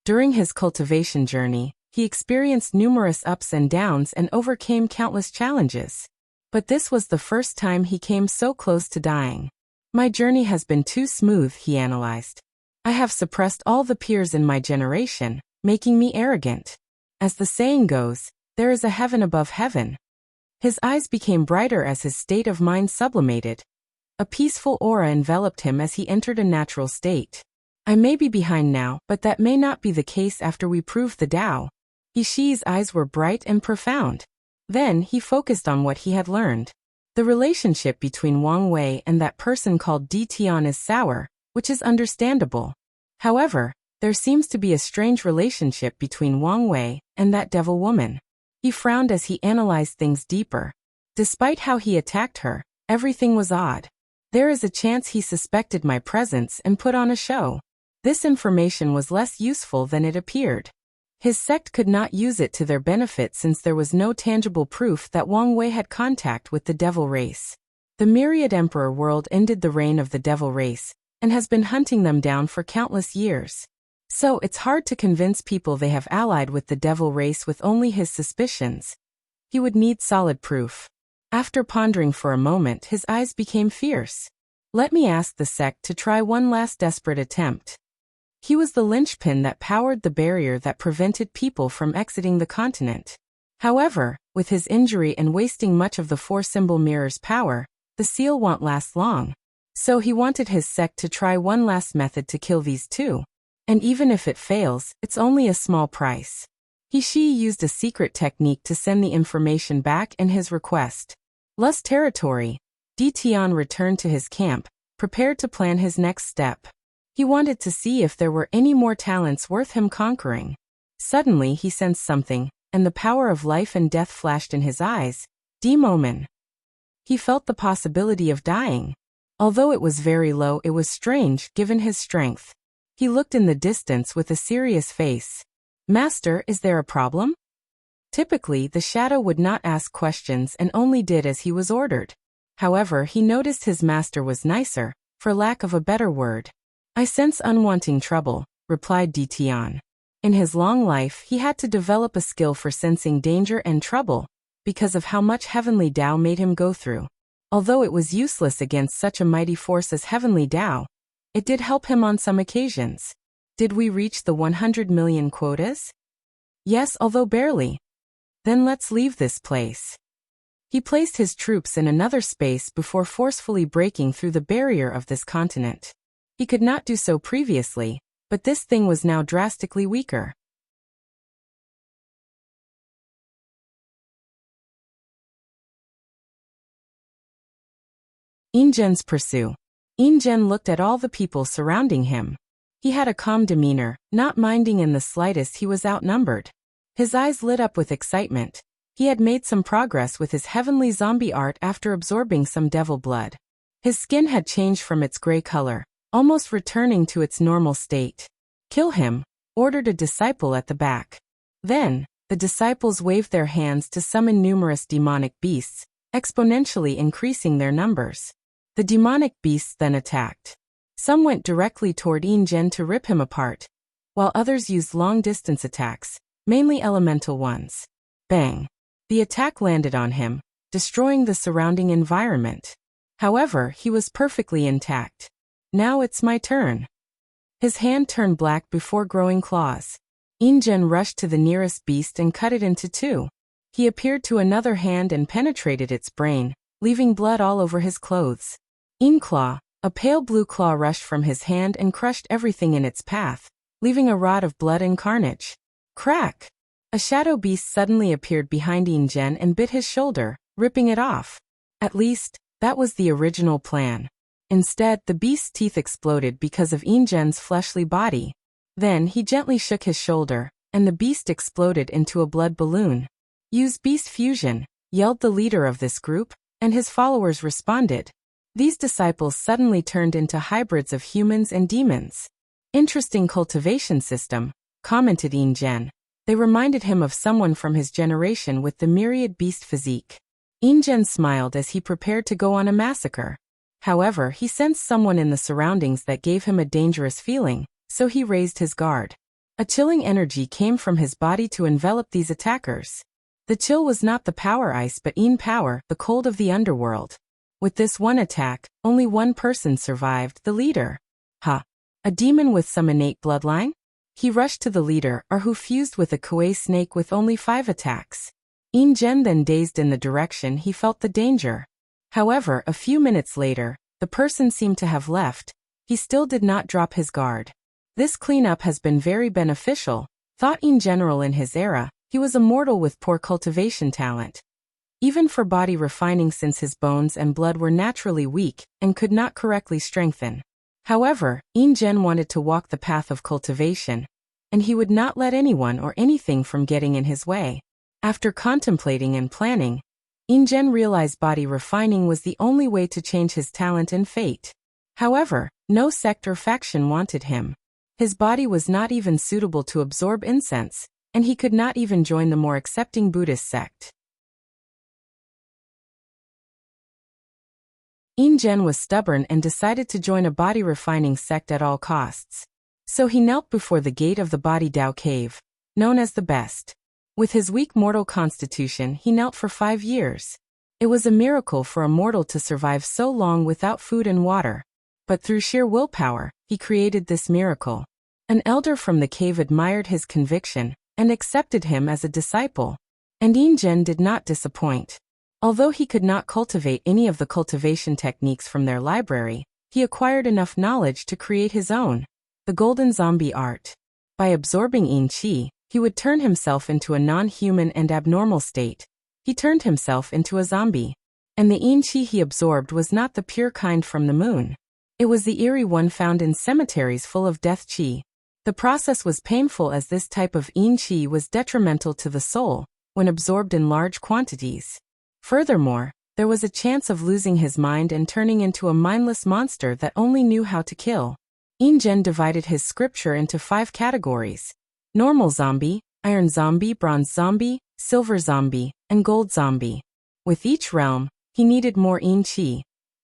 S1: During his cultivation journey, he experienced numerous ups and downs and overcame countless challenges. But this was the first time he came so close to dying. My journey has been too smooth, he analyzed. I have suppressed all the peers in my generation, making me arrogant. As the saying goes, there is a heaven above heaven. His eyes became brighter as his state of mind sublimated. A peaceful aura enveloped him as he entered a natural state. I may be behind now, but that may not be the case after we prove the Tao. Hishi's eyes were bright and profound. Then he focused on what he had learned. The relationship between Wang Wei and that person called Tion is sour, which is understandable. However, there seems to be a strange relationship between Wang Wei and that devil woman. He frowned as he analyzed things deeper. Despite how he attacked her, everything was odd. There is a chance he suspected my presence and put on a show. This information was less useful than it appeared. His sect could not use it to their benefit since there was no tangible proof that Wang Wei had contact with the devil race. The Myriad Emperor world ended the reign of the devil race, and has been hunting them down for countless years. So it's hard to convince people they have allied with the devil race with only his suspicions. He would need solid proof. After pondering for a moment, his eyes became fierce. Let me ask the sect to try one last desperate attempt. He was the linchpin that powered the barrier that prevented people from exiting the continent. However, with his injury and wasting much of the 4-symbol mirror's power, the seal won't last long. So he wanted his sect to try one last method to kill these two. And even if it fails, it's only a small price. Hishi used a secret technique to send the information back and his request. Lust territory. Tion returned to his camp, prepared to plan his next step. He wanted to see if there were any more talents worth him conquering. Suddenly he sensed something, and the power of life and death flashed in his eyes. Demomen. He felt the possibility of dying. Although it was very low, it was strange, given his strength. He looked in the distance with a serious face. "Master, is there a problem?" Typically, the shadow would not ask questions and only did as he was ordered. However, he noticed his master was nicer, for lack of a better word. "I sense unwanting trouble," replied Tian. In his long life, he had to develop a skill for sensing danger and trouble, because of how much heavenly Tao made him go through. Although it was useless against such a mighty force as heavenly Tao, it did help him on some occasions. "Did we reach the 100 million quotas?" "Yes, although barely." "Then let's leave this place." He placed his troops in another space before forcefully breaking through the barrier of this continent. He could not do so previously, but this thing was now drastically weaker. Ingen's pursue. Ingen looked at all the people surrounding him. He had a calm demeanor, not minding in the slightest he was outnumbered. His eyes lit up with excitement. He had made some progress with his heavenly zombie art after absorbing some devil blood. His skin had changed from its gray color, almost returning to its normal state. "Kill him," ordered a disciple at the back. Then, the disciples waved their hands to summon numerous demonic beasts, exponentially increasing their numbers. The demonic beasts then attacked. Some went directly toward Ingen to rip him apart, while others used long-distance attacks, mainly elemental ones. Bang! The attack landed on him, destroying the surrounding environment. However, he was perfectly intact. "Now it's my turn." His hand turned black before growing claws. Ingen rushed to the nearest beast and cut it into two. He appeared to another hand and penetrated its brain, leaving blood all over his clothes. Claw, a pale blue claw rushed from his hand and crushed everything in its path, leaving a rod of blood and carnage. Crack! A shadow beast suddenly appeared behind Ingen and bit his shoulder, ripping it off. At least, that was the original plan. Instead, the beast's teeth exploded because of Ingen's fleshly body. Then he gently shook his shoulder, and the beast exploded into a blood balloon. "Use beast fusion," yelled the leader of this group, and his followers responded. These disciples suddenly turned into hybrids of humans and demons. "Interesting cultivation system," commented Ingen. They reminded him of someone from his generation with the myriad beast physique. Ingen smiled as he prepared to go on a massacre. However, he sensed someone in the surroundings that gave him a dangerous feeling, so he raised his guard. A chilling energy came from his body to envelop these attackers. The chill was not the power ice but power, the cold of the underworld. With this one attack, only one person survived, the leader. A demon with some innate bloodline? He rushed to the leader, who fused with a Kuei snake with only 5 attacks. Ingen then dazed in the direction he felt the danger. However, a few minutes later, the person seemed to have left. He still did not drop his guard. "This cleanup has been very beneficial," thought Ingen in his era. He was a mortal with poor cultivation talent. Even for body refining, since his bones and blood were naturally weak and could not correctly strengthen. However, Ingen wanted to walk the path of cultivation, and he would not let anyone or anything from getting in his way. After contemplating and planning, Ingen realized body refining was the only way to change his talent and fate. However, no sect or faction wanted him. His body was not even suitable to absorb incense, and he could not even join the more accepting Buddhist sect. Ingen was stubborn and decided to join a body refining sect at all costs. So he knelt before the gate of the Body Dao cave, known as the Best. With his weak mortal constitution, he knelt for 5 years. It was a miracle for a mortal to survive so long without food and water. But through sheer willpower, he created this miracle. An elder from the cave admired his conviction and accepted him as a disciple. And Ingen did not disappoint. Although he could not cultivate any of the cultivation techniques from their library, he acquired enough knowledge to create his own, the golden zombie art. By absorbing yin qi, he would turn himself into a non-human and abnormal state. He turned himself into a zombie. And the yin qi he absorbed was not the pure kind from the moon. It was the eerie one found in cemeteries full of death qi. The process was painful as this type of yin qi was detrimental to the soul when absorbed in large quantities. Furthermore, there was a chance of losing his mind and turning into a mindless monster that only knew how to kill. Ingen divided his scripture into 5 categories: normal zombie, iron zombie, bronze zombie, silver zombie, and gold zombie. With each realm, he needed more yin qi,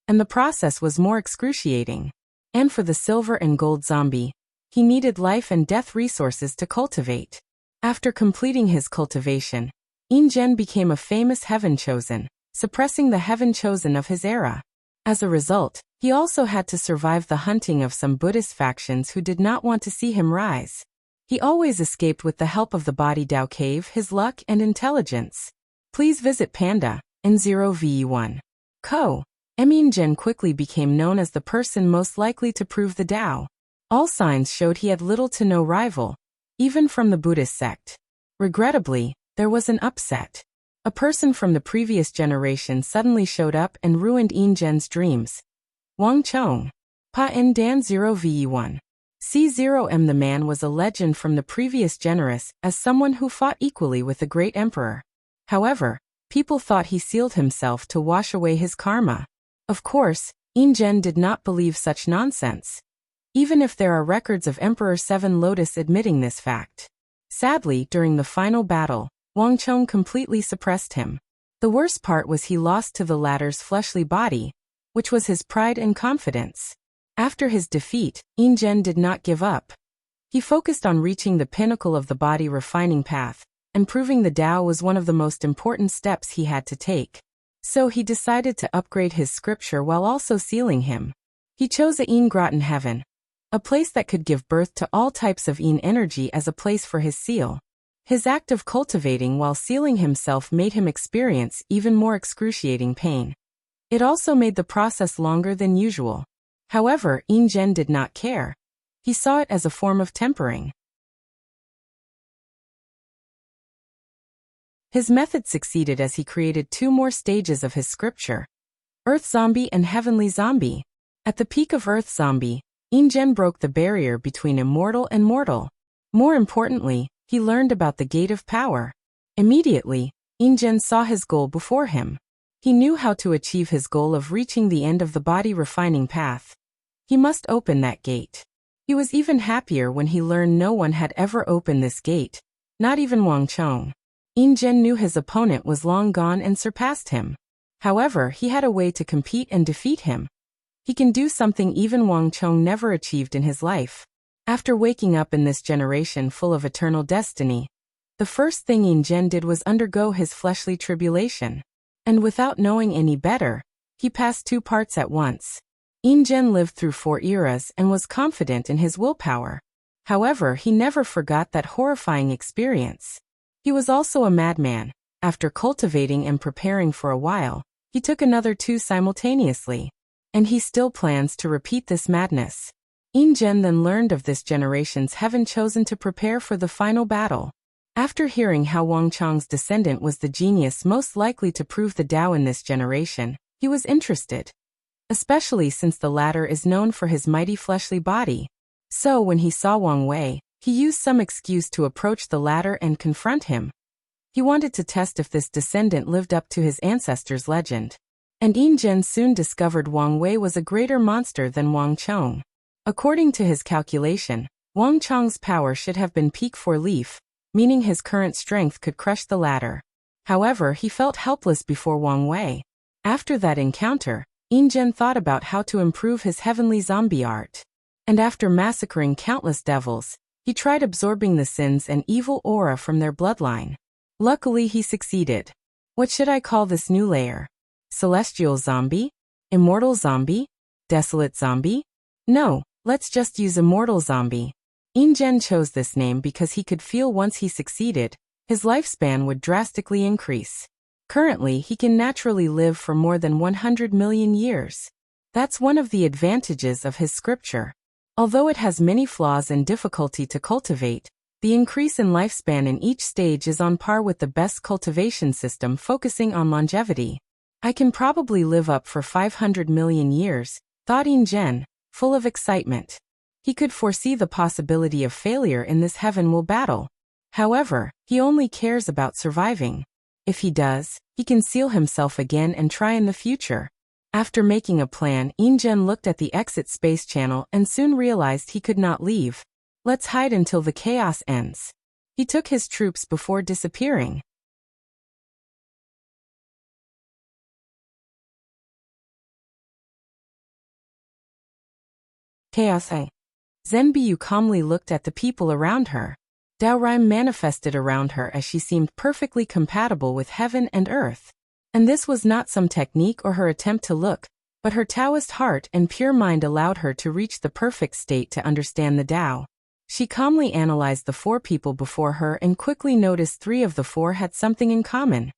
S1: and the process was more excruciating. And for the silver and gold zombie, he needed life and death resources to cultivate. After completing his cultivation, Ingen became a famous heaven chosen, suppressing the heaven chosen of his era. As a result, he also had to survive the hunting of some Buddhist factions who did not want to see him rise. He always escaped with the help of the body Dao cave, his luck and intelligence. Please visit Panda, N0VE1. Co. Ingen quickly became known as the person most likely to prove the Tao. All signs showed he had little to no rival, even from the Buddhist sect. Regrettably, there was an upset. A person from the previous generation suddenly showed up and ruined Ingen's dreams. Wang Chong. Pa En Dan 0VE1. C0M. The man was a legend from the previous generation as someone who fought equally with the great emperor. However, people thought he sealed himself to wash away his karma. Of course, Ingen did not believe such nonsense, even if there are records of Emperor Seven Lotus admitting this fact. Sadly, during the final battle, Wang Chong completely suppressed him. The worst part was he lost to the latter's fleshly body, which was his pride and confidence. After his defeat, Ingen did not give up. He focused on reaching the pinnacle of the body refining path, and proving the Tao was one of the most important steps he had to take. So he decided to upgrade his scripture while also sealing him. He chose a Yin Grotten heaven, a place that could give birth to all types of Yin energy as a place for his seal. His act of cultivating while sealing himself made him experience even more excruciating pain. It also made the process longer than usual. However, Ingen did not care. He saw it as a form of tempering. His method succeeded as he created 2 more stages of his scripture: Earth Zombie and Heavenly Zombie. At the peak of Earth Zombie, Ingen broke the barrier between immortal and mortal. More importantly, he learned about the Gate of Power. Immediately, Ingen saw his goal before him. He knew how to achieve his goal of reaching the end of the body refining path. He must open that gate. He was even happier when he learned no one had ever opened this gate, not even Wang Chong. Ingen knew his opponent was long gone and surpassed him. However, he had a way to compete and defeat him. He can do something even Wang Chong never achieved in his life. After waking up in this generation full of eternal destiny, the first thing Ingen did was undergo his fleshly tribulation. And without knowing any better, he passed 2 parts at once. Ingen lived through 4 eras and was confident in his willpower. However, he never forgot that horrifying experience. He was also a madman. After cultivating and preparing for a while, he took another 2 simultaneously. And he still plans to repeat this madness. Ingen then learned of this generation's heaven chosen to prepare for the final battle. After hearing how Wang Chong's descendant was the genius most likely to prove the Tao in this generation, he was interested. Especially since the latter is known for his mighty fleshly body. So when he saw Wang Wei, he used some excuse to approach the latter and confront him. He wanted to test if this descendant lived up to his ancestors' legend. And Ingen soon discovered Wang Wei was a greater monster than Wang Chong. According to his calculation, Wang Chong's power should have been peak 4 leaf, meaning his current strength could crush the latter. However, he felt helpless before Wang Wei. After that encounter, Ingen thought about how to improve his heavenly zombie art. And after massacring countless devils, he tried absorbing the sins and evil aura from their bloodline. Luckily, he succeeded. What should I call this new layer? Celestial zombie? Immortal zombie? Desolate zombie? No, let's just use immortal zombie. Ingen chose this name because he could feel once he succeeded, his lifespan would drastically increase. Currently, he can naturally live for more than 100 million years. That's one of the advantages of his scripture. Although it has many flaws and difficulty to cultivate, the increase in lifespan in each stage is on par with the best cultivation system focusing on longevity. I can probably live up for 500 million years, thought Ingen, full of excitement. He could foresee the possibility of failure in this heavenly battle. However, he only cares about surviving. If he does, he can seal himself again and try in the future. After making a plan, Injen looked at the exit space channel and soon realized he could not leave. Let's hide until the chaos ends. He took his troops before disappearing. Chaos. Zenbiu calmly looked at the people around her. Daorim manifested around her as she seemed perfectly compatible with heaven and earth. And this was not some technique or her attempt to look, but her Taoist heart and pure mind allowed her to reach the perfect state to understand the Tao. She calmly analyzed the 4 people before her and quickly noticed 3 of the 4 had something in common.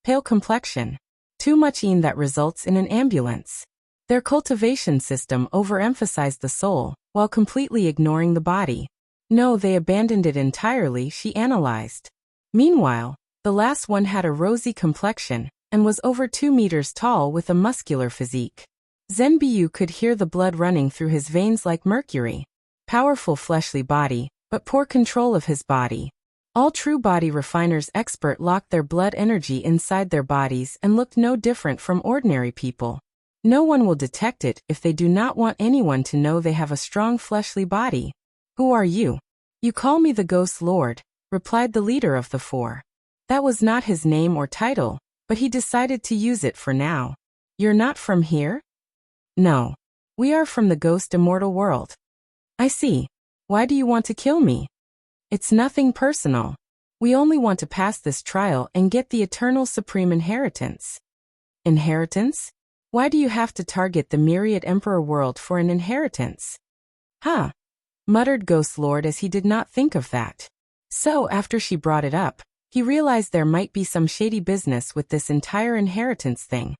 S1: Pale complexion. Too much yin that results in an ambulance. Their cultivation system overemphasized the soul, while completely ignoring the body. No, they abandoned it entirely, she analyzed. Meanwhile, the last one had a rosy complexion, and was over 2 meters tall with a muscular physique. Zenbiu could hear the blood running through his veins like mercury. Powerful fleshly body, but poor control of his body. All true body refiners expert locked their blood energy inside their bodies and looked no different from ordinary people. No one will detect it if they do not want anyone to know they have a strong fleshly body. Who are you? You call me the Ghost Lord, replied the leader of the 4. That was not his name or title, but he decided to use it for now. You're not from here? No. We are from the Ghost Immortal world. I see. Why do you want to kill me? It's nothing personal. We only want to pass this trial and get the eternal supreme inheritance. Inheritance? Why do you have to target the myriad emperor world for an inheritance? Huh? Muttered Ghost Lord as he did not think of that. So after she brought it up, he realized there might be some shady business with this entire inheritance thing.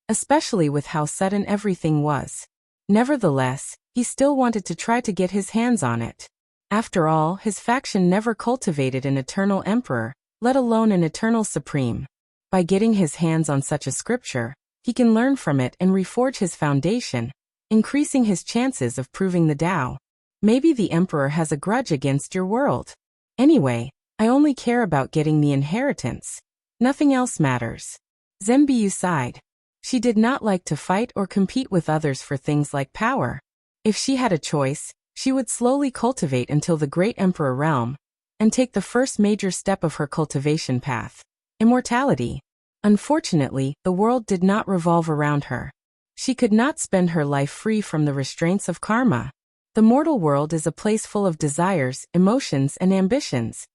S1: Especially with how sudden everything was. Nevertheless, he still wanted to try to get his hands on it. After all, his faction never cultivated an eternal emperor, let alone an eternal supreme. By getting his hands on such a scripture, he can learn from it and reforge his foundation, increasing his chances of proving the Tao. Maybe the emperor has a grudge against your world. Anyway, I only care about getting the inheritance. Nothing else matters. Zenbiu sighed. She did not like to fight or compete with others for things like power. If she had a choice, she would slowly cultivate until the great emperor realm, and take the first major step of her cultivation path. Immortality. Unfortunately, the world did not revolve around her. She could not spend her life free from the restraints of karma. The mortal world is a place full of desires, emotions, and ambitions.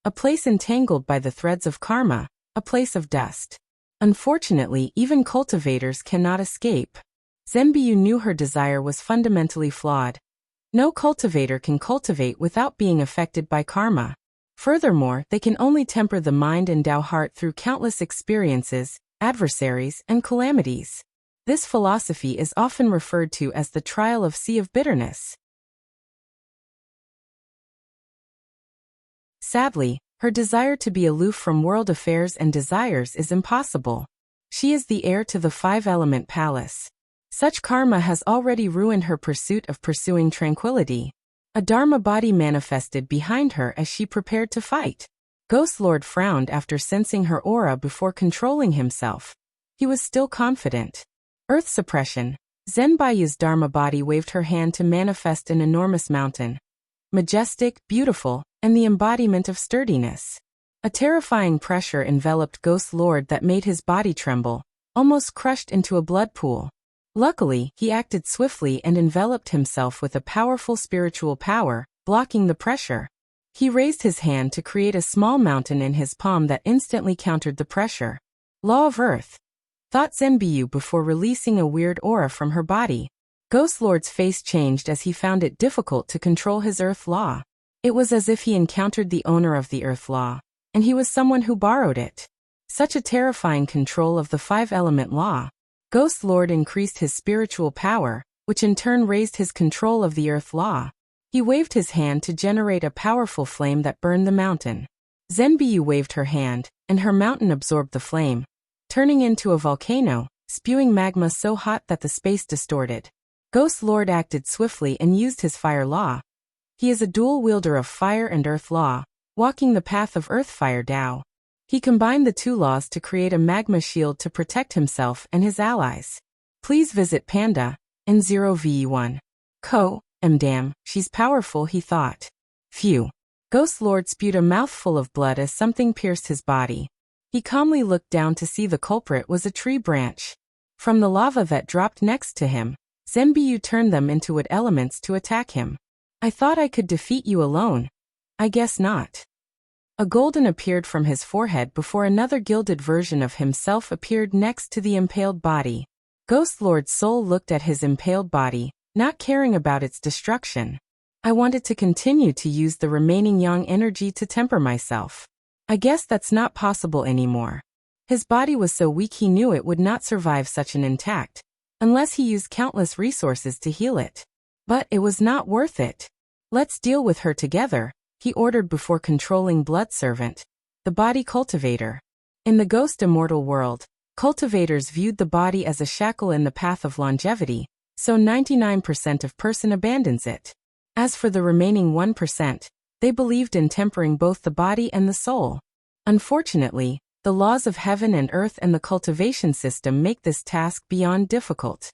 S1: A place entangled by the threads of karma, a place of dust. Unfortunately, even cultivators cannot escape. Zenbiu knew her desire was fundamentally flawed. No cultivator can cultivate without being affected by karma. Furthermore, they can only temper the mind and Tao heart through countless experiences, adversaries, and calamities. This philosophy is often referred to as the trial of sea of bitterness. Sadly, her desire to be aloof from world affairs and desires is impossible. She is the heir to the 5-element palace. Such karma has already ruined her pursuit of pursuing tranquility. A Dharma body manifested behind her as she prepared to fight. Ghost Lord frowned after sensing her aura before controlling himself. He was still confident. Earth suppression. Zenbiu's Dharma body waved her hand to manifest an enormous mountain. Majestic, beautiful, and the embodiment of sturdiness. A terrifying pressure enveloped Ghost Lord that made his body tremble, almost crushed into a blood pool. Luckily, he acted swiftly and enveloped himself with a powerful spiritual power, blocking the pressure. He raised his hand to create a small mountain in his palm that instantly countered the pressure. Law of Earth, thought Zenbiu before releasing a weird aura from her body. Ghost Lord's face changed as he found it difficult to control his Earth Law. It was as if he encountered the owner of the Earth Law, and he was someone who borrowed it. Such a terrifying control of the 5-element law. Ghost Lord increased his spiritual power, which in turn raised his control of the Earth Law. He waved his hand to generate a powerful flame that burned the mountain. Zenbiu waved her hand, and her mountain absorbed the flame, turning into a volcano, spewing magma so hot that the space distorted. Ghost Lord acted swiftly and used his fire law. He is a dual wielder of fire and earth law, walking the path of earth-fire Tao. He combined the 2 laws to create a magma shield to protect himself and his allies. Please visit Panda, N0V1. Damn, she's powerful, he thought. Phew. Ghost Lord spewed a mouthful of blood as something pierced his body. He calmly looked down to see the culprit was a tree branch. From the lava that dropped next to him, Zenbyu turned them into wood elements to attack him. I thought I could defeat you alone. I guess not. A golden appeared from his forehead before another gilded version of himself appeared next to the impaled body. Ghost Lord's soul looked at his impaled body, not caring about its destruction. I wanted to continue to use the remaining yang energy to temper myself. I guess that's not possible anymore. His body was so weak he knew it would not survive such an intact, unless he used countless resources to heal it. But it was not worth it. Let's deal with her together, he ordered before controlling Blood Servant, the body cultivator. In the ghost immortal world, cultivators viewed the body as a shackle in the path of longevity, so 99% of person abandons it. As for the remaining 1%, they believed in tempering both the body and the soul. Unfortunately, the laws of heaven and earth and the cultivation system make this task beyond difficult.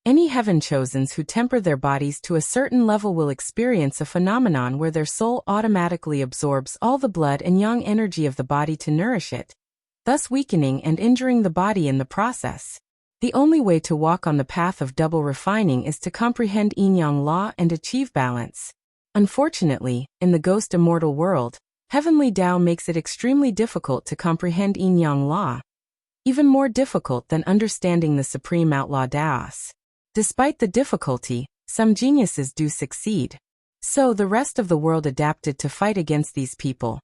S1: Any heaven-chosens who temper their bodies to a certain level will experience a phenomenon where their soul automatically absorbs all the blood and yang energy of the body to nourish it, thus weakening and injuring the body in the process. The only way to walk on the path of double refining is to comprehend yin-yang law and achieve balance. Unfortunately, in the ghost immortal world, heavenly Tao makes it extremely difficult to comprehend yin-yang law. Even more difficult than understanding the supreme outlaw Taos. Despite the difficulty, some geniuses do succeed. So the rest of the world adapted to fight against these people.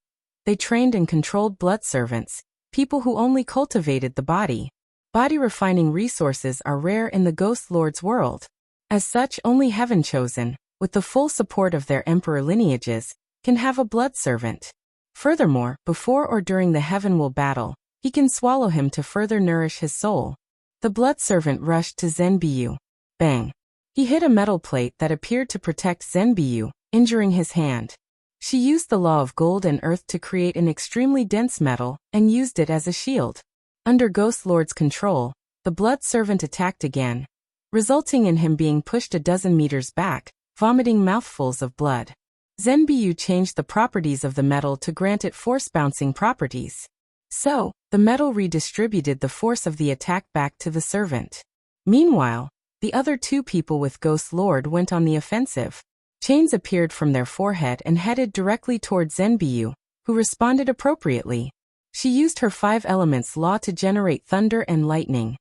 S1: They trained and controlled blood servants, people who only cultivated the body. Body refining resources are rare in the Ghost Lord's world. As such, only heaven-chosen, with the full support of their emperor lineages, can have a blood servant. Furthermore, before or during the heaven-will battle, he can swallow him to further nourish his soul. The blood servant rushed to Zenbyu. Bang! He hit a metal plate that appeared to protect Zenbyu, injuring his hand. She used the law of gold and earth to create an extremely dense metal, and used it as a shield. Under Ghost Lord's control, the blood servant attacked again, resulting in him being pushed a dozen meters back, vomiting mouthfuls of blood. Zenbyu changed the properties of the metal to grant it force-bouncing properties. So, the metal redistributed the force of the attack back to the servant. Meanwhile, the other two people with Ghost Lord went on the offensive. Chains appeared from their forehead and headed directly toward Zenbyu, who responded appropriately. She used her 5 elements law to generate thunder and lightning.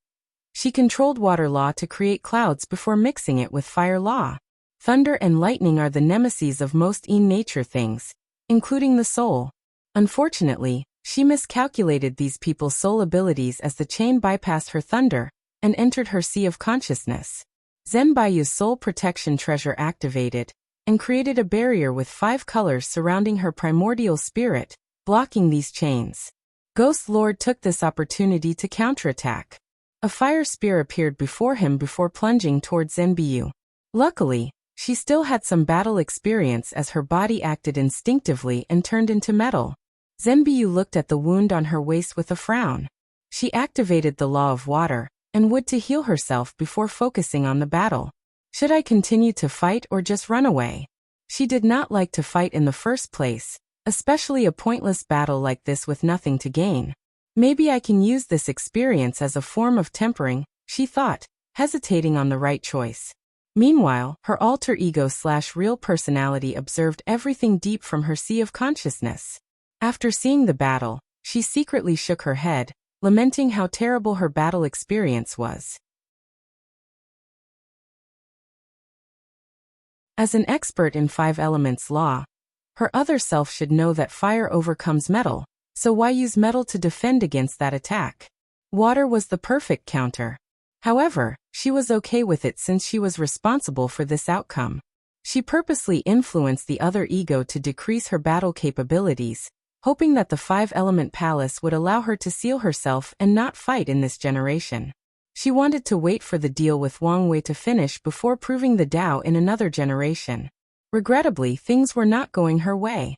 S1: She controlled water law to create clouds before mixing it with fire law. Thunder and lightning are the nemesis of most in-nature things, including the soul. Unfortunately, she miscalculated these people's soul abilities as the chain bypassed her thunder and entered her sea of consciousness. Zenbyu's soul protection treasure activated and created a barrier with 5 colors surrounding her primordial spirit, blocking these chains. Ghost Lord took this opportunity to counterattack. A fire spear appeared before him before plunging towards Zenbyu. Luckily, she still had some battle experience as her body acted instinctively and turned into metal. Zenbyu looked at the wound on her waist with a frown. She activated the law of water and wood to heal herself before focusing on the battle. Should I continue to fight or just run away? She did not like to fight in the first place, especially a pointless battle like this with nothing to gain. Maybe I can use this experience as a form of tempering, she thought, hesitating on the right choice. Meanwhile, her alter ego/real personality observed everything deep from her sea of consciousness. After seeing the battle, she secretly shook her head, lamenting how terrible her battle experience was. As an expert in 5 elements law, her other self should know that fire overcomes metal, so why use metal to defend against that attack? Water was the perfect counter. However, she was okay with it since she was responsible for this outcome. She purposely influenced the other ego to decrease her battle capabilities, hoping that the 5-element palace would allow her to seal herself and not fight in this generation. She wanted to wait for the deal with Wang Wei to finish before proving the Tao in another generation. Regrettably, things were not going her way.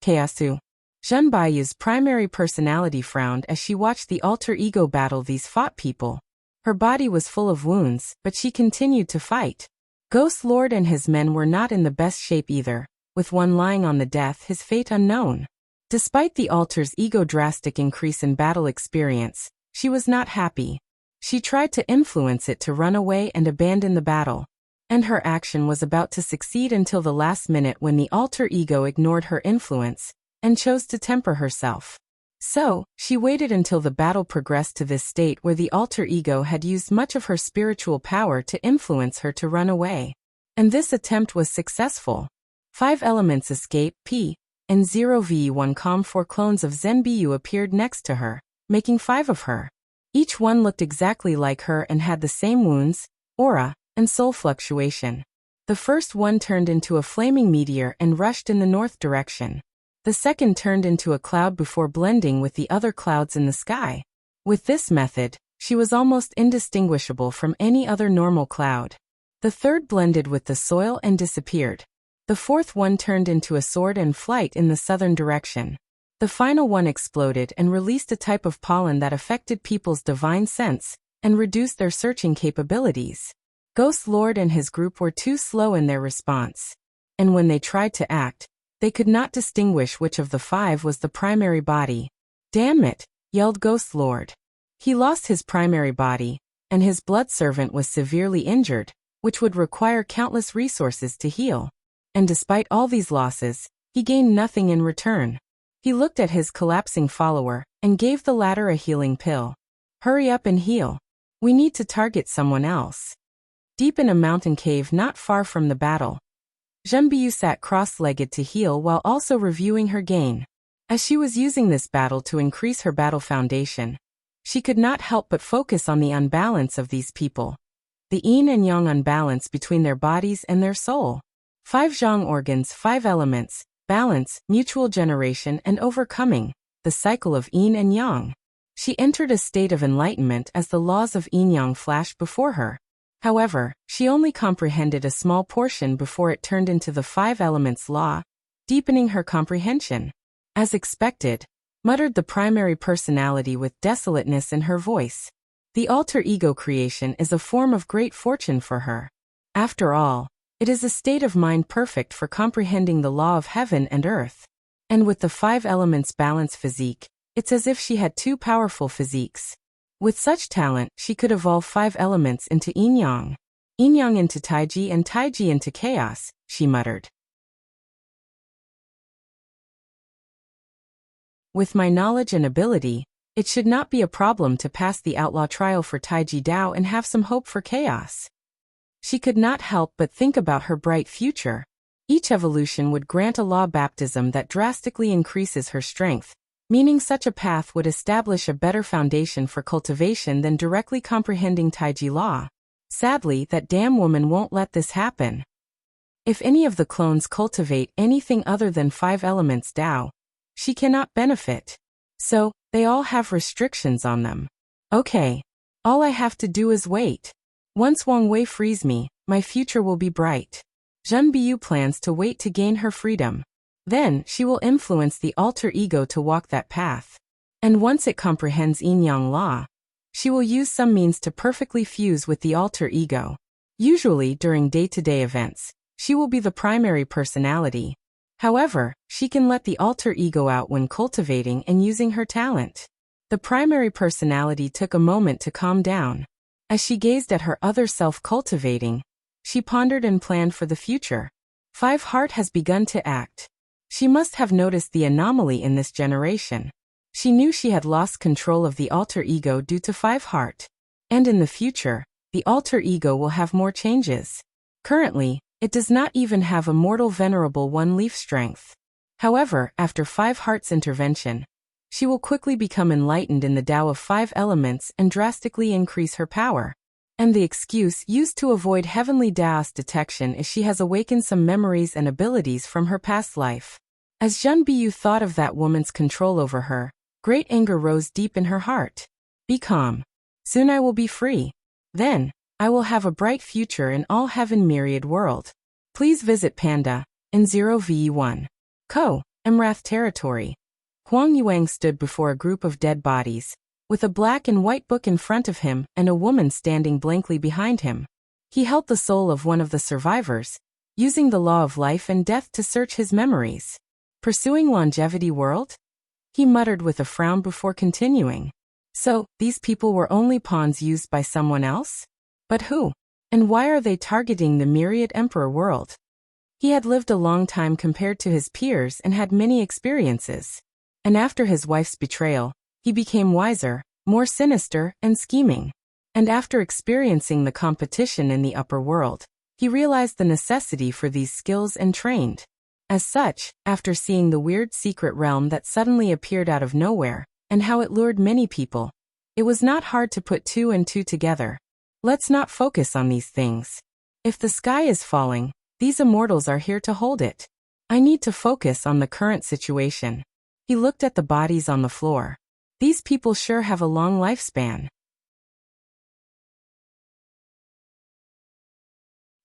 S1: Chaosu. Zhenbaiyu's primary personality frowned as she watched the alter ego battle these fought people. Her body was full of wounds, but she continued to fight. Ghost Lord and his men were not in the best shape either, with one lying on the death, his fate unknown. Despite the alter's ego drastic increase in battle experience, she was not happy. She tried to influence it to run away and abandon the battle. And her action was about to succeed until the last minute when the alter ego ignored her influence and chose to temper herself. So, she waited until the battle progressed to this state where the alter ego had used much of her spiritual power to influence her to run away. And this attempt was successful. 5 elements escape, P, and 0v1 calm 4 clones of Zhenbaiyu appeared next to her, making 5 of her. Each one looked exactly like her and had the same wounds, aura, and soul fluctuation. The first one turned into a flaming meteor and rushed in the north direction. The second turned into a cloud before blending with the other clouds in the sky. With this method, she was almost indistinguishable from any other normal cloud. The third blended with the soil and disappeared. The fourth one turned into a sword and flight in the southern direction. The final one exploded and released a type of pollen that affected people's divine sense and reduced their searching capabilities. Ghost Lord and his group were too slow in their response. And when they tried to act, they could not distinguish which of the 5 was the primary body. Damn it, yelled Ghost Lord. He lost his primary body, and his blood servant was severely injured, which would require countless resources to heal. And despite all these losses, he gained nothing in return. He looked at his collapsing follower and gave the latter a healing pill. Hurry up and heal. We need to target someone else. Deep in a mountain cave not far from the battle, Zhenbaiyu sat cross-legged to heal while also reviewing her gain. As she was using this battle to increase her battle foundation, she could not help but focus on the unbalance of these people. The yin and yang unbalance between their bodies and their soul. 5 zhang organs, 5 elements, balance, mutual generation and overcoming, the cycle of yin and yang. She entered a state of enlightenment as the laws of yin-yang flashed before her. However, she only comprehended a small portion before it turned into the 5 elements law, deepening her comprehension. As expected, muttered the primary personality with desolateness in her voice. The alter ego creation is a form of great fortune for her. After all, it is a state of mind perfect for comprehending the law of heaven and earth. And with the 5 elements balance physique, it's as if she had 2 powerful physiques. With such talent, she could evolve 5 elements into yin-yang. Yin-yang into taiji and taiji into chaos, she muttered. With my knowledge and ability, it should not be a problem to pass the outlaw trial for taiji Dao and have some hope for chaos. She could not help but think about her bright future. Each evolution would grant a law baptism that drastically increases her strength, meaning such a path would establish a better foundation for cultivation than directly comprehending taiji law. Sadly, that damn woman won't let this happen. If any of the clones cultivate anything other than 5 elements Dao, she cannot benefit. So, they all have restrictions on them. Okay. All I have to do is wait. Once Wang Wei frees me, my future will be bright. Zhenbaiyu plans to wait to gain her freedom. Then, she will influence the alter ego to walk that path. And once it comprehends yin-yang law, she will use some means to perfectly fuse with the alter ego. Usually during day-to-day events, she will be the primary personality. However, she can let the alter ego out when cultivating and using her talent. The primary personality took a moment to calm down. As she gazed at her other self cultivating, she pondered and planned for the future. 5 Heart has begun to act. She must have noticed the anomaly in this generation. She knew she had lost control of the alter ego due to 5 Heart. And in the future, the alter ego will have more changes. Currently, it does not even have a mortal venerable 1 leaf strength. However, after 5 Heart's intervention, she will quickly become enlightened in the Tao of 5 elements and drastically increase her power. And the excuse used to avoid heavenly Taoist detection is she has awakened some memories and abilities from her past life. As Zhenbaiyu thought of that woman's control over her, great anger rose deep in her heart. Be calm. Soon I will be free. Then, I will have a bright future in all heaven myriad world. Please visit Panda, in 0v1. Co. Emrath territory. Huang Yuan stood before a group of dead bodies, with a black and white book in front of him and a woman standing blankly behind him. He held the soul of one of the survivors, using the law of life and death to search his memories. Pursuing longevity world? He muttered with a frown before continuing. So, these people were only pawns used by someone else? But who? And why are they targeting the myriad emperor world? He had lived a long time compared to his peers and had many experiences. And after his wife's betrayal, he became wiser, more sinister, and scheming. And after experiencing the competition in the upper world, he realized the necessity for these skills and trained. As such, after seeing the weird secret realm that suddenly appeared out of nowhere, and how it lured many people, it was not hard to put two and two together. Let's not focus on these things. If the sky is falling, these immortals are here to hold it. I need to focus on the current situation. He looked at the bodies on the floor. These people sure have a long lifespan.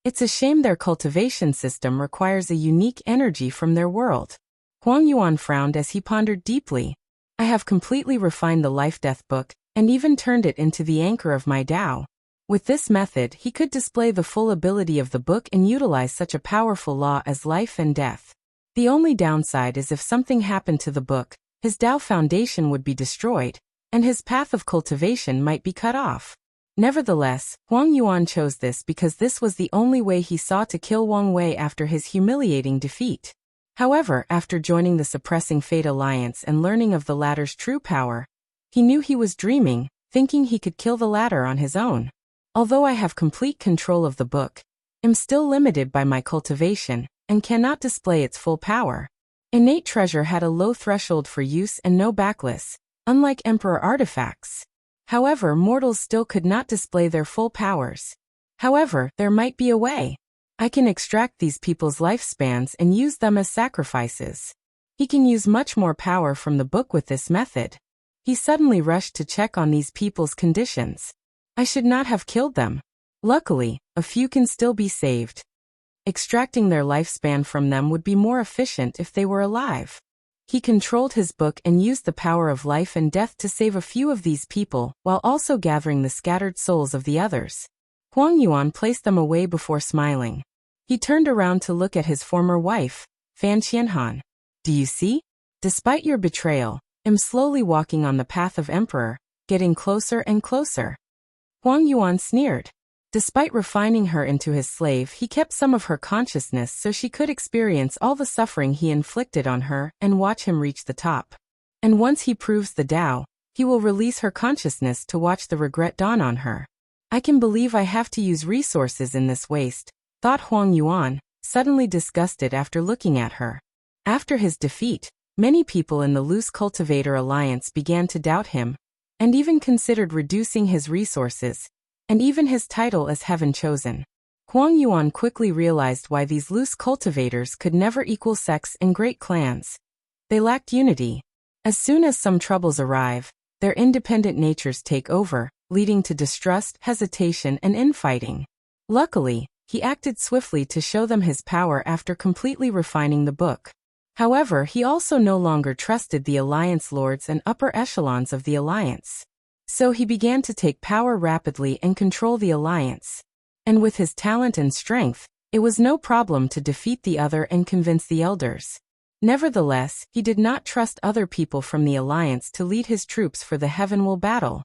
S1: It's a shame their cultivation system requires a unique energy from their world. Huang Yuan frowned as he pondered deeply. I have completely refined the life-death book, and even turned it into the anchor of my Tao. With this method, he could display the full ability of the book and utilize such a powerful law as life and death. The only downside is if something happened to the book, his Tao foundation would be destroyed, and his path of cultivation might be cut off. Nevertheless, Huang Yuan chose this because this was the only way he saw to kill Wang Wei after his humiliating defeat. However, after joining the Suppressing Fate Alliance and learning of the latter's true power, he knew he was dreaming, thinking he could kill the latter on his own. Although I have complete control of the book, I'm still limited by my cultivation, and cannot display its full power. Innate treasure had a low threshold for use and no backlist, unlike Emperor artifacts. However, mortals still could not display their full powers. However, there might be a way. I can extract these people's lifespans and use them as sacrifices. He can use much more power from the book with this method. He suddenly rushed to check on these people's conditions. I should not have killed them. Luckily, a few can still be saved. Extracting their lifespan from them would be more efficient if they were alive. He controlled his book and used the power of life and death to save a few of these people, while also gathering the scattered souls of the others. Huang Yuan placed them away before smiling. He turned around to look at his former wife, Fan Qianhan. Do you see? Despite your betrayal, I'm slowly walking on the path of Emperor, getting closer and closer. Huang Yuan sneered. Despite refining her into his slave, he kept some of her consciousness so she could experience all the suffering he inflicted on her and watch him reach the top. And once he proves the Tao, he will release her consciousness to watch the regret dawn on her. I can believe I have to use resources in this waste, thought Huang Yuan, suddenly disgusted after looking at her. After his defeat, many people in the Loose Cultivator Alliance began to doubt him, and even considered reducing his resources, and even his title as Heaven Chosen. Huang Yuan quickly realized why these loose cultivators could never equal sects and great clans. They lacked unity. As soon as some troubles arrive, their independent natures take over, leading to distrust, hesitation, and infighting. Luckily, he acted swiftly to show them his power after completely refining the book. However, he also no longer trusted the Alliance lords and upper echelons of the Alliance. So he began to take power rapidly and control the Alliance. And with his talent and strength, it was no problem to defeat the other and convince the elders. Nevertheless, he did not trust other people from the Alliance to lead his troops for the Heavenwall battle.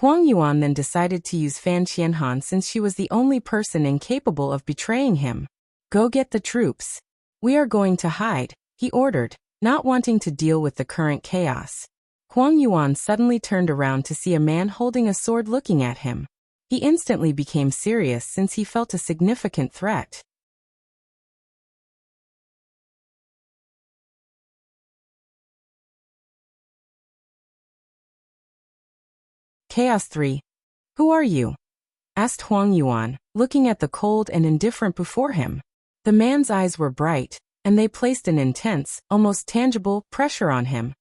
S1: Huang Yuan then decided to use Fan Qianhan since she was the only person incapable of betraying him. Go get the troops. We are going to hide, he ordered, not wanting to deal with the current chaos. Huang Yuan suddenly turned around to see a man holding a sword looking at him. He instantly became serious since he felt a significant threat. Chaos 3. Who are you? Asked Huang Yuan, looking at the cold and indifferent before him. The man's eyes were bright, and they placed an intense, almost tangible, pressure on him.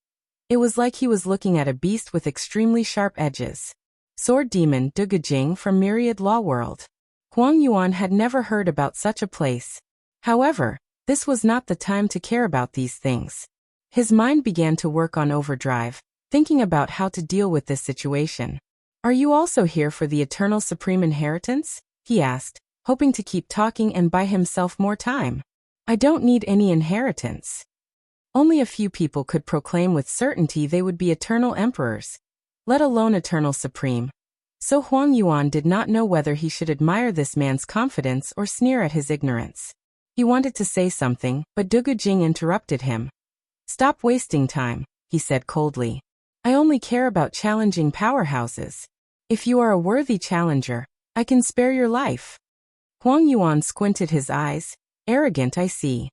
S1: It was like he was looking at a beast with extremely sharp edges. Sword Demon Du Gejing from Myriad Law World. Huang Yuan had never heard about such a place. However, this was not the time to care about these things. His mind began to work on overdrive, thinking about how to deal with this situation. "Are you also here for the eternal supreme inheritance?" he asked, hoping to keep talking and buy himself more time. "I don't need any inheritance." Only a few people could proclaim with certainty they would be eternal emperors, let alone eternal supreme. So Huang Yuan did not know whether he should admire this man's confidence or sneer at his ignorance. He wanted to say something, but Dugu Jing interrupted him. "Stop wasting time," he said coldly. "I only care about challenging powerhouses. If you are a worthy challenger, I can spare your life." Huang Yuan squinted his eyes. "Arrogant, I see."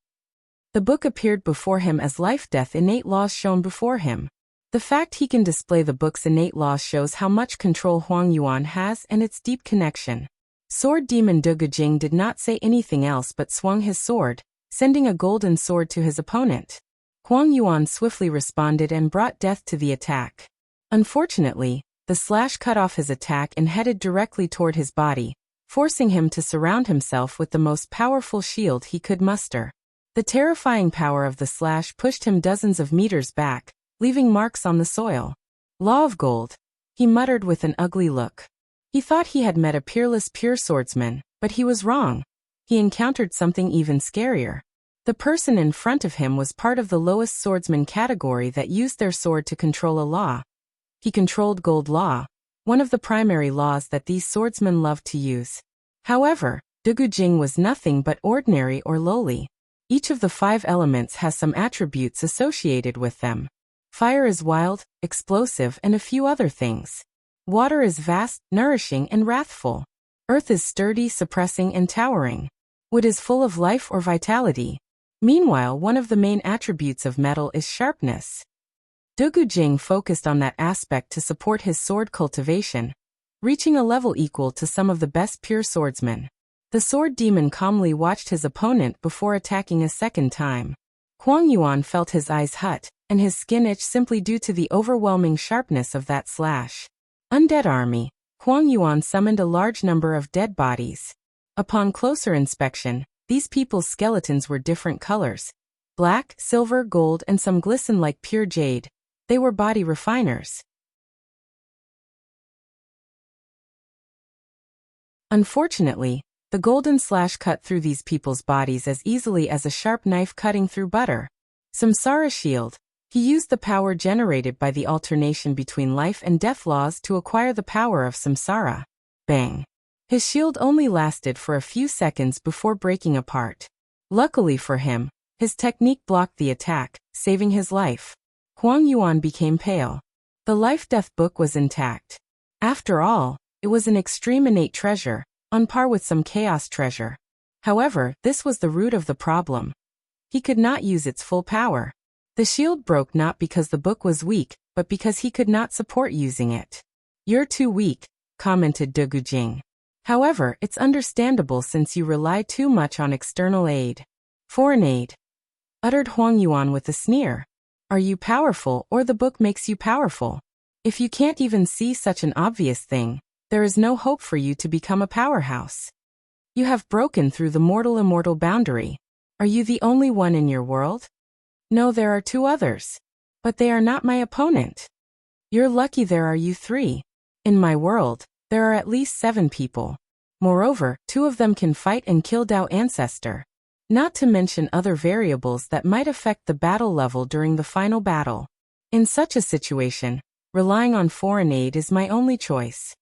S1: The book appeared before him as life-death innate laws shone before him. The fact he can display the book's innate laws shows how much control Huang Yuan has and its deep connection. Sword Demon Dugu Jing did not say anything else but swung his sword, sending a golden sword to his opponent. Huang Yuan swiftly responded and brought death to the attack. Unfortunately, the slash cut off his attack and headed directly toward his body, forcing him to surround himself with the most powerful shield he could muster. The terrifying power of the slash pushed him dozens of meters back, leaving marks on the soil. "Law of Gold," he muttered with an ugly look. He thought he had met a peerless pure swordsman, but he was wrong. He encountered something even scarier. The person in front of him was part of the lowest swordsman category that used their sword to control a law. He controlled Gold Law, one of the primary laws that these swordsmen loved to use. However, Dugu Jing was nothing but ordinary or lowly. Each of the 5 elements has some attributes associated with them. Fire is wild, explosive, and a few other things. Water is vast, nourishing, and wrathful. Earth is sturdy, suppressing, and towering. Wood is full of life or vitality. Meanwhile, one of the main attributes of metal is sharpness. Dugu Jing focused on that aspect to support his sword cultivation, reaching a level equal to some of the best pure swordsmen. The sword demon calmly watched his opponent before attacking a second time. Huang Yuan felt his eyes hut, and his skin itch simply due to the overwhelming sharpness of that slash. Undead army. Huang Yuan summoned a large number of dead bodies. Upon closer inspection, these people's skeletons were different colors. Black, silver, gold, and some glisten like pure jade. They were body refiners. Unfortunately, the golden slash cut through these people's bodies as easily as a sharp knife cutting through butter. Samsara Shield. He used the power generated by the alternation between life and death laws to acquire the power of samsara. Bang. His shield only lasted for a few seconds before breaking apart. Luckily for him, his technique blocked the attack, saving his life. Huang Yuan became pale. The life-death book was intact. After all, it was an extreme innate treasure, on par with some chaos treasure. However, this was the root of the problem. He could not use its full power. The shield broke not because the book was weak, but because he could not support using it. "You're too weak," commented Dugu Jing. "However, it's understandable since you rely too much on external aid." "Foreign aid," uttered Huang Yuan with a sneer. "Are you powerful or the book makes you powerful? If you can't even see such an obvious thing, there is no hope for you to become a powerhouse. You have broken through the mortal-immortal boundary. Are you the only one in your world?" "No, there are 2 others. But they are not my opponent." "You're lucky there are you 3. In my world, there are at least 7 people. Moreover, 2 of them can fight and kill Dao Ancestor. Not to mention other variables that might affect the battle level during the final battle. In such a situation, relying on foreign aid is my only choice."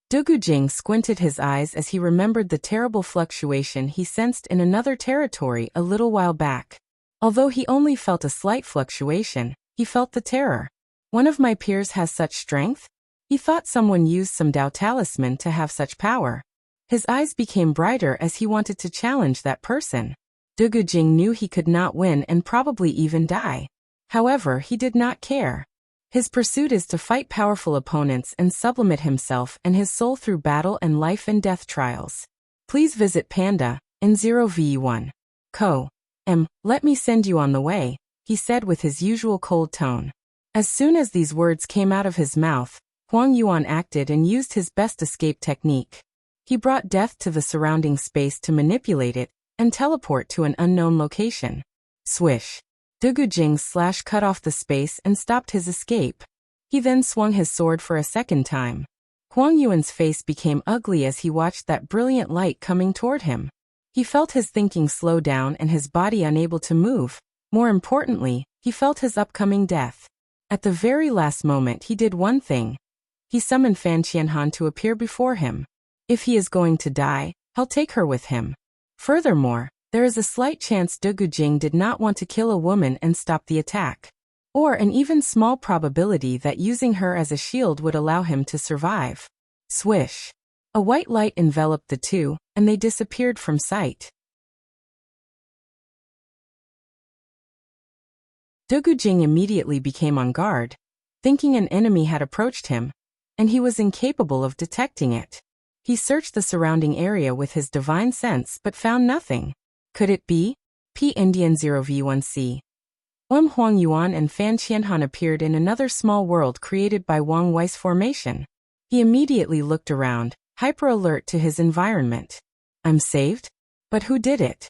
S1: Dugu Jing squinted his eyes as he remembered the terrible fluctuation he sensed in another territory a little while back. Although he only felt a slight fluctuation, he felt the terror. "One of my peers has such strength?" He thought someone used some Dao talisman to have such power. His eyes became brighter as he wanted to challenge that person. Dugu Jing knew he could not win and probably even die. However, he did not care. His pursuit is to fight powerful opponents and sublimate himself and his soul through battle and life and death trials. Please visit Panda, N0V1. Co. Let me send you on the way, he said with his usual cold tone. As soon as these words came out of his mouth, Huang Yuan acted and used his best escape technique. He brought death to the surrounding space to manipulate it and teleport to an unknown location. Swish. Dugujing cut off the space and stopped his escape. He then swung his sword for a second time. Huang Yuan's face became ugly as he watched that brilliant light coming toward him. He felt his thinking slow down and his body unable to move. More importantly, he felt his upcoming death. At the very last moment he did one thing. He summoned Fan Qianhan to appear before him. If he is going to die, he'll take her with him. Furthermore, there is a slight chance Dugujing did not want to kill a woman and stop the attack. Or an even small probability that using her as a shield would allow him to survive. Swish. A white light enveloped the two, and they disappeared from sight. Dugujing immediately became on guard, thinking an enemy had approached him, and he was incapable of detecting it. He searched the surrounding area with his divine sense but found nothing. Could it be? P. Indian 0v1c. Huang Yuan and Fan Qianhan appeared in another small world created by Wang Wei's formation. He immediately looked around, hyper-alert to his environment. I'm saved? But who did it?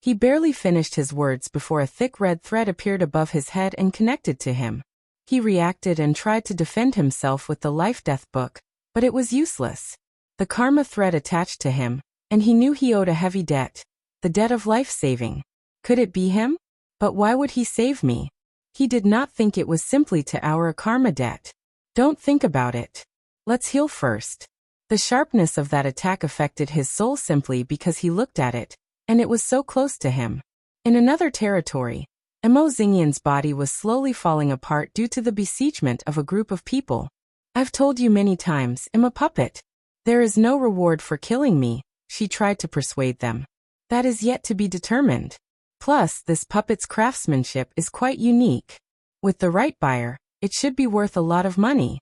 S1: He barely finished his words before a thick red thread appeared above his head and connected to him. He reacted and tried to defend himself with the life-death book, but it was useless. The karma thread attached to him, and he knew he owed a heavy debt. The debt of life-saving. Could it be him? But why would he save me? He did not think it was simply to our karma debt. Don't think about it. Let's heal first. The sharpness of that attack affected his soul simply because he looked at it, and it was so close to him. In another territory, Mo Xingyan's body was slowly falling apart due to the besiegement of a group of people. I've told you many times, I'm a puppet. There is no reward for killing me, she tried to persuade them. That is yet to be determined. Plus, this puppet's craftsmanship is quite unique. With the right buyer, it should be worth a lot of money.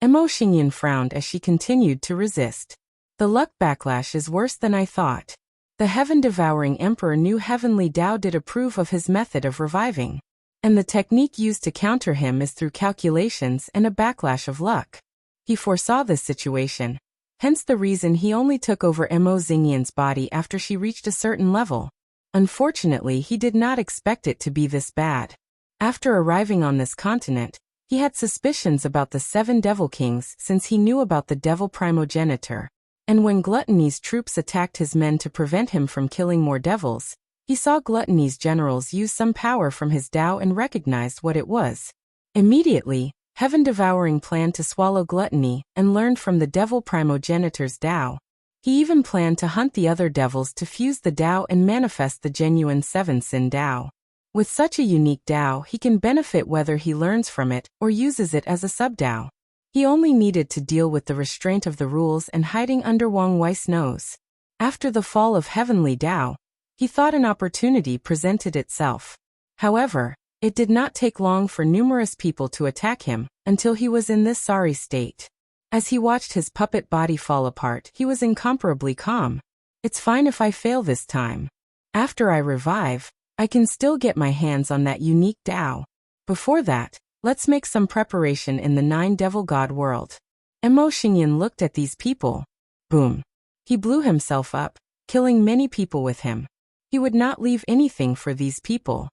S1: Mo Xingyan frowned as she continued to resist. The luck backlash is worse than I thought. The heaven-devouring emperor knew Heavenly Tao did approve of his method of reviving. And the technique used to counter him is through calculations and a backlash of luck. He foresaw this situation, hence the reason he only took over Mo Xingyan's body after she reached a certain level. Unfortunately, he did not expect it to be this bad. After arriving on this continent, he had suspicions about the 7 Devil Kings since he knew about the Devil Primogenitor. And when Gluttony's troops attacked his men to prevent him from killing more devils, he saw Gluttony's generals use some power from his Tao and recognized what it was. Immediately, Heaven Devouring planned to swallow Gluttony and learned from the Devil Primogenitor's Tao. He even planned to hunt the other devils to fuse the Tao and manifest the genuine 7 Sin Tao. With such a unique Tao, he can benefit whether he learns from it or uses it as a sub-Tao. He only needed to deal with the restraint of the rules and hiding under Wang Wei's nose. After the fall of Heavenly Tao, he thought an opportunity presented itself. However, it did not take long for numerous people to attack him until he was in this sorry state. As he watched his puppet body fall apart, he was incomparably calm. It's fine if I fail this time. After I revive, I can still get my hands on that unique Tao. Before that, let's make some preparation in the 9 Devil God world. Mo Xingyan looked at these people. Boom. He blew himself up, killing many people with him. He would not leave anything for these people.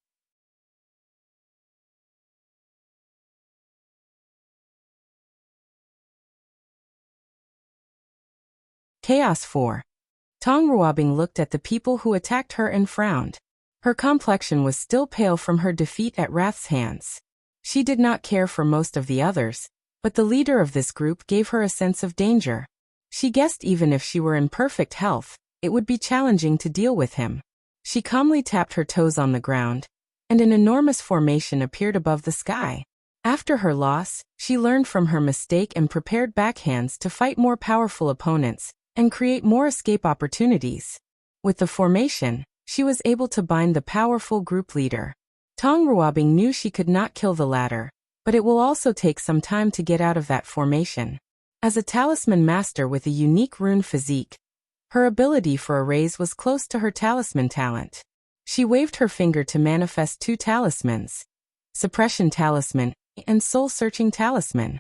S1: Chaos 4. Tong Ruobing looked at the people who attacked her and frowned. Her complexion was still pale from her defeat at Wrath's hands. She did not care for most of the others, but the leader of this group gave her a sense of danger. She guessed even if she were in perfect health, it would be challenging to deal with him. She calmly tapped her toes on the ground, and an enormous formation appeared above the sky. After her loss, she learned from her mistake and prepared backhands to fight more powerful opponents and create more escape opportunities. With the formation, she was able to bind the powerful group leader. Tong Ruobing knew she could not kill the latter, but it will also take some time to get out of that formation. As a talisman master with a unique rune physique, her ability for a raise was close to her talisman talent. She waved her finger to manifest 2 talismans, Suppression Talisman and Soul-Searching Talisman.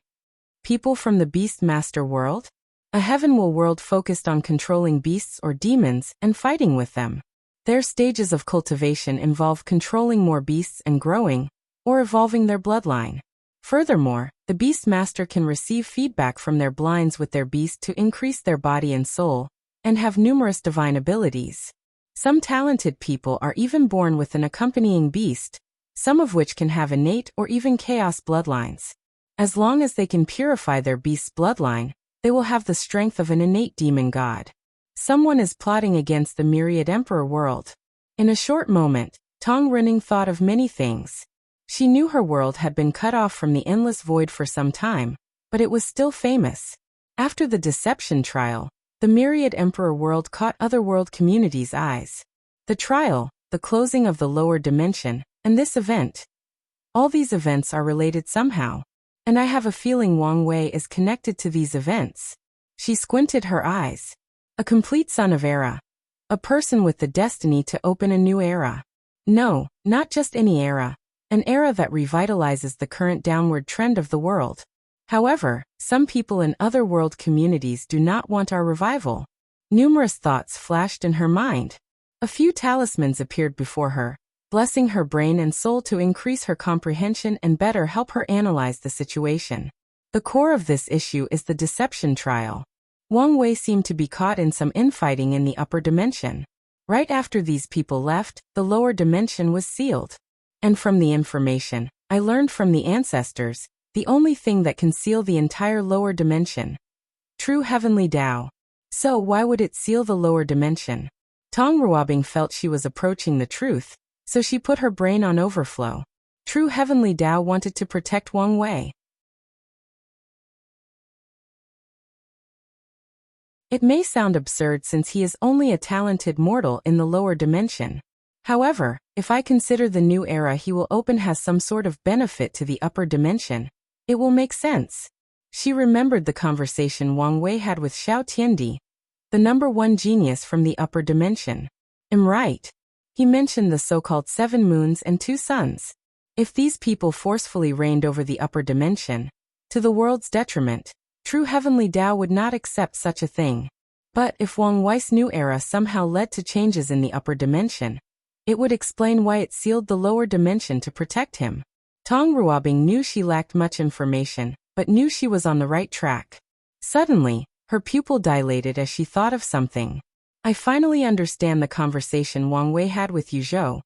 S1: People from the Beast Master world? A heavenward world focused on controlling beasts or demons and fighting with them. Their stages of cultivation involve controlling more beasts and growing, or evolving their bloodline. Furthermore, the beast master can receive feedback from their blinds with their beast to increase their body and soul, and have numerous divine abilities. Some talented people are even born with an accompanying beast, some of which can have innate or even chaos bloodlines. As long as they can purify their beast's bloodline, they will have the strength of an innate demon god. Someone is plotting against the myriad emperor world. In a short moment, Tong Renning thought of many things. She knew her world had been cut off from the endless void for some time, but it was still famous. After the deception trial, the myriad emperor world caught other world communities' eyes. The trial, the closing of the lower dimension, and this event. All these events are related somehow, and I have a feeling Wang Wei is connected to these events. She squinted her eyes. A complete son of era. A person with the destiny to open a new era. No, not just any era. An era that revitalizes the current downward trend of the world. However, some people in other world communities do not want our revival. Numerous thoughts flashed in her mind. A few talismans appeared before her, blessing her brain and soul to increase her comprehension and better help her analyze the situation. The core of this issue is the deception trial. Wang Wei seemed to be caught in some infighting in the upper dimension. Right after these people left, the lower dimension was sealed. And from the information I learned from the ancestors, the only thing that can seal the entire lower dimension. True heavenly Tao. So why would it seal the lower dimension? Tong Ruobing felt she was approaching the truth, so she put her brain on overflow. True heavenly Tao wanted to protect Wang Wei. It may sound absurd since he is only a talented mortal in the lower dimension. However, if I consider the new era he will open has some sort of benefit to the upper dimension, it will make sense. She remembered the conversation Wang Wei had with Xiao Tiandi, the #1 genius from the upper dimension. I'm right. He mentioned the so-called 7 moons and 2 suns. If these people forcefully reigned over the upper dimension, to the world's detriment, true heavenly Tao would not accept such a thing. But if Wang Wei's new era somehow led to changes in the upper dimension, it would explain why it sealed the lower dimension to protect him. Tong Ruobing knew she lacked much information, but knew she was on the right track. Suddenly, her pupil dilated as she thought of something. I finally understand the conversation Wang Wei had with Yuzhou.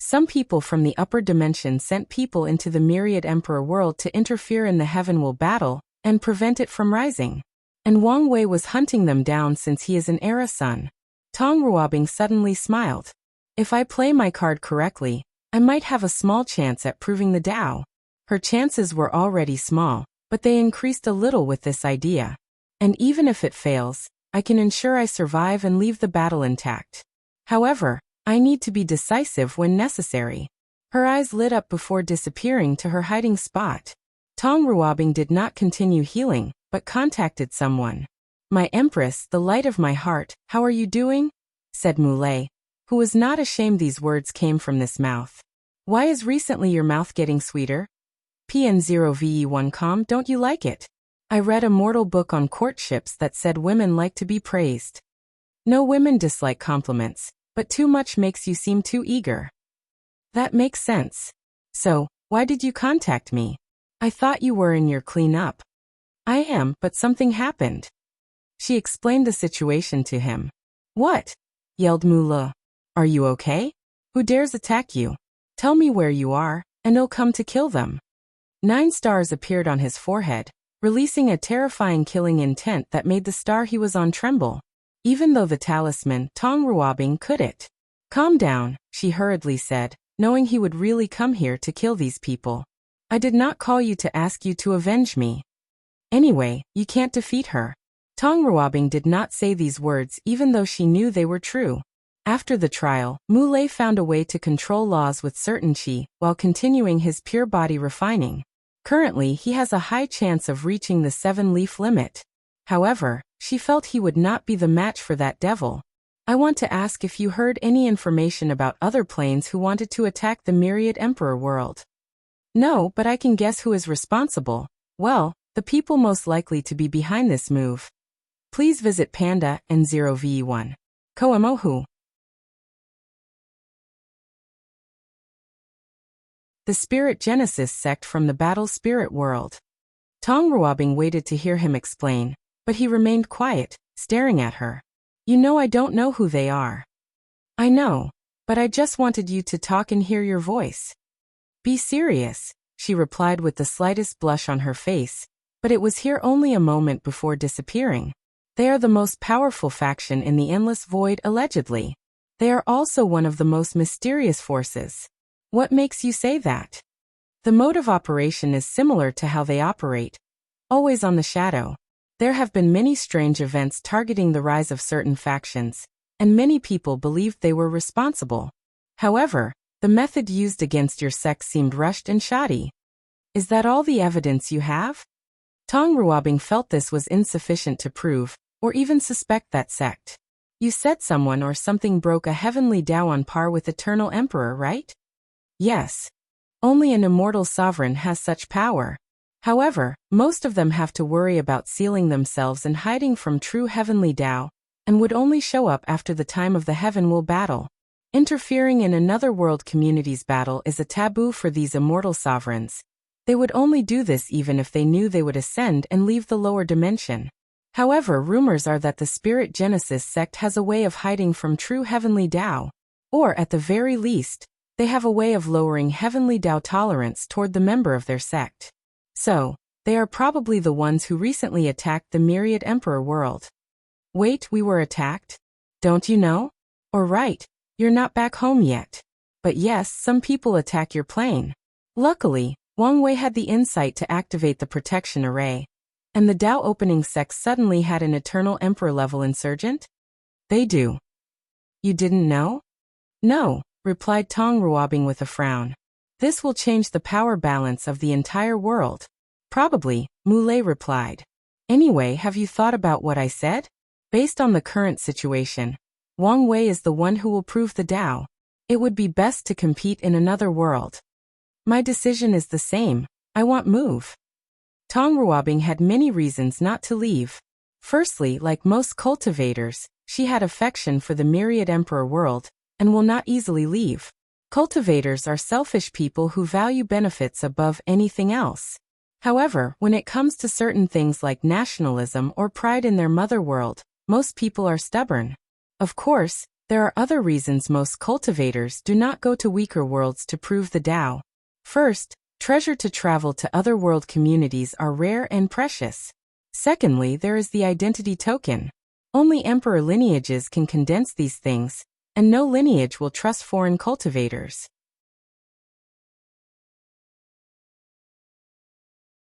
S1: Some people from the upper dimension sent people into the myriad emperor world to interfere in the heavenward battle and prevent it from rising. And Wang Wei was hunting them down since he is an era son. Tong Ruobing suddenly smiled. If I play my card correctly, I might have a small chance at proving the Tao. Her chances were already small, but they increased a little with this idea. And even if it fails, I can ensure I survive and leave the battle intact. However, I need to be decisive when necessary. Her eyes lit up before disappearing to her hiding spot. Tong Ruobing did not continue healing, but contacted someone. My Empress, the light of my heart, how are you doing? Said Muley, who was not ashamed these words came from this mouth. Why is recently your mouth getting sweeter? PN0VE1 don't you like it? I read a mortal book on courtships that said women like to be praised. No women dislike compliments, but too much makes you seem too eager. That makes sense. So, why did you contact me? I thought you were in your cleanup. I am, but something happened. She explained the situation to him. What? Yelled Mula. Are you okay? Who dares attack you? Tell me where you are, and I'll come to kill them. 9 stars appeared on his forehead, releasing a terrifying killing intent that made the star he was on tremble. Even though the talisman, Tong Ruobing, could it. Calm down, she hurriedly said, knowing he would really come here to kill these people. I did not call you to ask you to avenge me. Anyway, you can't defeat her. Tong Ruobing did not say these words even though she knew they were true. After the trial, Muley found a way to control laws with certainty while continuing his pure body refining. Currently, he has a high chance of reaching the 7-leaf limit. However, she felt he would not be the match for that devil. I want to ask if you heard any information about other planes who wanted to attack the Myriad Emperor world. No, but I can guess who is responsible. Well, the people most likely to be behind this move. Please visit Panda and 0ve1. Koamohu. The Spirit Genesis sect from the Battle Spirit world. Tong Ruabing waited to hear him explain, but he remained quiet, staring at her. You know I don't know who they are. I know, but I just wanted you to talk and hear your voice. Be serious, she replied with the slightest blush on her face, but it was here only a moment before disappearing. They are the most powerful faction in the endless void allegedly. They are also one of the most mysterious forces. What makes you say that? The mode of operation is similar to how they operate, always on the shadow. There have been many strange events targeting the rise of certain factions, and many people believed they were responsible. However, the method used against your sect seemed rushed and shoddy. Is that all the evidence you have? Tong Ruabing felt this was insufficient to prove, or even suspect that sect. You said someone or something broke a heavenly Tao on par with Eternal Emperor, right? Yes. Only an immortal sovereign has such power. However, most of them have to worry about sealing themselves and hiding from true heavenly Tao, and would only show up after the time of the heaven will battle. Interfering in another world community's battle is a taboo for these immortal sovereigns. They would only do this even if they knew they would ascend and leave the lower dimension. However, rumors are that the Spirit Genesis sect has a way of hiding from true heavenly Tao, or at the very least, they have a way of lowering heavenly Tao tolerance toward the member of their sect. So, they are probably the ones who recently attacked the Myriad Emperor world. Wait, we were attacked? Don't you know? Or right, you're not back home yet. But yes, some people attack your plane. Luckily, Wang Wei had the insight to activate the protection array, and the Tao opening sect suddenly had an Eternal Emperor level insurgent? They do. You didn't know? No, replied Tong Ruabing with a frown. This will change the power balance of the entire world. Probably, Muley replied. Anyway, have you thought about what I said? Based on the current situation, Wang Wei is the one who will prove the Tao. It would be best to compete in another world. My decision is the same. I want move. Tong Ruabing had many reasons not to leave. Firstly, like most cultivators, she had affection for the Myriad Emperor world, and will not easily leave. Cultivators are selfish people who value benefits above anything else. However, when it comes to certain things like nationalism or pride in their mother world, most people are stubborn. Of course, there are other reasons most cultivators do not go to weaker worlds to prove the Tao. First, treasure to travel to other world communities are rare and precious. Secondly, there is the identity token. Only emperor lineages can condense these things, and no lineage will trust foreign cultivators.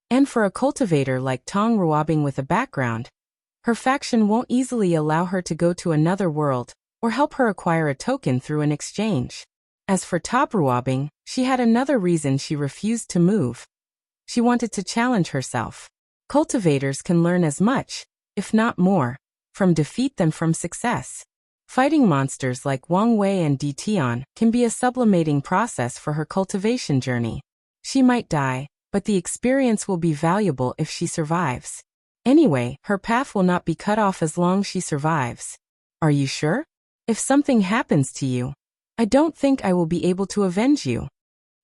S1: And for a cultivator like Tong Ruabing with a background, her faction won't easily allow her to go to another world, or help her acquire a token through an exchange. As for Top Ruabing, she had another reason she refused to move. She wanted to challenge herself. Cultivators can learn as much, if not more, from defeat than from success. Fighting monsters like Wang Wei and Di Tian can be a sublimating process for her cultivation journey. She might die, but the experience will be valuable if she survives. Anyway, her path will not be cut off as long as she survives. Are you sure? If something happens to you, I don't think I will be able to avenge you.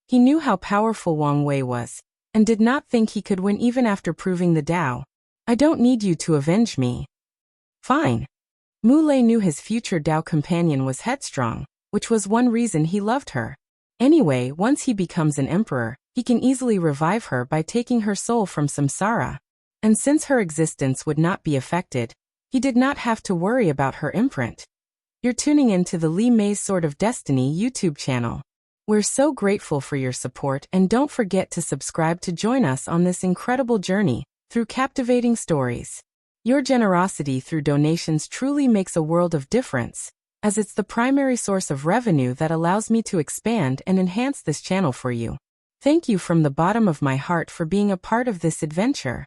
S1: He knew how powerful Wang Wei was, and did not think he could win even after proving the Tao. I don't need you to avenge me. Fine. Muley knew his future Tao companion was headstrong, which was one reason he loved her. Anyway, once he becomes an emperor, he can easily revive her by taking her soul from samsara. And since her existence would not be affected, he did not have to worry about her imprint. You're tuning in to the Li Mei's Sword of Destiny YouTube channel. We're so grateful for your support, and don't forget to subscribe to join us on this incredible journey through captivating stories. Your generosity through donations truly makes a world of difference, as it's the primary source of revenue that allows me to expand and enhance this channel for you. Thank you from the bottom of my heart for being a part of this adventure.